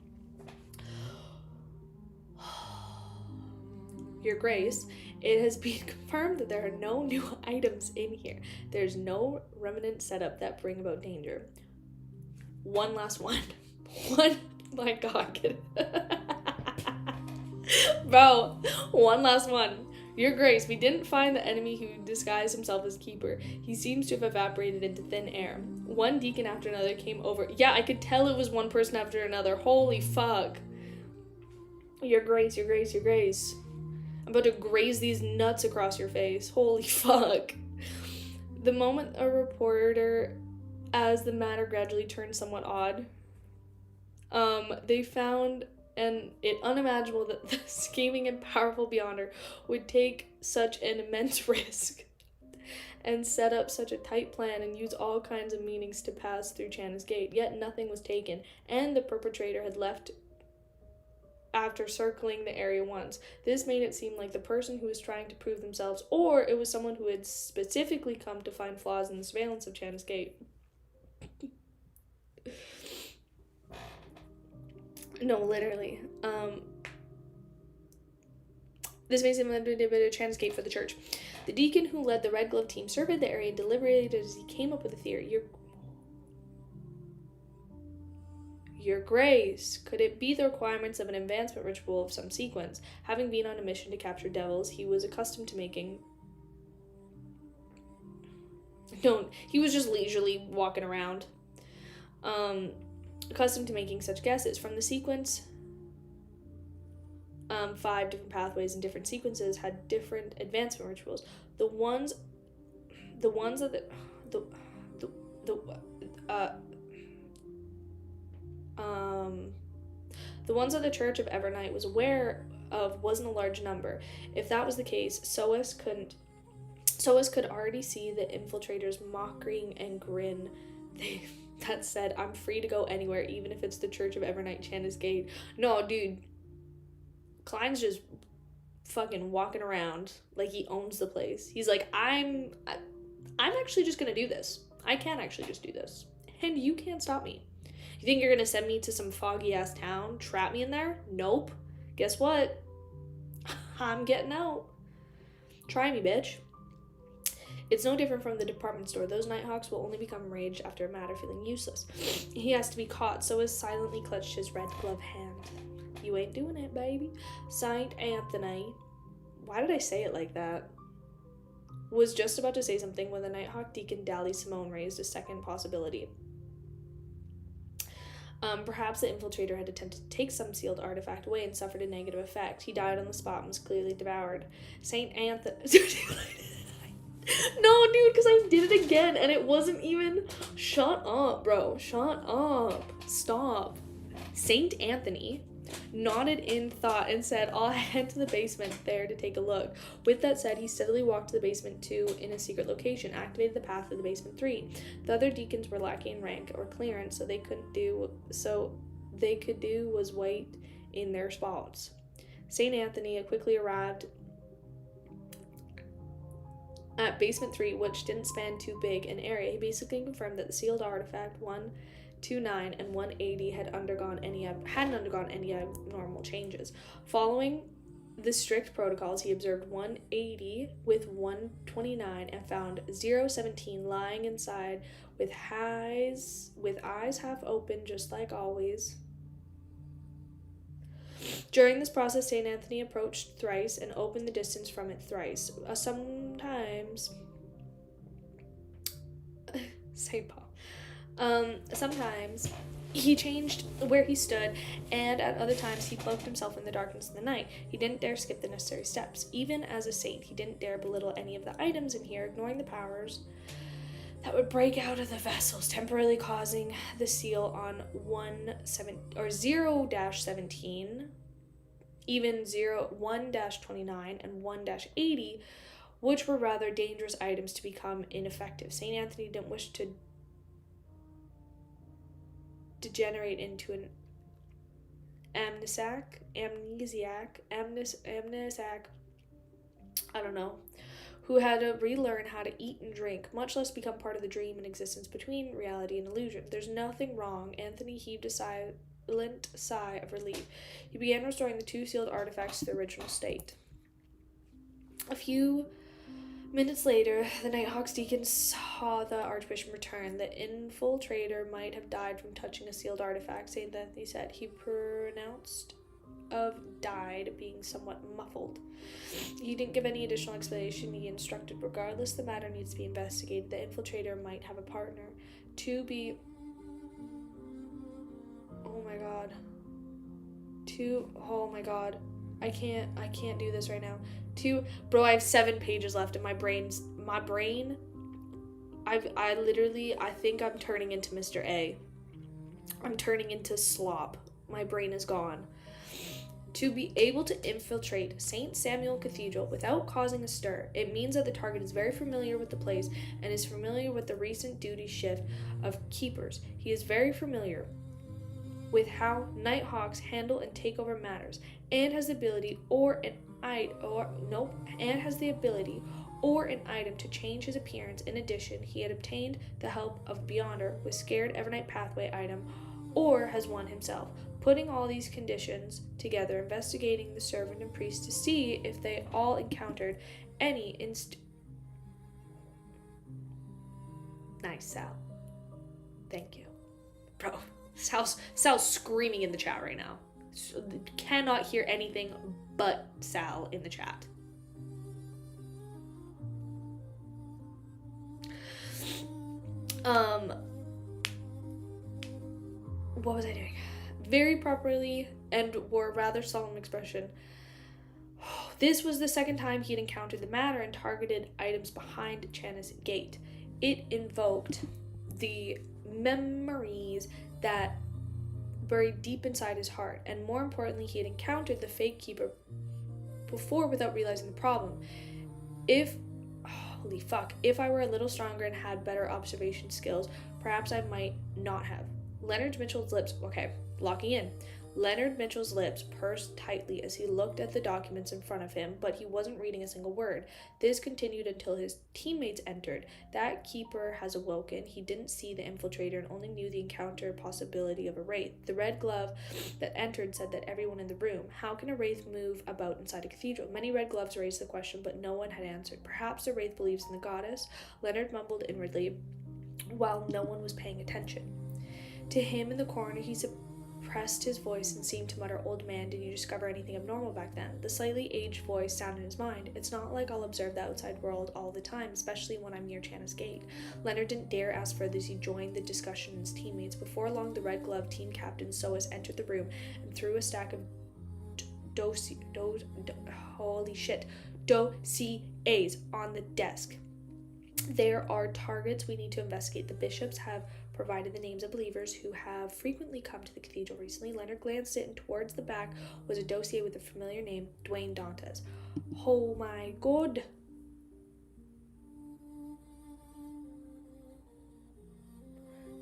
Your Grace, it has been confirmed that there are no new items in here. There's no remnant setup that bring about danger. One last one. My god. Bro, one last one. Your Grace, we didn't find the enemy who disguised himself as keeper. He seems to have evaporated into thin air. One deacon after another came over. Yeah, I could tell it was one person after another. Holy fuck. Your Grace, Your Grace, Your Grace. I'm about to graze these nuts across your face. Holy fuck. The moment a reporter, as the matter gradually turned somewhat odd, they found it unimaginable that the scheming and powerful Beyonder would take such an immense risk and set up such a tight plan and use all kinds of meanings to pass through Channa's Gate. Yet nothing was taken, and the perpetrator had left after circling the area once. This made it seem like the person who was trying to prove themselves, or it was someone who had specifically come to find flaws in the surveillance of Channa's Gate. No, literally. This makes him a bit of Channa's Gate for the church. The deacon who led the Red Glove team surveyed the area and deliberated as he came up with a theory. Your Grace, could it be the requirements of an advancement ritual of some sequence? Having been on a mission to capture devils, he was accustomed to making... No, he was just leisurely walking around. Accustomed to making such guesses. From the sequence, 5 different pathways and different sequences had different advancement rituals. The ones of the ones that the Church of Evernight was aware of wasn't a large number. If that was the case, Soas could already see the infiltrators mocking and grin. That said, I'm free to go anywhere, even if it's the Church of Evernight Channa's Gate. No, dude. Klein's just fucking walking around like he owns the place. He's like, I'm actually just gonna do this. I can actually just do this. And you can't stop me. You think you're gonna send me to some foggy-ass town? Trap me in there? Nope. Guess what? I'm getting out. Try me, bitch. It's no different from the department store. Those Nighthawks will only become enraged after a matter feeling useless. He has to be caught, so he silently clutched his red glove hand. You ain't doing it, baby. Saint Anthony. Why did I say it like that? Was just about to say something when the Nighthawk Deacon Dally Simone raised a second possibility. Perhaps the infiltrator had attempted to take some sealed artifact away and suffered a negative effect. He died on the spot and was clearly devoured. Saint Anthony... No, dude, because I did it again, and it wasn't even... Shut up, bro. Shut up. Stop. Saint Anthony nodded in thought and said, I'll head to the basement there to take a look. With that said, he steadily walked to the basement 2 in a secret location, activated the path of the basement 3. The other deacons were lacking in rank or clearance, so they could do was wait in their spots. St. Anthony quickly arrived at basement 3, which didn't span too big an area. He basically confirmed that the sealed artifact 129 and 180 hadn't undergone any abnormal changes. Following the strict protocols, he observed 180 with 129 and found 017 lying inside with eyes half open, just like always. During this process, St. Anthony approached thrice and opened the distance from it thrice. Sometimes St. Paul. Sometimes he changed where he stood, and at other times he cloaked himself in the darkness of the night. He didn't dare skip the necessary steps. Even as a saint, he didn't dare belittle any of the items in here, ignoring the powers that would break out of the vessels, temporarily causing the seal on 0-17, even 1-29 and 1-80, which were rather dangerous items, to become ineffective. St. Anthony didn't wish to degenerate into an amnesiac, I don't know, who had to relearn how to eat and drink, much less become part of the dream and existence between reality and illusion. There's nothing wrong. Anthony heaved a silent sigh of relief. He began restoring the 2 sealed artifacts to their original state. A few minutes later, the Nighthawks deacon saw the Archbishop return. The infiltrator might have died from touching a sealed artifact, St. Anthony said. He pronounced of died being somewhat muffled. He didn't give any additional explanation. He instructed, regardless, the matter needs to be investigated. The infiltrator might have a partner. Oh my god. I can't do this right now. Bro, I have 7 pages left and my brain, I think I'm turning into Mr. A. I'm turning into slop. My brain is gone. To be able to infiltrate St. Samuel Cathedral without causing a stir, it means that the target is very familiar with the place and is familiar with the recent duty shift of keepers. He is very familiar with how Nighthawks handle and take over matters, and has the ability or an item to change his appearance. In addition, he had obtained the help of Beyonder with Scared Evernight Pathway item, or has one himself. Putting all these conditions together, investigating the servant and priest to see if they all encountered any Nice, Sal. Thank you. Bro, Sal's screaming in the chat right now. Cannot hear anything but Sal in the chat. What was I doing? Very properly and wore a rather solemn expression. This was the second time he had encountered the matter and targeted items behind Channis Gate. It invoked the memories that buried deep inside his heart, and more importantly, he had encountered the fake keeper before without realizing the problem. If I were a little stronger and had better observation skills, perhaps I might not have. Leonard Mitchell's lips pursed tightly as he looked at the documents in front of him, but he wasn't reading a single word. This continued until his teammates entered. That keeper has awoken. He didn't see the infiltrator and only knew the encounter possibility of a wraith. The red glove that entered said that everyone in the room. How can a wraith move about inside a cathedral? Many red gloves raised the question, but no one had answered. Perhaps the wraith believes in the goddess? Leonard mumbled inwardly while no one was paying attention. To him in the corner, he suppressed his voice and seemed to mutter, "Old man, did you discover anything abnormal back then?" The slightly aged voice sounded in his mind. "It's not like I'll observe the outside world all the time, especially when I'm near Channis Gate." Leonard didn't dare ask further as he joined the discussion with his teammates. Before long, the Red Glove team captain Soas entered the room and threw a stack of dossiers on the desk. "There are targets we need to investigate. The bishops have provided the names of believers who have frequently come to the cathedral recently." Leonard glanced at, and towards the back was a dossier with a familiar name, Dwayne Dantes. Oh my god.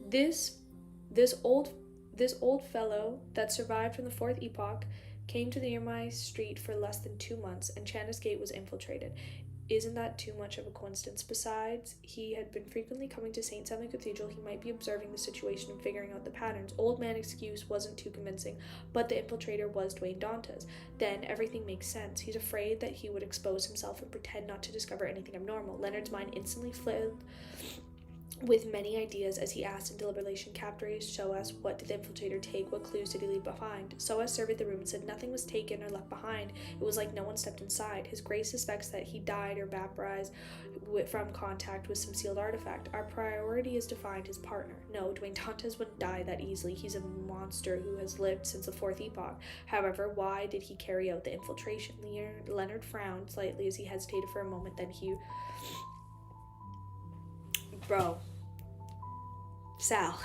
This old fellow that survived from the Fourth Epoch came to the nearby street for less than 2 months, and Channis Gate was infiltrated. Isn't that too much of a coincidence? Besides, he had been frequently coming to St. Samuel Cathedral. He might be observing the situation and figuring out the patterns. Old man's excuse wasn't too convincing, but the infiltrator was Dwayne Dantes. Then everything makes sense. He's afraid that he would expose himself and pretend not to discover anything abnormal. Leonard's mind instantly filled with many ideas as he asked in deliberation, "Captain Soas, what did the infiltrator take? What clues did he leave behind?" Soas surveyed the room and said nothing was taken or left behind. It was like no one stepped inside. His grace suspects that he died or vaporized from contact with some sealed artifact. Our priority is to find his partner. No, Dwayne Dantes wouldn't die that easily. He's a monster who has lived since the Fourth Epoch. However, why did he carry out the infiltration? Leonard frowned slightly as he hesitated for a moment, then he... Bro. Sal.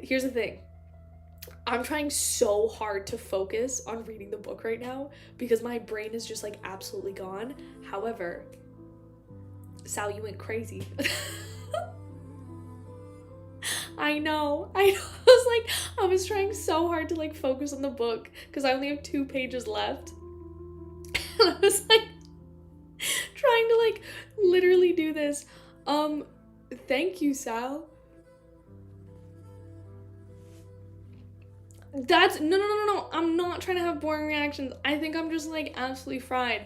Here's the thing. I'm trying so hard to focus on reading the book right now because my brain is just like absolutely gone. However, Sal, you went crazy. I know. I was trying so hard to like focus on the book because I only have 2 pages left. And I was like trying to like literally do this. Thank you, Sal. That's no. I'm not trying to have boring reactions. I think I'm just like absolutely fried.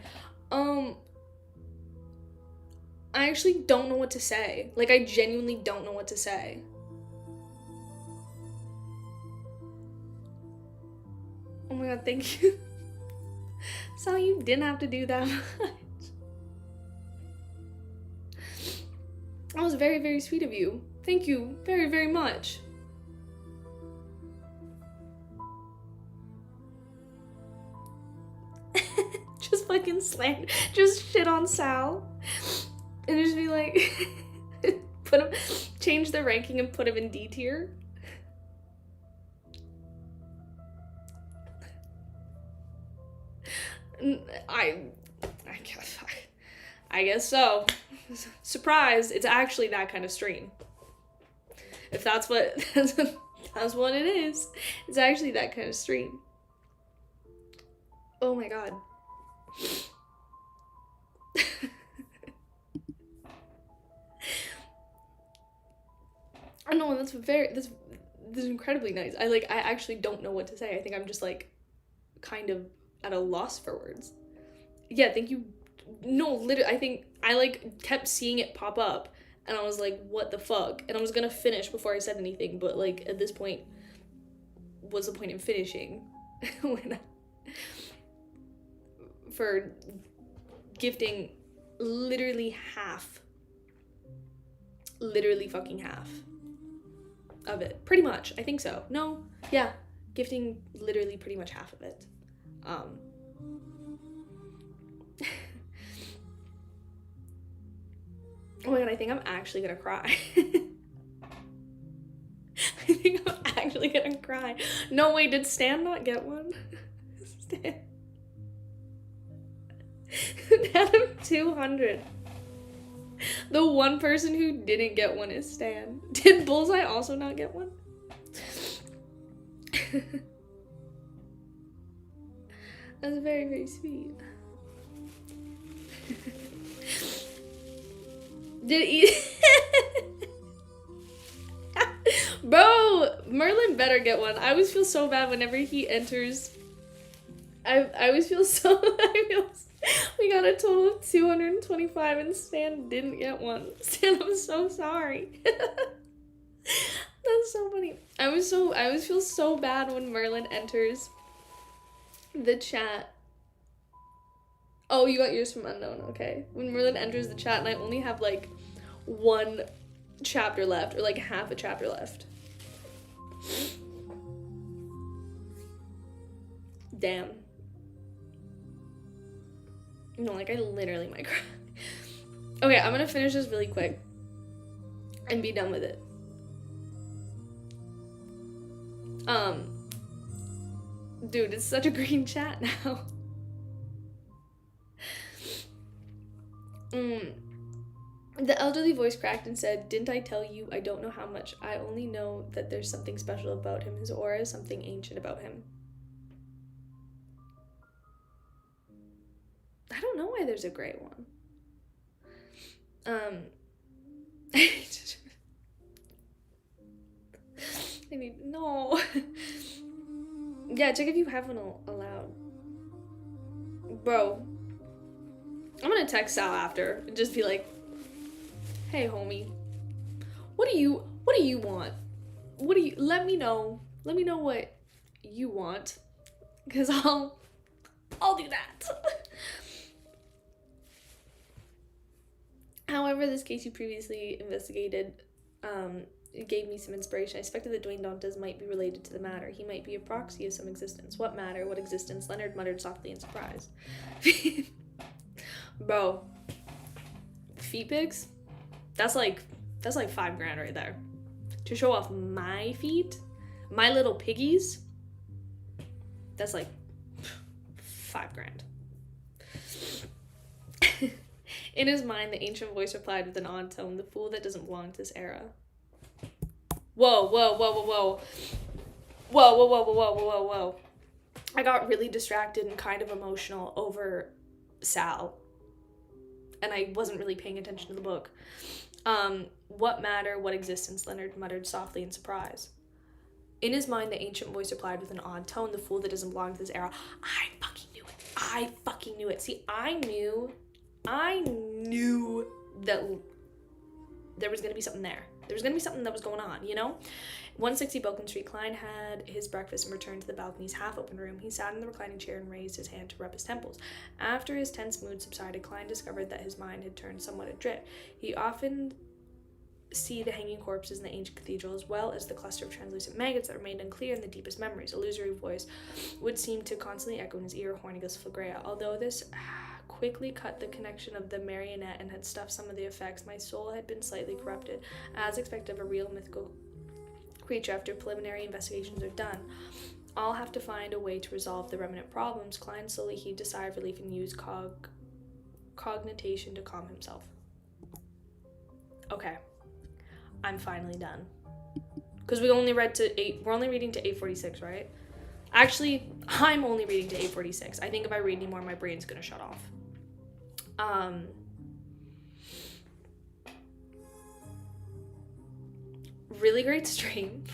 I actually don't know what to say. Like, I genuinely don't know what to say. Oh my god, thank you. Sal, you didn't have to do that much. That was very, very sweet of you. Thank you very, very much. Just fucking slam, just shit on Sal. And just be like, put him, change the ranking and put him in D tier. I guess so. Surprise, it's actually that kind of stream. If that's what that's what it is. It's actually that kind of stream. Oh my god. I know, that's incredibly nice. I actually don't know what to say. I think I'm just like kind of at a loss for words. Yeah, thank you. No, literally, I think I like kept seeing it pop up and I was like, what the fuck? And I was gonna finish before I said anything, but like at this point, what's the point in finishing? For gifting literally fucking half of it. Pretty much, I think so. No, yeah, gifting literally pretty much half of it. Oh my god, I think I'm actually gonna cry. I think I'm actually gonna cry. No, wait, did Stan not get one? Stan. Out of 200. The one person who didn't get one is Stan. Did Bullseye also not get one? That's very, very sweet. Did he? Bro, Merlin better get one. I always feel so bad whenever he enters. I always feel so. We got a total of 225 and Stan didn't get one. Stan, I'm so sorry. That's so funny. I always feel so bad when Merlin enters the chat. Oh, you got yours from Unknown, okay. When Merlin enters the chat and I only have like one chapter left, or like half a chapter left. Damn. No, like I literally might cry. Okay, I'm gonna finish this really quick and be done with it. Dude, it's such a green chat now. The elderly voice cracked and said, "Didn't I tell you? I don't know how much. I only know that there's something special about him. His aura is something ancient about him." I don't know why there's a gray one. I need, no. Yeah, check if you have one allowed. Bro, I'm gonna text Sal after and just be like, "Hey homie, what do you want? Let me know what you want, because I'll do that." However, this case you previously investigated it gave me some inspiration. I suspected that Dwayne Dantes might be related to the matter. He might be a proxy of some existence. What matter? What existence? Leonard muttered softly in surprise. Bro, feet pics? That's like $5,000 right there. To show off my feet, my little piggies, that's like $5,000. In his mind, the ancient voice replied with an odd tone, "The fool that doesn't belong to this era." Whoa, whoa, whoa, whoa, whoa. Whoa, whoa, whoa, whoa, whoa, whoa, whoa. I got really distracted and kind of emotional over Sal. And I wasn't really paying attention to the book. What matter, what existence, Leonard muttered softly in surprise. In his mind, the ancient voice replied with an odd tone, "The fool that doesn't belong to this era." I fucking knew it. See, I knew that there was going to be something there. There was going to be something that was going on, you know? 160 Boken Street, Klein had his breakfast and returned to the balcony's half-open room. He sat in the reclining chair and raised his hand to rub his temples. After his tense mood subsided, Klein discovered that his mind had turned somewhat adrift. He often see the hanging corpses in the ancient cathedral, as well as the cluster of translucent maggots that remained unclear in the deepest memories. Illusory voice would seem to constantly echo in his ear, Hornigus Flagrea. Although this quickly cut the connection of the marionette and had stuffed some of the effects, my soul had been slightly corrupted, as expected of a real mythical creature after preliminary investigations are done. I'll have to find a way to resolve the remnant problems. Klein slowly heaved a sigh of relief and used cognition to calm himself. Okay. I'm finally done. Because we're only reading to 846, right? Actually, I'm only reading to 846. I think if I read any more, my brain's gonna shut off. Really great stream.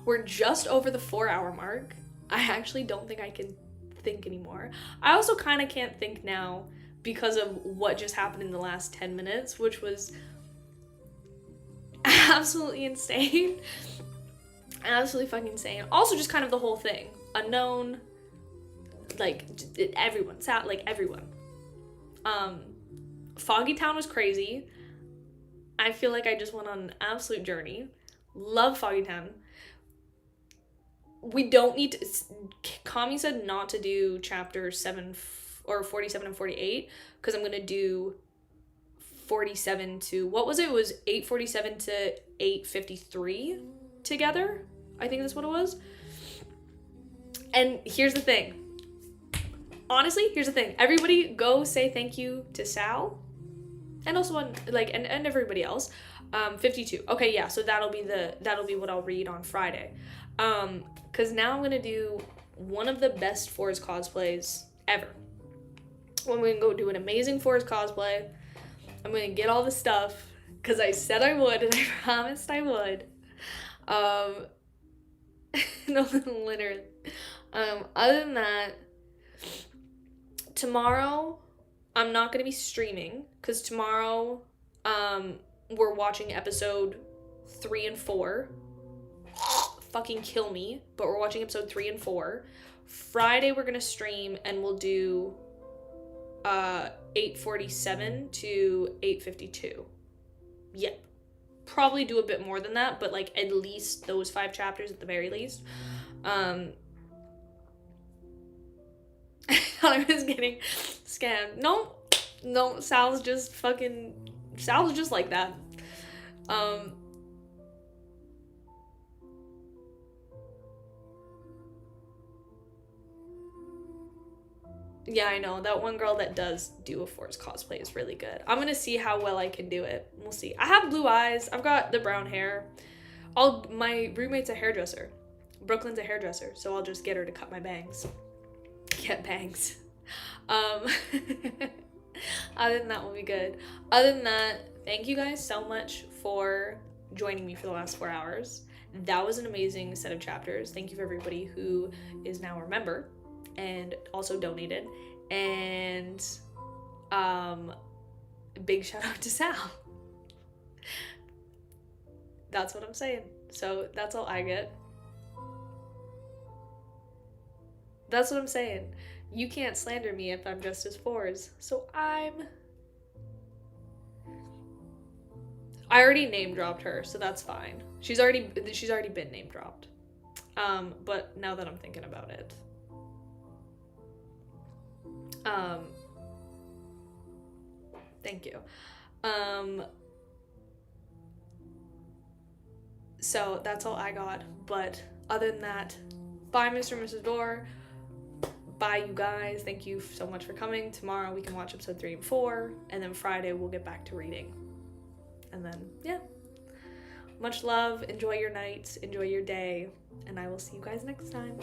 We're just over the 4-hour mark. I actually don't think I can think anymore. I also kind of can't think now because of what just happened in the last 10 minutes, which was absolutely insane. Absolutely fucking insane. Also just kind of the whole thing. Unknown. Like, everyone. Everyone. Foggy Town was crazy. I feel like I just went on an absolute journey. Love Foggy Town. We don't need to... Kami said not to do chapter 7 or 47 and 48 because I'm going to do 47 to... What was it? It was 847 to 853 together. I think that's what it was. And here's the thing. Honestly, here's the thing. Everybody go say thank you to Sal. And also and everybody else. 52. Okay, yeah, so that'll be what I'll read on Friday. Cause now I'm gonna do one of the best Forest cosplays ever. I'm gonna go do an amazing Forest cosplay. I'm gonna get all the stuff, cause I said I would and I promised I would. No, literally. Other than that, tomorrow I'm not gonna be streaming, cause tomorrow we're watching episode 3 and 4. Fucking kill me, but we're watching episode 3 and 4. Friday we're gonna stream and we'll do 847 to 852. Yep. Probably do a bit more than that, but like at least those 5 chapters at the very least. I thought I was getting scammed. No, Sal's just like that. Yeah, I know. That one girl that does do a Forest cosplay is really good. I'm gonna see how well I can do it. We'll see. I have blue eyes. I've got the brown hair. My roommate's a hairdresser. Brooklyn's a hairdresser, so I'll just get her to cut my bangs. Get bangs. Other than that, we'll be good. Other than that, thank you guys so much for joining me for the last 4 hours. That was an amazing set of chapters. Thank you for everybody who is now a member and also donated. And big shout out to Sal. That's what I'm saying. So that's all I get. That's what I'm saying. You can't slander me if I'm just as fours. So I already name dropped her, so that's fine. She's already been name dropped. But now that I'm thinking about it. Thank you. So that's all I got. But other than that, bye Mr. and Mrs. Dorr. Bye you guys. Thank you so much for coming. Tomorrow we can watch episode 3 and 4. And then Friday we'll get back to reading. And then, yeah. Much love. Enjoy your night. Enjoy your day. And I will see you guys next time.